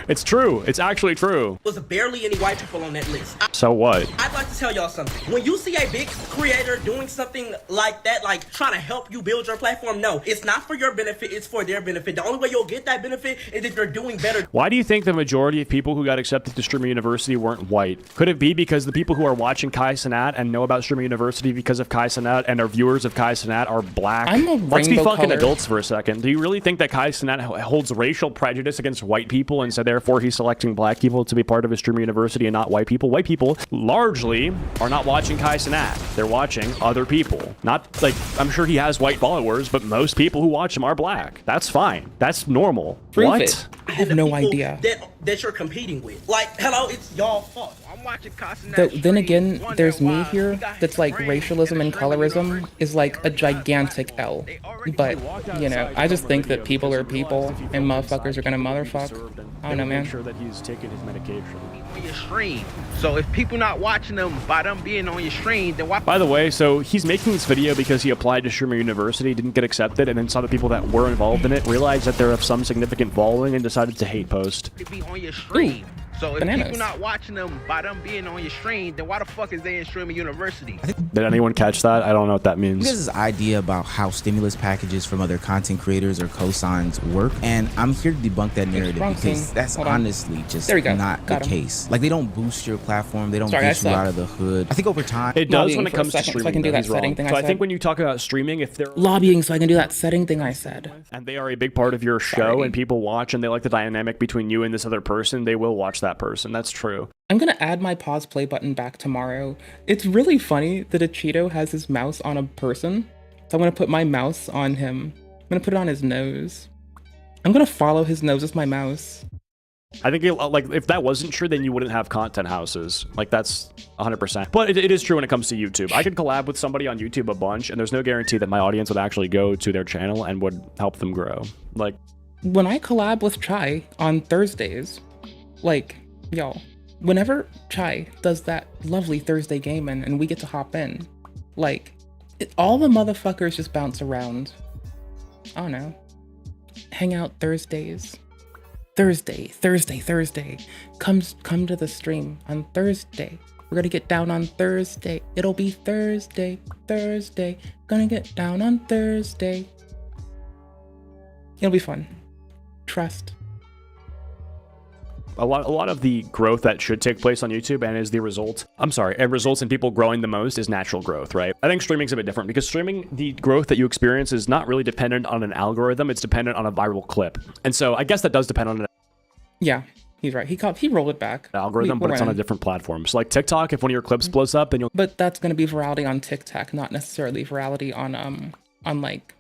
It's true. It's actually true. Was barely any white people on that list. So what? I'd like to tell y'all something. When you see a big creator doing something like that, like trying to help you build your platform, no, it's not for your benefit, it's for their benefit. The only way you'll get that benefit is if you're doing better. Why do you think the majority of people who got accepted to Streamer University weren't white? Could it be because the people who are watching Kai Cenat and know about Streamer University because of Kai Cenat and are viewers of Kai Cenat are black? I'm a Let's be rainbow fucking color. adults for a second. Do you really think that Kai Cenat holds racial prejudice against white people and so therefore he's selecting black people to be part of his Streamer University and not white people? White people largely are not watching Kai Cenat. They're watching other people. Not like, I'm sure he has white followers, but most people who watch him are black. That's fine. That's normal. Prove what? it. I have no idea. That you're competing with. Like, hello, it's y'all fault. I'm watching Then again, there's me here that's like racialism and colorism is like a gigantic L. But, you know, I just think that people are people and motherfuckers are gonna motherfuck. I don't know, man. Make sure that he's taking his medication. On your stream. So if people not watching them by them being on your stream, then why? By the way, so he's making this video because he applied to Streamer University, didn't get accepted, and then saw the people that were involved in it, realized that they're of some significant following, and decided to hate post. Be on your stream. So So if Bananas. people not watching them by them being on your stream, then why the fuck is they in streaming university? Did anyone catch that? I don't know what that means. There's this idea about how stimulus packages from other content creators or cosigns work, and I'm here to debunk that narrative because that's honestly just not the case. Like, they don't boost your platform, they don't boost you out of the hood. I think over time it does when it comes to streaming. So I can do that setting thing I so I said. think when you talk about streaming, if they're lobbying, so I can do that setting thing I said, and they are a big part of your show, and people watch, and they like the dynamic between you and this other person, they will watch that person. That's true. I'm gonna add my pause play button back tomorrow. It's really funny that Acheeto has his mouse on a person, so I'm gonna put my mouse on him. I'm gonna put it on his nose. I'm gonna follow his nose with my mouse. I think like if that wasn't true, then you wouldn't have content houses. Like, that's 100%. But it is true when it comes to YouTube. I could collab with somebody on YouTube a bunch, and there's no guarantee that my audience would actually go to their channel and would help them grow. Like, when I collab with Chai on Thursdays, like, yo, whenever Chai does that lovely Thursday gaming and we get to hop in, like, all the motherfuckers just bounce around. I don't know. Hang out Thursdays. Thursday. Come to the stream on Thursday. We're gonna get down on Thursday. It'll be Thursday. Gonna get down on Thursday. It'll be fun. Trust. a lot of the growth that should take place on YouTube and is the result, and results in people growing the most is natural growth, right? I think streaming's a bit different because streaming, the growth that you experience is not really dependent on an algorithm, it's dependent on a viral clip. And so I guess that does depend on an Yeah, he's right. He rolled it back. Algorithm, but it's on a different platform. So like TikTok, if one of your clips blows up, then you'll... But that's going to be virality on TikTok, not necessarily virality on like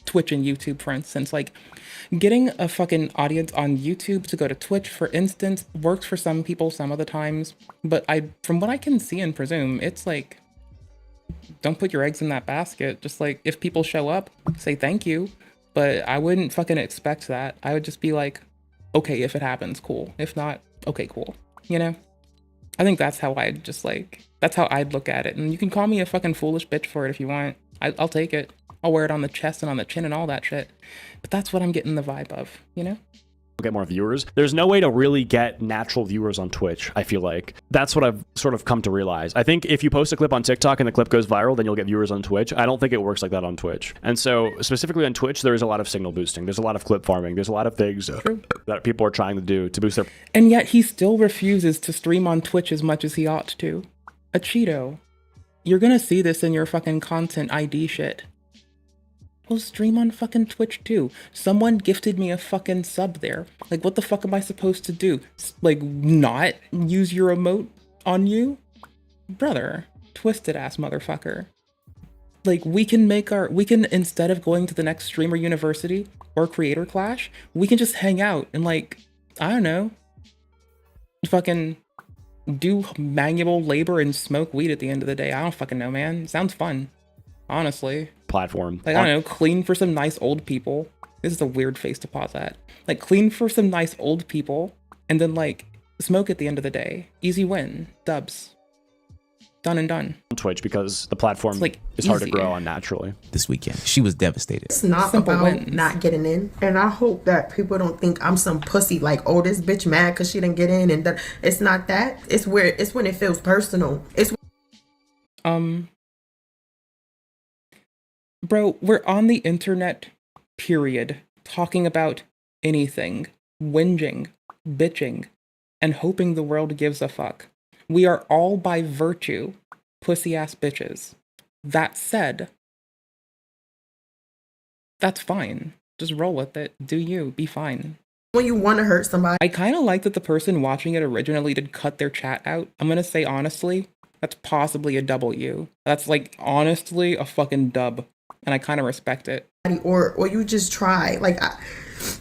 Twitch and YouTube, for instance. Like, getting a fucking audience on YouTube to go to Twitch, for instance, works for some people some of the times. But from what I can see and presume, it's like, don't put your eggs in that basket. Just like, if people show up, say thank you. But I wouldn't fucking expect that. I would just be like, okay, if it happens, cool. If not, okay, cool. You know? I think that's how that's how I'd look at it. And you can call me a fucking foolish bitch for it if you want. I'll take it. I'll wear it on the chest and on the chin and all that shit. But that's what I'm getting the vibe of, you know? Get more viewers. There's no way to really get natural viewers on Twitch, I feel like. That's what I've sort of come to realize. I think if you post a clip on TikTok and the clip goes viral, then you'll get viewers on Twitch. I don't think it works like that on Twitch. And so specifically on Twitch, there is a lot of signal boosting. There's a lot of clip farming. There's a lot of things that people are trying to do to boost their... And yet he still refuses to stream on Twitch as much as he ought to. Acheeto, you're gonna see this in your fucking content ID shit. We'll stream on fucking Twitch too. Someone gifted me a fucking sub there. Like, what the fuck am I supposed to do? Like, not use your emote on you? Brother, twisted ass motherfucker. Like, we can instead of going to the next streamer university or creator clash, we can just hang out and, like, I don't know, fucking do manual labor and smoke weed at the end of the day. I don't fucking know, man. Sounds fun. Honestly. Platform. Like, I don't know, clean for some nice old people. This is a weird face to pause at. Like, clean for some nice old people, and then, like, smoke at the end of the day. Easy win. Dubs. Done and done. On Twitch, because the platform is hard to grow on naturally. This weekend, she was devastated. It's not Simple about wins. not getting in. And I hope that people don't think I'm some pussy, like, oh, this bitch mad because she didn't get in. And it's not that. It's when it feels personal. Bro, we're on the internet, period, talking about anything, whinging, bitching, and hoping the world gives a fuck. We are all by virtue pussy-ass bitches. That said, that's fine. Just roll with it. Do you. Be fine. When you want to hurt somebody. I kind of like that the person watching it originally did cut their chat out. I'm going to say honestly, that's possibly a W. That's like honestly a fucking dub. And I kind of respect it. Or you just try. Like,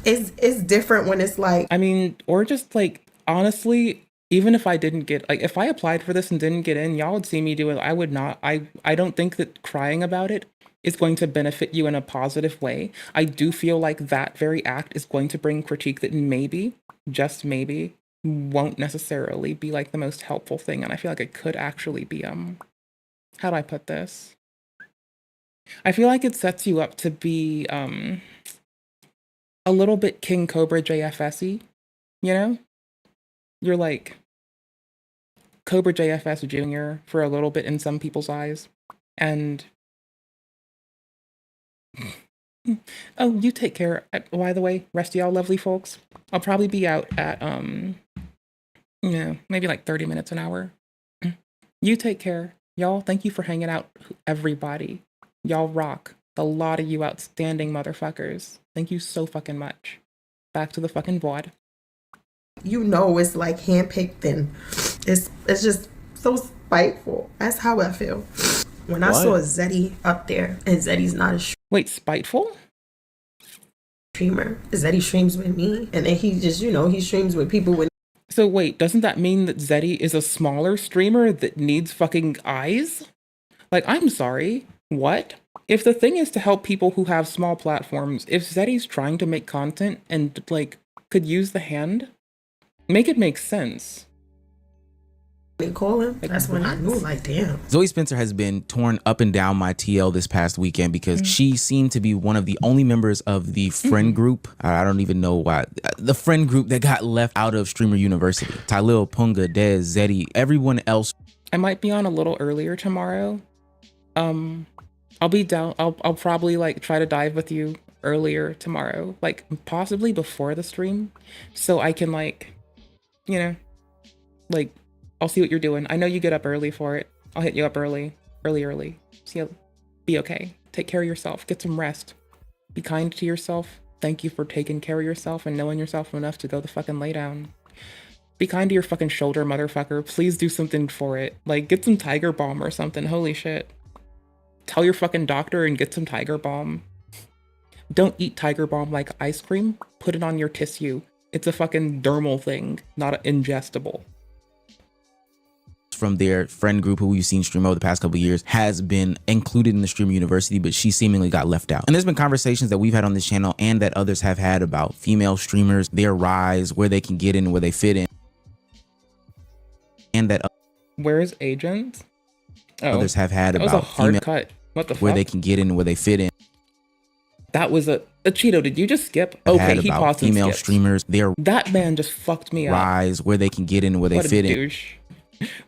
it's different when it's like... I mean, or just like, honestly, even if I didn't get... Like, if I applied for this and didn't get in, y'all would see me do it. I would not. I don't think that crying about it is going to benefit you in a positive way. I do feel like that very act is going to bring critique that maybe, just maybe, won't necessarily be like the most helpful thing. And I feel like it could actually be, how do I put this? I feel like it sets you up to be a little bit King Cobra JFS-y, you know? You're like Cobra JFS Jr. for a little bit in some people's eyes. And oh, you take care. By the way, rest of y'all lovely folks. I'll probably be out at maybe like 30 minutes an hour. You take care. Y'all, thank you for hanging out, everybody. Y'all rock. A lot of you outstanding motherfuckers. Thank you so fucking much. Back to the fucking VOD. You know, it's like handpicked and it's just so spiteful. That's how I feel. When I saw Zeddy up there, and Zeddy's not a Wait, spiteful? Streamer. Zeddy streams with me, and then he just, he streams with people with. So wait, doesn't that mean that Zeddy is a smaller streamer that needs fucking eyes? Like, I'm sorry, what? If the thing is to help people who have small platforms, if Zeddy's trying to make content and, like, could use the hand, make it make sense. They call him. That's when I knew, like, damn. Zoe Spencer has been torn up and down my TL this past weekend because she seemed to be one of the only members of the friend group. I don't even know why. The friend group that got left out of Streamer University. Tylil, Punga, Dez, Zeddy, everyone else. I might be on a little earlier tomorrow. I'll be down. I'll probably like try to dive with you earlier tomorrow, like possibly before the stream, so I can like, like I'll see what you're doing. I know you get up early for it. I'll hit you up early. See, be okay. Take care of yourself. Get some rest. Be kind to yourself. Thank you for taking care of yourself and knowing yourself enough to go the fucking lay down. Be kind to your fucking shoulder, motherfucker. Please do something for it. Like, get some Tiger Balm or something. Holy shit. Tell your fucking doctor and get some Tiger Balm. Don't eat Tiger Balm like ice cream. Put it on your tissue. It's a fucking dermal thing, not ingestible. From their friend group who we've seen stream over the past couple of years has been included in the Streamer University, but she seemingly got left out. And there's been conversations that we've had on this channel and that others have had about female streamers, their rise, where they can get in, where they fit in. And that where's Agent? Others have had that about was a hard cut. What the fuck? Where they can get in, where they fit in. That was Acheeto, did you just skip? Okay, he paused and female skipped. Streamers, their that man just fucked me up. Rise, where they can get in, where they fit in. Douche.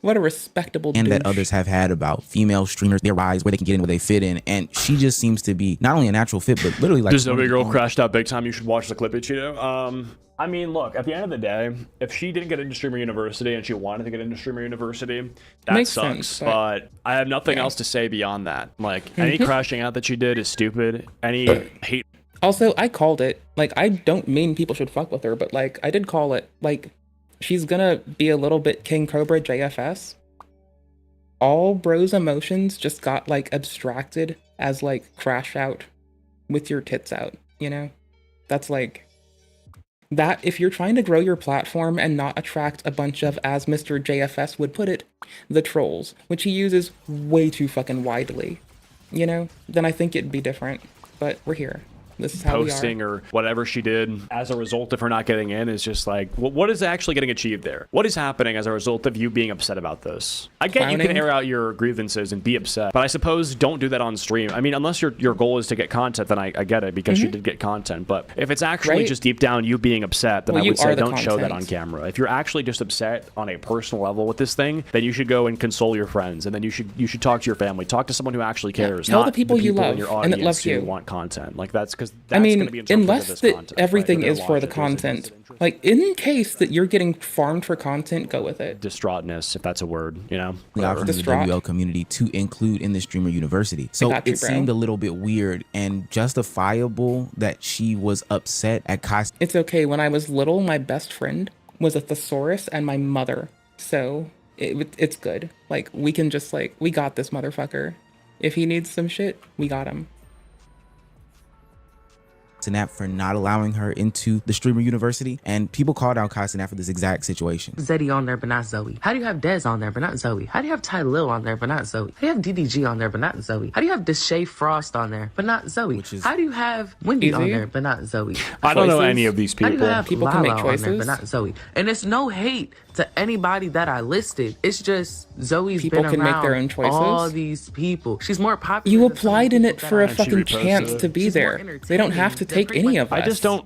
What a respectable and douche. That others have had about female streamers, their rise, where they can get in, where they fit in. And she just seems to be not only a natural fit, but literally like. This Zoe girl crashed out big time. You should watch the clip, Acheeto. I mean, look, at the end of the day, if she didn't get into Streamer University and she wanted to get into Streamer University, that makes sucks. Sense, but I have nothing else to say beyond that. Like, any crashing out that she did is stupid. Any hate. Also, I called it. Like, I don't mean people should fuck with her, but like, I did call it. Like, she's gonna be a little bit King Cobra JFS. All bros emotions just got like abstracted as like crash out with your tits out, That's like that. If you're trying to grow your platform and not attract a bunch of, as Mr. JFS would put it, the trolls, which he uses way too fucking widely, then I think it'd be different. But we're here. This is how posting we are. Or whatever she did as a result of her not getting in is just like, what is actually getting achieved there? What is happening as a result of you being upset about this? I get you can air out your grievances and be upset, but I suppose don't do that on stream. I mean, unless your goal is to get content, then I get it, because you did get content. But if it's actually just deep down you being upset, then I would say don't show that on camera. If you're actually just upset on a personal level with this thing, then you should go and console your friends, and then you should talk to your family, talk to someone who actually cares. Tell not the people you love in your audience and that love you who want content. Like, that's because that's going to be unless that everything is for the content. Like, in case that you're getting farmed for content, go with it. Distraughtness, if that's a word, from the WL community to include in the Streamer University. So it seemed a little bit weird and justifiable that she was upset at Kai. It's okay. When I was little, my best friend was a thesaurus and my mother. So it's good. Like, we can just like, we got this motherfucker. If he needs some shit, we got him. Sinap for not allowing her into the Streamer University, and people called out Kai Sinap for this exact situation. Zeddy on there but not Zoe? How do you have Dez on there but not Zoe? How do you have Tylil on there but not Zoe? How do you have DDG on there but not Zoe? How do you have Deshae Frost on there but not Zoe? How do you have Wendy on there but not Zoe? I don't know any of these people. How do you have people Lala can make choices on there but not Zoe? And it's no hate to anybody that I listed. It's just Zoe's people been can around make their own choices. all these people. She's more popular. You applied in it for a fucking chance to be there. They don't have to take any of us. I just don't.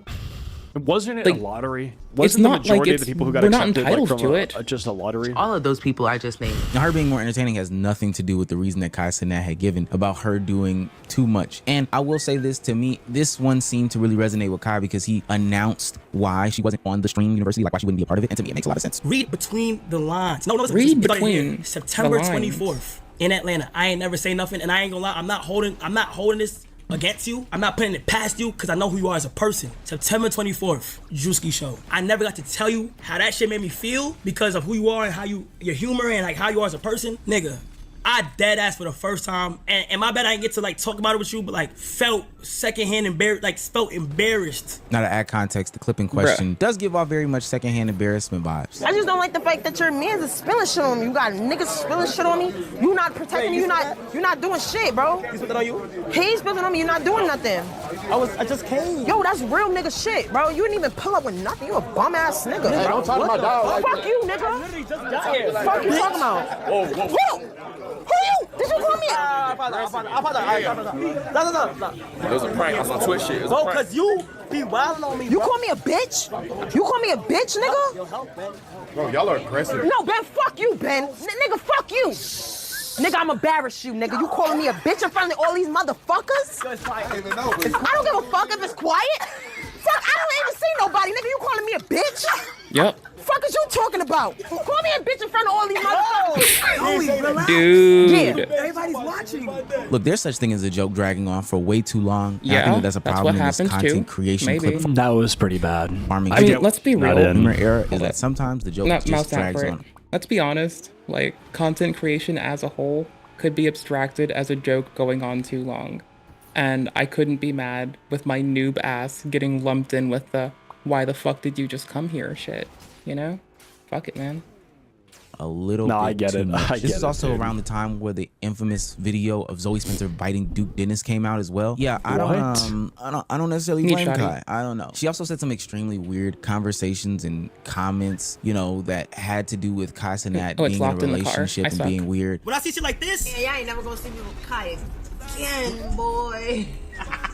Wasn't it Like, a lottery? it's Wasn't the not like majority it's, of the people who got we're not accepted entitled like, from to it. just a lottery? All of those people I just named. Now, her being more entertaining has nothing to do with the reason that Kai Cenat had given about her doing too much. And I will say this, to me, this one seemed to really resonate with Kai because he announced why she wasn't on the Stream University, like why she wouldn't be a part of it. And to me, it makes a lot of sense. Read between the lines. No, Read just between September the lines. 24th in Atlanta. I ain't never say nothing, and I ain't gonna lie. I'm not holding this against you. I'm not putting it past you because I know who you are as a person. September 24th, Drewski show. I never got to tell you how that shit made me feel because of who you are and how your humor and like how you are as a person. Nigga, I dead ass for the first time, and my bad I didn't get to like talk about it with you, but like felt secondhand embarrassed, like felt embarrassed. Now to add context, the clip in question does give off very much secondhand embarrassment vibes. I just don't like the fact that your man's is spilling shit on me. You got niggas spilling shit on me. You not protecting me. You not doing shit, bro. He spilled it on you? He spilling on me. You not doing nothing. I just came. Yo, that's real nigga shit, bro. You didn't even pull up with nothing. You a bum ass nigga. Hey, bro. don't talk to my dog like Fuck that. you, nigga. literally just got here. Fuck you talking about? Whoa, whoa. Who you? Did you call me? I apologize. No. It was a prank. I saw Twitch shit. It was a Bro, prank. cause you be wilding on me. You call me a bitch? You call me a bitch, nigga? Bro, y'all are aggressive. No, Ben, fuck you, Ben. Nigga, fuck you. Nigga, I'm embarrassed you, nigga. You calling me a bitch in front of all these motherfuckers? I don't give a fuck if it's quiet. Fuck, I don't even see nobody, nigga. You calling me a bitch? Yep. Fuck is you talking about? Call me a bitch in front of all these motherfuckers. Dude. Yeah. Everybody's watching. Look, there's such thing as a joke dragging on for way too long. Yeah, I think that's a that's problem what in this happens content too. creation Maybe. clip. That was pretty bad. Farming. I mean, let's be real. Era is that sometimes the joke Not just mouse drags for it. on. Let's be honest. Like, content creation as a whole could be abstracted as a joke going on too long. And I couldn't be mad with my noob ass getting lumped in with the why the fuck did you just come here shit, you know? Fuck it, man. A little No, bit I get too it. much. I This get is it, also dude. around the time where the infamous video of Zoe Spencer biting Duke Dennis came out as well. Yeah, I don't necessarily Need blame shoddy. Kai. I don't know. She also said some extremely weird conversations and comments, you know, that had to do with Kai Cenat Oh, it's being in a locked in the car. relationship I and suck. being weird. When I see shit like this, Yeah, y'all ain't never gonna see me with Kai again, boy.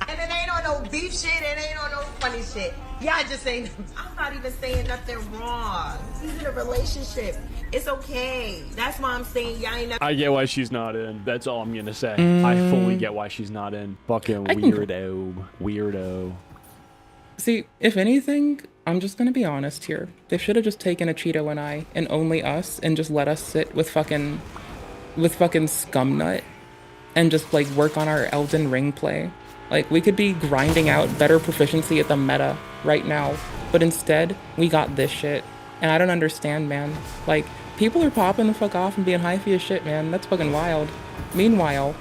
And it ain't on no beef shit, it ain't on no funny shit. Y'all just ain't, I'm not even saying nothing wrong. He's in a relationship. It's okay. That's why I'm saying y'all ain't never. I get why she's not in. That's all I'm gonna say. I fully get why she's not in. Fucking weirdo. See, if anything, I'm just gonna be honest here. They should have just taken Acheeto and I, and only us, and just let us sit with fucking Scumnut, and just like work on our Elden Ring play. Like, we could be grinding out better proficiency at the meta right now, but instead, we got this shit. And I don't understand, man. Like, people are popping the fuck off and being hyphy as shit, man. That's fucking wild. Meanwhile,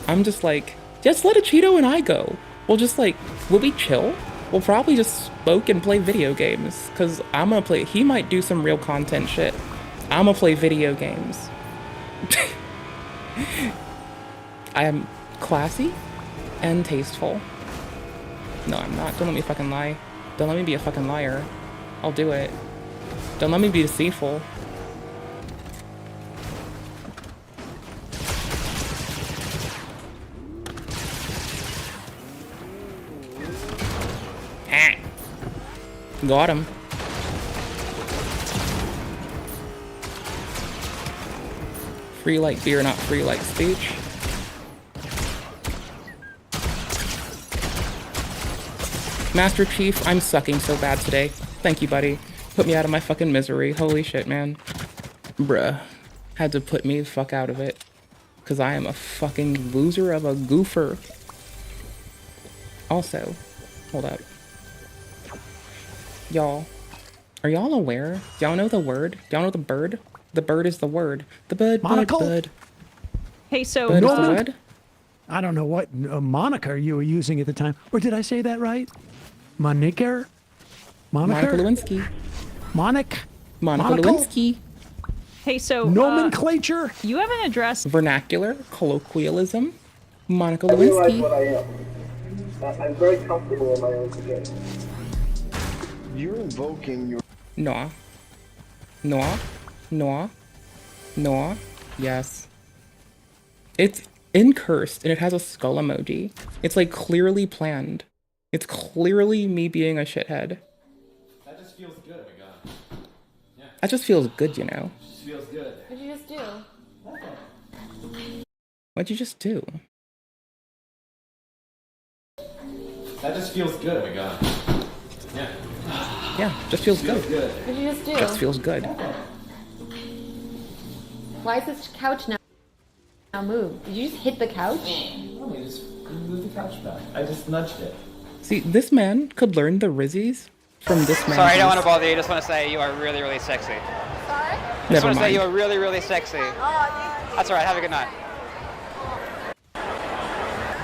I'm just like, just let Acheeto and I go. We'll just like, will we chill? We'll probably just smoke and play video games. Cause I'm gonna play, he might do some real content shit. I'm gonna play video games. I am classy and tasteful. No, I'm not. Don't let me fucking lie. Don't let me be a fucking liar. I'll do it. Don't let me be deceitful. Ah. Got him. Free like beer, not free like speech. Master Chief, I'm sucking so bad today. Thank you, buddy. Put me out of my fucking misery. Holy shit, man. Bruh. Had to put me the fuck out of it. Because I am a fucking loser of a goofer. Also, hold up. Y'all, are y'all aware? Do y'all know the word? Do y'all know the bird? The bird is the word. The bird, Monocle? bird. Hey, so Bird is the Norman, word? I don't know what moniker you were using at the time, or did I say that right? Moniker? Monica Lewinsky. Monica Monica Lewinsky. Hey, so nomenclature. You haven't addressed Vernacular, colloquialism. Monica I realize what Lewinsky. I am. I'm very comfortable in my own skin. You're invoking your. Noah. Noah. Noah. Noah. Yes. It's incursed and it has a skull emoji. It's like clearly planned. It's clearly me being a shithead. That just feels good, you know. Feels good. What'd you just do? What'd you just do? That just feels good. Oh my god. Yeah. Yeah, just feels good. What'd you just do? Just feels good. Why is this couch now moved? Did you just hit the couch? No, we just moved the couch back. I just nudged it. See, this man could learn the Rizzies from this man. Sorry, I don't want to bother you. I just want to say you are really, really sexy. Sorry? I just Never want to say mind. you are really, really sexy. That's alright, have a good night.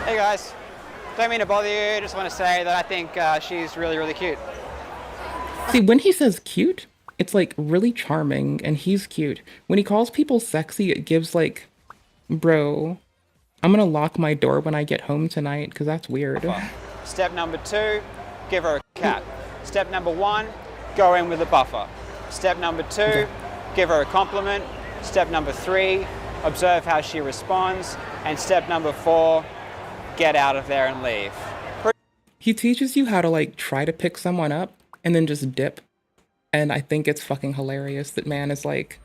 Hey guys, don't mean to bother you. Just want to say that I think she's really, really cute. See, when he says cute, it's like really charming and he's cute. When he calls people sexy, it gives like, bro, I'm gonna lock my door when I get home tonight because that's weird. Step number 2, give her a cat. Step number 1, go in with a buffer. Step number 2, give her a compliment. Step number 3, observe how she responds. And step number 4, get out of there and leave. He teaches you how to like try to pick someone up and then just dip. And I think it's fucking hilarious that man is like,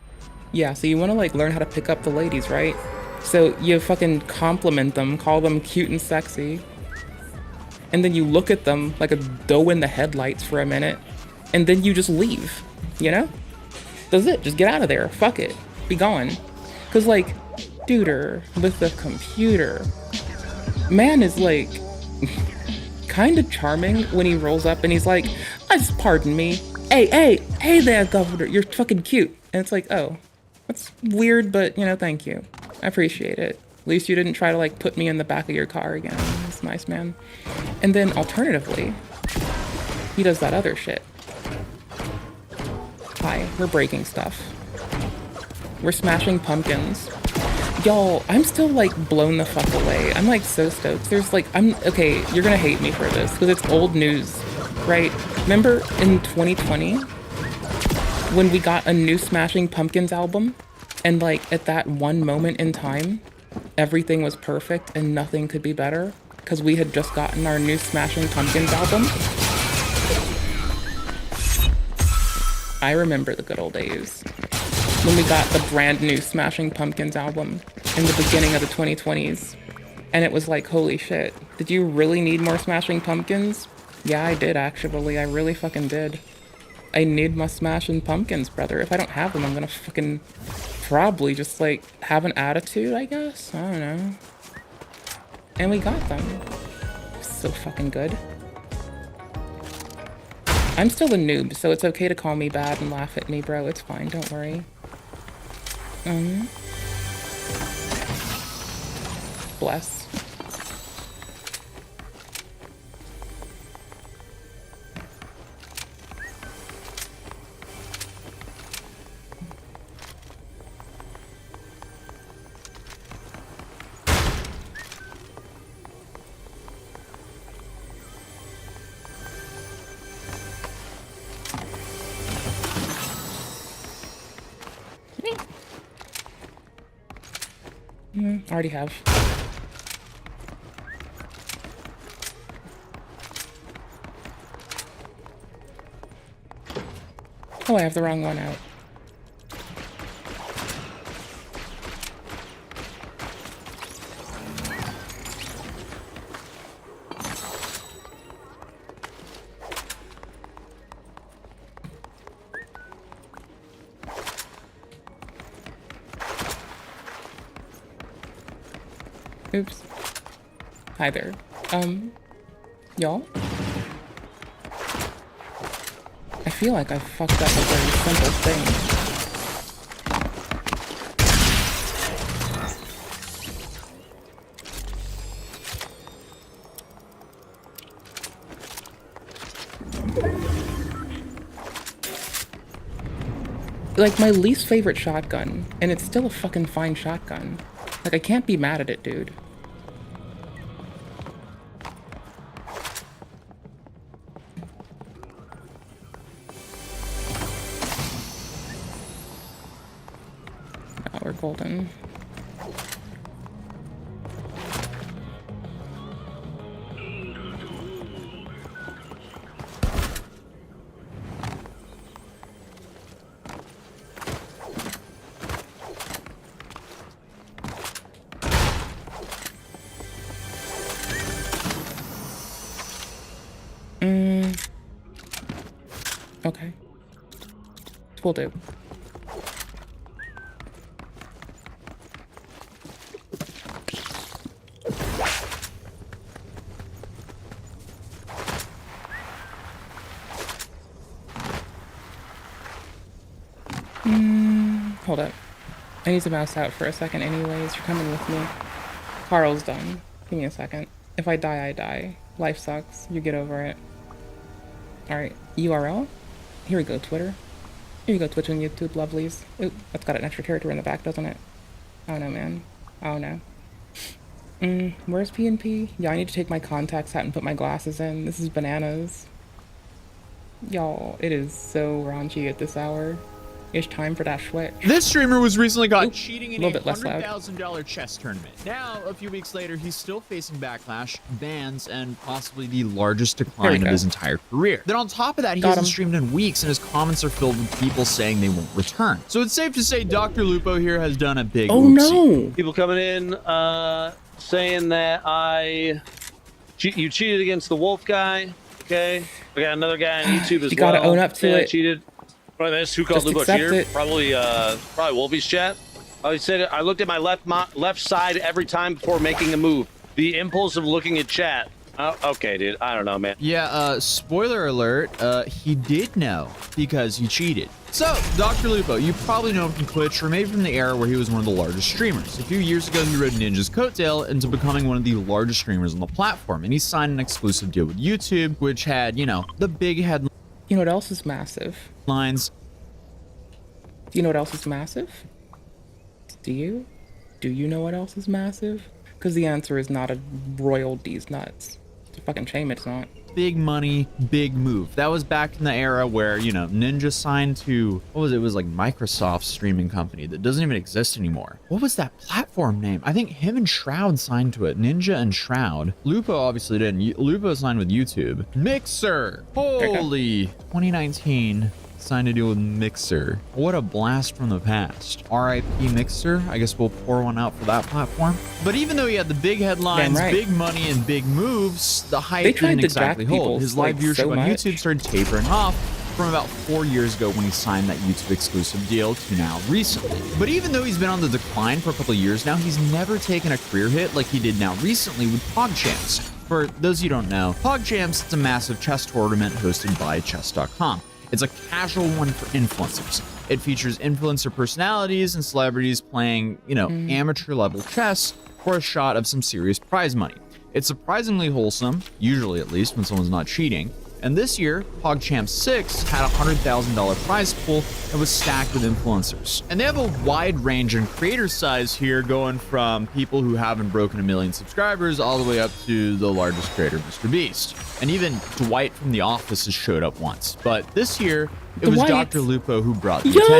yeah, so you want to like learn how to pick up the ladies, right? So you fucking compliment them, call them cute and sexy. And then you look at them like a doe in the headlights for a minute. And then you just leave, you know? That's it, just get out of there, fuck it, be gone. Cause like, duder with the computer, man is like, kind of charming when he rolls up and he's like, pardon me. Hey there, governor, you're fucking cute. And it's like, oh, that's weird, but you know, thank you. I appreciate it. At least you didn't try to like put me in the back of your car again. It's nice, man. And then alternatively, he does that other shit. Hi, we're breaking stuff. We're smashing pumpkins. Y'all, I'm still like blown the fuck away. I'm like so stoked. There's like, okay, you're gonna hate me for this because it's old news, right? Remember in 2020 when we got a new Smashing Pumpkins album and like at that one moment in time, everything was perfect and nothing could be better because we had just gotten our new Smashing Pumpkins album? I remember the good old days when we got the brand new Smashing Pumpkins album in the beginning of the 2020s. And it was like, holy shit, did you really need more Smashing Pumpkins? Yeah, I did actually. I really fucking did. I need my Smashing Pumpkins, brother. If I don't have them, I'm gonna fucking probably just like have an attitude, I guess. I don't know. And we got them. So fucking good. I'm still a noob, so it's okay to call me bad and laugh at me, bro. It's fine, don't worry. Bless. Already have. Oh, I have the wrong one out. Oops. Hi there. Y'all? I feel like I fucked up a very simple thing. Like, my least favorite shotgun, and it's still a fucking fine shotgun. Like, I can't be mad at it, dude. Oh, we're golden. Okay. Will do. Hold up. I need to mouse out for a second anyways. You're coming with me. Carl's done. Give me a second. If I die, I die. Life sucks. You get over it. Alright. URL? Here we go, Twitter. Here you go, Twitch and YouTube lovelies. Ooh, that's got an extra character in the back, doesn't it? Oh no, man. Oh no. Where's PNP? Yeah, I need to take my contacts out and put my glasses in. This is bananas. Y'all, it is so raunchy at this hour. It's time for that switch. This streamer was recently caught cheating in a $100,000 chess tournament. Now, a few weeks later, he's still facing backlash, bans, and possibly the largest decline of his entire career. Then on top of that, he hasn't streamed in weeks, and his comments are filled with people saying they won't return. So it's safe to say Dr. Lupo here has done a big oopsie. People coming in saying that you cheated against the wolf guy. Okay, we got another guy on YouTube as well. You gotta own up to it. Cheated. Who called Lupo cheater? Probably Wolfie's chat. He said I looked at my left side every time before making a move. The impulse of looking at chat. Okay, dude. I don't know, man. Yeah, spoiler alert, he did know because he cheated. So, Dr. Lupo, you probably know him from Twitch or maybe from the era where he was one of the largest streamers. A few years ago, he rode Ninja's coattail into becoming one of the largest streamers on the platform, and he signed an exclusive deal with YouTube, which had, you know, the big headlines. You know what else is massive? Lines. Do you know what else is massive? Do you? Do you know what else is massive? Because the answer is not a royalties nuts. It's a fucking shame it's not. Big money, big move. That was back in the era where, you know, Ninja signed to, what was it? It was like Microsoft's streaming company that doesn't even exist anymore. What was that platform name? I think him and Shroud signed to it. Ninja and Shroud. Lupo obviously didn't. Lupo signed with YouTube. Mixer. Holy. 2019. Signed a deal with Mixer. What a blast from the past. RIP Mixer. I guess we'll pour one out for that platform. But even though he had the big headlines, big money, and big moves, the hype didn't exactly hold. His live viewership on YouTube started tapering off from about 4 years ago when he signed that YouTube exclusive deal to now recently. But even though he's been on the decline for a couple of years now, he's never taken a career hit like he did now recently with PogChamps. For those of you who don't know, PogChamps is a massive chess tournament hosted by chess.com. It's a casual one for influencers. It features influencer personalities and celebrities playing, you know, amateur level chess for a shot of some serious prize money. It's surprisingly wholesome, usually at least when someone's not cheating. And this year, PogChamp 6 had a $100,000 prize pool and was stacked with influencers. And they have a wide range in creator size here, going from people who haven't broken 1 million subscribers all the way up to the largest creator, Mr. Beast. And even Dwight from The Office has showed up once. But this year, it was Dr. Lupo who brought the attention.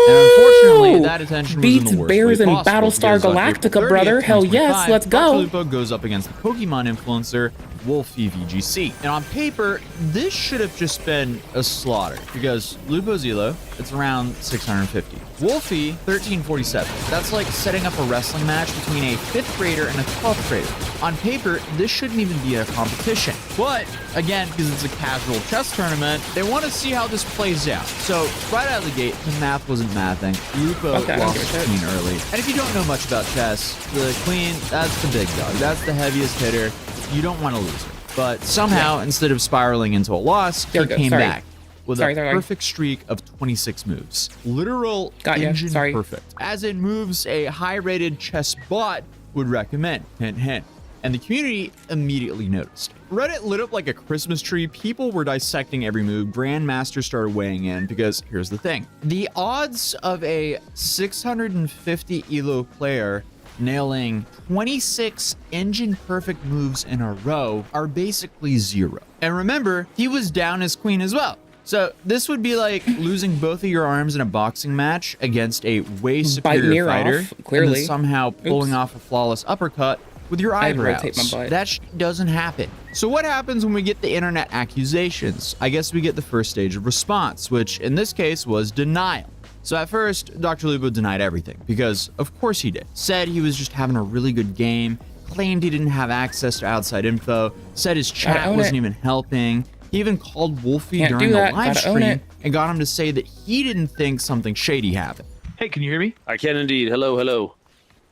And unfortunately, that attention was in the worst Bears way and possible. Battlestar Galactica, brother. Hell yes, let's go. Dr. Lupo goes up against the Pokemon influencer, Wolfie VGC. And on paper, this should have just been a slaughter because Lupo's elo, it's around 650. Wolfie, 1347. That's like setting up a wrestling match between a 5th grader and a 12th grader. On paper, this shouldn't even be a competition. But again, because it's a casual chess tournament, they want to see how this plays out. So right out of the gate, the math wasn't mathing. Lupo lost his queen early. And if you don't know much about chess, the queen, that's the big dog. That's the heaviest hitter. You don't want to lose her. But somehow, instead of spiraling into a loss, he came back with a perfect streak of 26 moves. Literal engine perfect. As in moves a high-rated chess bot would recommend. Hint, hint. And the community immediately noticed. Reddit lit up like a Christmas tree. People were dissecting every move. Grandmasters started weighing in because here's the thing. The odds of a 650 elo player nailing 26 engine perfect moves in a row are basically zero. And remember, he was down his queen as well. So this would be like losing both of your arms in a boxing match against a way superior fighter, clearly, and then somehow pulling off a flawless uppercut with your eyebrows. That doesn't happen. So what happens when we get the internet accusations? I guess we get the first stage of response, which in this case was denial. So at first, Dr. Lupo denied everything because of course he did. Said he was just having a really good game, claimed he didn't have access to outside info, said his chat wasn't even helping. He even called Wolfie Can't do during the that. live Gotta own stream it. and got him to say that he didn't think something shady happened. Hey, can you hear me? I can indeed. Hello, hello.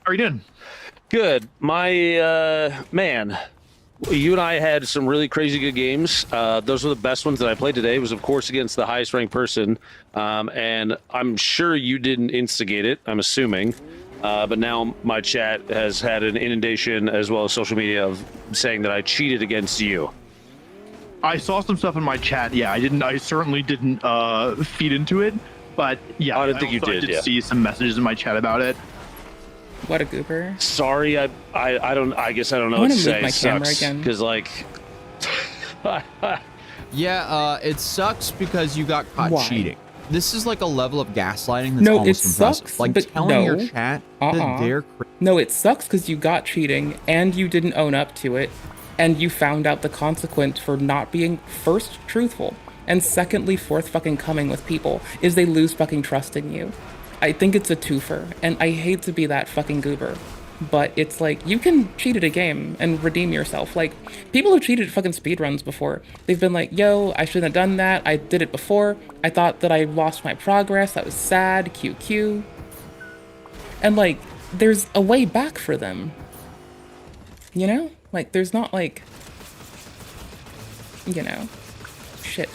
How are you doing? Good. My, man, you and I had some really crazy good games. Those were the best ones that I played today. It was, of course, against the highest ranked person. And I'm sure you didn't instigate it, I'm assuming. But now my chat has had an inundation as well as social media of saying that I cheated against you. I saw some stuff in my chat. Yeah, I certainly didn't feed into it. But yeah, I don't think you did. I did see some messages in my chat about it. What a goober. Sorry, I guess I don't know I what to wanna say. move my camera Sucks, again. because like Yeah, it sucks because you got caught Why? cheating. This is like a level of gaslighting that's No, it almost impressive. sucks. Like but telling no. your chat that they're No, it sucks because you got cheating and you didn't own up to it, and you found out the consequence for not being first truthful and secondly forthfucking-coming with people is they lose fucking trust in you. I think it's a twofer, and I hate to be that fucking goober, but it's like you can cheat at a game and redeem yourself. Like people have cheated at fucking speedruns before. They've been like, yo, I shouldn't have done that. I did it before. I thought that I lost my progress. That was sad. QQ. And like, there's a way back for them. You know? Like, there's not like, you know, shit.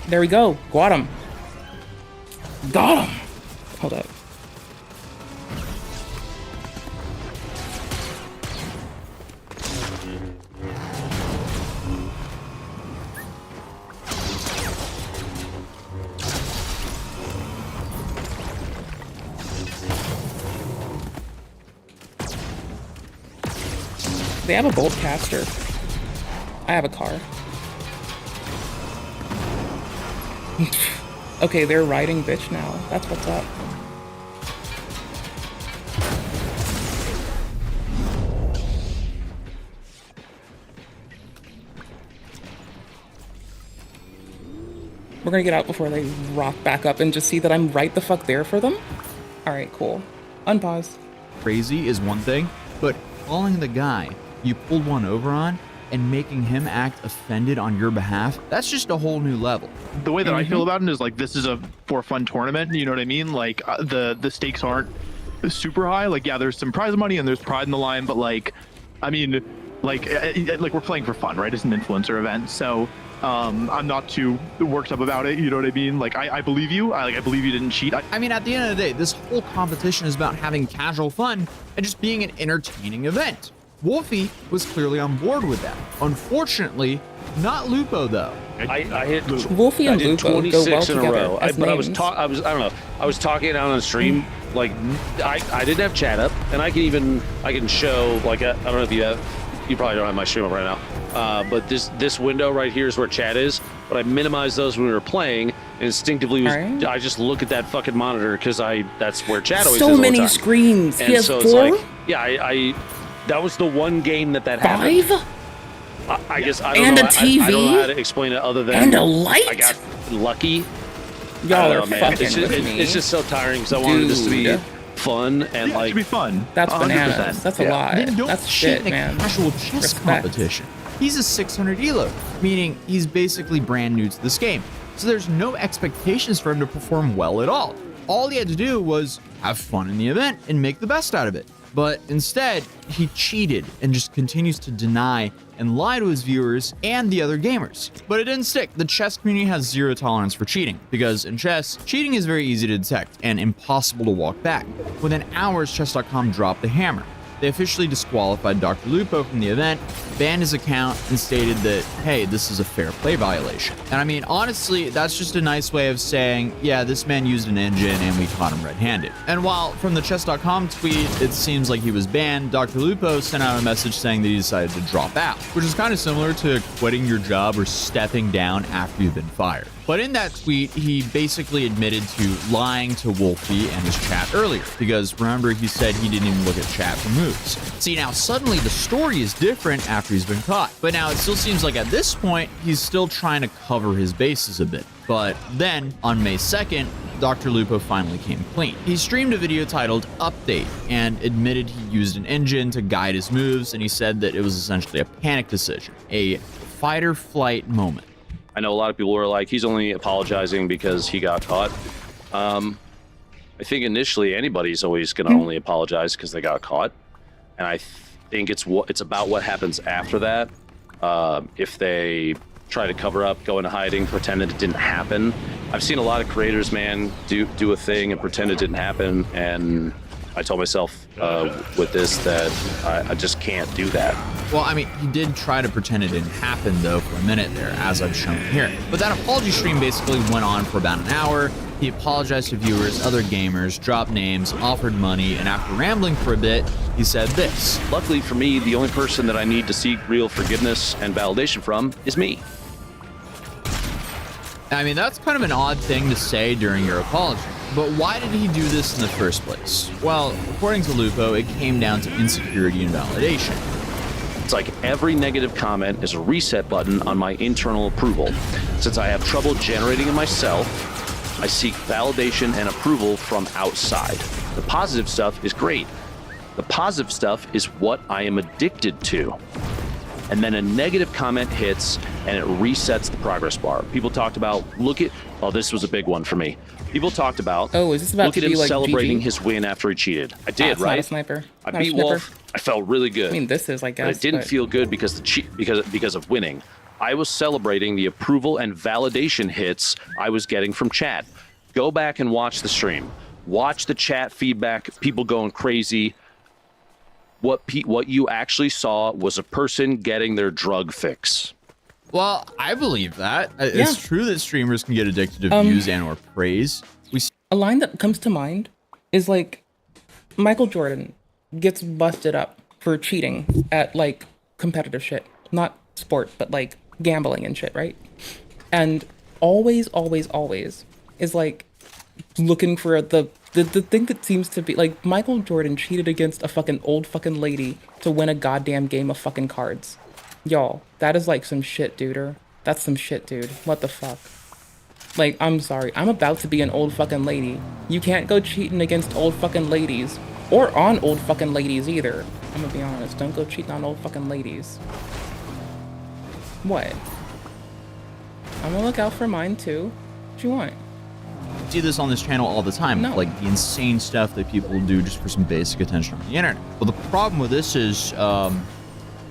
There we go. Got him. Got him. Hold up. They have a bolt caster. I have a car. Okay, they're riding bitch now. That's what's up. We're gonna get out before they rock back up and just see that I'm right the fuck there for them. All right, cool. Unpause. crazy is one thing, but calling the guy you pulled one over on and making him act offended on your behalf, that's just a whole new level. The way that I feel about it is like, this is a for fun tournament, you know what I mean? Like the stakes aren't super high. Like, yeah, there's some prize money and there's pride in the line, but like, I mean, like we're playing for fun, right? It's an influencer event, so I'm not too worked up about it, you know what I mean? Like, I believe you. I believe you didn't cheat. I mean, at the end of the day, this whole competition is about having casual fun and just being an entertaining event. Wolfie was clearly on board with that. Unfortunately, not Lupo though. I hit Wolfie and Lupo go well in a together row. as But I was names. I don't know. I was talking out on stream. Like I didn't have chat up, and I can show like I don't know if you have. You probably don't have my stream up right now. But this window right here is where chat is. But I minimized those when we were playing. And instinctively, I just look at that fucking monitor because that's where chat always is. So many screens. And He has so 4? it's like, yeah, I that was the one game that happened. 5? I guess I don't And know. a TV? I don't know how to explain it other than And a light? I got lucky. Y'all I don't are know, man. fucking It's with just, me. it's just so tiring because I wanted this to be Dude. fun and like to be fun. That's 100%. bananas. That's a lot. Then don't That's cheat shit, in a man. casual chess Respect. competition. He's a 600 elo, meaning he's basically brand new to this game. So there's no expectations for him to perform well at all. All he had to do was have fun in the event and make the best out of it. But instead, he cheated and just continues to deny and lie to his viewers and the other gamers. But it didn't stick. The chess community has zero tolerance for cheating, because in chess, cheating is very easy to detect and impossible to walk back. Within hours, chess.com dropped the hammer. They officially disqualified Dr. Lupo from the event, banned his account, and stated that, hey, this is a fair play violation. And I mean, honestly, that's just a nice way of saying, yeah, this man used an engine and we caught him red-handed. And while from the chess.com tweet, it seems like he was banned, Dr. Lupo sent out a message saying that he decided to drop out, which is kind of similar to quitting your job or stepping down after you've been fired. But in that tweet, he basically admitted to lying to Wolfie and his chat earlier, because remember, he said he didn't even look at chat for moves. See, now suddenly the story is different after he's been caught. But now it still seems like at this point, he's still trying to cover his bases a bit. But then, on May 2nd, Dr. Lupo finally came clean. He streamed a video titled Update and admitted he used an engine to guide his moves, and he said that it was essentially a panic decision, a fight or flight moment. I know a lot of people were like, he's only apologizing because he got caught. I think initially anybody's always going to only apologize because they got caught. And I think it's about what happens after that. If they try to cover up, go into hiding, pretend that it didn't happen. I've seen a lot of creators, man, do a thing and pretend it didn't happen. And I told myself with this that I just can't do that. Well, I mean, he did try to pretend it didn't happen, though, for a minute there, as I've shown here. But that apology stream basically went on for about an hour. He apologized to viewers, other gamers, dropped names, offered money, and after rambling for a bit, he said this. Luckily for me, the only person that I need to seek real forgiveness and validation from is me. I mean, that's kind of an odd thing to say during your apology. But why did he do this in the first place? Well, according to Lupo, it came down to insecurity and validation. It's like every negative comment is a reset button on my internal approval. Since I have trouble generating it myself, I seek validation and approval from outside. The positive stuff is great. The positive stuff is what I am addicted to. And then a negative comment hits and it resets the progress bar. People talked about, this was a big one for me. People talked about, is this about look to at him be like celebrating GG? his win after he cheated. I did, It's right? not a sniper. I Not a beat snipper. Wolf. I felt really good. I mean, this is, I guess. But it didn't feel good because because of winning. I was celebrating the approval and validation hits I was getting from chat. Go back and watch the stream. Watch the chat feedback, people going crazy. What you actually saw was a person getting their drug fix. Well, I believe that. It's true that streamers can get addicted to views and or praise. A line that comes to mind is like Michael Jordan gets busted up for cheating at like competitive shit, not sport, but like gambling and shit, right? And always is like looking for the thing that seems to be like Michael Jordan cheated against a fucking old fucking lady to win a goddamn game of fucking cards. Y'all, that is like some shit, dude. That's some shit, dude. What the fuck? Like, I'm sorry. I'm about to be an old fucking lady. You can't go cheating against old fucking ladies. Or on old fucking ladies either. I'm gonna be honest. Don't go cheating on old fucking ladies. What? I'm gonna look out for mine too. What you want? I see this on this channel all the time. No. Like the insane stuff that people will do just for some basic attention on the internet. Well, the problem with this is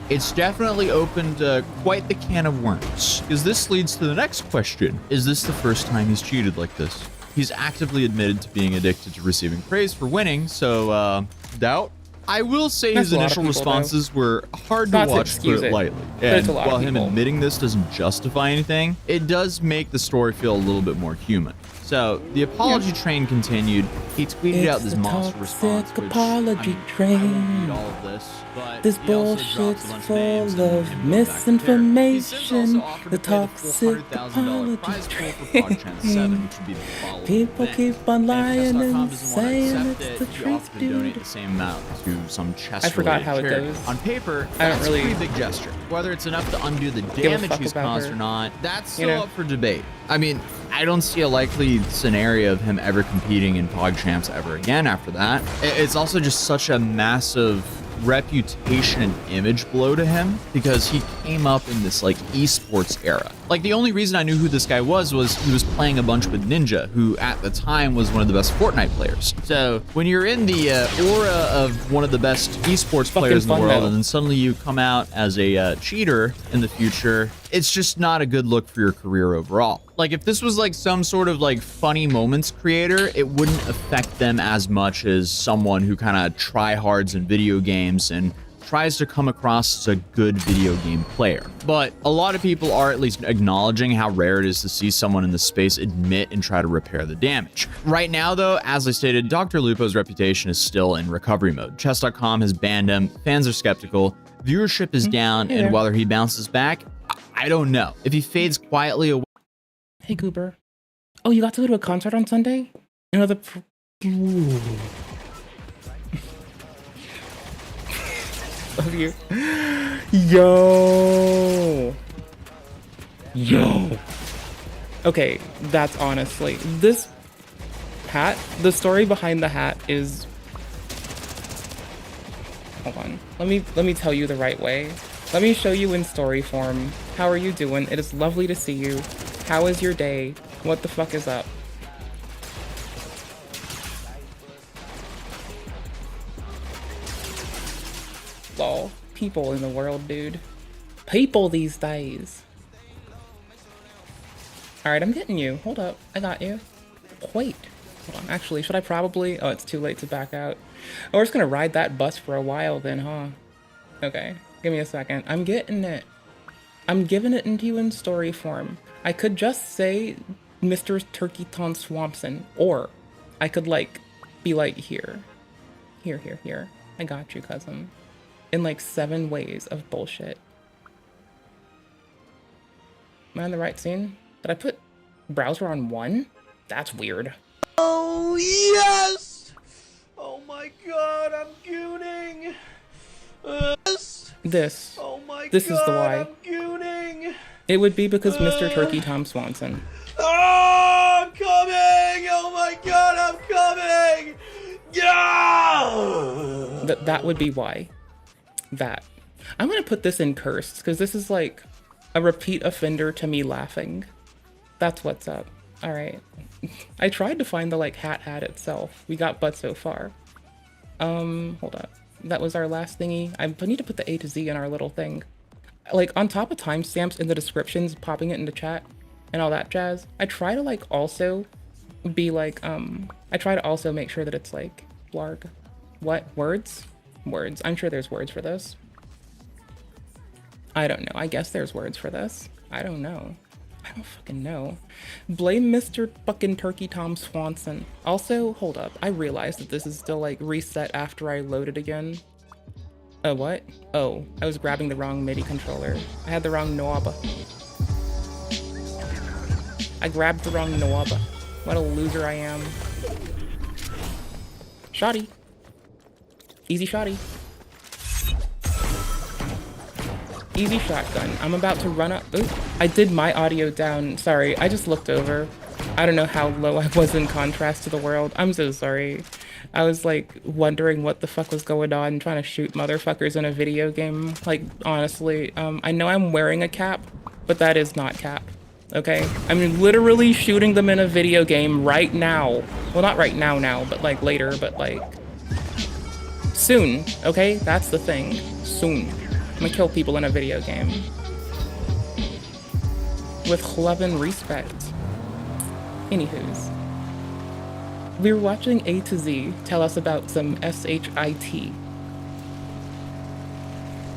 it's definitely opened quite the can of worms. Because this leads to the next question. Is this the first time he's cheated like this? He's actively admitted to being addicted to receiving praise for winning, so doubt. I will say his initial responses were hard to watch, put it lightly. And while him admitting this doesn't justify anything, it does make the story feel a little bit more human. So the apology train continued. He tweeted out this monster response, which apology I won't read all of this, but this he also drops bullshit's a bunch full names and of then misinformation. The $400,000 toxic apology prize pool for PogChamp 7, which would be the following People event. keep on lying If and Test.com doesn't want to saying accept it's it, the he truth, offered to donate dude. the same amount to some chess. I forgot how it charity. goes. On paper, I don't that's really a pretty big gesture. Whether it's enough to undo the give a damage fuck he's about caused her. or not, that's You still know? up for debate. I mean, I don't see a likely scenario of him ever competing in PogChamps ever again after that. It's also just such a massive reputation and image blow to him because he came up in this like esports era. Like the only reason I knew who this guy was he was playing a bunch with Ninja, who at the time was one of the best Fortnite players. So when you're in the aura of one of the best esports players in the world, and then suddenly you come out as a cheater in the future, it's just not a good look for your career overall. Like if this was like some sort of like funny moments creator, it wouldn't affect them as much as someone who kind of tryhards in video games and tries to come across as a good video game player. But a lot of people are at least acknowledging how rare it is to see someone in the space admit and try to repair the damage. Right now though, as I stated, Dr. Lupo's reputation is still in recovery mode. Chess.com has banned him, fans are skeptical, viewership is down, and whether he bounces back, I don't know. If he fades quietly away. Hey Goober. Oh, you got to go to a concert on Sunday? Another Ooh. Love you. Yo. Okay, that's honestly this hat. The story behind the hat is. Hold on. Let me tell you the right way. Let me show you in story form. How are you doing? It is lovely to see you. How is your day? What the fuck is up? Lol. People in the world, dude. People these days. Alright, I'm getting you. Hold up. I got you. Wait. Hold on. Actually, should I probably... Oh, it's too late to back out. Oh, we're just gonna ride that bus for a while then, huh? Okay. Give me a second. I'm getting it. I'm giving it into you in story form. I could just say Mr. Turkeyton Swampson. Or I could, like, be like, here. Here, here, here. I got you, cousin. In, like, 7 ways of bullshit. Am I in the right scene? Did I put browser on 1? That's weird. Oh, yes! Oh my god, I'm gooning! This. Oh my this god, is the why. I'm gooning! It would be because Mr. Turkey Tom Swanson. Oh, I'm coming! Oh my god, I'm coming! Yeah! That would be why. That. I'm gonna put this in cursed, because this is like a repeat offender to me laughing. That's what's up. Alright. I tried to find the, like, hat itself. We got but so far. Hold up. That was our last thingy. I need to put the A to Z in our little thing. Like, on top of timestamps in the descriptions, popping it into chat, and all that jazz, I try to, like, also be, like, I try to also make sure that it's, like, blarg. What? Words? Words. I'm sure there's words for this. I don't know. I guess there's words for this. I don't know. I don't fucking know. Blame Mr. fucking Turkey Tom Swanson. Also, hold up. I realized that this is still, like, reset after I loaded again. What? Oh, I was grabbing the wrong MIDI controller. I had the wrong knob. I grabbed the wrong knob. What a loser I am. Shotty. Easy shotty. Easy shotgun. I'm about to run up. Ooh, I did my audio down. Sorry, I just looked over. I don't know how low I was in contrast to the world. I'm so sorry. I was like wondering what the fuck was going on, trying to shoot motherfuckers in a video game. Like, honestly, I know I'm wearing a cap, but that is not cap. Okay? I'm literally shooting them in a video game right now. Well, not right now, but like later, but like soon. Okay? That's the thing. Soon. I'm gonna kill people in a video game. With love and respect. Anywho's. We were watching A to Z tell us about some SHIT.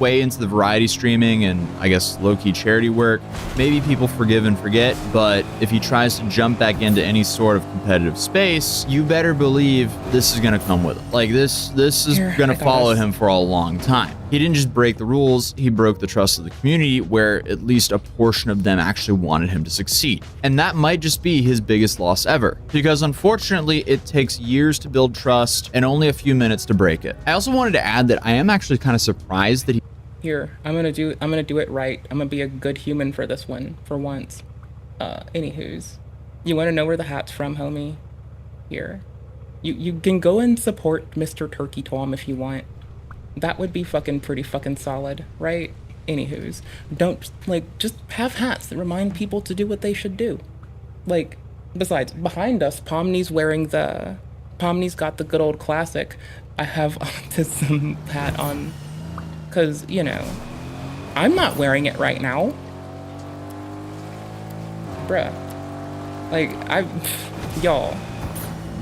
Way into the variety streaming and I guess low-key charity work. Maybe people forgive and forget, but if he tries to jump back into any sort of competitive space, you better believe this is gonna come with it. Like this is gonna follow him for a long time. He didn't just break the rules, he broke the trust of the community where at least a portion of them actually wanted him to succeed. And that might just be his biggest loss ever, because unfortunately it takes years to build trust and only a few minutes to break it. I also wanted to add that I am actually kind of surprised that he... Here, I'm gonna do it right. I'm gonna be a good human for this one, for once. Anywho's. You wanna know where the hat's from, homie? Here. You can go and support Mr. Turkey Tom if you want. That would be pretty fucking solid, right? Anywho's. Don't, like, just have hats that remind people to do what they should do. Like, besides, behind us, Pomni's wearing Pomni's got the good old classic I have autism hat on. Because, you know, I'm not wearing it right now. Bruh. Like, y'all.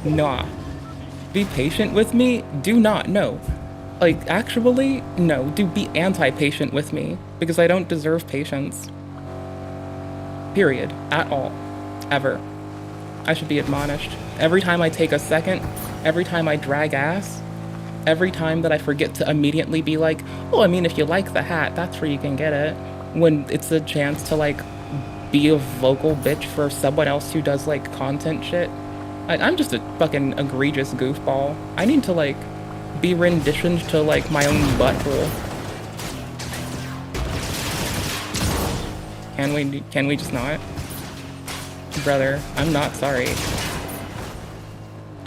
Nah. Be patient with me? Do not, no. Like, actually, no. Do be anti-patient with me. Because I don't deserve patience. Period. At all. Ever. I should be admonished. Every time I take a second, every time I drag ass, every time that I forget to immediately be like, oh, I mean, if you like the hat, that's where you can get it. When it's a chance to, like, be a vocal bitch for someone else who does, like, content shit. I'm just a fucking egregious goofball. I need to, like, be renditioned to, like, my own butthole. Can we just not? Brother, I'm not sorry.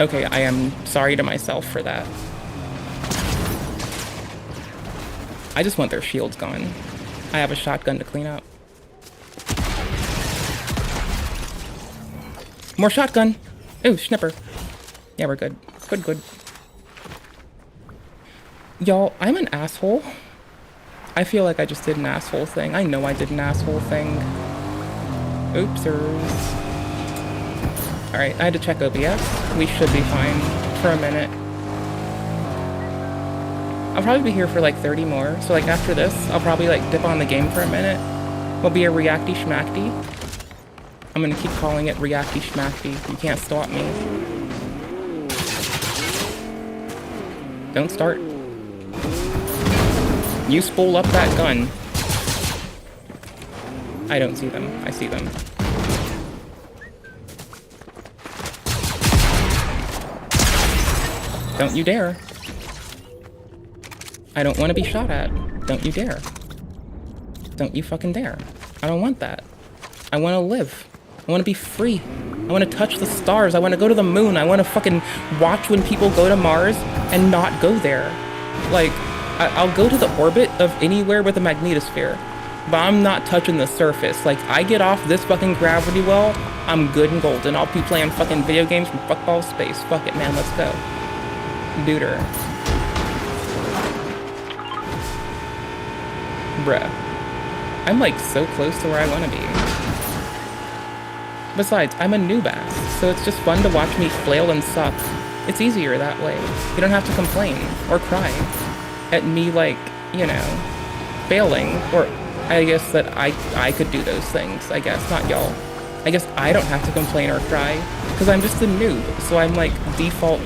Okay, I am sorry to myself for that. I just want their shields gone. I have a shotgun to clean up. More shotgun. Ooh, snipper. Yeah, we're good. Good. Y'all, I'm an asshole. I feel like I just did an asshole thing. I know I did an asshole thing. Oopsers. Alright, I had to check OBS. We should be fine for a minute. I'll probably be here for like 30 more. So like after this, I'll probably like dip on the game for a minute. We'll be a reacty schmackty. I'm gonna keep calling it reacty schmackty. You can't stop me. Don't start. You spool up that gun. I don't see them. I see them. Don't you dare. I don't want to be shot at. Don't you dare. Don't you fucking dare. I don't want that. I want to live. I want to be free. I want to touch the stars. I want to go to the moon. I want to fucking watch when people go to Mars and not go there. Like, I'll go to the orbit of anywhere with a magnetosphere, but I'm not touching the surface. Like, I get off this fucking gravity well, I'm good and golden. I'll be playing fucking video games from fuckball space. Fuck it, man. Let's go. Duder. Bruh. I'm like so close to where I want to be. Besides, I'm a noob ass, so it's just fun to watch me flail and suck. It's easier that way. You don't have to complain or cry at me, like, you know, failing. Or I guess that I could do those things, I guess, not y'all. I guess I don't have to complain or cry, because I'm just a noob, so I'm like default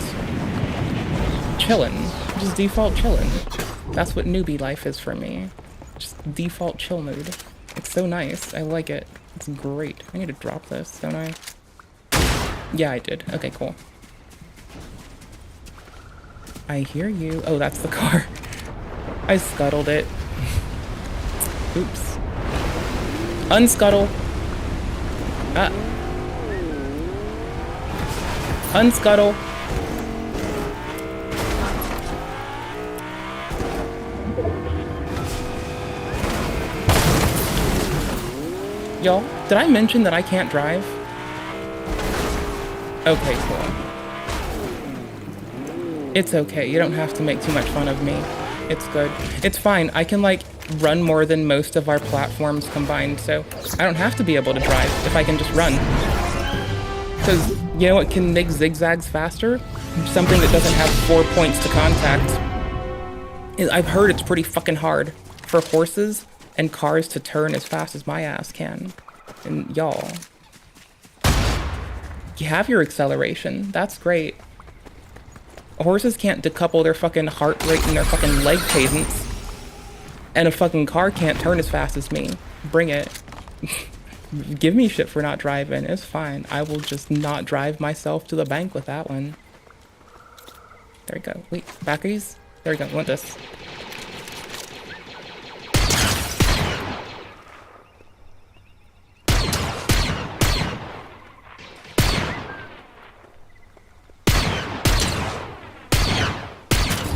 chillin'. Just default chillin'. That's what newbie life is for me. Just default chill mood. It's so nice. I like it. It's great. I need to drop this, don't I? Yeah, I did. Okay, cool. I hear you. Oh, that's the car. I scuttled it. Oops. Unscuttle. Ah. Unscuttle. Y'all, did I mention that I can't drive? Okay, cool. It's okay. You don't have to make too much fun of me. It's good. It's fine. I can, like, run more than most of our platforms combined, so I don't have to be able to drive if I can just run. Because, you know what can make zigzags faster? Something that doesn't have 4 points to contact. I've heard it's pretty fucking hard for horses and cars to turn as fast as my ass can. And y'all, you have your acceleration. That's great. Horses can't decouple their fucking heart rate and their fucking leg cadence. And a fucking car can't turn as fast as me. Bring it. Give me shit for not driving. It's fine. I will just not drive myself to the bank with that one. There we go. Wait, batteries? There we go. I want this.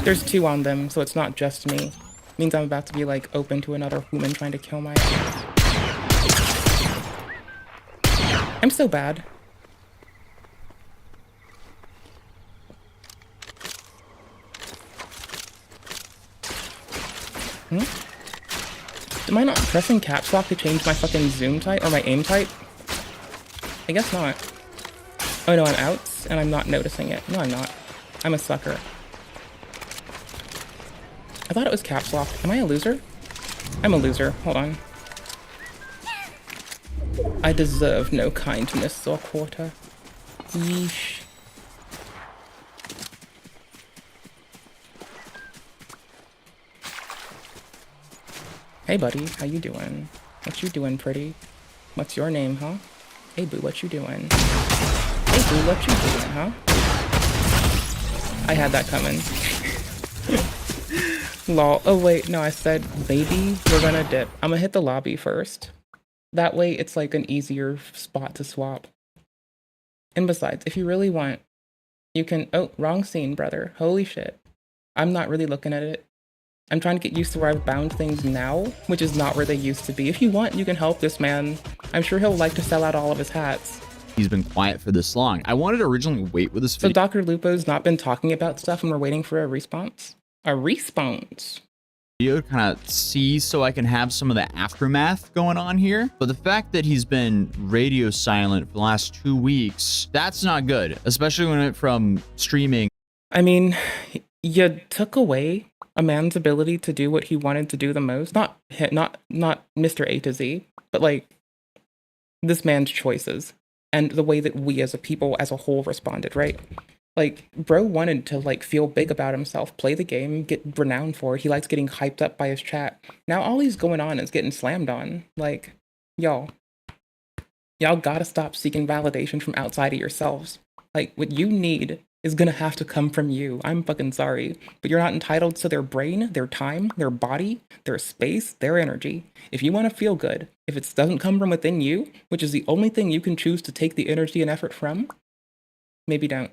There's 2 on them, so it's not just me. Means I'm about to be, like, open to another human trying to kill my ass. I'm so bad. Am I not pressing caps lock to change my fucking zoom type or my aim type? I guess not. Oh no, I'm out and I'm not noticing it. No, I'm not. I'm a sucker. I thought it was caps lock. Am I a loser? I'm a loser. Hold on. I deserve no kindness or quarter. Yeesh. Hey buddy, how you doing? What you doing, pretty? What's your name, huh? Hey boo, what you doing? Hey boo, what you doing, huh? I had that coming. Lol. Oh wait, no, I said, baby, we're gonna dip. I'm gonna hit the lobby first. That way it's like an easier spot to swap. And besides, if you really want, you can, oh, wrong scene, brother. Holy shit. I'm not really looking at it. I'm trying to get used to where I've bound things now, which is not where they used to be. If you want, you can help this man. I'm sure he'll like to sell out all of his hats. He's been quiet for this long. I wanted to originally wait with this video. So Dr. Lupo's not been talking about stuff and we're waiting for a response? A response? To kind of see so I can have some of the aftermath going on here. But the fact that he's been radio silent for the last 2 weeks, that's not good, especially when it went from streaming. I mean, you took away a man's ability to do what he wanted to do the most. Not Mr. A to Z, but like this man's choices and the way that we as a people as a whole responded, right? Like, bro wanted to, like, feel big about himself, play the game, get renowned for it. He likes getting hyped up by his chat. Now all he's going on is getting slammed on. Like, y'all gotta stop seeking validation from outside of yourselves. Like, what you need is gonna have to come from you. I'm fucking sorry. But you're not entitled to their brain, their time, their body, their space, their energy. If you want to feel good, if it doesn't come from within you, which is the only thing you can choose to take the energy and effort from, maybe don't.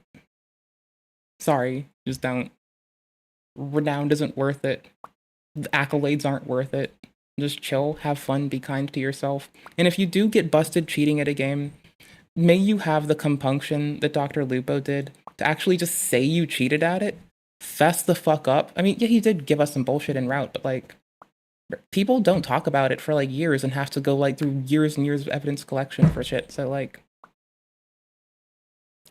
Sorry, just don't. Renown isn't worth it. The accolades aren't worth it. Just chill, have fun, be kind to yourself. And if you do get busted cheating at a game, may you have the compunction that Dr. Lupo did to actually just say you cheated at it. Fess the fuck up. I mean, yeah, he did give us some bullshit en route, but like, people don't talk about it for like years and have to go like through years and years of evidence collection for shit. So like,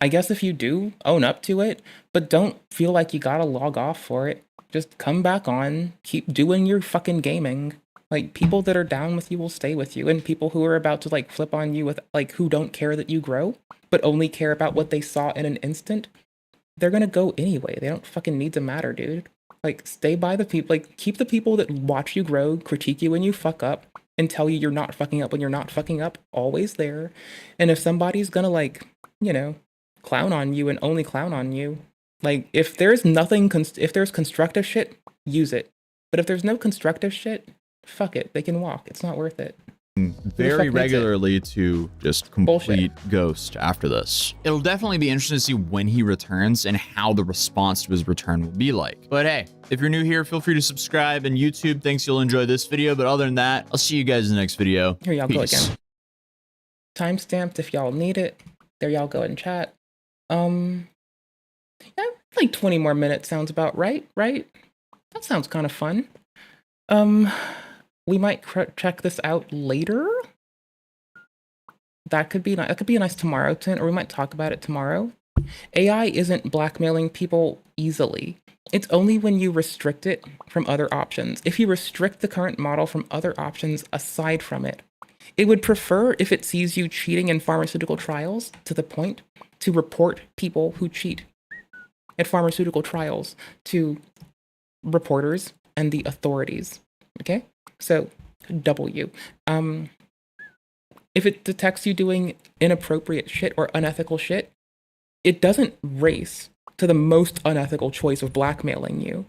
I guess if you do, own up to it, but don't feel like you gotta log off for it. Just come back on, keep doing your fucking gaming. Like, people that are down with you will stay with you, and people who are about to like flip on you with like who don't care that you grow, but only care about what they saw in an instant, they're gonna go anyway. They don't fucking need to matter, dude. Like, stay by the people, like, keep the people that watch you grow, critique you when you fuck up, and tell you you're not fucking up when you're not fucking up, always there. And if somebody's gonna like, you know, clown on you and only clown on you, like, if there's nothing, if there's constructive shit, use it. But if there's no constructive shit, fuck it, they can walk. It's not worth it. Very regularly to just complete ghost after this. It'll definitely be interesting to see when he returns and how the response to his return will be like. But hey, if you're new here, feel free to subscribe, and YouTube thinks you'll enjoy this video. But other than that, I'll see you guys in the next video. Here y'all go again. Timestamped if y'all need it. There y'all go in chat. Yeah, like 20 more minutes sounds about right? That sounds kind of fun. We might check this out later. That could be a nice tomorrow tint, or we might talk about it tomorrow. AI isn't blackmailing people easily. It's only when you restrict it from other options. If you restrict the current model from other options aside from it, it would prefer, if it sees you cheating in pharmaceutical trials to the point, to report people who cheat at pharmaceutical trials to reporters and the authorities. Okay? So, W. If it detects you doing inappropriate shit or unethical shit, it doesn't race to the most unethical choice of blackmailing you.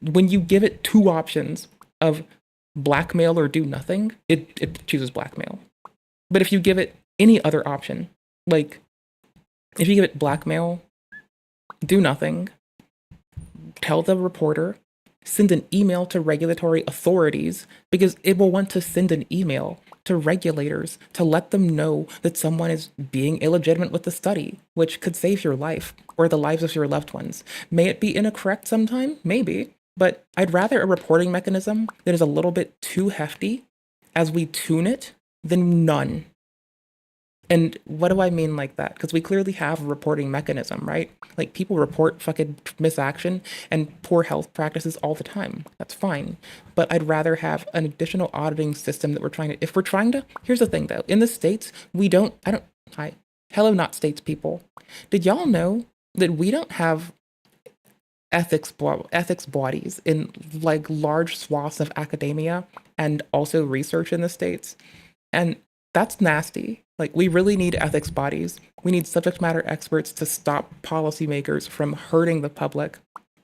When you give it two options of blackmail or do nothing, it chooses blackmail. But if you give it any other option, like, if you give it blackmail, do nothing, tell the reporter, send an email to regulatory authorities, because it will want to send an email to regulators to let them know that someone is being illegitimate with the study, which could save your life or the lives of your loved ones. May it be incorrect sometime? Maybe. But I'd rather a reporting mechanism that is a little bit too hefty as we tune it than none. And what do I mean like that? Because we clearly have a reporting mechanism, right? Like, people report fucking misaction and poor health practices all the time. That's fine. But I'd rather have an additional auditing system that here's the thing though, in the States, hello not States people. Did y'all know that we don't have ethics bodies in like large swaths of academia and also research in the States? And that's nasty. Like, we really need ethics bodies. We need subject matter experts to stop policymakers from hurting the public.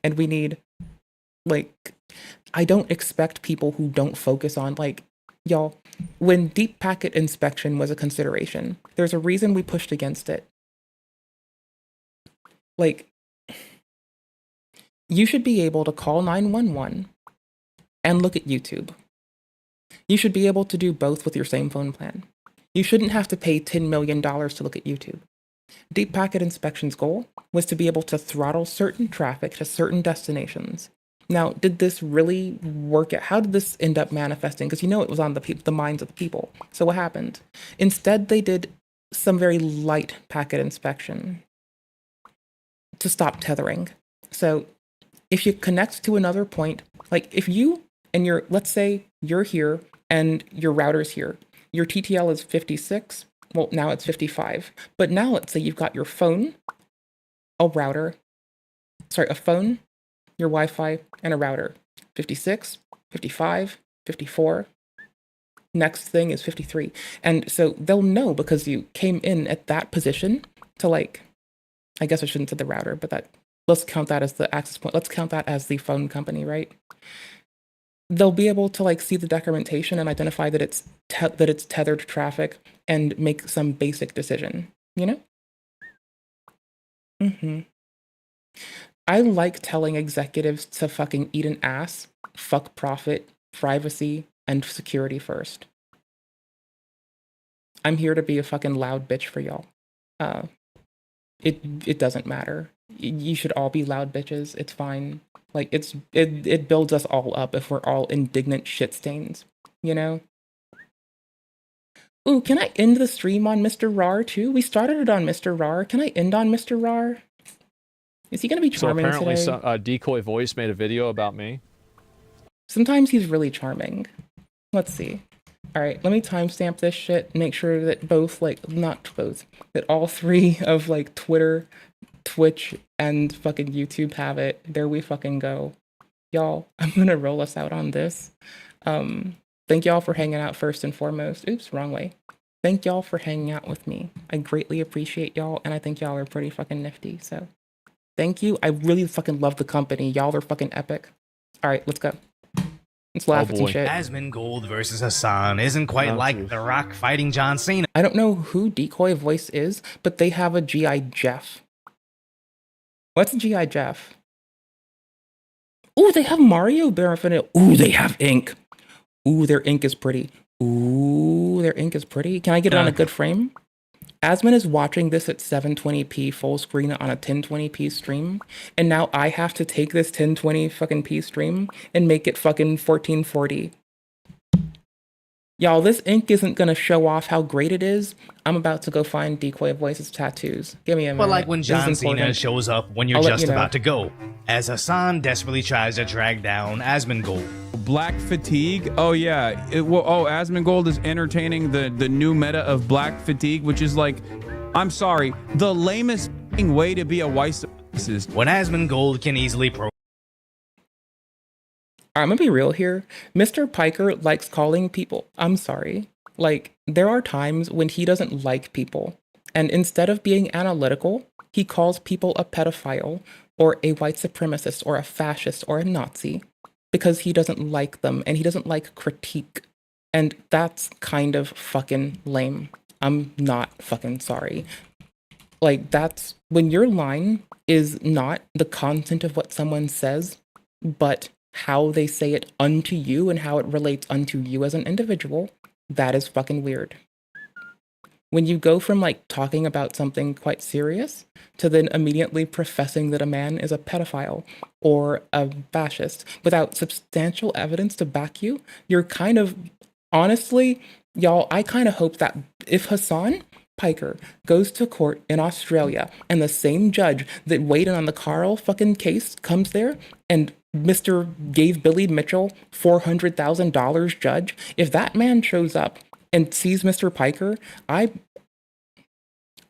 And we need, like, I don't expect people who don't focus on, like, y'all, when deep packet inspection was a consideration, there's a reason we pushed against it. Like, you should be able to call 911 and look at YouTube. You should be able to do both with your same phone plan. You shouldn't have to pay $10 million to look at YouTube. Deep Packet Inspection's goal was to be able to throttle certain traffic to certain destinations. Now, did this really work out? How did this end up manifesting? Because you know it was on the minds of the people. So what happened? Instead, they did some very light packet inspection to stop tethering. So if you connect to another point, like if you and your, let's say you're here and your router's here, your TTL is 56, well, now it's 55. But now let's say you've got your phone, a router, a phone, your Wi-Fi, and a router. 56, 55, 54. Next thing is 53. And so they'll know because you came in at that position to like, I guess I shouldn't say the router, but let's count that as the access point. Let's count that as the phone company, right? They'll be able to like see the decrementation and identify that it's tethered to traffic and make some basic decision, you know? I like telling executives to fucking eat an ass, fuck profit, privacy, and security first. I'm here to be a fucking loud bitch for y'all. It doesn't matter. You should all be loud bitches. It's fine. Like it builds us all up if we're all indignant shit stains, you know? Ooh, can I end the stream on Mr. Rar too? We started it on Mr. Rar. Can I end on Mr. Rar? Is he gonna be charming apparently today? Decoy Voice made a video about me. Sometimes he's really charming. Let's see. All right, let me timestamp this shit. Make sure that that all three of like Twitter, Twitch, and fucking YouTube have it. There we fucking go. Y'all, I'm gonna roll us out on this. Thank y'all for hanging out first and foremost. Oops, wrong way. Thank y'all for hanging out with me. I greatly appreciate y'all, and I think y'all are pretty fucking nifty, so thank you. I really fucking love the company. Y'all are fucking epic. All right, let's go. Let's laugh at some shit. Asmon Gold versus Hasan isn't quite like The Rock fighting John Cena. I don't know who Decoy Voice is, but they have a G.I. Jeff. What's a G.I. Jeff? Ooh, they have Mario Barafin. Ooh, they have ink. Ooh, their ink is pretty. Ooh, their ink is pretty. Can I get it on a good frame? Asmon is watching this at 720p full screen on a 1020p stream, and now I have to take this 1020 fucking p stream and make it fucking 1440. Y'all, this ink isn't gonna show off how great it is. I'm about to go find Decoy Voice's tattoos. Give me a minute. But like when John Cena shows up when you're just about to go, as Hasan desperately tries to drag down Asmon Gold. Black fatigue. Oh yeah. Asmon Gold is entertaining the new meta of black fatigue, which is like, I'm sorry, the lamest way to be a white supremacist. When Asmon Gold can easily I'm gonna be real here. Mr. Piker likes calling people. I'm sorry. Like, there are times when he doesn't like people. And instead of being analytical, he calls people a pedophile or a white supremacist or a fascist or a Nazi because he doesn't like them and he doesn't like critique. And that's kind of fucking lame. I'm not fucking sorry. Like, that's when your line is not the content of what someone says, but how they say it unto you and how it relates unto you as an individual, that is fucking weird. When you go from like talking about something quite serious to then immediately professing that a man is a pedophile or a fascist without substantial evidence to back you, you're kind of, honestly, y'all, I kind of hope that if Hasan Piker goes to court in Australia and the same judge that weighed in on the Carl fucking case comes there and Mr. gave Billy Mitchell $400,000 judge, if that man shows up and sees Mr. Piker, I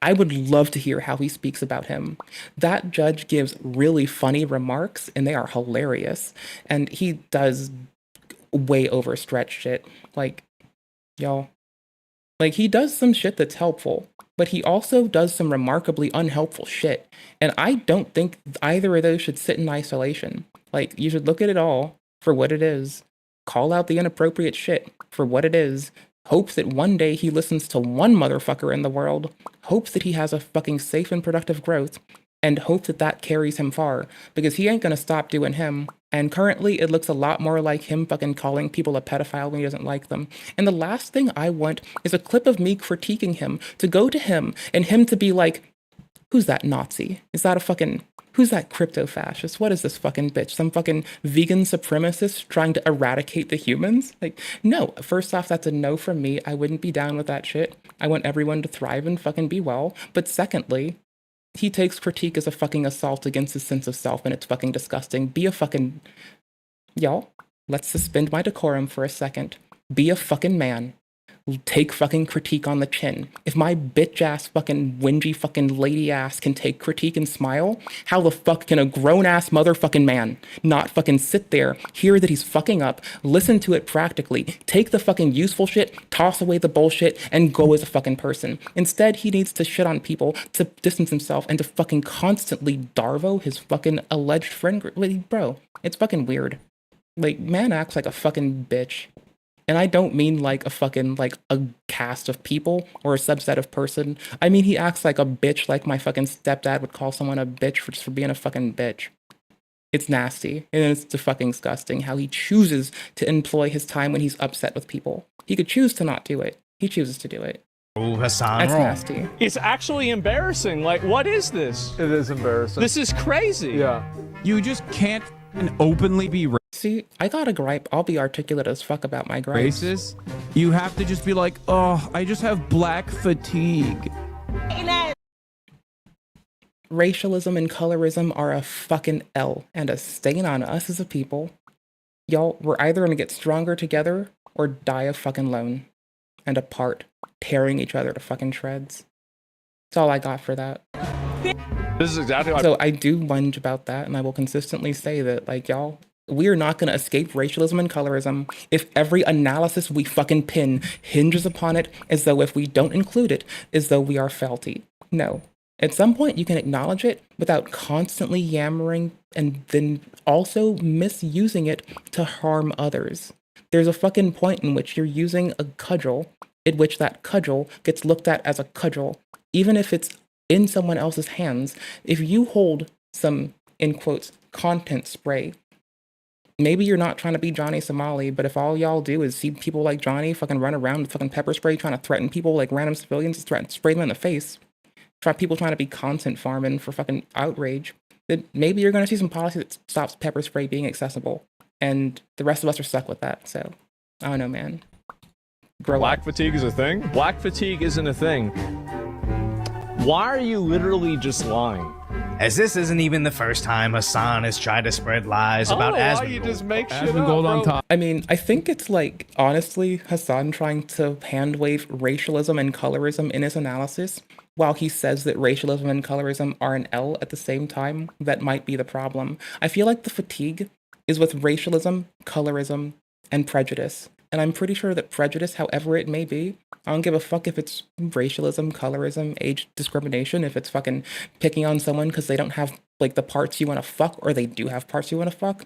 would love to hear how he speaks about him. That judge gives really funny remarks and they are hilarious. And he does way overstretched shit. Like, y'all, like he does some shit that's helpful, but he also does some remarkably unhelpful shit. And I don't think either of those should sit in isolation. Like, you should look at it all for what it is. Call out the inappropriate shit for what it is. Hopes that one day he listens to one motherfucker in the world. Hopes that he has a fucking safe and productive growth. And hope that that carries him far. Because he ain't gonna stop doing him. And currently, it looks a lot more like him fucking calling people a pedophile when he doesn't like them. And the last thing I want is a clip of me critiquing him, to go to him, and him to be like, who's that Nazi? Is that a fucking... Who's that crypto fascist? What is this fucking bitch? Some fucking vegan supremacist trying to eradicate the humans? Like, no. First off, that's a no from me. I wouldn't be down with that shit. I want everyone to thrive and fucking be well. But secondly, he takes critique as a fucking assault against his sense of self, and it's fucking disgusting. Be a fucking... Y'all, let's suspend my decorum for a second. Be a fucking man. Take fucking critique on the chin. If my bitch ass fucking whingy fucking lady ass can take critique and smile, how the fuck can a grown ass motherfucking man not fucking sit there, hear that he's fucking up, listen to it practically, take the fucking useful shit, toss away the bullshit, and go as a fucking person? Instead, he needs to shit on people, to distance himself, and to fucking constantly darvo his fucking alleged friend group. Like, bro, it's fucking weird. Like, man acts like a fucking bitch. And I don't mean like a fucking, like a cast of people or a subset of person. I mean, he acts like a bitch, like my fucking stepdad would call someone a bitch just for being a fucking bitch. It's nasty. And it's fucking disgusting how he chooses to employ his time when he's upset with people. He could choose to not do it. He chooses to do it. Oh, Hasan, that's wrong. nasty. It's actually embarrassing. Like, what is this? It is embarrassing. This is crazy. Yeah. You just can't openly be See, I got a gripe. I'll be articulate as fuck about my gripes. racist. You have to just be like, oh, I just have black fatigue. Racialism and colorism are a fucking L and a stain on us as a people. Y'all, we're either gonna get stronger together or die a fucking lone and apart, tearing each other to fucking shreds. That's all I got for that. This is exactly what So I do whinge about that, and I will consistently say that, like, y'all, we are not going to escape racialism and colorism if every analysis we fucking pin hinges upon it as though if we don't include it, as though we are felty. No. At some point, you can acknowledge it without constantly yammering and then also misusing it to harm others. There's a fucking point in which you're using a cudgel, in which that cudgel gets looked at as a cudgel, even if it's in someone else's hands. If you hold some, in quotes, content spray, maybe you're not trying to be Johnny Somali, but if all y'all do is see people like Johnny fucking run around with fucking pepper spray trying to threaten people like random civilians, spray them in the face, people trying to be content farming for fucking outrage, then maybe you're going to see some policy that stops pepper spray being accessible. And the rest of us are stuck with that. So, I don't know, man. Black fatigue is a thing? Black fatigue isn't a thing. Why are you literally just lying? As this isn't even the first time Hasan has tried to spread lies about Asmon. You just make shit Asmon up, Gold on bro. top. I mean, I think it's like, honestly, Hasan trying to hand wave racialism and colorism in his analysis, while he says that racialism and colorism are an L at the same time. That might be the problem. I feel like the fatigue is with racialism, colorism, and prejudice. And I'm pretty sure that prejudice, however it may be, I don't give a fuck if it's racialism, colorism, age discrimination, if it's fucking picking on someone because they don't have, like, the parts you want to fuck, or they do have parts you want to fuck.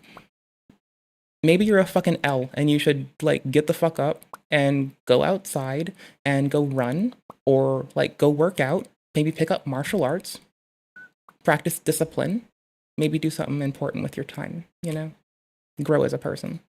Maybe you're a fucking L and you should, like, get the fuck up and go outside and go run, or, like, go work out, maybe pick up martial arts, practice discipline, maybe do something important with your time, you know? Grow as a person.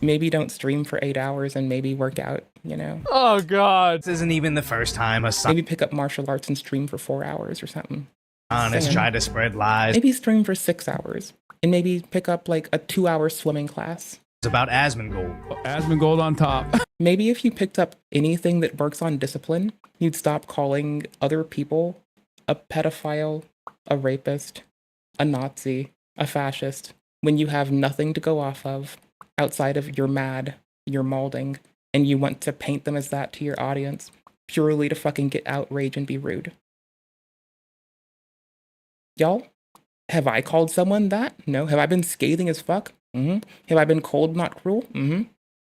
Maybe don't stream for 8 hours and maybe work out, you know? Oh, God. This isn't even the first time Hasan Maybe pick up martial arts and stream for 4 hours or something. has tried to spread lies Maybe stream for 6 hours. And maybe pick up like a 2-hour swimming class. about Asmon Gold. Asmon Gold on top. Maybe if you picked up anything that works on discipline, you'd stop calling other people a pedophile, a rapist, a Nazi, a fascist, when you have nothing to go off of outside of you're mad, you're molding, and you want to paint them as that to your audience, purely to fucking get outraged and be rude. Y'all, have I called someone that? No. Have I been scathing as fuck? Mm-hmm. Have I been cold, not cruel? Mm-hmm.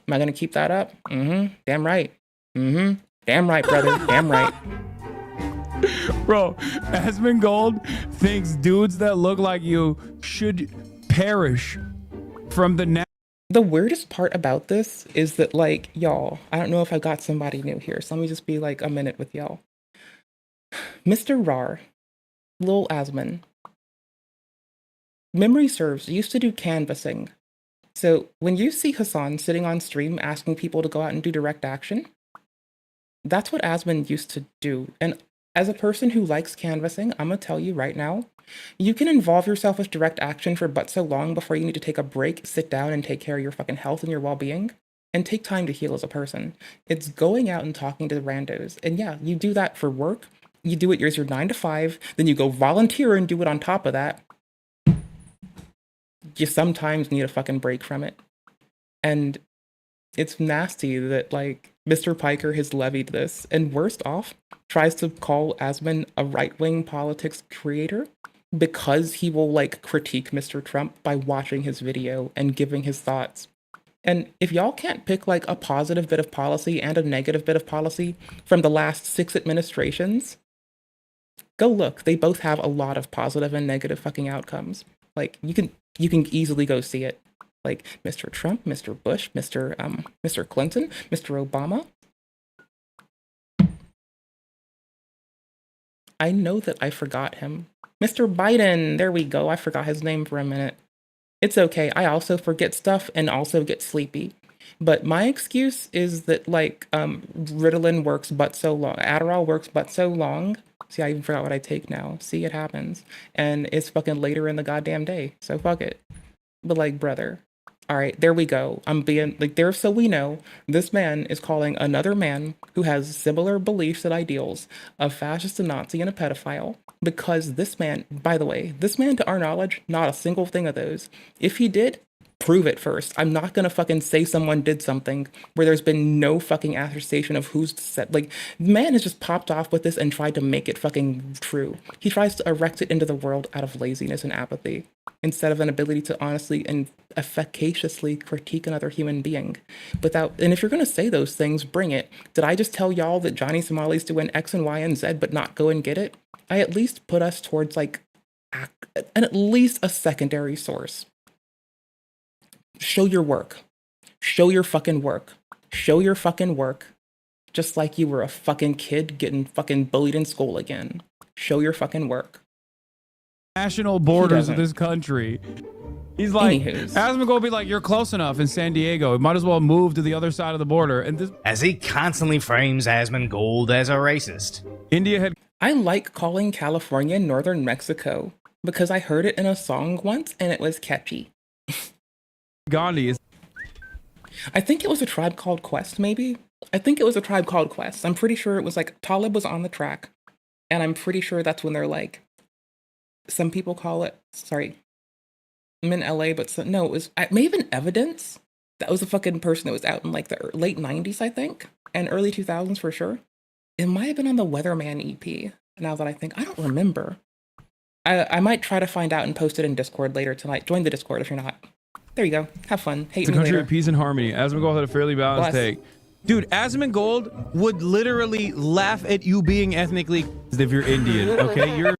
Am I gonna keep that up? Mm-hmm. Damn right. Mm-hmm. Damn right, brother. Damn right. Bro, Asmon Gold thinks dudes that look like you should perish from the The weirdest part about this is that, like, y'all, I don't know if I got somebody new here, so let me just be like a minute with y'all. Mr. Rar, Lil Asmon, memory serves, used to do canvassing. So when you see Hasan sitting on stream asking people to go out and do direct action, that's what Asmon used to do. And as a person who likes canvassing, I'm gonna tell you right now, you can involve yourself with direct action for but so long before you need to take a break, sit down, and take care of your fucking health and your well-being, and take time to heal as a person. It's going out and talking to the randos. And yeah, you do that for work. You do it as your 9 to 5, then you go volunteer and do it on top of that. You sometimes need a fucking break from it. And it's nasty that, like, Mr. Piker has levied this, and worst off, tries to call Asmon a right-wing politics creator because he will, like, critique Mr. Trump by watching his video and giving his thoughts. And if y'all can't pick, like, a positive bit of policy and a negative bit of policy from the last 6 administrations, go look. They both have a lot of positive and negative fucking outcomes. Like, you can easily go see it. Like Mr. Trump, Mr. Bush, Mr. Clinton, Mr. Obama. I know that I forgot him. Mr. Biden, there we go. I forgot his name for a minute. It's okay. I also forget stuff and also get sleepy. But my excuse is that, like, Ritalin works but so long. Adderall works but so long. See, I even forgot what I take now. See, it happens. And it's fucking later in the goddamn day. So fuck it. But, like, brother. All right, there we go. I'm being, like, there so we know, this man is calling another man who has similar beliefs and ideals a fascist, a Nazi, and a pedophile. Because this man, by the way, this man, to our knowledge, not a single thing of those. If he did, prove it first. I'm not gonna fucking say someone did something where there's been no fucking attestation of who's said. Like, the man has just popped off with this and tried to make it fucking true. He tries to erect it into the world out of laziness and apathy, instead of an ability to honestly and efficaciously critique another human being. And if you're gonna say those things, bring it. Did I just tell y'all that Johnny Somali's doing X and Y and Z but not go and get it? I at least put us towards, like, at least a secondary source. Show your work. Show your fucking work. Show your fucking work. Just like you were a fucking kid getting fucking bullied in school again. Show your fucking work. National borders of this country. He's like, Asmon will be like, you're close enough in San Diego. Might as well move to the other side of the border. And this, as he constantly frames Asmongold as a racist. India had. I like calling California Northern Mexico because I heard it in a song once and it was catchy. Gandhi is. I think it was a Tribe Called Quest, maybe? I think it was a Tribe Called Quest. I'm pretty sure it was like Talib was on the track. And I'm pretty sure that's when they're like, some people call it, sorry, I'm in LA, but no, it was, it may have been Evidence. That was a fucking person that was out in like the late 90s, I think, and early 2000s for sure. It might have been on the Weatherman EP, now that I think. I don't remember. I might try to find out and post it in Discord later tonight. Join the Discord if you're not. There you go. Have fun. Hate it's a me country later. of peace and harmony. Asmongold had a fairly balanced take. Dude, Asmongold would literally laugh at you being ethnically if you're Indian, okay? You're.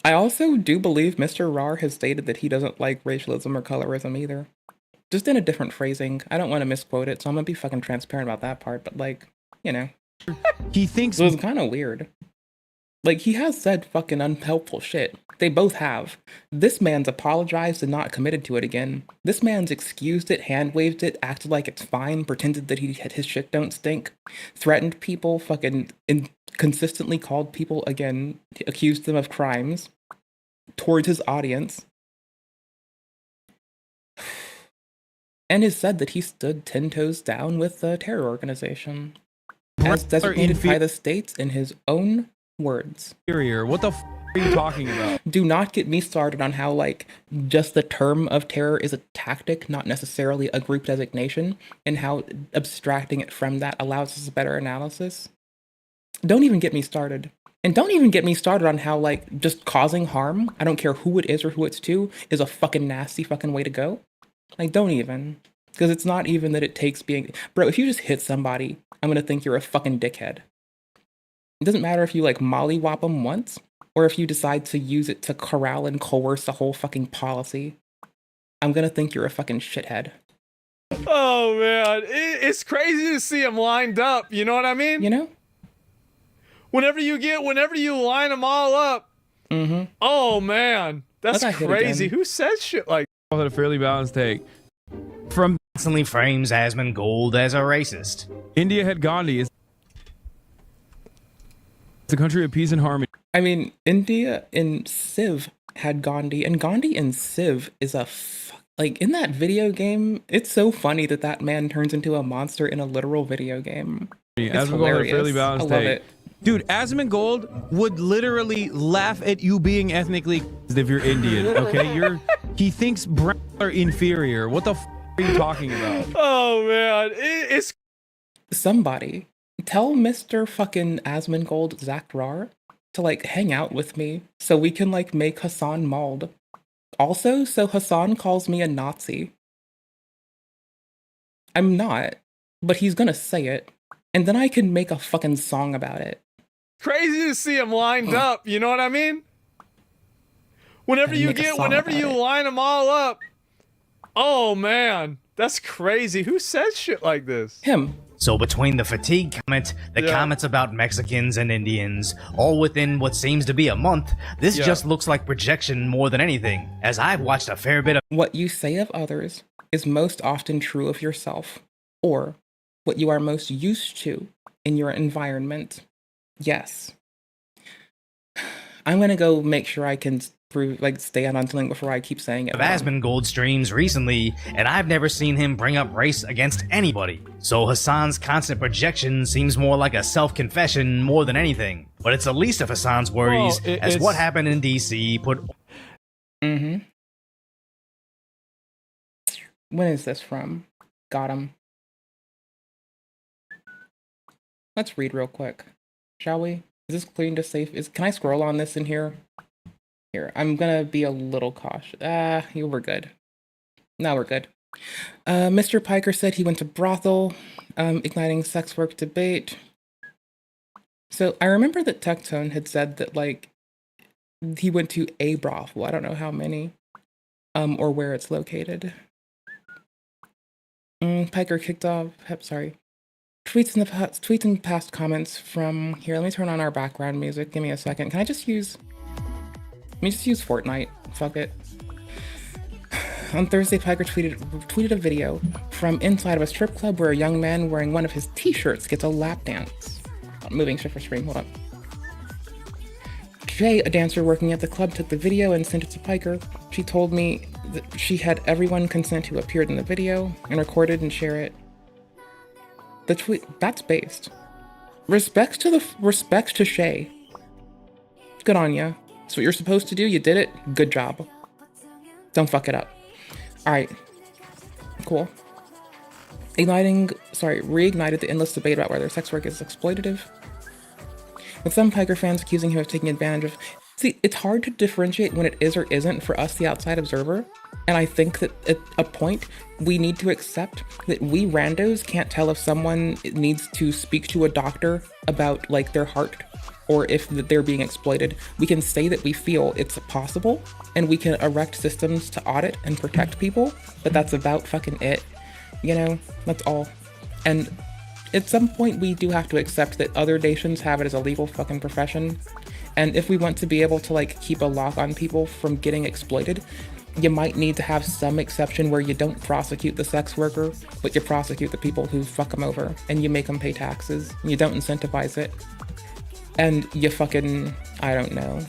I also do believe Mr. Rar has stated that he doesn't like racialism or colorism either. Just in a different phrasing. I don't want to misquote it, so I'm gonna be fucking transparent about that part, but, like, you know. He thinks it was kind of weird. Like, he has said fucking unhelpful shit. They both have. This man's apologized and not committed to it again. This man's excused it, hand-waved it, acted like it's fine, pretended that his shit don't stink, threatened people, fucking consistently called people, again, accused them of crimes towards his audience, and has said that he stood 10 toes down with the terror organization, as designated by the states in his own words. What the f are you talking about? Do not get me started on how, like, just the term of terror is a tactic, not necessarily a group designation, and how abstracting it from that allows us a better analysis. Don't even get me started. And don't even get me started on how, like, just causing harm, I don't care who it is or who it's to, is a fucking nasty fucking way to go. Like, don't even. Because it's not even that it takes being... Bro, if you just hit somebody, I'm gonna think you're a fucking dickhead. It doesn't matter if you, like, mollywop them once, or if you decide to use it to corral and coerce a whole fucking policy. I'm gonna think you're a fucking shithead. Oh, man. It's crazy to see them lined up. You know what I mean? You know? Whenever you line them all up, Mm-hmm. Oh man, that's I got hit crazy. again. Who says shit like? Had a fairly balanced take. From Constantly frames Asmon Gold as a racist. India had Gandhi. It's a country of peace and harmony. I mean, India in Civ had Gandhi, and Gandhi in Civ is a like in that video game. It's so funny that that man turns into a monster in a literal video game. It's Asmon Gold had a fairly hilarious. I balanced love take. it. Dude, Asmongold would literally laugh at you being ethnically if you're Indian. Okay, he thinks brown are inferior. What the are you talking about? Oh man, it's Somebody tell Mr. fucking Asmongold Zakrar to like hang out with me so we can like make Hasan mauled. Also, so Hasan calls me a Nazi. I'm not, but he's gonna say it, and then I can make a fucking song about it. crazy to see them lined up. You know what I mean? Whenever you line them all up, oh man, that's crazy. Who says shit like this? Him. So between the fatigue comment, the comments about Mexicans and Indians, all within what seems to be a month, this just looks like projection more than anything, as I've watched a fair bit of— What you say of others is most often true of yourself, or what you are most used to in your environment. Yes. I'm gonna go make sure I can stand on something before I keep saying it. Asmongold streams recently, and I've never seen him bring up race against anybody. So Hasan's constant projection seems more like a self-confession more than anything. But it's the least of Hasan's worries, as what happened in DC put— Mm-hmm. When is this from? Got him. Let's read real quick, shall we? Is this clean to safe? Can I scroll on this in here? Here, I'm gonna be a little cautious. We're good. Now we're good. Mr. Piker said he went to brothel, igniting sex work debate. So I remember that Tectone had said that like he went to a brothel. I don't know how many, or where it's located. Piker kicked off. Sorry. Tweets and past comments from here. Let me turn on our background music. Give me a second. Can I just use? Let me just use Fortnite. Fuck it. On Thursday, Piker tweeted a video from inside of a strip club where a young man wearing one of his t-shirts gets a lap dance. Moving shift for screen. Hold up. Jay, a dancer working at the club, took the video and sent it to Piker. She told me that she had everyone consent who appeared in the video and recorded and share it. The tweet, that's based. Respect to Shay. Good on ya. That's what you're supposed to do. You did it. Good job. Don't fuck it up. All right. Cool. Reignited the endless debate about whether sex work is exploitative. With some Piker fans accusing him of taking advantage of... See, it's hard to differentiate when it is or isn't for us, the outside observer. And I think that at a point, we need to accept that we randos can't tell if someone needs to speak to a doctor about like their heart or if they're being exploited. We can say that we feel it's possible and we can erect systems to audit and protect people, but that's about fucking it. You know, that's all. And at some point, we do have to accept that other nations have it as a legal fucking profession. And if we want to be able to like keep a lock on people from getting exploited, you might need to have some exception where you don't prosecute the sex worker, but you prosecute the people who fuck them over and you make them pay taxes. You don't incentivize it. And you fucking, I don't know.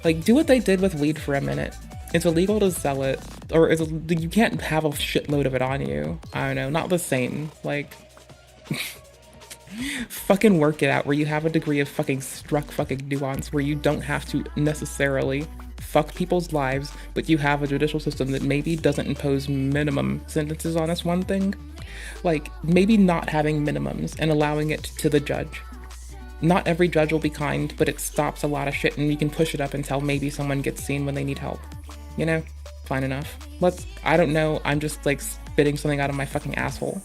Like, do what they did with weed for a minute. It's illegal to sell it, or you can't have a shitload of it on you. I don't know, not the same. Like, fucking work it out where you have a degree of fucking fucking nuance where you don't have to necessarily fuck people's lives, but you have a judicial system that maybe doesn't impose minimum sentences on us. One thing, like maybe not having minimums and allowing it to the judge. Not every judge will be kind, but it stops a lot of shit and you can push it up until maybe someone gets seen when they need help. You know? Fine enough. I don't know, I'm just like spitting something out of my fucking asshole.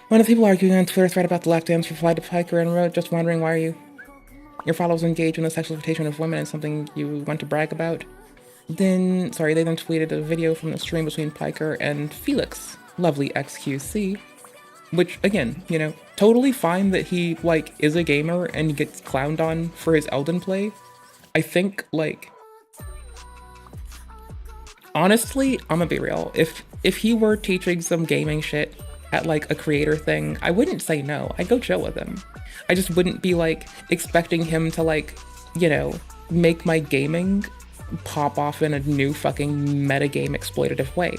One of the people arguing on Twitter thread about the lap dance replied to Piker and wrote, "Just wondering why are you? Your followers engage in the sexual exploitation of women and something you want to brag about." They then tweeted a video from the stream between Piker and Felix, lovely XQC, which again, you know, totally fine that he like is a gamer and gets clowned on for his Elden play. I think like honestly, I'm gonna be real. If he were teaching some gaming shit at like a creator thing, I wouldn't say no. I'd go chill with him. I just wouldn't be like expecting him to like, you know, make my gaming pop off in a new fucking metagame exploitative way.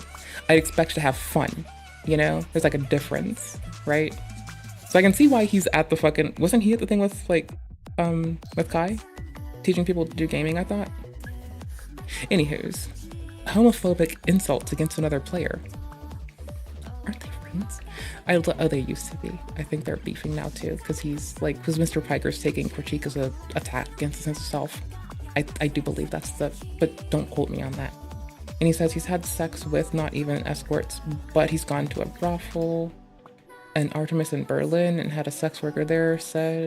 I'd expect to have fun, you know? There's like a difference, right? So I can see why he's at the fucking, wasn't he at the thing with like, with Kai? Teaching people to do gaming, I thought? Anywho's, homophobic insults against another player. Aren't they friends? Oh, they used to be. I think they're beefing now too, because because Mr. Piker's taking critique as an attack against the sense of self. I do believe that's but don't quote me on that. And he says he's had sex with not even escorts, but he's gone to a brothel and Artemis in Berlin and had a sex worker there.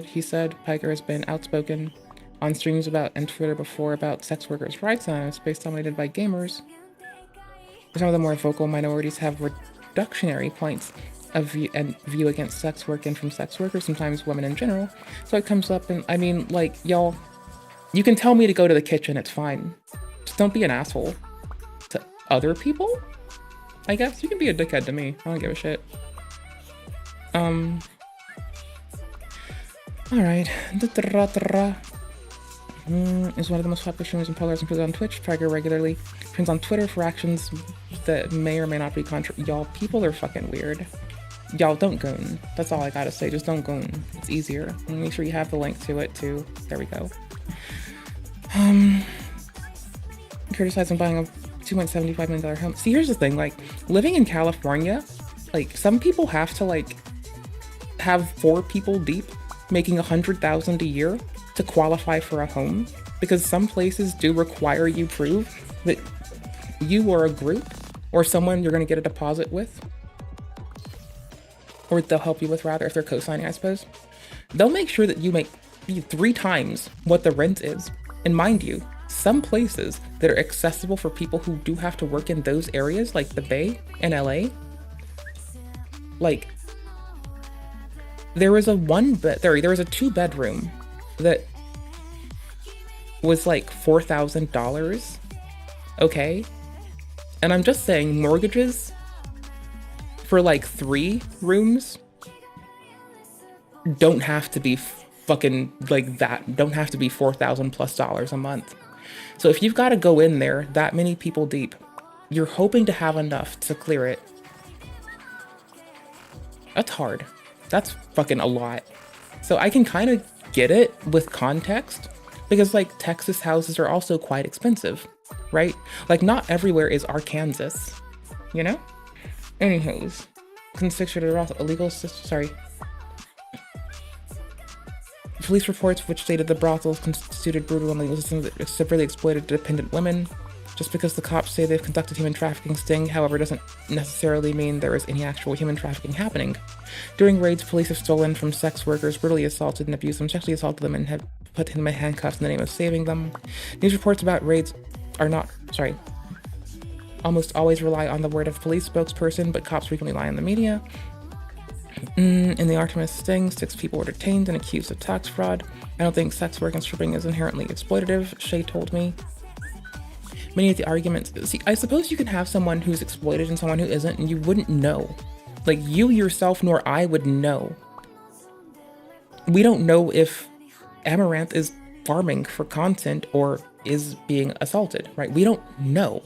He said Piker has been outspoken on streams about and Twitter before about sex workers' rights and space dominated by gamers. Some of the more vocal minorities have reductionary points of view against sex work and from sex workers, sometimes women in general. So it comes up and I mean, like, y'all, you can tell me to go to the kitchen, it's fine. Just don't be an asshole to other people, I guess. You can be a dickhead to me. I don't give a shit. Alright. Is one of the most popular streamers and polarizing people on Twitch. Tiger regularly trends on Twitter for actions that may or may not be Y'all, people are fucking weird. Y'all, don't goon. That's all I gotta say. Just don't goon. It's easier. And make sure you have the link to it too. There we go. Criticizing buying a $2.75 million home. See, here's the thing. Like, living in California, like, some people have to, like, have 4 people deep making $100,000 a year to qualify for a home, because some places do require you prove that you or a group or someone you're going to get a deposit with, or they'll help you with rather if they're co-signing, I suppose. They'll make sure that you make 3 times what the rent is. And mind you, some places that are accessible for people who do have to work in those areas, like the Bay and LA, like there was a 2-bedroom that was like $4,000, okay? And I'm just saying, mortgages for like 3 rooms don't have to be fucking like that, don't have to be $4,000+ a month. So if you've got to go in there that many people deep, you're hoping to have enough to clear it. That's hard. That's fucking a lot. So I can kind of get it with context, because like Texas houses are also quite expensive, right? Like not everywhere is Arkansas, you know? Anywho's, constricted illegal, sorry. Police reports which stated the brothels constituted brutal and illegal systems that severely exploited dependent women. Just because the cops say they've conducted human trafficking sting, however, doesn't necessarily mean there is any actual human trafficking happening. During raids, police have stolen from sex workers, brutally assaulted and abused them, sexually assaulted them, and have put them in handcuffs in the name of saving them. News reports about raids almost always rely on the word of police spokesperson, but cops frequently lie on the media. In the Artemis sting, 6 people were detained and accused of tax fraud. I don't think sex work and stripping is inherently exploitative, Shay told me. Many of the arguments, see, I suppose you can have someone who's exploited and someone who isn't, and you wouldn't know. Like, you yourself nor I would know. We don't know if Amaranth is farming for content or is being assaulted, right? We don't know.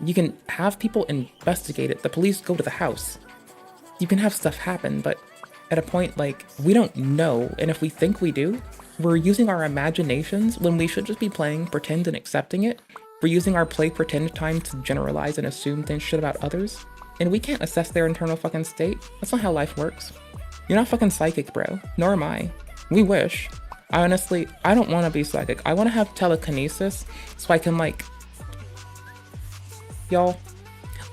You can have people investigate it. The police go to the house. You can have stuff happen, but at a point, like, we don't know. And if we think we do, we're using our imaginations when we should just be playing pretend and accepting it. We're using our play pretend time to generalize and assume things shit about others. And we can't assess their internal fucking state. That's not how life works. You're not fucking psychic, bro. Nor am I. We wish. Honestly, I don't want to be psychic. I want to have telekinesis so I can, like... Y'all,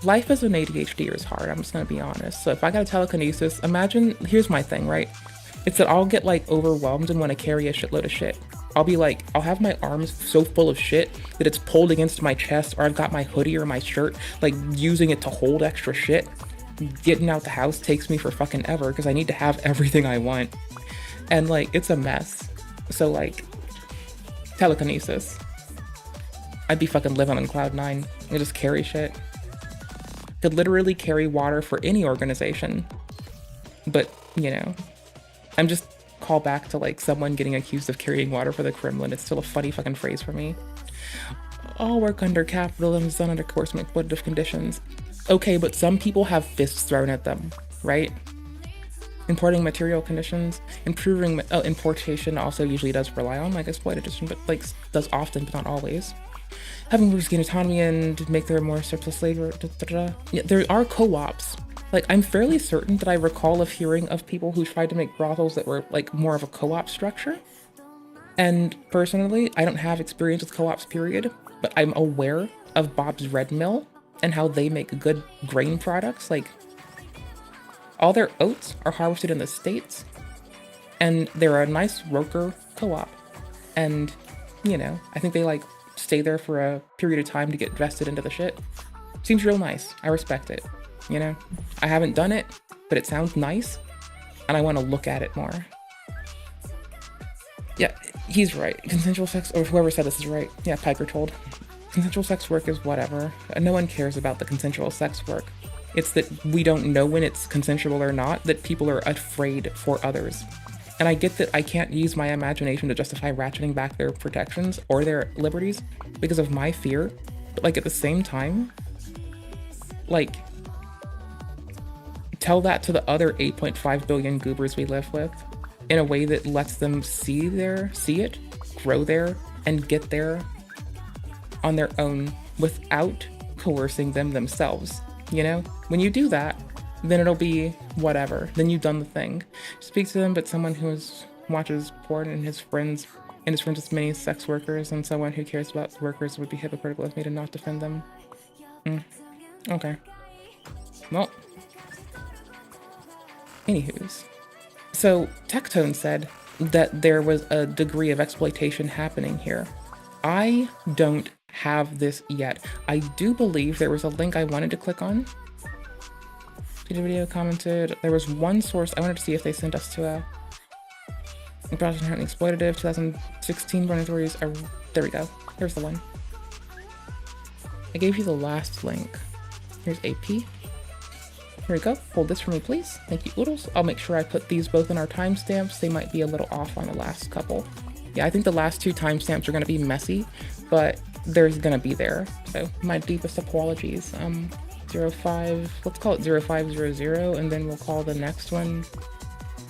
life as an ADHD is hard. I'm just gonna be honest. So if I got a telekinesis, imagine, here's my thing, right? It's that I'll get like overwhelmed and want to carry a shitload of shit. I'll be like, I'll have my arms so full of shit that it's pulled against my chest, or I've got my hoodie or my shirt, like using it to hold extra shit. Getting out the house takes me for fucking ever because I need to have everything I want. And like, it's a mess. So like, Telekinesis. I'd be fucking living on cloud 9. I just carry shit. Could literally carry water for any organization. But, you know, I'm just call back to like someone getting accused of carrying water for the Kremlin. It's still a funny fucking phrase for me. All work under capitalism is done under coercive exploitative conditions. Okay, but some people have fists thrown at them, right? Importing material conditions, improving importation also usually does rely on like exploitation, but like does often, but not always. Having workers gain autonomy and make their more surplus labor. Yeah, there are co-ops. Like, I'm fairly certain that I recall of hearing of people who tried to make brothels that were like more of a co-op structure. And personally, I don't have experience with co-ops, period, but I'm aware of Bob's Red Mill and how they make good grain products. Like, all their oats are harvested in the States, and they're a nice worker co-op. And, you know, I think they like stay there for a period of time to get vested into the shit. Seems real nice. I respect it. You know, I haven't done it, but it sounds nice, and I want to look at it more. Yeah, he's right. Consensual sex, or whoever said this is right. Yeah, Piker told. Consensual sex work is whatever. No one cares about the consensual sex work. It's that we don't know when it's consensual or not, that people are afraid for others. And I get that I can't use my imagination to justify ratcheting back their protections or their liberties because of my fear. But like at the same time, like, tell that to the other 8.5 billion goobers we live with in a way that lets them see it, grow there, and get there on their own without coercing them themselves. You know, when you do that, then it'll be whatever. Then you've done the thing. Speak to them, but someone who watches porn and his friends with many sex workers, and someone who cares about workers would be hypocritical of me to not defend them. Okay. Well. Anywho's. So, Tectone said that there was a degree of exploitation happening here. I don't have this yet. I do believe there was a link I wanted to click on. The video commented, there was one source I wanted to see if they sent us to a process inherently exploitative 2016 burn authorities. There we go. Here's the one. I gave you the last link. Here's AP. Here we go. Hold this for me, please. Thank you, Oodles. I'll make sure I put these both in our timestamps. They might be a little off on the last couple. Yeah, I think the last two timestamps are going to be messy, but there's going to be there. So my deepest apologies. 05, let's call it 0500, and then we'll call the next one,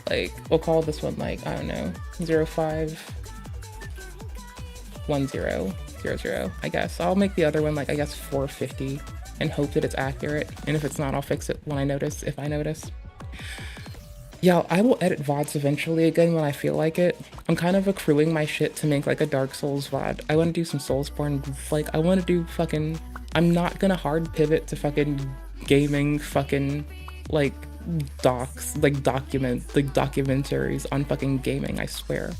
like, we'll call this one, like, I don't know, 051000, I guess. I'll make the other one, like, I guess 450 and hope that it's accurate. And if it's not, I'll fix it when I notice, if I notice. Yeah, I will edit VODs eventually again when I feel like it. I'm kind of accruing my shit to make like a Dark Souls VOD. I want to do some Soulsborne, like, I want to do fucking, I'm not gonna hard pivot to fucking gaming, fucking, like, documentaries on fucking gaming, I swear.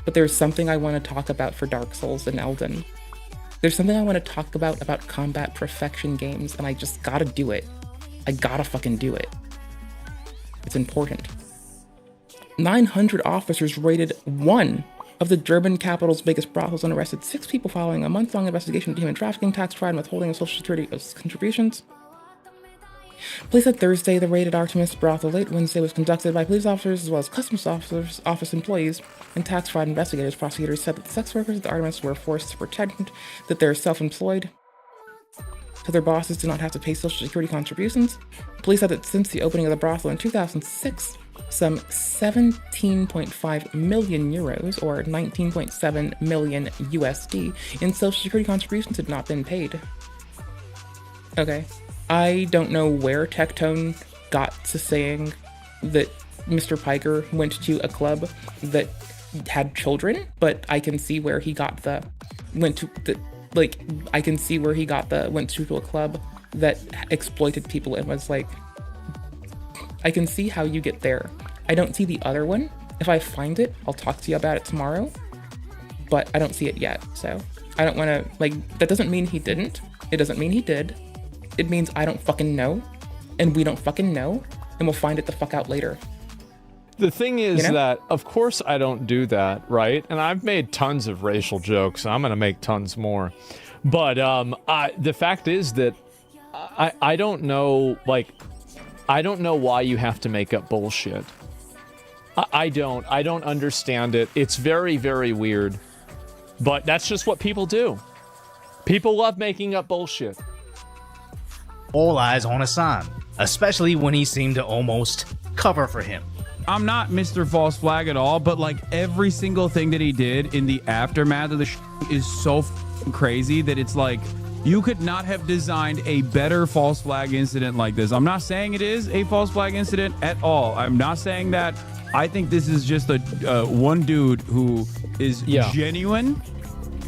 But there's something I want to talk about for Dark Souls and Elden. There's something I want to talk about combat perfection games, and I just gotta do it. I gotta fucking do it. It's important. 900 officers raided one of the German capital's biggest brothels and arrested 6 people following a month-long investigation into human trafficking, tax fraud, and withholding of Social Security contributions. Police said Thursday the raid at Artemis brothel late Wednesday was conducted by police officers as well as customs office employees and tax fraud investigators. Prosecutors said that the sex workers at the Artemis were forced to pretend that they're self-employed, so their bosses do not have to pay Social Security contributions. Police said that since the opening of the brothel in 2006, some 17.5 million euros, or 19.7 million USD, in Social Security contributions had not been paid. Okay. I don't know where Tectone got to saying that Mr. Piker went to a club that had children, but I can see where he got went to a club that exploited people and was like, I can see how you get there. I don't see the other one. If I find it, I'll talk to you about it tomorrow, but I don't see it yet. So I don't want to, like, that doesn't mean he didn't. It doesn't mean he did. It means I don't fucking know, and we don't fucking know, and we'll find it the fuck out later. The thing is You know? that, of course, I don't do that, right? And I've made tons of racial jokes. I'm gonna make tons more. But the fact is that I don't know, like, I don't know why you have to make up bullshit. I don't understand it. It's very, very weird. But that's just what people do. People love making up bullshit. All eyes on Hasan, especially when he seemed to almost cover for him. I'm not Mr. False Flag at all, but like every single thing that he did in the aftermath of the is so crazy that it's like you could not have designed a better false flag incident like this. I'm not saying it is a false flag incident at all. I'm not saying that. I think this is just a one dude who is genuine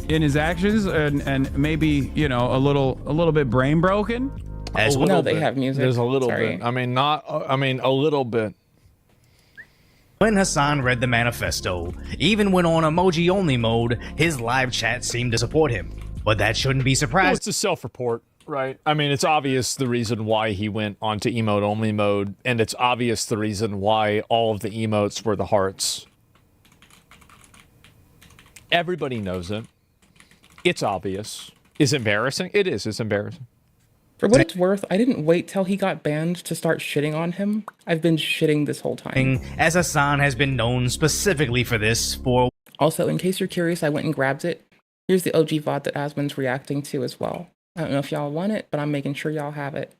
in his actions and maybe, you know, a little bit brain broken. As well, they have music. There's a little Sorry. bit. I mean, a little bit. When Hasan read the manifesto, even when on emoji-only mode, his live chat seemed to support him. But that shouldn't be surprising. Well, it's a self-report, right? I mean, it's obvious the reason why he went onto emote-only mode, and it's obvious the reason why all of the emotes were the hearts. Everybody knows it. It's obvious. It's embarrassing. It is. It's embarrassing. For what it's worth, I didn't wait till he got banned to start shitting on him. I've been shitting this whole time. As Hasan has been known specifically for this for... Also, in case you're curious, I went and grabbed it. Here's the OG VOD that Asmon's reacting to as well. I don't know if y'all want it, but I'm making sure y'all have it.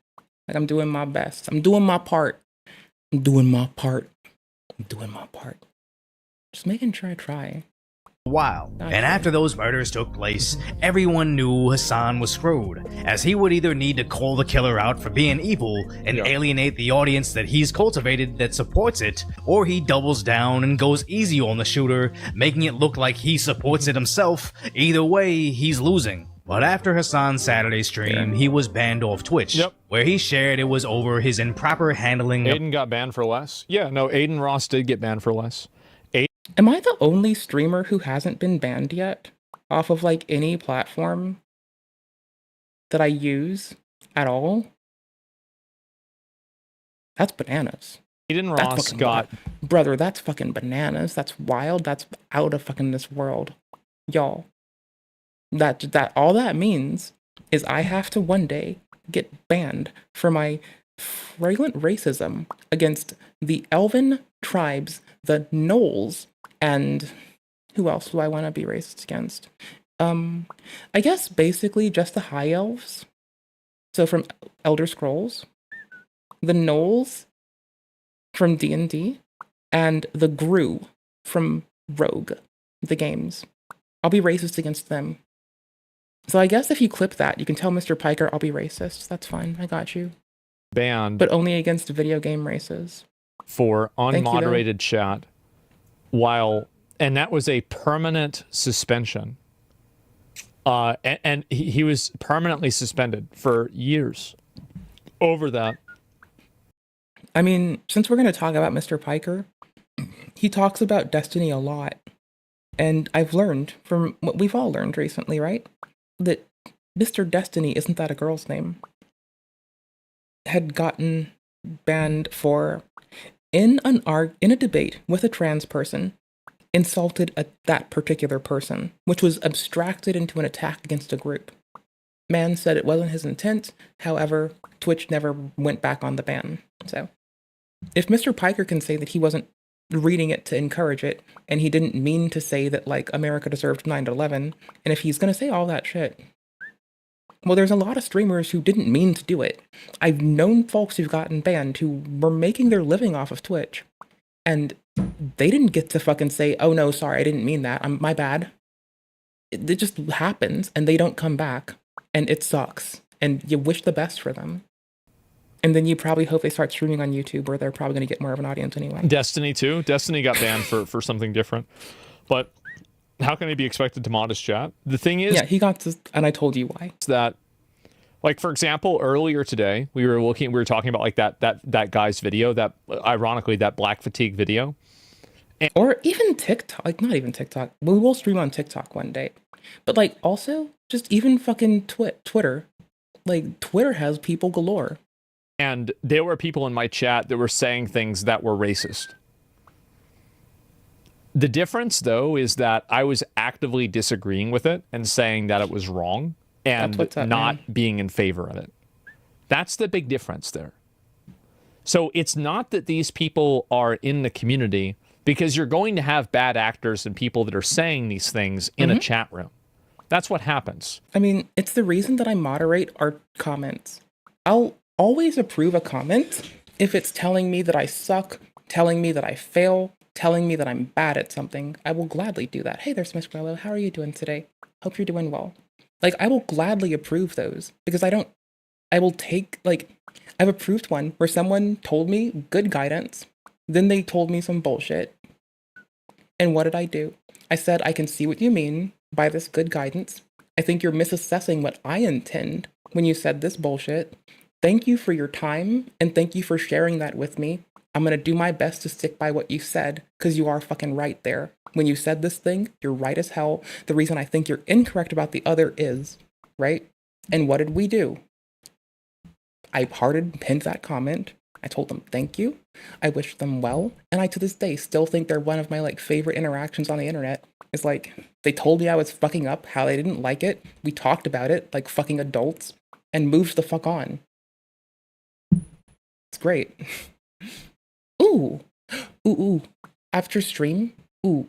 Like, I'm doing my best. I'm doing my part. I'm doing my part. I'm doing my part. Just making sure I try. While. And after those murders took place, everyone knew Hasan was screwed, as he would either need to call the killer out for being evil and alienate the audience that he's cultivated that supports it, or he doubles down and goes easy on the shooter, making it look like he supports it himself. Either way, he's losing. But after Hasan's Saturday stream, he was banned off Twitch, where he shared it was over his improper handling of... Aiden got banned for less. Yeah, no, Aiden Ross did get banned for less. Am I the only streamer who hasn't been banned yet off of like any platform that I use at all? That's bananas. Aiden Ross got... Brother, that's fucking bananas. That's wild. That's out of fucking this world. Y'all. That all that means is I have to one day get banned for my fragrant racism against the Elven tribes, the Knolls, and who else do I want to be racist against? I guess basically just the High Elves. So from Elder Scrolls, the Knolls from D&D, and the Gru from Rogue, the games. I'll be racist against them. So I guess if you clip that, you can tell Mr. Piker I'll be racist. That's fine. I got you. Banned. But only against video game races. For unmoderated chat. And that was a permanent suspension. And he was permanently suspended for years over that. I mean, since we're going to talk about Mr. Piker, he talks about Destiny a lot. And I've learned from what we've all learned recently, right? That Mr. Destiny isn't that a girl's name. Had gotten banned for, in a debate with a trans person, insulted that particular person, which was abstracted into an attack against a group. Man said it wasn't his intent. However, Twitch never went back on the ban. So, if Mr. Piker can say that he wasn't reading it to encourage it, and he didn't mean to say that, like, America deserved 9/11, and if he's gonna say all that shit, well, there's a lot of streamers who didn't mean to do it. I've known folks who've gotten banned who were making their living off of Twitch, and they didn't get to fucking say, oh no, sorry, I didn't mean that, my bad. It just happens, and they don't come back, and it sucks, and you wish the best for them. And then you probably hope they start streaming on YouTube, where they're probably going to get more of an audience anyway. Destiny too. Destiny got banned for something different. But how can he be expected to mod his chat? The thing is... Yeah, he got to... And I told you why. That, like, for example, earlier today, we were talking about, like, that guy's video, that, ironically, that black fatigue video. Or even TikTok. Like, not even TikTok. We will stream on TikTok one day. But, like, also, just even fucking Twitter. Like, Twitter has people galore. And there were people in my chat that were saying things that were racist. The difference, though, is that I was actively disagreeing with it and saying that it was wrong and not being in favor of it. That's the big difference there. So it's not that these people are in the community, because you're going to have bad actors and people that are saying these things in a chat room. That's what happens. I mean, it's the reason that I moderate our comments. I'll always approve a comment if it's telling me that I suck, telling me that I fail, telling me that I'm bad at something. I will gladly do that. Hey, there's Miss Grello. How are you doing today? Hope you're doing well. Like, I will gladly approve those because I will take, like, I've approved one where someone told me good guidance. Then they told me some bullshit. And what did I do? I said, I can see what you mean by this good guidance. I think you're misassessing what I intend when you said this bullshit. Thank you for your time, and thank you for sharing that with me. I'm going to do my best to stick by what you said, because you are fucking right there. When you said this thing, you're right as hell. The reason I think you're incorrect about the other is, right? And what did we do? I pinned that comment. I told them thank you. I wished them well. And I, to this day, still think they're one of my, like, favorite interactions on the internet. It's like, they told me I was fucking up, how they didn't like it. We talked about it like fucking adults and moved the fuck on. It's great. Ooh. Ooh. After stream, ooh.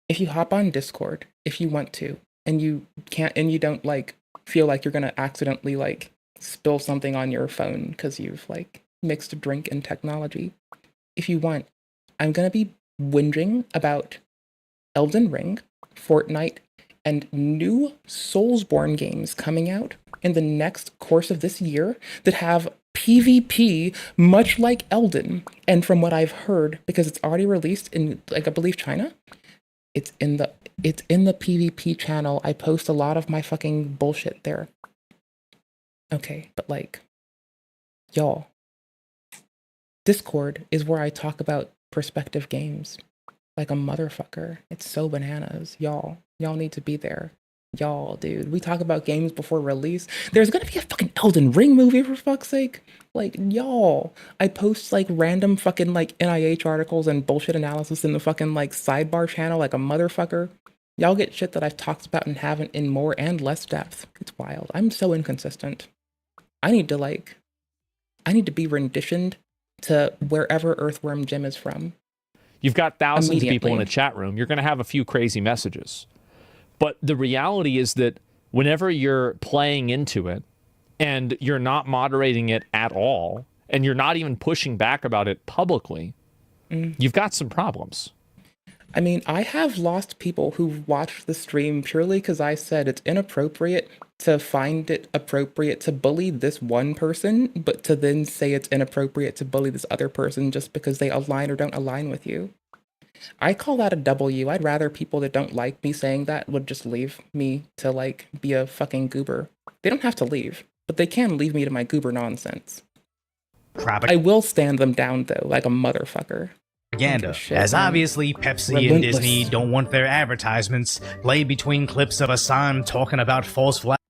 If you hop on Discord, if you want to, and you can't, and you don't, like, feel like you're gonna accidentally, like, spill something on your phone because you've, like, mixed a drink and technology. If you want, I'm gonna be whinging about Elden Ring, Fortnite, and new Soulsborne games coming out in the next course of this year that have PvP much like Elden. And from what I've heard, because it's already released in, like, I believe China, it's in the PvP channel. I post a lot of my fucking bullshit there. Okay, but, like, y'all, Discord is where I talk about perspective games like a motherfucker. It's so bananas. Y'all need to be there. Y'all, dude, we talk about games before release. There's gonna be a fucking Elden Ring movie, for fuck's sake. Like, y'all, I post, like, random fucking, like, NIH articles and bullshit analysis in the fucking, like, sidebar channel like a motherfucker. Y'all get shit that I've talked about and haven't in more and less depth. It's wild. I'm so inconsistent. I need to be renditioned to wherever Earthworm Jim is from. You've got thousands of people in a chat room. You're going to have a few crazy messages. But the reality is that whenever you're playing into it and you're not moderating it at all, and you're not even pushing back about it publicly, you've got some problems. I mean, I have lost people who've watched the stream purely because I said it's inappropriate to find it appropriate to bully this one person, but to then say it's inappropriate to bully this other person just because they align or don't align with you. I call that a W. I'd rather people that don't like me saying that would just leave me to, like, be a fucking goober. They don't have to leave, but they can leave me to my goober nonsense. I will stand them down, though, like a motherfucker. Propaganda, Shit, as man. obviously Pepsi Relentless. and Disney don't want their advertisements played between clips of Hasan talking about false flags.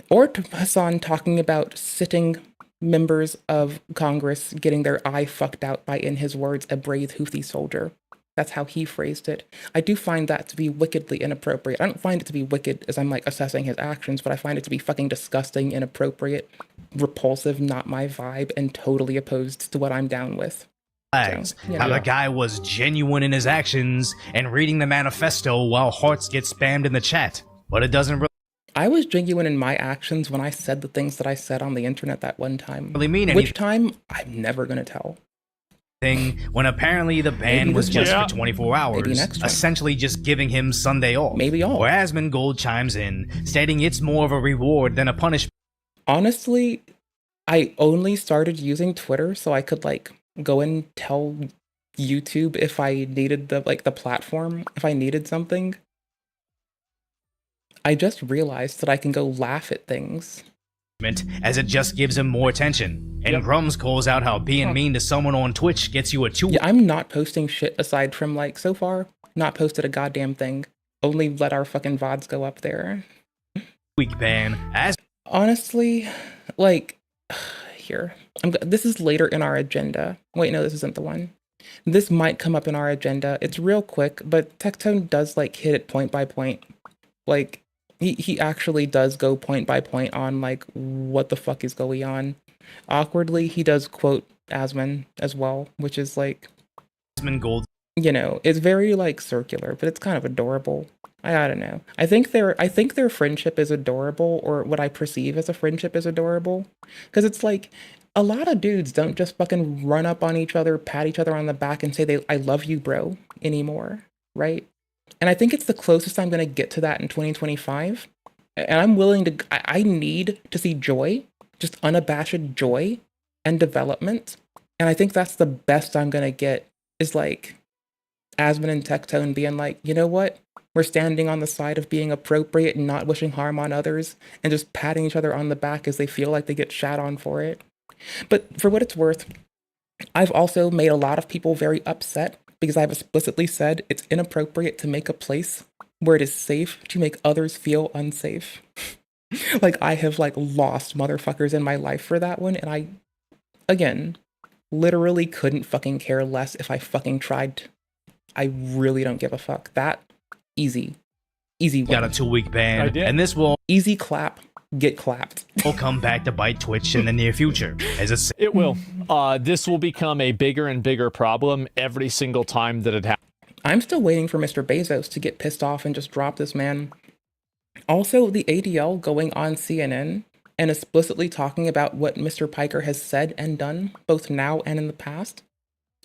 Or Hasan talking about sitting members of Congress getting their eye fucked out by, in his words, a brave Houthi soldier. That's how he phrased it. I do find that to be wickedly inappropriate. I don't find it to be wicked as I'm, like, assessing his actions, but I find it to be fucking disgusting, inappropriate, repulsive, not my vibe, and totally opposed to what I'm down with. Flags. So, How the guy was genuine in his actions and reading the manifesto while hearts get spammed in the chat. But it doesn't really I was genuine in my actions when I said the things that I said on the internet that one time. really mean Which time, I'm never gonna tell. anything when apparently the ban Maybe was this just one. for 24 hours, Maybe next one. essentially just giving him Sunday off. Maybe all. Where Asmon Gold chimes in, stating it's more of a reward than a punishment. Honestly, I only started using Twitter so I could, like, go and tell YouTube if I needed the platform, if I needed something. I just realized that I can go laugh at things. As it just gives him more attention. And Grums calls out how being mean to someone on Twitch gets you a 2 Yeah, I'm not posting shit aside from, like, so far, not posted a goddamn thing. Only let our fucking VODs go up there. week ban. As Honestly, like, here. This is later in our agenda. Wait, no, this isn't the one. This might come up in our agenda. It's real quick, but Tectone does like hit it point by point. Like he actually does go point by point on like what the fuck is going on. Awkwardly, he does quote Asmon as well, which is like Asmon Gold. You know, it's very like circular, but it's kind of adorable. I don't know. I think their friendship is adorable, or what I perceive as a friendship is adorable, because it's like a lot of dudes don't just fucking run up on each other, pat each other on the back, and say I love you, bro, anymore, right? And I think it's the closest I'm gonna get to that in 2025. And I'm willing to. I need to see joy, just unabashed joy and development. And I think that's the best I'm gonna get is like Asmon and Tectone being like, you know what? We're standing on the side of being appropriate and not wishing harm on others and just patting each other on the back as they feel like they get shat on for it. But for what it's worth, I've also made a lot of people very upset because I've explicitly said it's inappropriate to make a place where it is safe to make others feel unsafe. Like I have like lost motherfuckers in my life for that one. And I, again, literally couldn't fucking care less if I fucking tried. I really don't give a fuck. That easy win. Got a 2-week ban, and this will easy clap, get clapped. Will come back to bite Twitch in the near future. It will. This will become a bigger and bigger problem every single time that it happens. I'm still waiting for Mr. Bezos to get pissed off and just drop this man. Also, the ADL going on CNN and explicitly talking about what Mr. Piker has said and done, both now and in the past,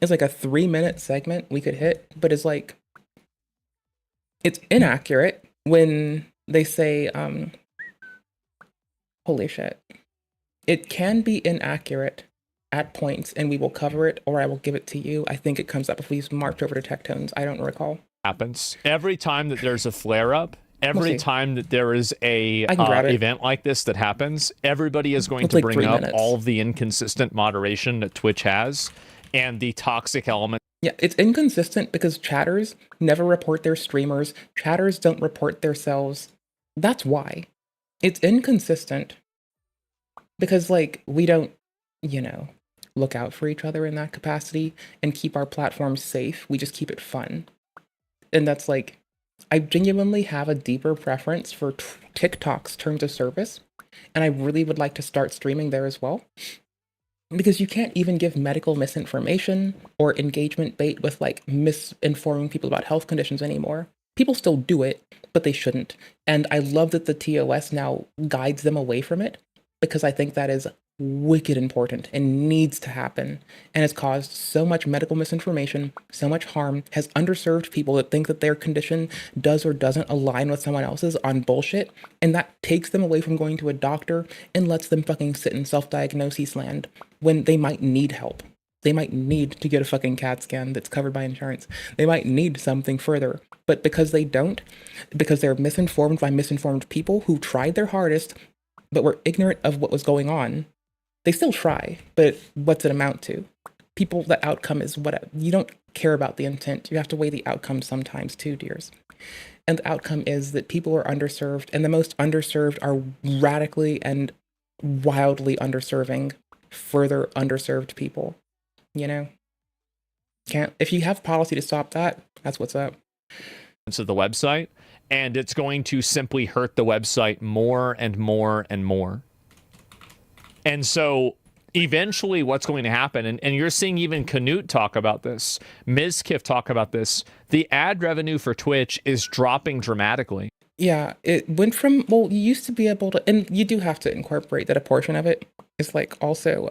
is like a 3-minute segment we could hit, but it's like, it's inaccurate when they say, holy shit. It can be inaccurate at points, and we will cover it, or I will give it to you. I think it comes up if we march over to Tectones. I don't recall. Happens every time that there's a flare-up. Every time that there is a event like this that happens, everybody is going to bring up all of the inconsistent moderation that Twitch has and the toxic element. Yeah, it's inconsistent because chatters never report their streamers. Chatters don't report themselves. That's why. It's inconsistent because, like, we don't, you know, look out for each other in that capacity and keep our platform safe. We just keep it fun. And that's like, I genuinely have a deeper preference for TikTok's terms of service, and I really would like to start streaming there as well. Because you can't even give medical misinformation or engagement bait with like misinforming people about health conditions anymore. People still do it, but they shouldn't. And I love that the TOS now guides them away from it, because I think that is wicked important and needs to happen, and has caused so much medical misinformation, so much harm, has underserved people that think that their condition does or doesn't align with someone else's on bullshit, and that takes them away from going to a doctor and lets them fucking sit in self-diagnosis land when they might need help. They might need to get a fucking CAT scan that's covered by insurance. They might need something further, but because they don't, because they're misinformed by misinformed people who tried their hardest but were ignorant of what was going on, they still try, but what's it amount to? People, the outcome is what you don't care about the intent. You have to weigh the outcome sometimes too, dears. And the outcome is that people are underserved, and the most underserved are radically and wildly underserving further underserved people. You know? If you have policy to stop that, that's what's up. To the website, and it's going to simply hurt the website more and more and more. And so eventually what's going to happen, and you're seeing even Canute talk about this, Mizkif talk about this, the ad revenue for Twitch is dropping dramatically. Yeah, it went from, well, you used to be able to, and you do have to incorporate that a portion of it is like also,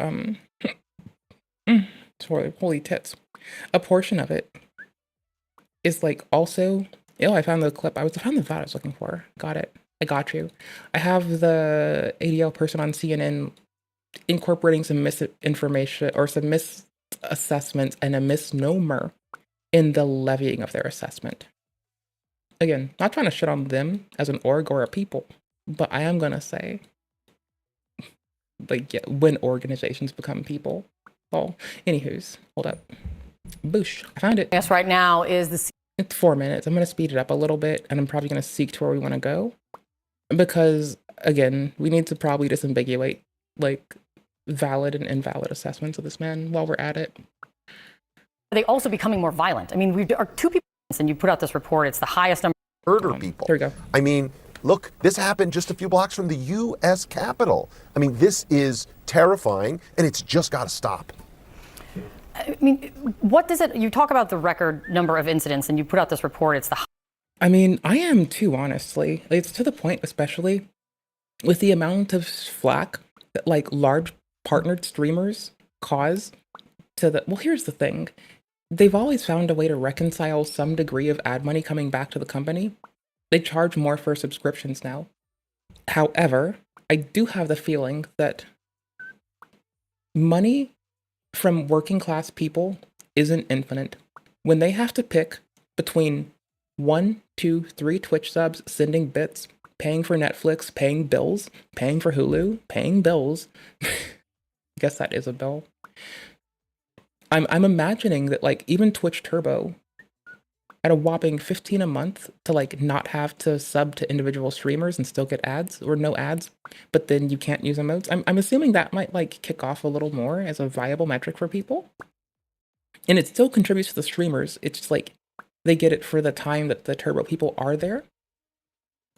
sorry, holy tits. A portion of it is like also, I found the clip, I found the VOD I was looking for. Got it. I got you. I have the ADL person on CNN incorporating some misinformation or some misassessments and a misnomer in the levying of their assessment. Again, not trying to shit on them as an org or a people, but I am gonna say, like, yeah, when organizations become people. Well, anywho's, hold up. Boosh, I found it. Yes, right now is the... It's 4 minutes. I'm gonna speed it up a little bit, and I'm probably gonna seek to where we wanna go. Because, again, we need to probably disambiguate, like, valid and invalid assessments of this man while we're at it. Are they also becoming more violent? I mean, we are 2 people, and you put out this report. It's the highest number. Murder people. There you go. I mean, look, this happened just a few blocks from the U.S. Capitol. I mean, this is terrifying, and it's just got to stop. I mean, what does it? You talk about the record number of incidents, and you put out this report. It's the. I mean, I am too, honestly. It's to the point, especially with the amount of flack that like large partnered streamers cause to the. Well, here's the thing. They've always found a way to reconcile some degree of ad money coming back to the company. They charge more for subscriptions now. However, I do have the feeling that money from working class people isn't infinite. When they have to pick between 1, 2, 3 Twitch subs, sending bits, paying for Netflix, paying bills, paying for Hulu, paying bills. I guess that is a bill. I'm imagining that like even Twitch Turbo at a whopping 15 a month to like not have to sub to individual streamers and still get ads or no ads, but then you can't use emotes. I'm assuming that might like kick off a little more as a viable metric for people. And it still contributes to the streamers. It's just like they get it for the time that the Turbo people are there.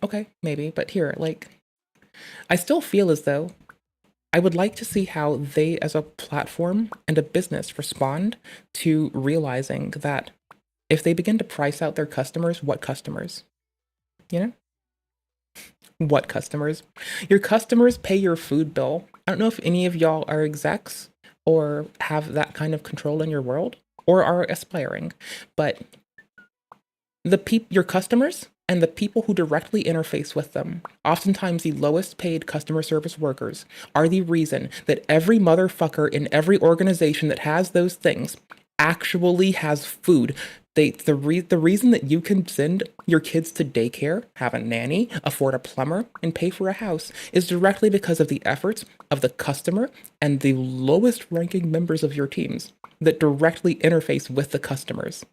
Okay, maybe, but here, like, I still feel as though I would like to see how they as a platform and a business respond to realizing that if they begin to price out their customers, what customers? You know? What customers? Your customers pay your food bill. I don't know if any of y'all are execs or have that kind of control in your world or are aspiring, but your customers and the people who directly interface with them, oftentimes the lowest paid customer service workers, are the reason that every motherfucker in every organization that has those things actually has food. The reason that you can send your kids to daycare, have a nanny, afford a plumber, and pay for a house is directly because of the efforts of the customer and the lowest ranking members of your teams that directly interface with the customers.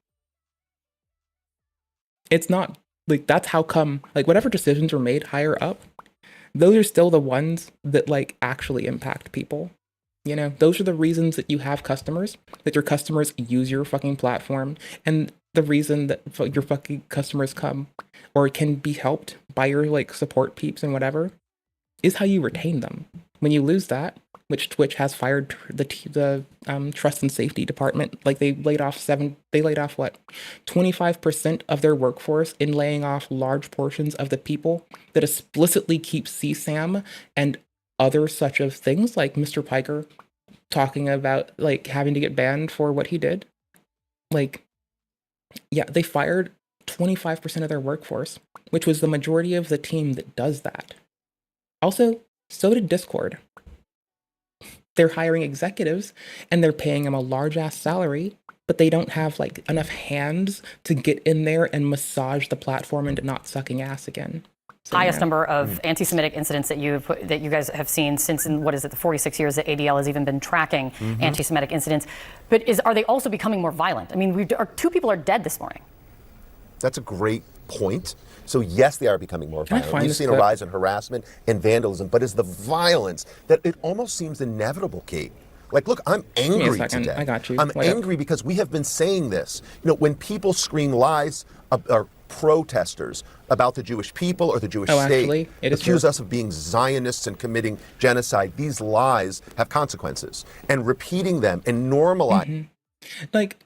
It's not like that's how come like whatever decisions were made higher up, those are still the ones that like actually impact people. You know, those are the reasons that you have customers, that your customers use your fucking platform, and the reason that your fucking customers come or can be helped by your like support peeps and whatever is how you retain them. When you lose that, which Twitch has fired the trust and safety department, like they laid off 25% of their workforce in laying off large portions of the people that explicitly keep CSAM and other such of things, like Mr. Piker talking about like having to get banned for what he did. Like, yeah, they fired 25% of their workforce, which was the majority of the team that does that. Also, so did Discord. They're hiring executives and they're paying them a large ass salary, but they don't have like enough hands to get in there and massage the platform into not sucking ass again. So, highest number of anti-Semitic incidents that you guys have seen since in the 46 years that ADL has even been tracking anti-Semitic incidents. But are they also becoming more violent? I mean, 2 people are dead this morning. That's a great point. So yes, they are becoming more violent. We've seen a rise in harassment and vandalism, but it's the violence that it almost seems inevitable, Kate. Like, look, I'm angry today. I got you. I'm angry because we have been saying this. You know, when people scream lies or protesters about the Jewish people or the Jewish state, accuse us of being Zionists and committing genocide, these lies have consequences. And repeating them and normalizing. Like,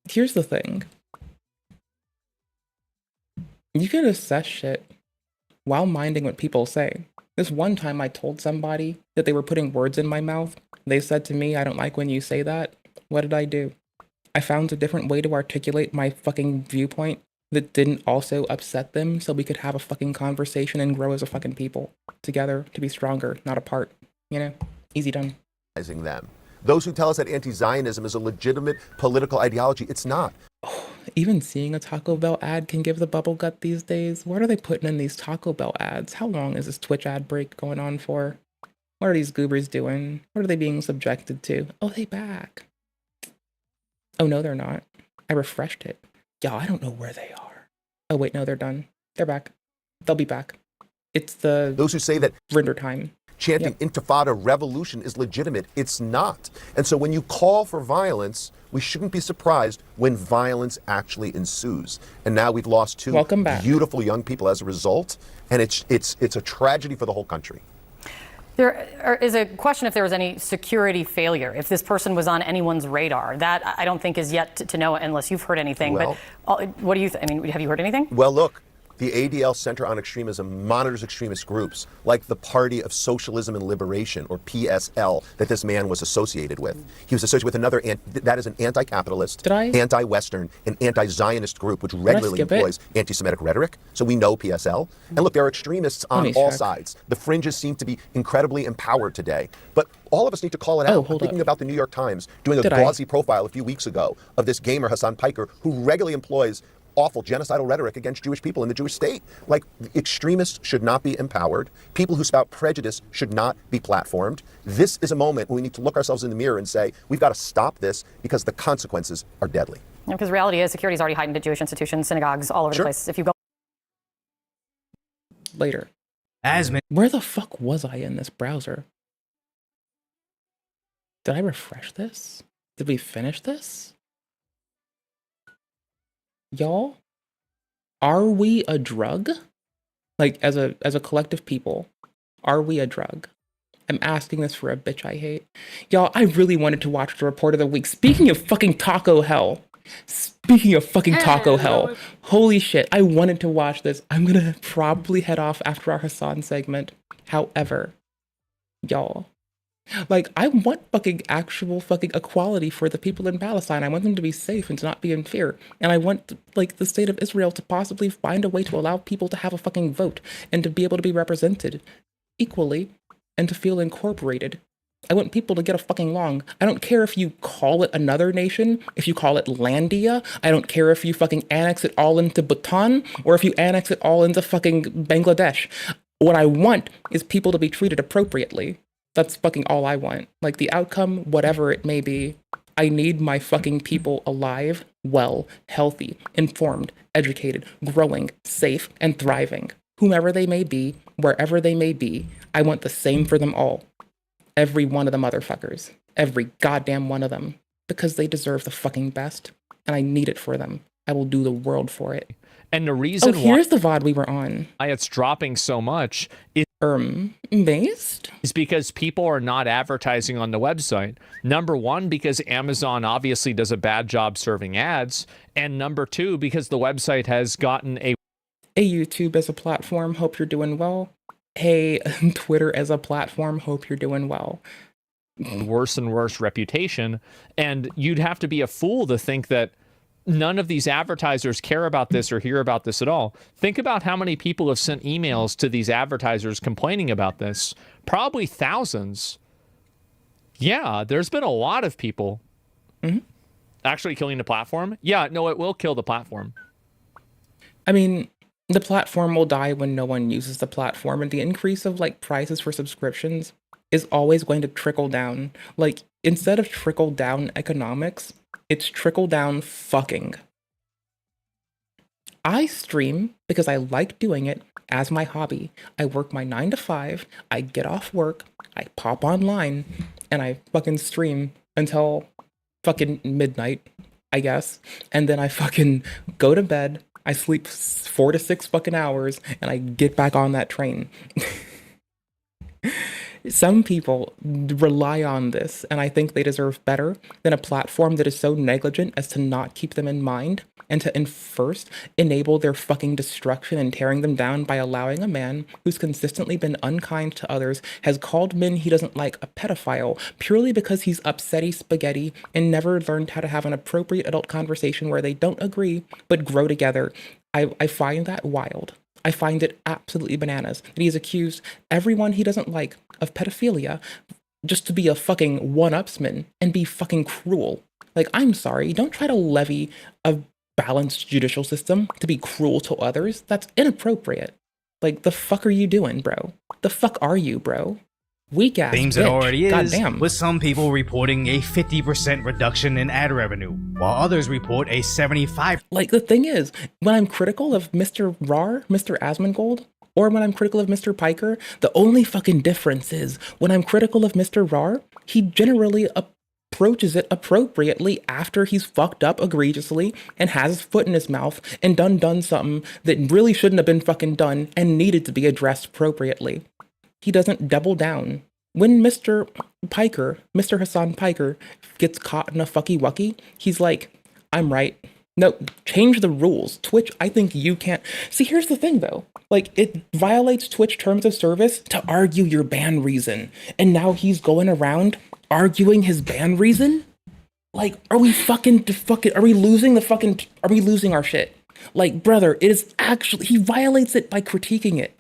here's the thing. You can assess shit while minding what people say. This one time I told somebody that they were putting words in my mouth. They said to me, "I don't like when you say that." What did I do? I found a different way to articulate my fucking viewpoint that didn't also upset them, so we could have a fucking conversation and grow as a fucking people together to be stronger, not apart. You know, easy done. Them. Those who tell us that anti-Zionism is a legitimate political ideology, it's not. Even seeing a Taco Bell ad can give the bubble gut these days. What are they putting in these Taco Bell ads? How long is this Twitch ad break going on for? What are these goobers doing? What are they being subjected to? Oh, they back. Oh, no, they're not. I refreshed it. Y'all, I don't know where they are. Oh, wait, no, they're done. They're back. They'll be back. It's the those who say that render time. chanting intifada revolution is legitimate. It's not. And so when you call for violence, we shouldn't be surprised when violence actually ensues. And now we've lost two beautiful young people as a result, and it's a tragedy for the whole country. There is a question if there was any security failure, if this person was on anyone's radar. That I don't think is yet to know unless you've heard anything. Well, but what do you I mean, have you heard anything? Well, look, the ADL Center on Extremism monitors extremist groups like the Party of Socialism and Liberation, or PSL, that this man was associated with. He was associated with another, that is an anti-capitalist, anti-Western, and anti-Zionist group which regularly employs anti-Semitic rhetoric. So we know PSL. And look, there are extremists on all sides. The fringes seem to be incredibly empowered today. But all of us need to call it out. I'm thinking about the New York Times doing a gauzy profile a few weeks ago of this gamer, Hasan Piker, who regularly employs awful genocidal rhetoric against Jewish people in the Jewish state. Like, extremists should not be empowered. People who spout prejudice should not be platformed. This is a moment when we need to look ourselves in the mirror and say, we've got to stop this because the consequences are deadly. Because reality is security is already heightened at Jewish institutions, synagogues, all over the place. If you go later. Asmon. Where the fuck was I in this browser? Did I refresh this? Did we finish this? Y'all, are we a drug? Like, as a collective people, are we a drug? I'm asking this for a bitch I hate. Y'all, I really wanted to watch the report of the week. Speaking of fucking taco hell. Holy shit, I wanted to watch this. I'm gonna probably head off after our Hasan segment. However, y'all, like, I want actual equality for the people in Palestine. I want them to be safe and to not be in fear. And I want, the state of Israel to possibly find a way to allow people to have a fucking vote and to be able to be represented equally and to feel incorporated. I want people to get a fucking along. I don't care if you call it another nation, if you call it Landia. I don't care if you fucking annex it all into Bhutan or if you annex it all into fucking Bangladesh. What I want is people to be treated appropriately. That's fucking all I want. Like, the outcome, whatever it may be, I need my fucking people alive, well, healthy, informed, educated, growing, safe, and thriving. Whomever they may be, wherever they may be, I want the same for them all. Every one of the motherfuckers. Every goddamn one of them. Because they deserve the fucking best. And I need it for them. I will do the world for it. And the reason here's the VOD we were on. Why it's dropping so much is because people are not advertising on the website. Number one, because Amazon obviously does a bad job serving ads. And number two, because the website has gotten a YouTube as a platform, hope you're doing well. Hey, Twitter as a platform, hope you're doing well. Worse and worse reputation. And you'd have to be a fool to think that none of these advertisers care about this or hear about this at all. Think about how many people have sent emails to these advertisers complaining about this. Probably thousands. Yeah, there's been a lot of people actually killing the platform. Yeah, no, it will kill the platform. I mean, the platform will die when no one uses the platform, and the increase of prices for subscriptions is always going to trickle down. Like, instead of trickle down economics, it's trickle down fucking. I stream because I like doing it as my hobby. I work my 9 to 5, I get off work, I pop online, and I fucking stream until fucking midnight, I guess. And then I fucking go to bed, I sleep 4 to 6 fucking hours, and I get back on that train. Some people rely on this, and I think they deserve better than a platform that is so negligent as to not keep them in mind and to first enable their fucking destruction and tearing them down by allowing a man who's consistently been unkind to others, has called men he doesn't like a pedophile purely because he's upsetty spaghetti and never learned how to have an appropriate adult conversation where they don't agree but grow together. I find that wild. I find it absolutely bananas that he's accused everyone he doesn't like of pedophilia just to be a fucking one-upsman and be fucking cruel. Like, I'm sorry, don't try to levy a balanced judicial system to be cruel to others. That's inappropriate. Like, the fuck are you doing, bro? The fuck are you, bro? Weak ass Seems bitch. it already is, Goddamn. with some people reporting a 50% reduction in ad revenue, while others report a 75%. Like, the thing is, when I'm critical of Mr. Rar, Mr. Asmongold, or when I'm critical of Mr. Piker, the only fucking difference is when I'm critical of Mr. Rar, he generally approaches it appropriately after he's fucked up egregiously and has his foot in his mouth and done something that really shouldn't have been fucking done and needed to be addressed appropriately. He doesn't double down. When Mr. Piker, Mr. Hasan Piker, gets caught in a fucky wucky, he's like, I'm right. No, change the rules. Twitch, I think you can't. See, here's the thing though. Like, it violates Twitch terms of service to argue your ban reason. And now he's going around arguing his ban reason? Like, are we are we losing our shit? Like, brother, it is actually, he violates it by critiquing it.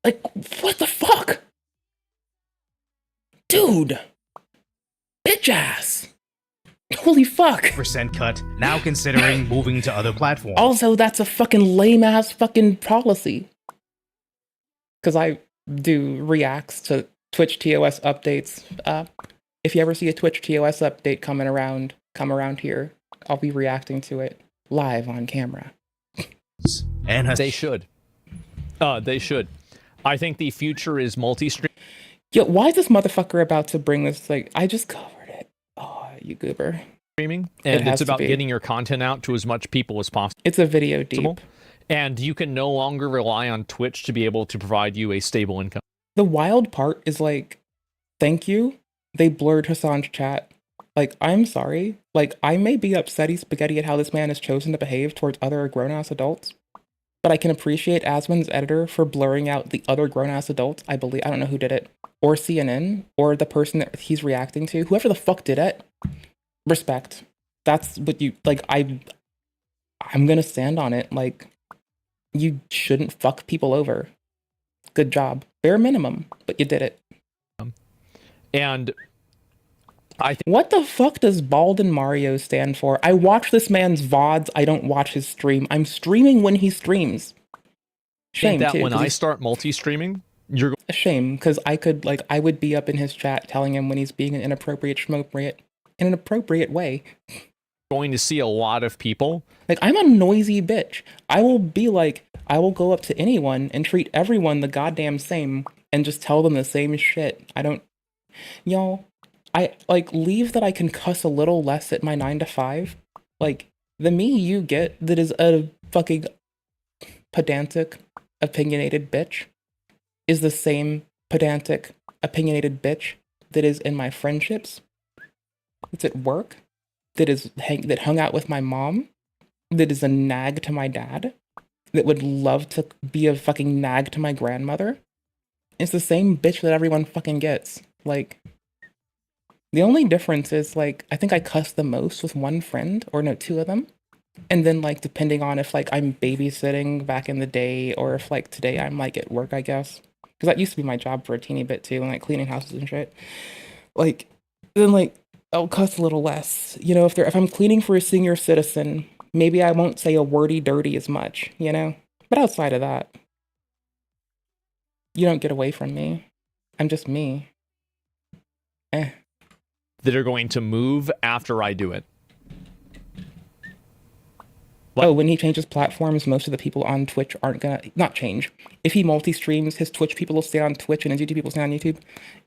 Like, what the fuck? Dude. Bitch ass. Holy fuck. Percent cut, now considering moving to other platforms. Also, that's a fucking lame ass fucking policy. Because I do reacts to Twitch TOS updates. If you ever see a Twitch TOS update come around here, I'll be reacting to it live on camera. And they should. They should. I think the future is multi-stream. Yo, why is this motherfucker about to bring this? Like, I just covered it. Oh, you goober. Streaming, and it's about getting your content out to as much people as possible. It's a video deep. And you can no longer rely on Twitch to be able to provide you a stable income. The wild part is like, thank you. They blurred Hasan's chat. Like, I'm sorry. Like, I may be upsetty spaghetti at how this man has chosen to behave towards other grown-ass adults. But I can appreciate Asmon's editor for blurring out the other grown-ass adults. I don't know who did it. Or CNN, or the person that he's reacting to. Whoever the fuck did it. Respect. That's what you, like, I'm gonna stand on it. Like, you shouldn't fuck people over. Good job. Bare minimum, but you did it. And I think, what the fuck does Bald and Mario stand for? I watch this man's VODs. I don't watch his stream. I'm streaming when he streams. Shame that too, when I start multi-streaming, you're a shame because I would be up in his chat telling him when he's being an inappropriate in an appropriate way. Going to see a lot of people. Like, I'm a noisy bitch. I will go up to anyone and treat everyone the goddamn same and just tell them the same shit. Y'all, I leave that I can cuss a little less at my 9 to 5. Like, the me you get that is a fucking pedantic, opinionated bitch is the same pedantic, opinionated bitch that is in my friendships, that's at work, that hung out with my mom, that is a nag to my dad, that would love to be a fucking nag to my grandmother. It's the same bitch that everyone fucking gets. Like, the only difference is, like, I think I cuss the most with one friend, or no, two of them. And then, like, depending on if, like, I'm babysitting back in the day, or if, like, today I'm, like, at work, I guess. Because that used to be my job for a teeny bit, too, and, like, cleaning houses and shit. Like, then, like, I'll cuss a little less. You know, if I'm cleaning for a senior citizen, maybe I won't say a wordy dirty as much, you know? But outside of that, you don't get away from me. I'm just me. That are going to move after I do it. Oh, when he changes platforms, most of the people on Twitch aren't gonna, not change. If he multi-streams, his Twitch people will stay on Twitch and his YouTube people stay on YouTube.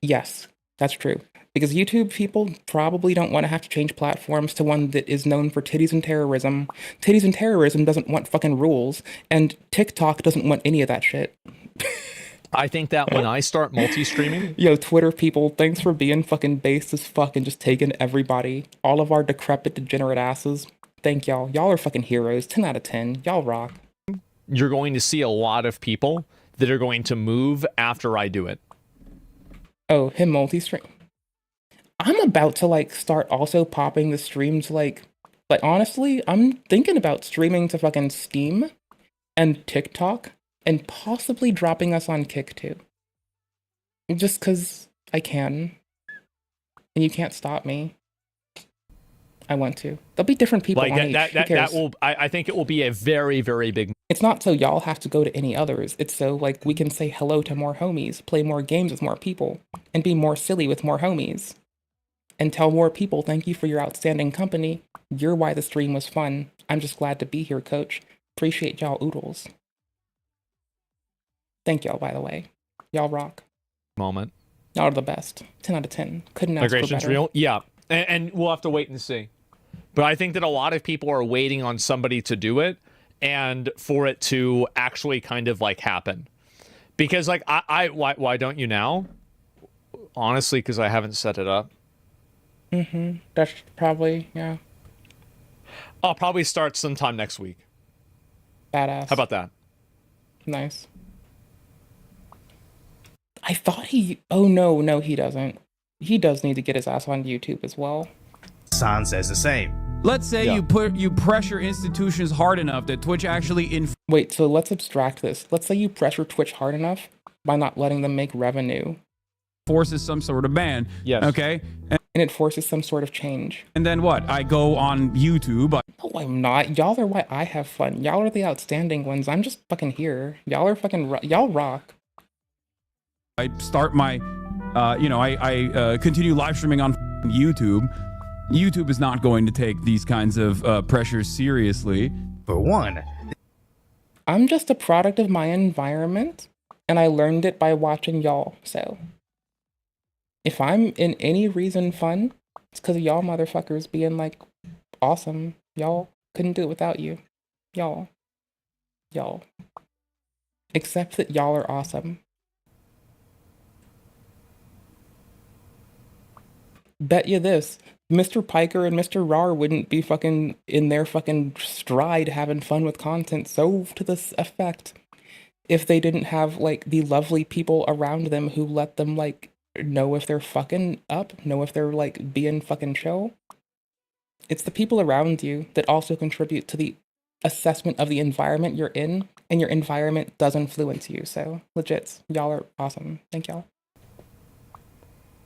Yes, that's true. Because YouTube people probably don't want to have to change platforms to one that is known for titties and terrorism. Titties and terrorism doesn't want fucking rules, and TikTok doesn't want any of that shit. I think that when I start multi-streaming... Yo, Twitter people, thanks for being fucking based as fuck and just taking everybody. All of our decrepit, degenerate asses. Thank y'all. Y'all are fucking heroes. 10 out of 10. Y'all rock. You're going to see a lot of people that are going to move after I do it. Oh, him multi-stream. I'm about to, like, start also popping the streams, like, honestly, I'm thinking about streaming to fucking Steam and TikTok and possibly dropping us on Kick, too. Just because I can. And you can't stop me. I want to. There'll be different people like on that will. I think it will be a very, very big. It's not so y'all have to go to any others. It's so, like, we can say hello to more homies, play more games with more people, and be more silly with more homies. and tell more people thank you for your outstanding company. You're why the stream was fun. I'm just glad to be here, coach. Appreciate y'all oodles. Thank y'all, by the way. Y'all rock. Moment. Y'all are the best. 10 out of 10. Couldn't ask for Migration's better. real? Yeah. And we'll have to wait and see. But I think that a lot of people are waiting on somebody to do it and for it to actually kind of like happen. Because like, why don't you now? Honestly, because I haven't set it up. That's probably, yeah. I'll probably start sometime next week. Badass. How about that? Nice. I thought he... Oh, no, he doesn't. He does need to get his ass on YouTube as well. Hasan says the same. Let's say you pressure institutions hard enough that Twitch actually Wait, so let's abstract this. Let's say you pressure Twitch hard enough by not letting them make revenue. Forces some sort of ban. Yes. Okay. And it forces some sort of change. And then what? I go on YouTube. No, I'm not. Y'all are why I have fun. Y'all are the outstanding ones. I'm just fucking here. Y'all are fucking... Y'all rock. I start my... I continue live streaming on YouTube. YouTube is not going to take these kinds of pressures seriously. For one, I'm just a product of my environment, and I learned it by watching y'all, so... If I'm in any reason fun, it's because of y'all motherfuckers being, like, awesome. Y'all couldn't do it without you. Y'all. Except that y'all are awesome. Bet you this, Mr. Piker and Mr. Rar wouldn't be fucking in their fucking stride having fun with content so to this effect if they didn't have, like, the lovely people around them who let them, like, know if they're fucking up, know if they're, like, being fucking chill. It's the people around you that also contribute to the assessment of the environment you're in, and your environment does influence you, so legit, y'all are awesome. Thank y'all.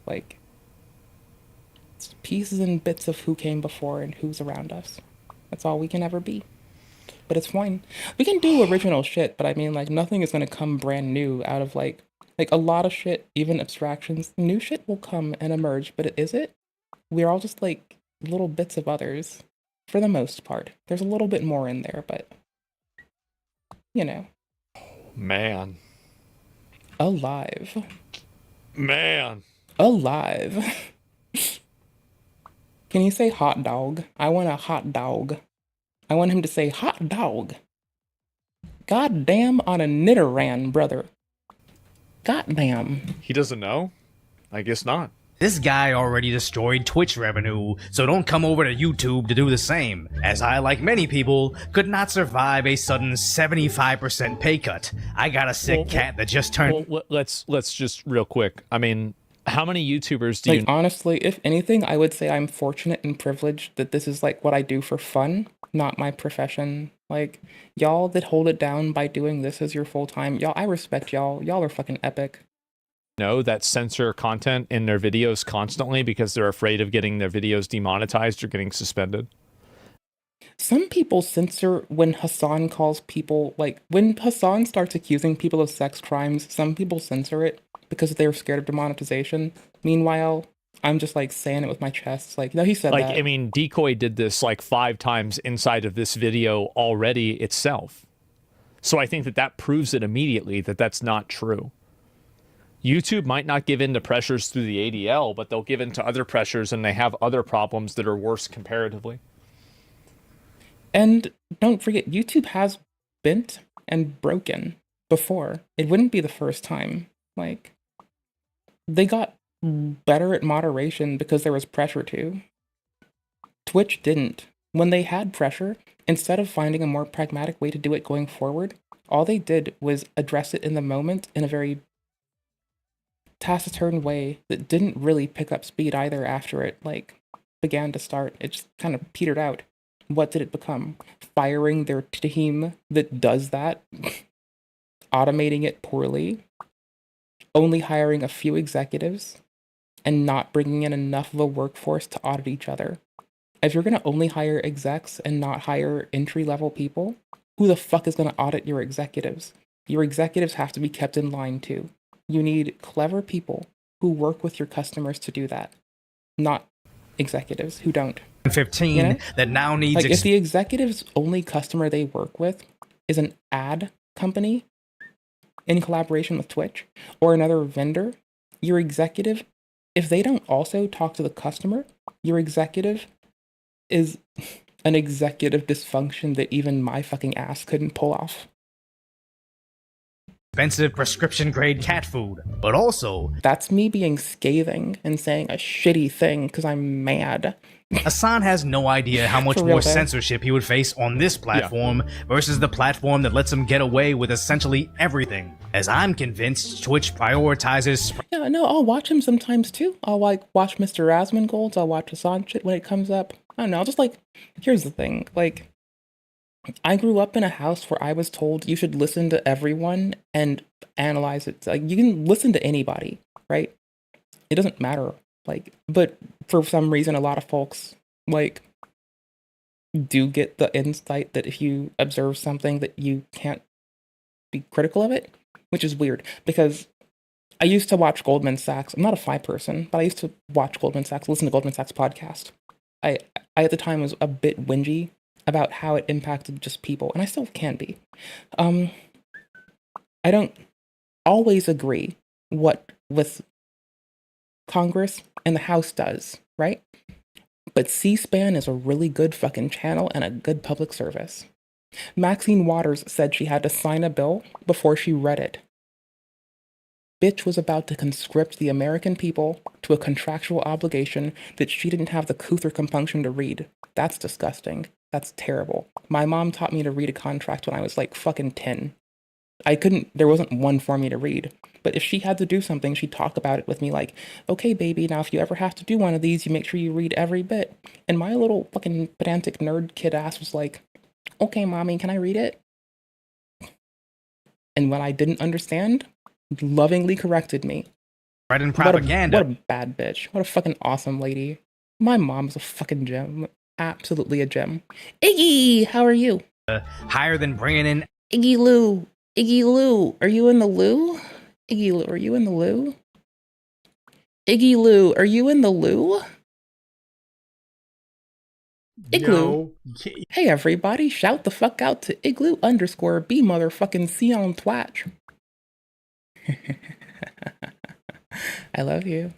Like, it's pieces and bits of who came before and who's around us. That's all we can ever be. But it's fine. We can do original shit, but I mean, like, nothing is gonna come brand new out of, like a lot of shit, even abstractions. New shit will come and emerge, but is it? We're all just, like, little bits of others, for the most part. There's a little bit more in there, but, you know. Man. Alive. Man. Alive. Can you say hot dog? I want a hot dog. I want him to say hot dog. God damn on a Nidoran, brother. God damn. He doesn't know? I guess not. This guy already destroyed Twitch revenue, so don't come over to YouTube to do the same, as I, like many people, could not survive a sudden 75% pay cut. I got a sick cat that just turned... Well, let's just real quick. I mean, how many YouTubers do you... Honestly, if anything, I would say I'm fortunate and privileged that this is, like, what I do for fun, not my profession. Like, y'all that hold it down by doing this as your full-time, y'all, I respect y'all. Y'all are fucking epic. Know that censor content in their videos constantly because they're afraid of getting their videos demonetized or getting suspended? Some people censor when Hasan calls people, like, when Hasan starts accusing people of sex crimes, some people censor it because they're scared of demonetization. Meanwhile, I'm just, like, saying it with my chest. Like, no, he said that. I mean, Decoy did this, like, 5 times inside of this video already itself. So I think that proves it immediately that that's not true. YouTube might not give in to pressures through the ADL, but they'll give in to other pressures, and they have other problems that are worse comparatively. And don't forget, YouTube has bent and broken before. It wouldn't be the first time. Like, they got better at moderation because there was pressure to. Twitch didn't. When they had pressure, instead of finding a more pragmatic way to do it going forward, all they did was address it in the moment in a very taciturn way that didn't really pick up speed either after it, like, began to start. It just kind of petered out. What did it become? Firing their team that does that, automating it poorly, only hiring a few executives, and not bringing in enough of a workforce to audit each other. If you're going to only hire execs and not hire entry-level people, who the fuck is going to audit your executives? Your executives have to be kept in line too. You need clever people who work with your customers to do that. Not executives who don't. 15 You know? that now needs like if the executive's only customer they work with is an ad company in collaboration with Twitch or another vendor, your executive, if they don't also talk to the customer, your executive is an executive dysfunction that even my fucking ass couldn't pull off. expensive prescription grade cat food, but also that's me being scathing and saying a shitty thing because I'm mad. Hasan has no idea how much more censorship he would face on this platform versus the platform that lets him get away with essentially everything. As I'm convinced Twitch prioritizes. Yeah, no, I'll watch him sometimes too. I'll like watch Mr. Asmongold's, I'll watch Hasan shit when it comes up. I don't know, I'll just like, here's the thing, like, I grew up in a house where I was told you should listen to everyone and analyze it. Like, you can listen to anybody, right? It doesn't matter. Like, but for some reason, a lot of folks, like, do get the insight that if you observe something that you can't be critical of it, which is weird because I used to watch Goldman Sachs. I'm not a FI person, but I used to watch Goldman Sachs, listen to Goldman Sachs podcast. I at the time was a bit whingy about how it impacted just people, and I still can be. I don't always agree with Congress and the House does, right? But C-SPAN is a really good fucking channel and a good public service. Maxine Waters said she had to sign a bill before she read it. Bitch was about to conscript the American people to a contractual obligation that she didn't have the couth or compunction to read. That's disgusting. That's terrible. My mom taught me to read a contract when I was like fucking 10. There wasn't one for me to read. But if she had to do something, she'd talk about it with me like, okay, baby, now if you ever have to do one of these, you make sure you read every bit. And my little fucking pedantic nerd kid ass was like, okay, mommy, can I read it? And when I didn't understand, lovingly corrected me. Right in propaganda. What a bad bitch. What a fucking awesome lady. My mom's a fucking gem. Absolutely a gem. Iggy, how are you? Higher than bringing in Iggy Lou. Iggy Lou, are you in the loo? Iggy Lou, are you in the loo? Iggy Lou, are you in the loo? Igloo. No. Hey everybody, shout the fuck out to Igloo _ B motherfucking C on Twatch. I love you.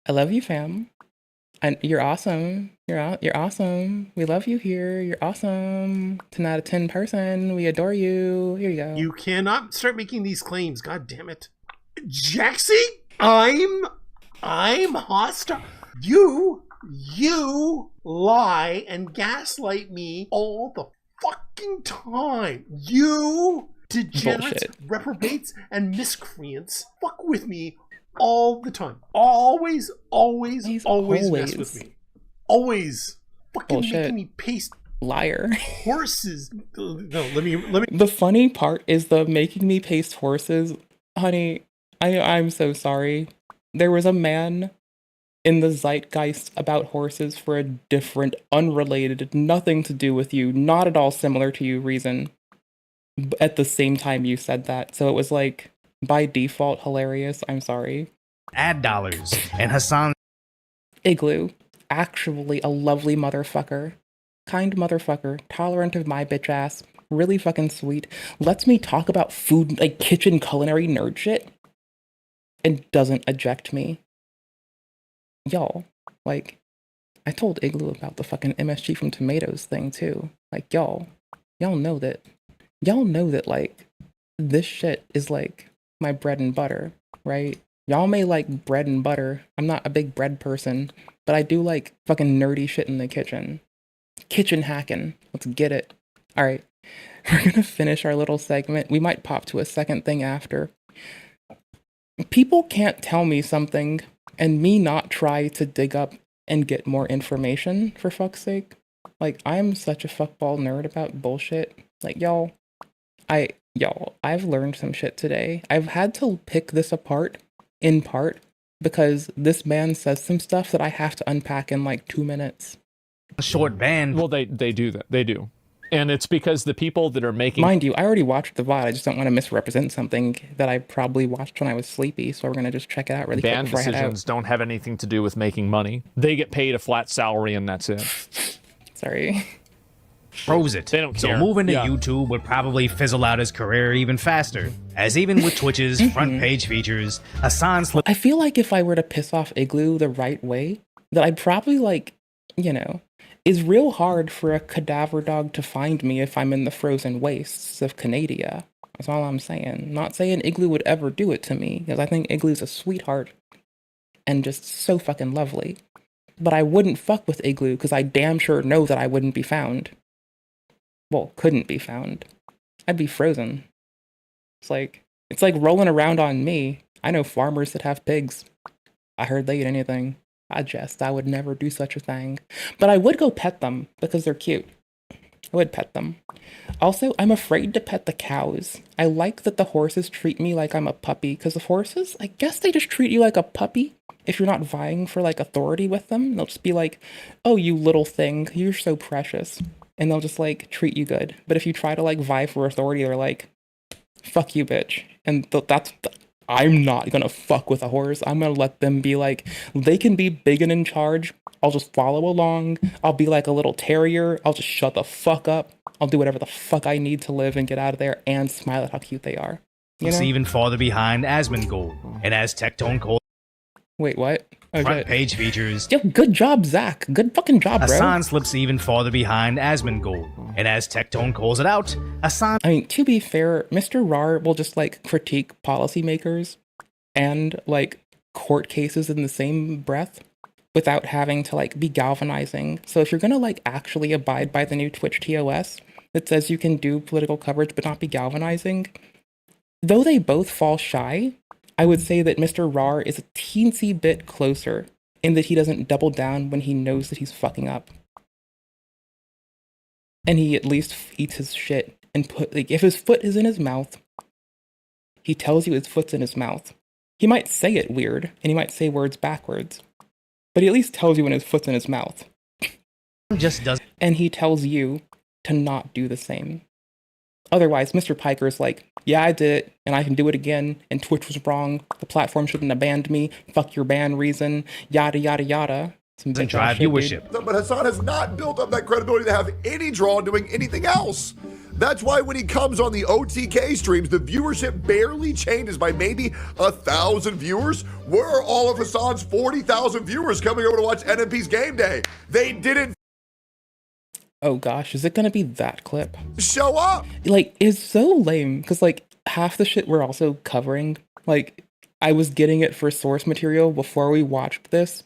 I love you, fam. And you're awesome. You're awesome. We love you here. You're awesome. 10 out of 10 person. We adore you. Here you go. You cannot start making these claims. God damn it. Jaxie, I'm hostile. You lie and gaslight me all the fucking time. You degenerates, reprobates, and miscreants fuck with me all the time. Always mess with me. Always fucking making me paste liar horses. No, let me. The funny part is the making me paste horses, honey. I'm so sorry. There was a man in the zeitgeist about horses for a different, unrelated, nothing to do with you, not at all similar to you reason. At the same time you said that, so it was like by default hilarious. I'm sorry. Ad dollars and Hasan. Igloo, actually a lovely motherfucker, kind motherfucker, tolerant of my bitch ass, really fucking sweet, lets me talk about food, like kitchen culinary nerd shit, and doesn't eject me. Y'all, like, I told Igloo about the fucking MSG from Tomatoes thing too. Like, y'all know that, like, this shit is like my bread and butter, right? Y'all may like bread and butter. I'm not a big bread person, but I do like fucking nerdy shit in the kitchen. Kitchen hacking. Let's get it. All right. We're going to finish our little segment. We might pop to a second thing after. People can't tell me something and me not try to dig up and get more information, for fuck's sake. Like, I'm such a fuckball nerd about bullshit. Like, I've learned some shit today. I've had to pick this apart, in part, because this man says some stuff that I have to unpack in like 2 minutes. Short band. Well, they do that. They do. And it's because the people that are making... Mind you, I already watched the VOD. I just don't want to misrepresent something that I probably watched when I was sleepy. So we're going to just check it out really quick ban before I head out. decisions don't have anything to do with making money. They get paid a flat salary and that's it. Sorry. Froze it. They don't care. So moving to YouTube would probably fizzle out his career even faster. As even with Twitch's front page features, Hasan I feel like if I were to piss off Igloo the right way, that I'd probably like, you know, it's real hard for a cadaver dog to find me if I'm in the frozen wastes of Canada. That's all I'm saying. Not saying Igloo would ever do it to me, because I think Igloo's a sweetheart and just so fucking lovely. But I wouldn't fuck with Igloo because I damn sure know that I wouldn't be found. Well, couldn't be found. I'd be frozen. It's like rolling around on me. I know farmers that have pigs. I heard they eat anything. I would never do such a thing. But I would go pet them because they're cute. I would pet them. Also, I'm afraid to pet the cows. I like that the horses treat me like I'm a puppy, because the horses, I guess they just treat you like a puppy if you're not vying for like authority with them. They'll just be like, oh, you little thing, you're so precious. And they'll just like treat you good. But if you try to like vie for authority, they're like, fuck you, bitch. And I'm not gonna fuck with a horse. I'm gonna let them be like, they can be big and in charge. I'll just follow along. I'll be like a little terrier. I'll just shut the fuck up. I'll do whatever the fuck I need to live and get out of there and smile at how cute they are. You know? Even farther behind Asmon goal. And as Tectone called... Wait, what? Oh, front page features. Yo, good job, Zach. Good fucking job, bro. Hasan slips even farther behind Asmon goal. And as Tectone calls it out, Hasan... I mean, to be fair, Mr. Rar will just like critique policymakers and like court cases in the same breath without having to like be galvanizing. So if you're gonna like actually abide by the new Twitch TOS that says you can do political coverage but not be galvanizing, though they both fall shy, I would say that Mr. Rar is a teensy bit closer in that he doesn't double down when he knows that he's fucking up. And he at least eats his shit and if his foot is in his mouth, he tells you his foot's in his mouth. He might say it weird, and he might say words backwards, but he at least tells you when his foot's in his mouth. Just does. And he tells you to not do the same. Otherwise, Mr. Piker's like, yeah, I did it, and I can do it again, and Twitch was wrong, the platform shouldn't have banned me, fuck your ban reason, yada yada yada. Some big drive viewership. But Hasan has not built up that credibility to have any draw doing anything else. That's why when he comes on the OTK streams, the viewership barely changes by maybe 1,000 viewers. Where are all of Hasan's 40,000 viewers coming over to watch NMP's game day? They didn't. Oh gosh, is it gonna be that clip? Show up! Like, it's so lame, because like half the shit we're also covering, like I was getting it for source material before we watched this,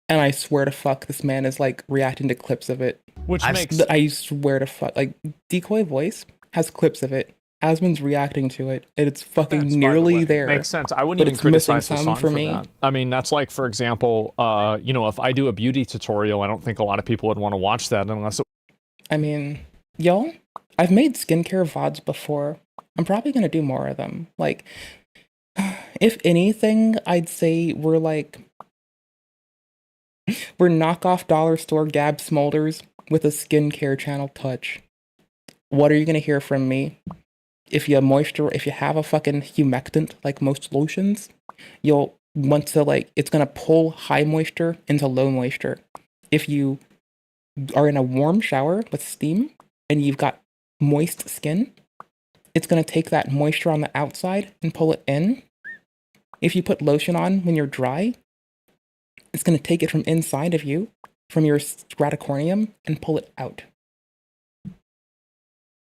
and I swear to fuck, this man is like reacting to clips of it. Which makes... I swear to fuck, like Decoy Voice has clips of it. Asmon's reacting to it, and it's fucking nearly there. Makes sense. I wouldn't even criticize Hasan for that. I mean, that's like, for example, you know, if I do a beauty tutorial, I don't think a lot of people would want to watch that unless it... I mean, y'all, I've made skincare VODs before. I'm probably gonna do more of them. Like, if anything, I'd say we're knockoff dollar store Gab Smolders with a skincare channel touch. What are you gonna hear from me? If you have a fucking humectant like most lotions, you'll want to like, it's gonna pull high moisture into low moisture. If you are in a warm shower with steam and you've got moist skin, it's gonna take that moisture on the outside and pull it in. If you put lotion on when you're dry, it's gonna take it from inside of you, from your stratocorneum, and pull it out.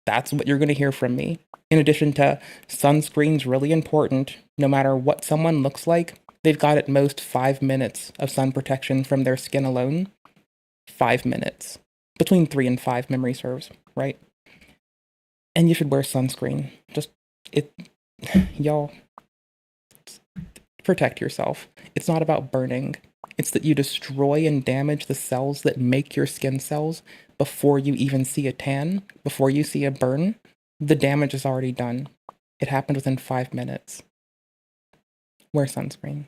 That's what you're going to hear from me. In addition to sunscreen's really important. No matter what someone looks like, they've got at most 5 minutes of sun protection from their skin alone. 5 minutes. Between 3 and 5, memory serves, right? And you should wear sunscreen. Y'all, protect yourself. It's not about burning. It's that you destroy and damage the cells that make your skin cells before you even see a tan, before you see a burn. The damage is already done. It happened within 5 minutes. Wear sunscreen.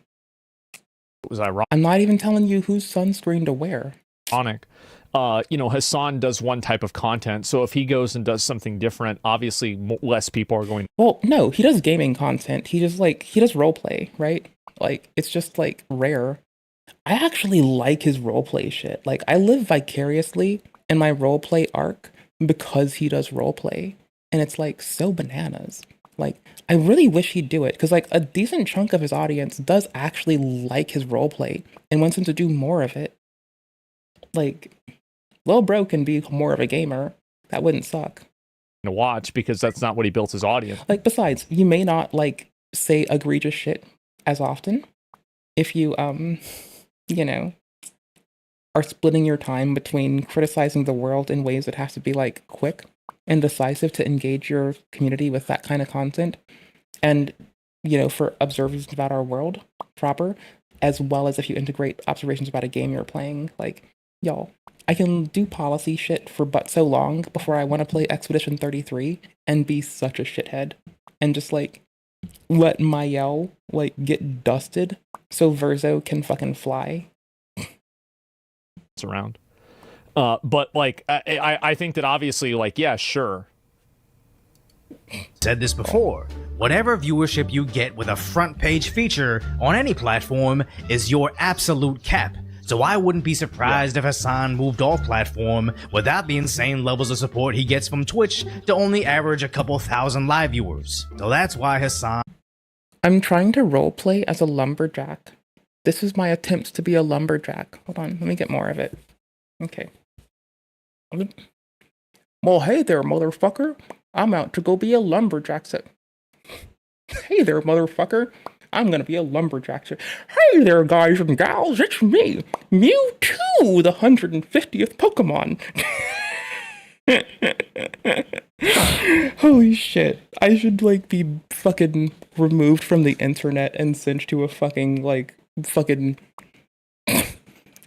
Was I wrong? I'm not even telling you whose sunscreen to wear. Ironic. you know, Hasan does one type of content. So if he goes and does something different, obviously less people are going. Well, no, he does gaming content. He just like, he does roleplay, right? Like, it's just like rare. I actually like his roleplay shit. Like, I live vicariously in my roleplay arc because he does roleplay. And it's like so bananas. Like, I really wish he'd do it because like a decent chunk of his audience does actually like his roleplay and wants him to do more of it. Like, Lil Bro can be more of a gamer. That wouldn't suck. To watch because that's not what he built his audience. Like, besides, you may not like say egregious shit as often if you you know, are splitting your time between criticizing the world in ways that have to be like quick and decisive to engage your community with that kind of content, and you know, for observations about our world proper, as well as if you integrate observations about a game you're playing. Like, y'all, I can do policy shit for but so long before I want to play Expedition 33 and be such a shithead and just like let my yell like get dusted so Verzo can fucking fly. It's around. But like, I think that obviously, like, yeah, sure. Said this before. Whatever viewership you get with a front page feature on any platform is your absolute cap. So I wouldn't be surprised if Hasan moved off platform without the insane levels of support he gets from Twitch to only average a couple thousand live viewers. So that's why Hasan... I'm trying to roleplay as a lumberjack. This is my attempt to be a lumberjack. Hold on, let me get more of it. Okay. Well, hey there, motherfucker. I'm out to go be a lumberjack. Hey there, motherfucker. I'm gonna be a lumberjack. Hey there, guys and gals. It's me, Mewtwo, the 150th Pokemon. Holy shit. I should, like, be fucking removed from the internet and sent to a fucking, like, fucking...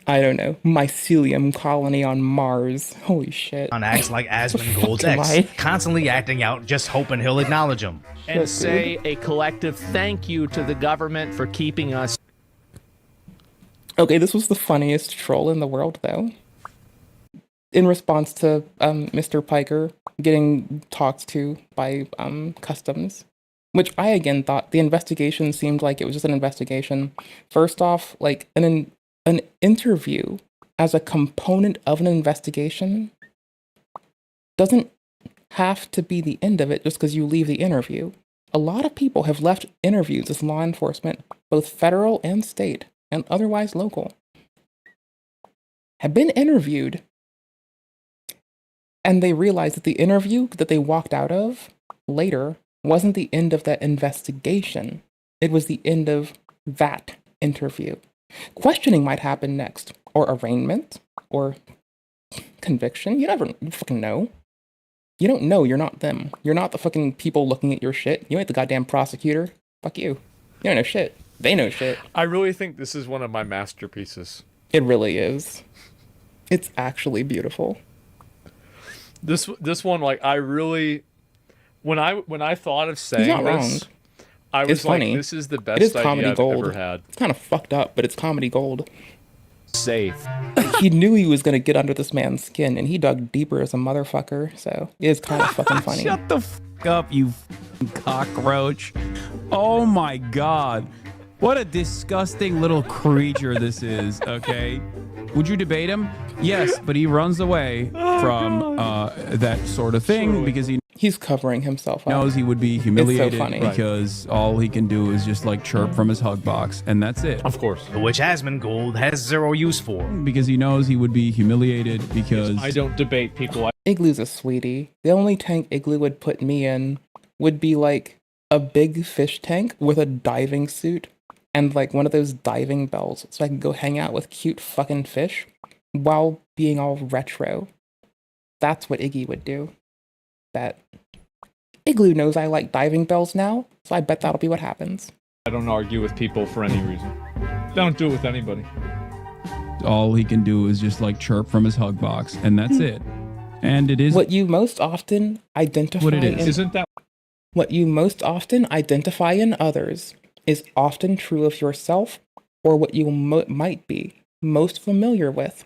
I don't know, mycelium colony on Mars. Holy shit. acts like Asmongold's ex, constantly acting out, just hoping he'll acknowledge him. And say a collective thank you to the government for keeping us. Okay, this was the funniest troll in the world, though. In response to Mr. Piker getting talked to by Customs, which I again thought the investigation seemed like it was just an investigation. First off, like an interview as a component of an investigation doesn't have to be the end of it just because you leave the interview. A lot of people have left interviews as law enforcement, both federal and state, and otherwise local, have been interviewed, and they realized that the interview that they walked out of later wasn't the end of that investigation. It was the end of that interview. Questioning might happen next, or arraignment, or conviction. You never fucking know. You don't know, you're not them. You're not the fucking people looking at your shit. You ain't the goddamn prosecutor. Fuck you. You don't know shit. They know shit. I really think this is one of my masterpieces. It really is. It's actually beautiful. This one, like, I really, when I thought of saying He's not this, wrong. I was It's like, funny. this is the It best is idea comedy I've gold. ever had. It's kind of fucked up, but it's comedy gold. Safe. He knew he was gonna get under this man's skin, and he dug deeper as a motherfucker, so it is kind of fucking funny. Shut the fuck up, you cockroach. Oh my god. What a disgusting little creature this is, okay? Would you debate him? Yes, but he runs away from that sort of thing because he's covering himself up. Knows he would be humiliated It's so funny. because all he can do is just like chirp from his hug box, and that's it. Of course. Which Asmongold has zero use for. Because he knows he would be humiliated because... I don't debate people. Igloo's a sweetie. The only tank Igloo would put me in would be like a big fish tank with a diving suit and like one of those diving bells so I can go hang out with cute fucking fish while being all retro. That's what Iggy would do. That Igloo knows I like diving bells now, so I bet that'll be what happens. I don't argue with people for any reason. Don't do it with anybody. all he can do is just like chirp from his hug box, and that's it. And it is what you most often identify. What it is. Isn't that what you most often identify in others is often true of yourself, or what you might be most familiar with.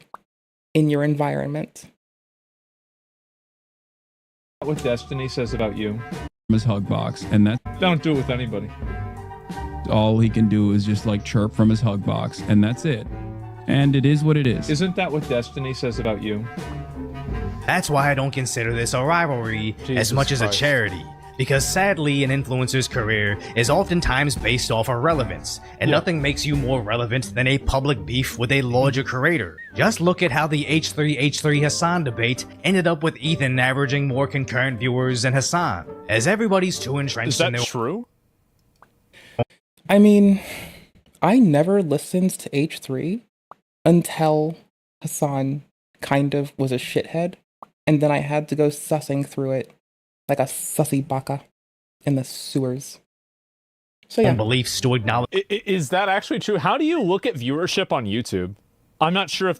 in your environment. What Destiny says about you. From his hug box, and that Don't do it with anybody. all he can do is just like chirp from his hug box, and that's it. And it is what it is. Isn't that what Destiny says about you? That's why I don't consider this a rivalry as Jesus much as a Christ. charity. Because sadly, an influencer's career is oftentimes based off of relevance, and nothing makes you more relevant than a public beef with a larger creator. Just look at how the H3H3 Hasan debate ended up with Ethan averaging more concurrent viewers than Hasan, as everybody's too entrenched in their— true? I mean, I never listened to H3 until Hasan kind of was a shithead, and then I had to go sussing through it like a sussy baka in the sewers. So yeah. beliefs to acknowledge. Is that actually true? How do you look at viewership on YouTube? I'm not sure if...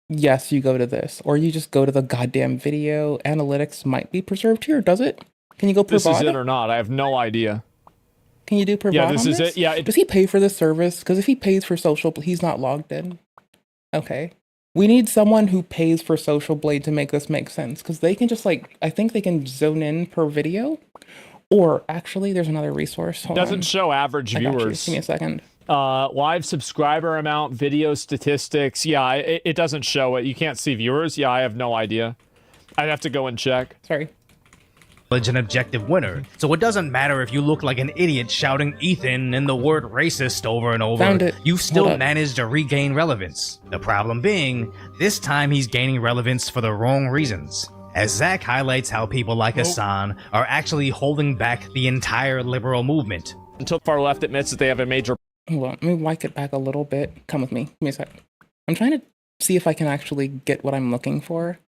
Yes, you go to this, or you just go to the goddamn video. Analytics might be preserved here, does it? Can you go per this is VOD? it or not. I have no idea. Can you do per Yeah, VOD this on is it. Yeah, Does he pay for this service? Because if he pays for Social, he's not logged in. Okay. We need someone who pays for Social Blade to make this make sense, because they can just like, I think they can zone in per video, or actually there's another resource. Hold Doesn't on. show average I got you. viewers. Give me a second. Live subscriber amount, video statistics. Yeah, it doesn't show it. You can't see viewers. Yeah, I have no idea. I'd have to go and check. Sorry. An objective winner. So it doesn't matter if you look like an idiot shouting Ethan and the word racist over and over. Found it. You've still Hold up. managed to regain relevance. The problem being, this time he's gaining relevance for the wrong reasons. As Zach highlights how people like Hasan are actually holding back the entire liberal movement. Until far left admits that they have a major... Hold on, let me wipe it back a little bit. Come with me. Give me a sec. I'm trying to see if I can actually get what I'm looking for.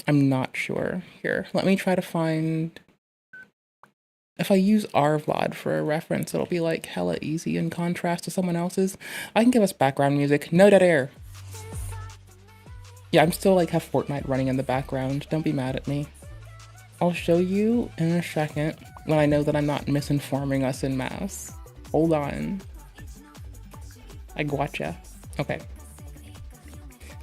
I'm not sure. Here, let me try to find... If I use our VOD for a reference, it'll be like hella easy in contrast to someone else's. I can give us background music. No dead air. Yeah, I'm still like have Fortnite running in the background. Don't be mad at me. I'll show you in a second when I know that I'm not misinforming us in mass. Hold on. I gotcha. Okay.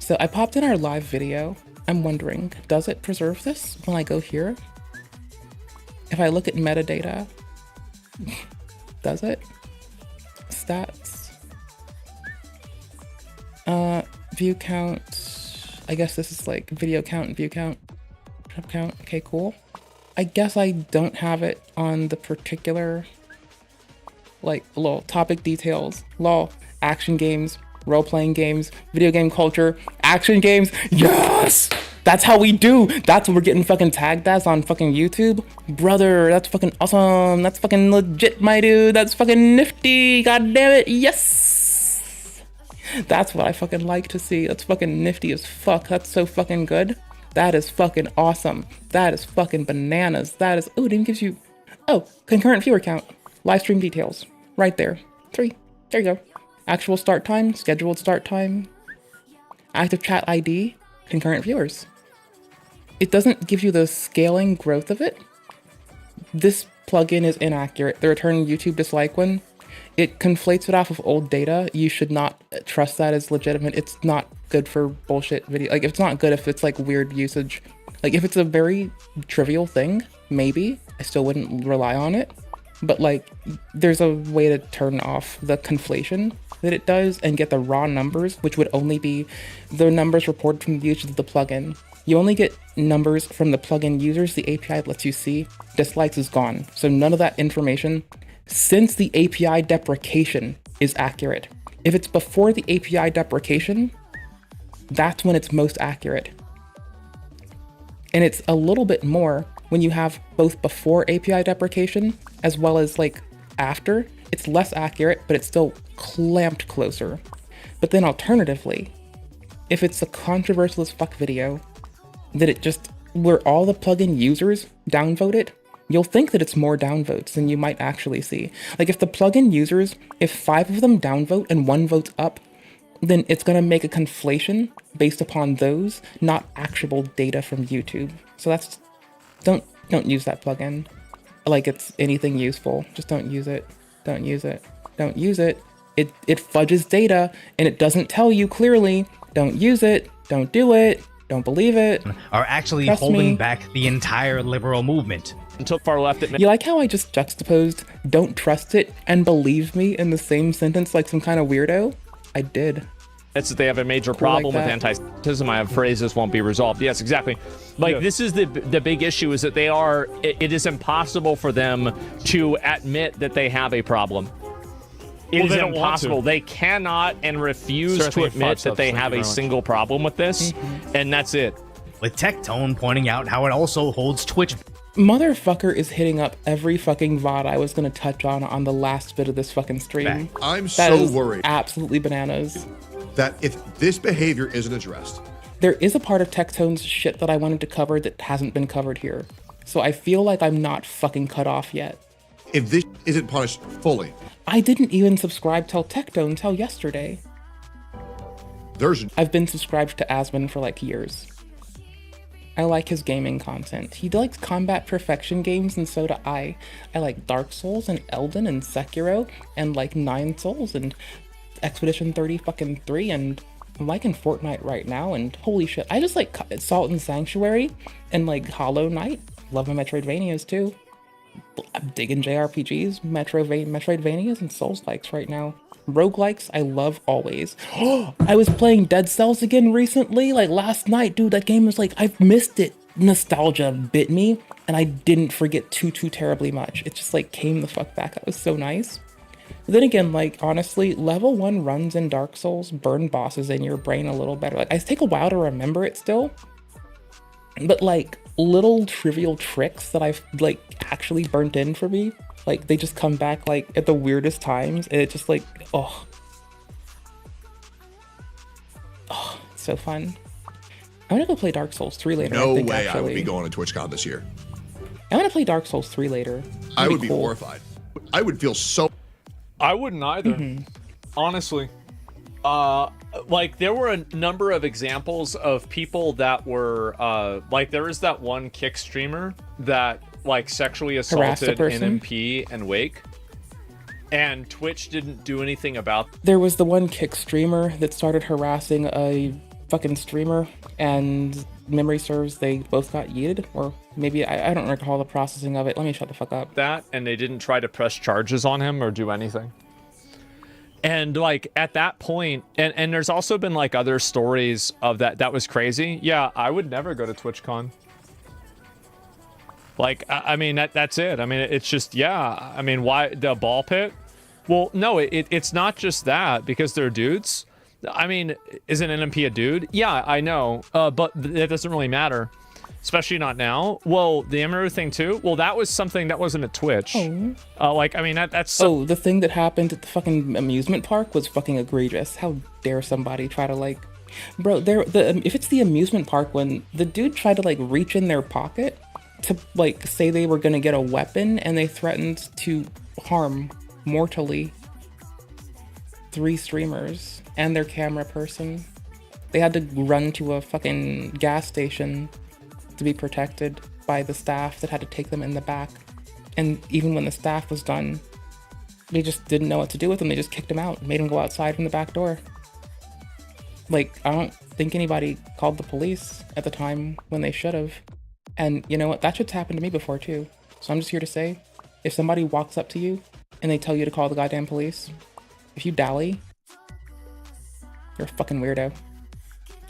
So I popped in our live video. I'm wondering, does it preserve this when I go here? If I look at metadata, does it? Stats. View count. I guess this is like video count, view count, sub count. Okay, cool. I guess I don't have it on the particular, like, lol, topic details. Lol, action games, role-playing games, video game culture, action games. Yes! That's how we do. That's what we're getting fucking tagged as on fucking YouTube. Brother, that's fucking awesome. That's fucking legit, my dude. That's fucking nifty. God damn it. Yes. That's what I fucking like to see. That's fucking nifty as fuck. That's so fucking good. That is fucking awesome. That is fucking bananas. That is, oh, it even gives you, oh, concurrent viewer count. Live stream details. Right there. 3. There you go. Actual start time, scheduled start time, active chat ID, concurrent viewers. It doesn't give you the scaling growth of it. This plugin is inaccurate. The return YouTube dislike one, it conflates it off of old data. You should not trust that as legitimate. It's not good for bullshit video. Like, it's not good if it's like weird usage. Like, if it's a very trivial thing, maybe I still wouldn't rely on it. But like, there's a way to turn off the conflation that it does and get the raw numbers, which would only be the numbers reported from the users of the plugin. You only get numbers from the plugin users the API lets you see. Dislikes is gone. So none of that information, since the API deprecation, is accurate. If it's before the API deprecation, that's when it's most accurate. And it's a little bit more when you have both before API deprecation as well as like after. It's less accurate, but it's still clamped closer. But then alternatively, if it's a controversial as fuck video that it just, where all the plugin users downvote it, you'll think that it's more downvotes than you might actually see. Like if the plugin users, if 5 of them downvote and 1 votes up, then it's gonna make a conflation based upon those, not actual data from YouTube. So that's, don't use that plugin like it's anything useful. Just don't use it. Don't use it. Don't use it. It fudges data and it doesn't tell you clearly. Don't use it. Don't do it. Don't believe it. Are actually Trust holding me. back the entire liberal movement. Until far left, You like how I just juxtaposed "don't trust it" and "believe me" in the same sentence like some kind of weirdo? I did. It's that they have a major Cool problem like with that. anti-Semitism. I have phrases won't be resolved. Yes, exactly. Like this is the big issue is that it is impossible for them to admit that they have a problem. It Well, is they don't want impossible. to. They cannot and refuse Sir, I to think it admit fucks that up. they Thank have you a very much. single problem with this, and that's it. With Tectone pointing out how it also holds Twitch. Motherfucker is hitting up every fucking VOD I was gonna touch on the last bit of this fucking stream. I'm That so is worried absolutely bananas. that if this behavior isn't addressed, There is a part of Tectone's shit that I wanted to cover that hasn't been covered here. So I feel like I'm not fucking cut off yet. if this isn't punished fully, I didn't even subscribe till Tectone until yesterday. I've been subscribed to Asmon for like years. I like his gaming content. He likes combat perfection games, and so do I. I like Dark Souls and Elden and Sekiro and like 9 Souls and Expedition 30 and I'm liking Fortnite right now, and holy shit, I just like Salt and Sanctuary and like Hollow Knight. Love my Metroidvanias too. I'm digging JRPGs, Metroidvanias, and Souls-likes right now. Roguelikes, I love always. I was playing Dead Cells again recently, like last night, dude. That game was like, I've missed it. Nostalgia bit me, and I didn't forget too terribly much. It just like came the fuck back. That was so nice. Then again, like honestly, level 1 runs in Dark Souls burn bosses in your brain a little better. Like I take a while to remember it still, but like little trivial tricks that I've like actually burnt in for me, like they just come back like at the weirdest times, and it just like oh, it's so fun. I'm gonna go play Dark Souls 3 later. no I think, way I would actually. be going to TwitchCon this year. I'm gonna play Dark Souls 3 later. I would be cool. horrified. I would feel so. I wouldn't either. Honestly. Like there were a number of examples of people that were like there is that one Kick streamer that like sexually assaulted person? NMP and Wake, and Twitch didn't do anything about. There was the one Kick streamer that started harassing a fucking streamer, and memory serves, they both got yeeted, or maybe I don't recall the processing of it. Let me shut the fuck up. That, and they didn't try to press charges on him or do anything. And like at that point, and there's also been like other stories of that was crazy. Yeah, I would never go to TwitchCon. Like I mean that's it. I mean it's just yeah. I mean why the ball pit? Well no, it's not just that because they're dudes. I mean isn't NMP a dude? Yeah, I know, but that doesn't really matter. Especially not now. Well, the Emeru thing too. Well, that was something that wasn't at Twitch. Like, I mean, that's. The thing that happened at the fucking amusement park was fucking egregious. How dare somebody try to like, bro? If it's the amusement park when the dude tried to like reach in their pocket to like say they were gonna get a weapon, and they threatened to harm mortally 3 streamers and their camera person. They had to run to a fucking gas station to be protected by the staff that had to take them in the back. And even when the staff was done, they just didn't know what to do with them. They just kicked him out, made him go outside from the back door. Like, I don't think anybody called the police at the time when they should have. And you know what? That shit's happened to me before too. So I'm just here to say, if somebody walks up to you and they tell you to call the goddamn police, if you dally, you're a fucking weirdo.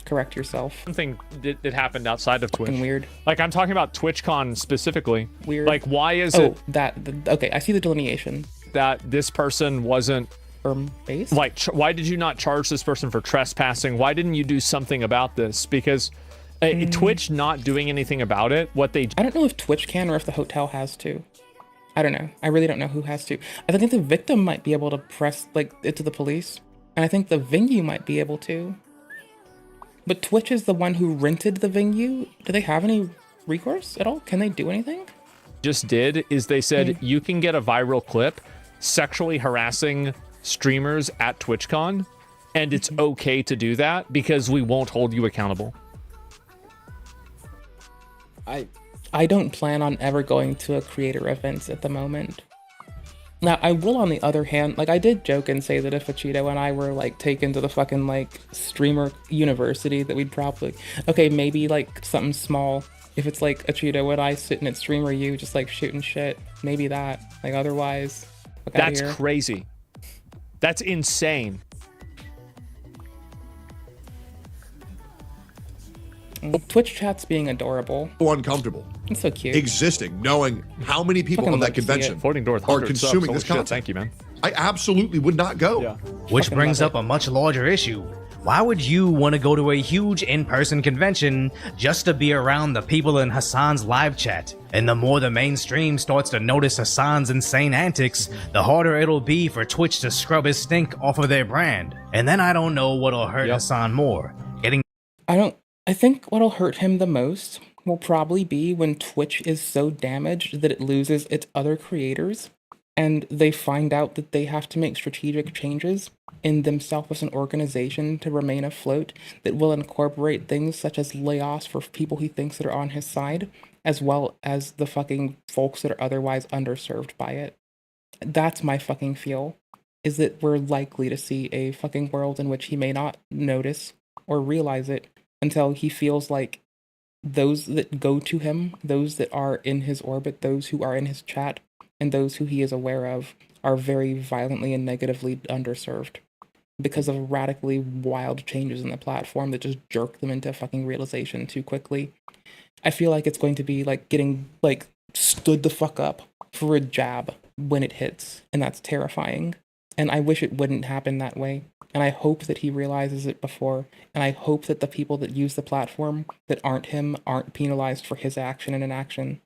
Correct yourself. Something that happened outside of Twitch. Fucking weird. Like I'm talking about TwitchCon specifically. Weird. Like why is it okay? I see the delineation. That this person wasn't based. Like why did you not charge this person for trespassing? Why didn't you do something about this? Because Twitch not doing anything about it. I don't know if Twitch can or if the hotel has to. I don't know. I really don't know who has to. I think the victim might be able to press like it to the police, and I think the venue might be able to. But Twitch is the one who rented the venue. Do they have any recourse at all? Can they do anything? Just did is they said you can get a viral clip sexually harassing streamers at TwitchCon, and it's okay to do that because we won't hold you accountable. I don't plan on ever going to a creator event at the moment. Now, I will, on the other hand, like, I did joke and say that if Acheeto and I were, like, taken to the fucking, like, streamer university, that we'd probably, okay, maybe, like, something small. If it's, like, Acheeto and I sitting at streamer you, just, like, shooting shit. Maybe that. Like, otherwise, fuck outta That's here. crazy. That's insane. Twitch chat's being adorable. So uncomfortable. It's so cute. Existing, knowing how many people Fucking on that love to see convention it. Floating door with are 100 subs. consuming Holy this shit, content. thank you, man. I absolutely would not go. Yeah. Which Fucking brings love up a much larger issue. Why would you want to go to a huge in-person convention just to be around the people in Hasan's live chat? And the more the mainstream starts to notice Hasan's insane antics, the harder it'll be for Twitch to scrub his stink off of their brand. And then I don't know what'll hurt Hasan more. I think what'll hurt him the most will probably be when Twitch is so damaged that it loses its other creators, and they find out that they have to make strategic changes in themselves as an organization to remain afloat that will incorporate things such as layoffs for people he thinks that are on his side, as well as the fucking folks that are otherwise underserved by it. That's my fucking feel, is that we're likely to see a fucking world in which he may not notice or realize it until he feels like those that go to him, those that are in his orbit, those who are in his chat, and those who he is aware of are very violently and negatively underserved because of radically wild changes in the platform that just jerk them into fucking realization too quickly. I feel like it's going to be like getting like stood the fuck up for a jab when it hits, and that's terrifying. And I wish it wouldn't happen that way. And I hope that he realizes it before. And I hope that the people that use the platform that aren't him aren't penalized for his action and inaction.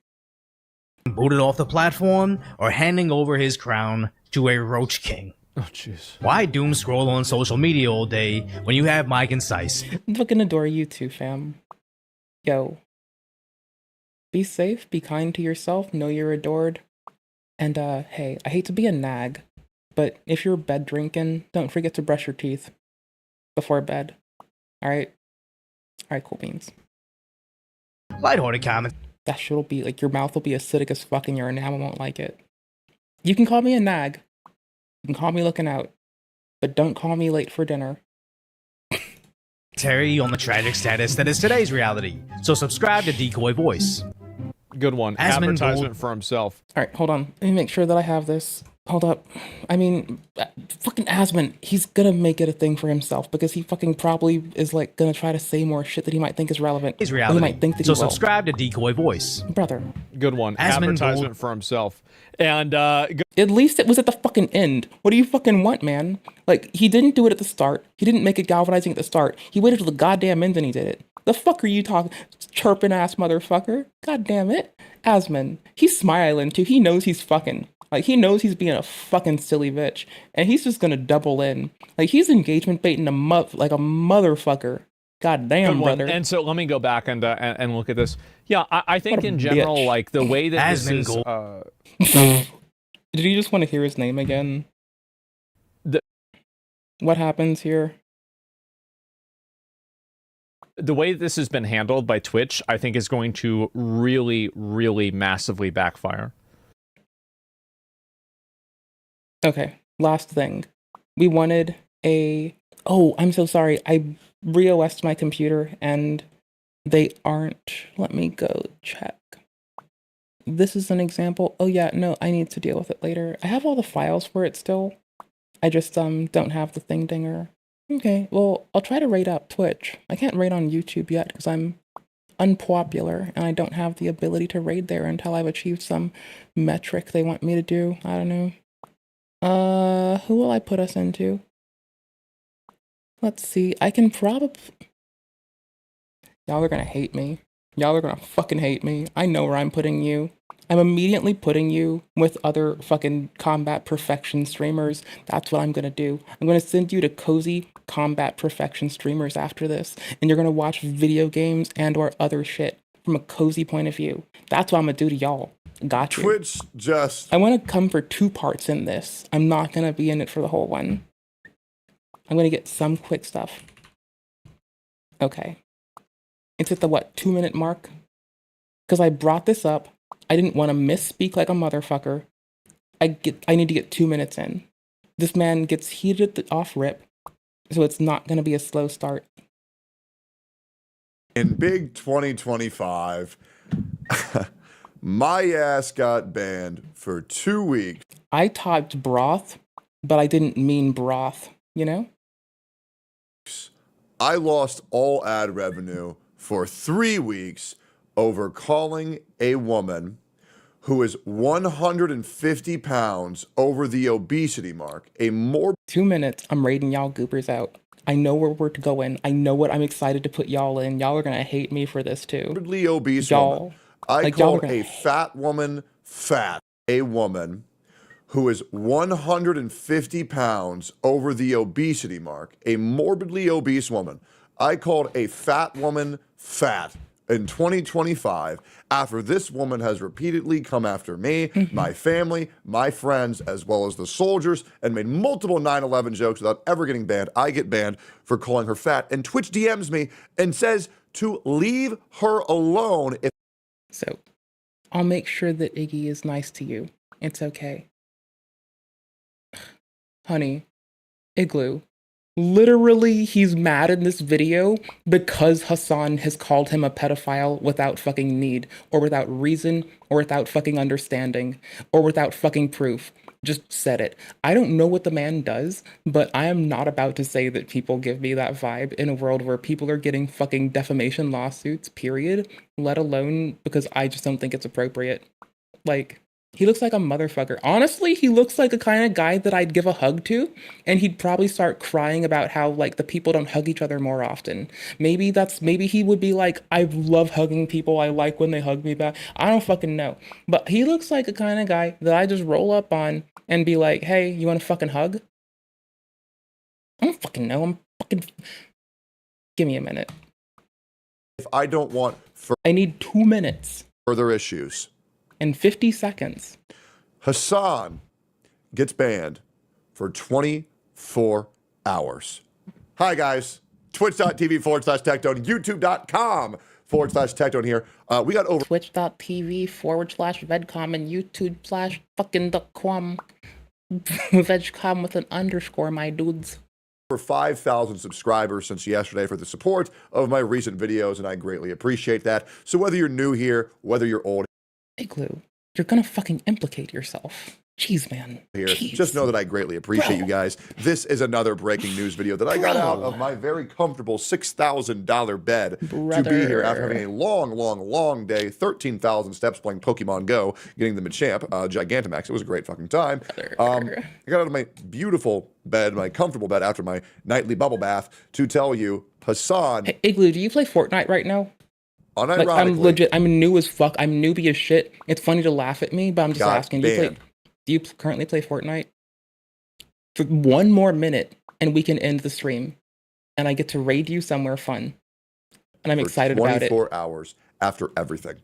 Booted off the platform or handing over his crown to a roach king. Oh, jeez. Why doom scroll on social media all day when you have Mike and Sice? I fucking adore you too, fam. Yo. Be safe, be kind to yourself, know you're adored. And hey, I hate to be a nag, but if you're bed drinking, don't forget to brush your teeth before bed. Alright? Alright, cool beans. Lighthearted comment. That shit'll be, like, your mouth will be acidic as fuck and your enamel won't like it. You can call me a nag. You can call me looking out. But don't call me late for dinner. Terry on the tragic status that is today's reality. So subscribe to Decoy Voice. Good one. Asmon Advertisement for himself. Alright, hold on. Let me make sure that I have this. Hold up. I mean, fucking Asmon, he's gonna make it a thing for himself because he fucking probably is like gonna try to say more shit that he might think is relevant. His reality. He might think that So he will. subscribe to Decoy Voice. Brother. Good one. Asmon Advertisement for himself. And at least it was at the fucking end. What do you fucking want, man? Like, he didn't do it at the start. He didn't make it galvanizing at the start. He waited till the goddamn end and he did it. The fuck are you talking? Chirping ass motherfucker. God damn it. Asmon. He's smiling too. He knows he's fucking. Like, he knows he's being a fucking silly bitch. And he's just gonna double in. Like, he's engagement baiting like a motherfucker. God damn, brother. And so let me go back and look at this. Yeah, I think in general, bitch. like, the way that this is... Did you just want to hear his name again? What happens here? The way this has been handled by Twitch, I think is going to really, really massively backfire. Okay, last thing. We wanted a... Oh, I'm so sorry. I re-OS'd my computer and they aren't... Let me go check. This is an example. Oh yeah, no, I need to deal with it later. I have all the files for it still. I just don't have the thing dinger. Okay, well, I'll try to rate up Twitch. I can't rate on YouTube yet because I'm unpopular and I don't have the ability to raid there until I've achieved some metric they want me to do. I don't know. Who will I put us into? Let's see. I can probably... Y'all are gonna hate me. Y'all are gonna fucking hate me. I know where I'm putting you. I'm immediately putting you with other fucking combat perfection streamers. That's what I'm gonna do. I'm gonna send you to cozy combat perfection streamers after this, and you're gonna watch video games and or other shit from a cozy point of view. That's what I'm gonna do to y'all. Got you. Twitch just... I wanna come for 2 parts in this. I'm not gonna be in it for the whole one. I'm gonna get some quick stuff. Okay. It's at the, 2-minute mark? Because I brought this up. I didn't want to misspeak like a motherfucker. I need to get 2 minutes in. This man gets heated off rip, so it's not going to be a slow start. In big 2025, my ass got banned for 2 weeks. I typed broth, but I didn't mean broth, you know? I lost all ad revenue for 3 weeks over calling a woman who is 150 pounds over the obesity mark, a more 2 minutes, I'm raiding y'all goopers out. I know where we're going. I know what I'm excited to put y'all in. Y'all are gonna hate me for this too. morbidly obese Y'all, woman. I like, y'all called are gonna a fat woman fat. A woman who is 150 pounds over the obesity mark, a morbidly obese woman. I called a fat woman fat in 2025 after this woman has repeatedly come after me, my family, my friends, as well as the soldiers, and made multiple 9/11 jokes without ever getting banned. I get banned for calling her fat, and Twitch DMs me and says to leave her alone. So, I'll make sure that Iggy is nice to you. It's okay. Honey, Igloo. Literally, he's mad in this video because Hasan has called him a pedophile without fucking need, or without reason, or without fucking understanding, or without fucking proof. Just said it. I don't know what the man does, but I am not about to say that people give me that vibe in a world where people are getting fucking defamation lawsuits, period, let alone because I just don't think it's appropriate. Like, he looks like a motherfucker. Honestly, he looks like a kind of guy that I'd give a hug to, and he'd probably start crying about how, like, the people don't hug each other more often. Maybe he would be like, I love hugging people. I like when they hug me back. I don't fucking know. But he looks like a kind of guy that I just roll up on and be like, hey, you want to fucking hug? I don't fucking know. Give me a minute. If I don't want I need 2 minutes. Further issues. In 50 seconds. Hasan gets banned for 24 hours. Hi, guys. Twitch.tv/tectone, YouTube.com/tectone here. We got over Twitch.tv/vedcom and YouTube/fucking.com. Vegcom with an underscore, my dudes. over 5,000 subscribers since yesterday for the support of my recent videos, and I greatly appreciate that. So whether you're new here, whether you're old, Igloo, you're gonna fucking implicate yourself. Jeez, man. here, Jeez. just know that I greatly appreciate you guys. This is another breaking news video that I got out of my very comfortable $6,000 bed to be here after having a long day, 13,000 steps playing Pokemon Go, getting the Machamp, Gigantamax. It was a great fucking time. I got out of my beautiful bed, my comfortable bed after my nightly bubble bath to tell you, Hasan. Hey, Igloo, do you play Fortnite right now? Unironically, like, I'm legit. I'm new as fuck. I'm newbie as shit. It's funny to laugh at me, but I'm just asking. Do you currently play Fortnite? For 1 more minute, and we can end the stream, and I get to raid you somewhere fun, and I'm excited about it. 24 hours after everything.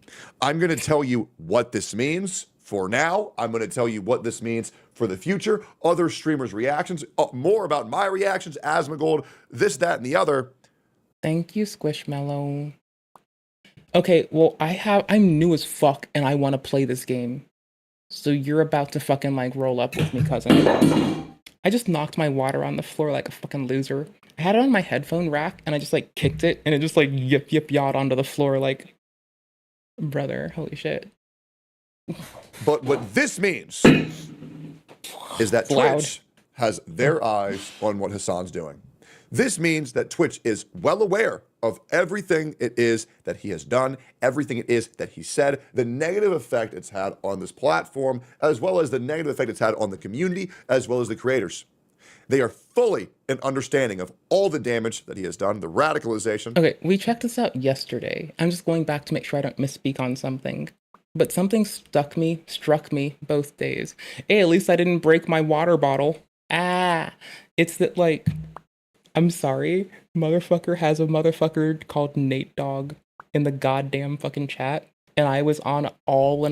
I'm going to tell you what this means for now. I'm going to tell you what this means for the future. Other streamers' reactions, more about my reactions, Asmongold, this, that, and the other. Thank you, Squishmallow. Okay, well, I'm new as fuck, and I want to play this game. So you're about to fucking, like, roll up with me, cousin. I just knocked my water on the floor like a fucking loser. I had it on my headphone rack, and I just, like, kicked it, and it just, like, yawed onto the floor, like, brother, holy shit. But what this means is that Twitch has their eyes on what Hasan's doing. This means that Twitch is well aware of everything it is that he has done, everything it is that he said, the negative effect it's had on this platform, as well as the negative effect it's had on the community, as well as the creators. They are fully in understanding of all the damage that he has done, the radicalization. Okay, we checked this out yesterday. I'm just going back to make sure I don't misspeak on something. But something struck me both days. Hey, at least I didn't break my water bottle. It's that, like, I'm sorry, motherfucker has a motherfucker called Nate Dogg in the goddamn fucking chat, and I was on all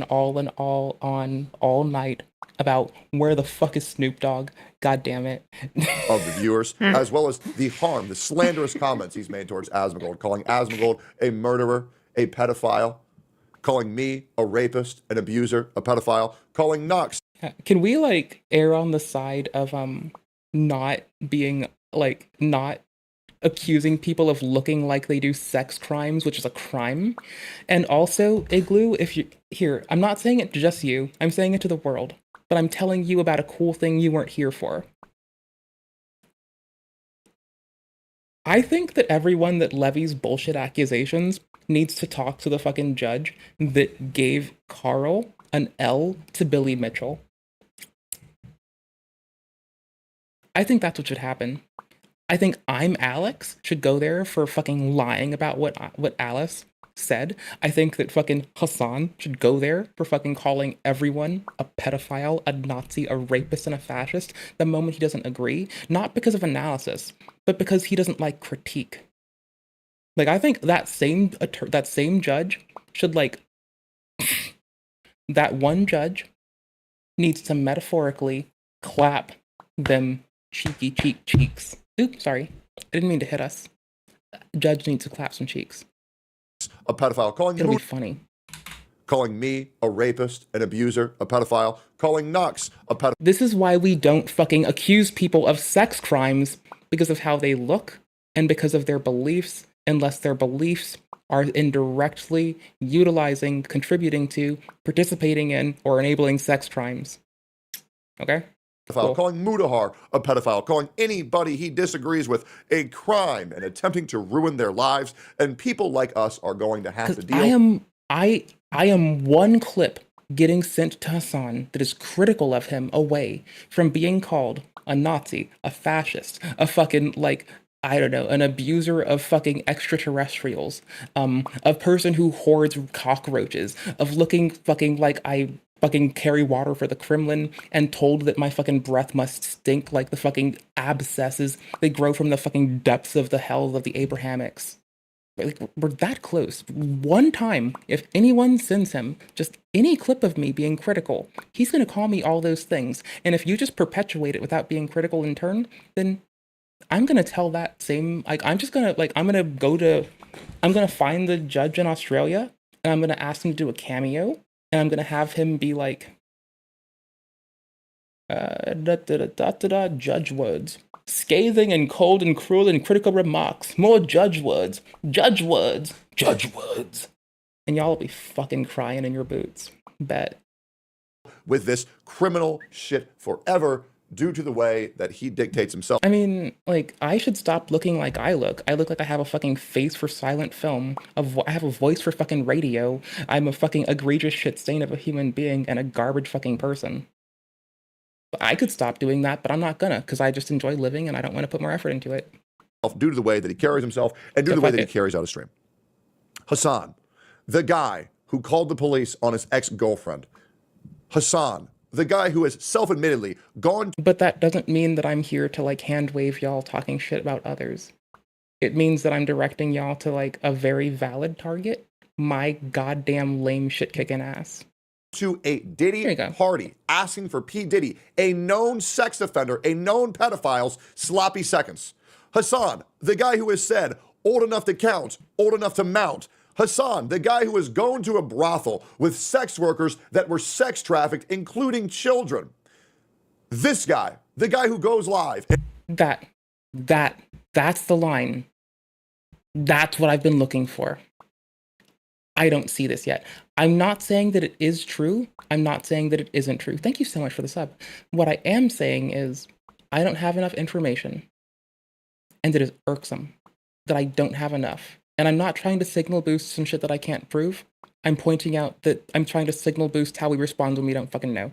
night about where the fuck is Snoop Dogg, god damn it. Of the viewers, as well as the harm, the slanderous comments he's made towards Asmongold, calling Asmongold a murderer, a pedophile, calling me a rapist, an abuser, a pedophile, calling Nox. Can we like err on the side of not being like not accusing people of looking like they do sex crimes, which is a crime? And also, Igloo, if you here, I'm not saying it to just you, I'm saying it to the world, but I'm telling you about a cool thing you weren't here for. I think that everyone that levies bullshit accusations needs to talk to the fucking judge that gave Carl an L to Billy Mitchell. I think that's what should happen. I think I'm Alex should go there for fucking lying about what Alice said. I think that fucking Hasan should go there for fucking calling everyone a pedophile, a Nazi, a rapist, and a fascist the moment he doesn't agree. Not because of analysis, but because he doesn't like critique. Like, I think that same judge should, like, that one judge needs to metaphorically clap them cheeky cheeks. Oops, sorry. I didn't mean to hit us. Judge needs to clap some cheeks. A pedophile, calling It'll be funny. Calling me a rapist, an abuser, a pedophile, calling Knox a pedophile. This is why we don't fucking accuse people of sex crimes, because of how they look and because of their beliefs, unless their beliefs are indirectly utilizing, contributing to, participating in, or enabling sex crimes. Okay? Cool. Calling Mudahar a pedophile, calling anybody he disagrees with a crime and attempting to ruin their lives, and people like us are going to have to deal. I am one clip getting sent to Hasan that is critical of him away from being called a Nazi, a fascist, a fucking, like, I don't know, an abuser of fucking extraterrestrials, a person who hoards cockroaches, of looking fucking like I fucking carry water for the Kremlin and told that my fucking breath must stink like the fucking abscesses that grow from the fucking depths of the hell of the Abrahamics. Like, we're that close. One time, if anyone sends him just any clip of me being critical, he's going to call me all those things. And if you just perpetuate it without being critical in turn, then I'm going to tell that same, like, I'm going to find the judge in Australia and I'm going to ask him to do a cameo and I'm going to have him be like, judge words. Scathing and cold and cruel and critical remarks. More judge words. Judge words. Judge words. And y'all will be fucking crying in your boots. Bet. With this criminal shit forever due to the way that he dictates himself. I mean, like, I should stop looking like I look. I look like I have a fucking face for silent film. I have a voice for fucking radio. I'm a fucking egregious shit stain of a human being and a garbage fucking person. I could stop doing that, but I'm not gonna, because I just enjoy living and I don't want to put more effort into it. Due to the way that he carries himself and due to the way that he carries out a stream. Hasan, the guy who called the police on his ex-girlfriend. Hasan, the guy who has self-admittedly gone. But that doesn't mean that I'm here to, like, hand wave y'all talking shit about others. It means that I'm directing y'all to, like, a very valid target. My goddamn lame shit kicking ass. To a Diddy party asking for P. Diddy, a known sex offender, a known pedophile's sloppy seconds. Hasan, the guy who has said, old enough to count, old enough to mount. Hasan, the guy who has gone to a brothel with sex workers that were sex trafficked, including children. This guy, the guy who goes live. That's the line. That's what I've been looking for. I don't see this yet. I'm not saying that it is true. I'm not saying that it isn't true. Thank you so much for the sub. What I am saying is I don't have enough information. And it is irksome that I don't have enough. And I'm not trying to signal boost some shit that I can't prove. I'm pointing out that I'm trying to signal boost how we respond when we don't fucking know.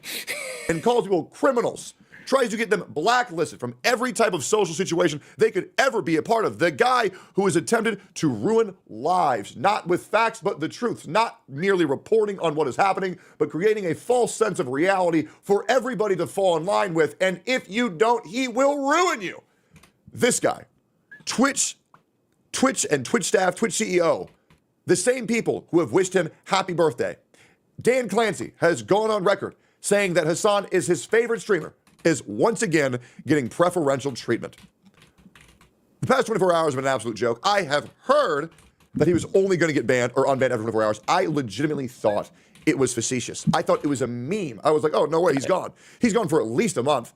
And calls people criminals. Tries to get them blacklisted from every type of social situation they could ever be a part of. The guy who has attempted to ruin lives, not with facts, but the truth, not merely reporting on what is happening, but creating a false sense of reality for everybody to fall in line with. And if you don't, he will ruin you. This guy, Twitch and Twitch staff, Twitch CEO, the same people who have wished him happy birthday. Dan Clancy has gone on record saying that Hasan is his favorite streamer, is once again getting preferential treatment. The past 24 hours have been an absolute joke. I have heard that he was only going to get banned or unbanned every 24 hours. I legitimately thought it was facetious. I thought it was a meme. I was like, oh, no way, he's gone. He's gone for at least a month.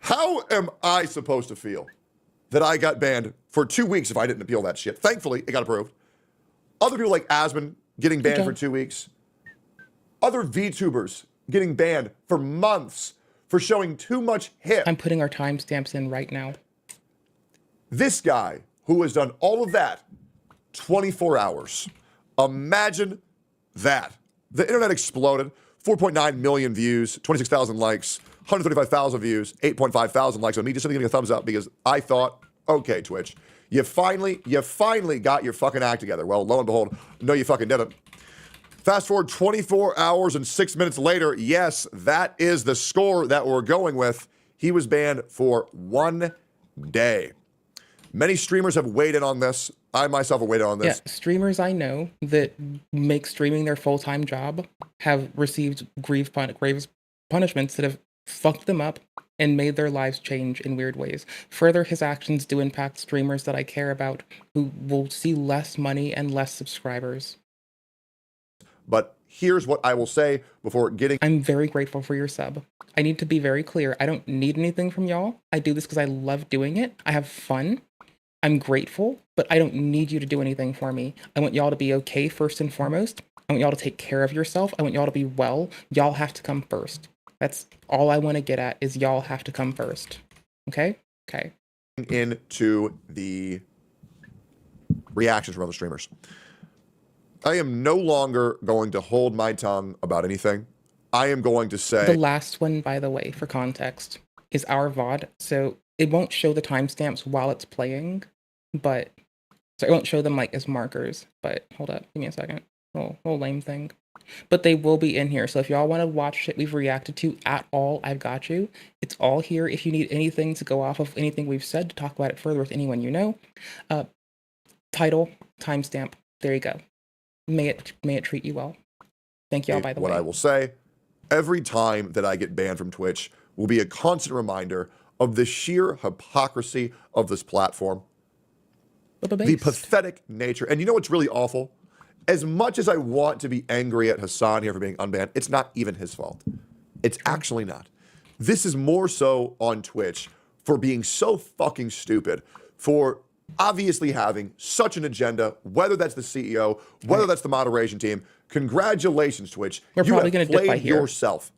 How am I supposed to feel that I got banned for 2 weeks if I didn't appeal that shit? Thankfully, it got approved. Other people like Asmon getting banned for 2 weeks. Other VTubers getting banned for months for showing too much hip. I'm putting our timestamps in right now. This guy who has done all of that, 24 hours. Imagine that. The internet exploded. 4.9 million views, 26,000 likes, 135,000 views, 8.5 thousand likes on me. Just giving a thumbs up because I thought, okay, Twitch, you finally got your fucking act together. Well, lo and behold, no, you fucking didn't. Fast forward 24 hours and 6 minutes later, yes, that is the score that we're going with. He was banned for 1 day. Many streamers have weighed in on this. I myself have weighed in on this. Yeah, streamers I know that make streaming their full-time job have received grave punishments that have fucked them up and made their lives change in weird ways. Further, his actions do impact streamers that I care about who will see less money and less subscribers. But here's what I will say before getting... I'm very grateful for your sub. I need to be very clear. I don't need anything from y'all. I do this because I love doing it. I have fun. I'm grateful, but I don't need you to do anything for me. I want y'all to be okay first and foremost. I want y'all to take care of yourself. I want y'all to be well. Y'all have to come first. That's all I want to get at is y'all have to come first. Okay? Okay. Into the reactions from other streamers. I am no longer going to hold my tongue about anything. I am going to say... The last one, by the way, for context, is our VOD. So it won't show the timestamps while it's playing, but... So it won't show them like as markers, but hold up. Give me a second. Little lame thing. But they will be in here. So if y'all want to watch shit we've reacted to at all, I've got you. It's all here. If you need anything to go off of anything we've said to talk about it further with anyone you know, title, timestamp, there you go. May it treat you well. Thank y'all, by the way. What I will say, every time that I get banned from Twitch will be a constant reminder of the sheer hypocrisy of this platform. The pathetic nature. And you know what's really awful? As much as I want to be angry at Hasan here for being unbanned, it's not even his fault. It's actually not. This is more so on Twitch for being so fucking stupid, for obviously having such an agenda, whether that's the CEO, whether that's the moderation team. Congratulations, Twitch. We're probably going to dip by here. Yourself.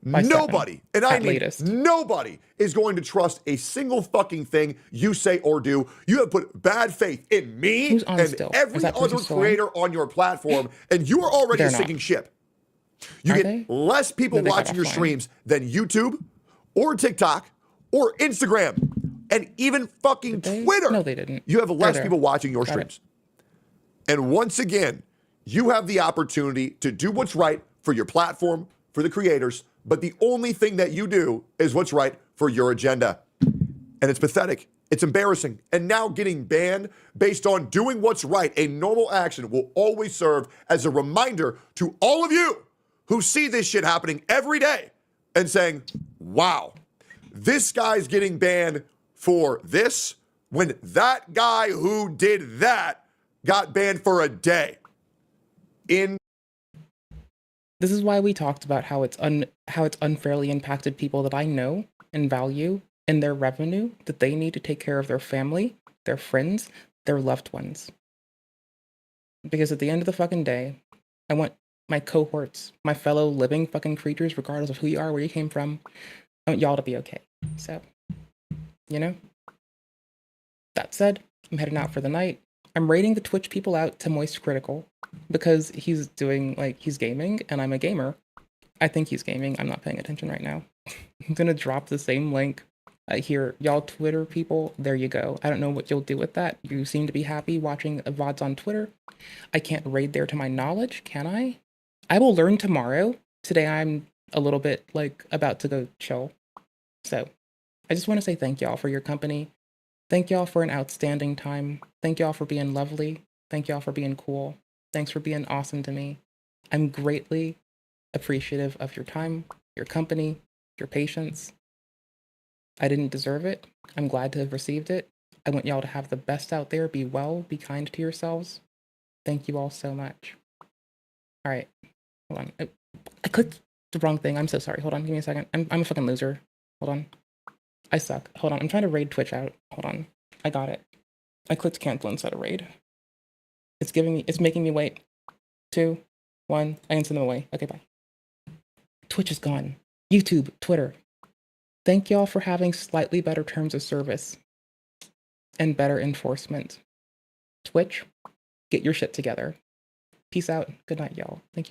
Nobody, and I mean nobody, is going to trust a single fucking thing you say or do. You have put bad faith in me and every other creator on your platform, and you are already sinking ship. You get less people watching your streams than YouTube or TikTok or Instagram and even fucking Twitter. No, they didn't. You have less people watching your streams. And once again, you have the opportunity to do what's right for your platform, for the creators, but the only thing that you do is what's right for your agenda. And it's pathetic. It's embarrassing. And now getting banned based on doing what's right, a normal action, will always serve as a reminder to all of you who see this shit happening every day and saying, wow, this guy's getting banned for this when that guy who did that got banned for a day. This is why we talked about how it's unfairly impacted people that I know and value and their revenue that they need to take care of their family, their friends, their loved ones. Because at the end of the fucking day, I want my cohorts, my fellow living fucking creatures, regardless of who you are, where you came from, I want y'all to be okay. So, you know? That said, I'm heading out for the night. I'm rating the Twitch people out to Moist Critical because he's doing, like, he's gaming and I'm a gamer. I think he's gaming. I'm not paying attention right now. I'm gonna drop the same link here. Y'all Twitter people, there you go. I don't know what you'll do with that. You seem to be happy watching VODs on Twitter. I can't raid there to my knowledge, can I? I will learn tomorrow. Today I'm a little bit, like, about to go chill. So, I just want to say thank y'all for your company. Thank y'all for an outstanding time. Thank y'all for being lovely. Thank y'all for being cool. Thanks for being awesome to me. I'm greatly appreciative of your time, your company, your patience. I didn't deserve it. I'm glad to have received it. I want y'all to have the best out there. Be well, be kind to yourselves. Thank you all so much. All right. Hold on. I clicked the wrong thing. I'm so sorry. Hold on. Give me a second. I'm a fucking loser. Hold on. I suck. Hold on. I'm trying to raid Twitch out. Hold on. I got it. I clicked cancel instead of raid. It's making me wait. 2, 1. I can send them away. Okay, bye. Twitch is gone. YouTube, Twitter. Thank y'all for having slightly better terms of service and better enforcement. Twitch, get your shit together. Peace out. Good night, y'all. Thank you.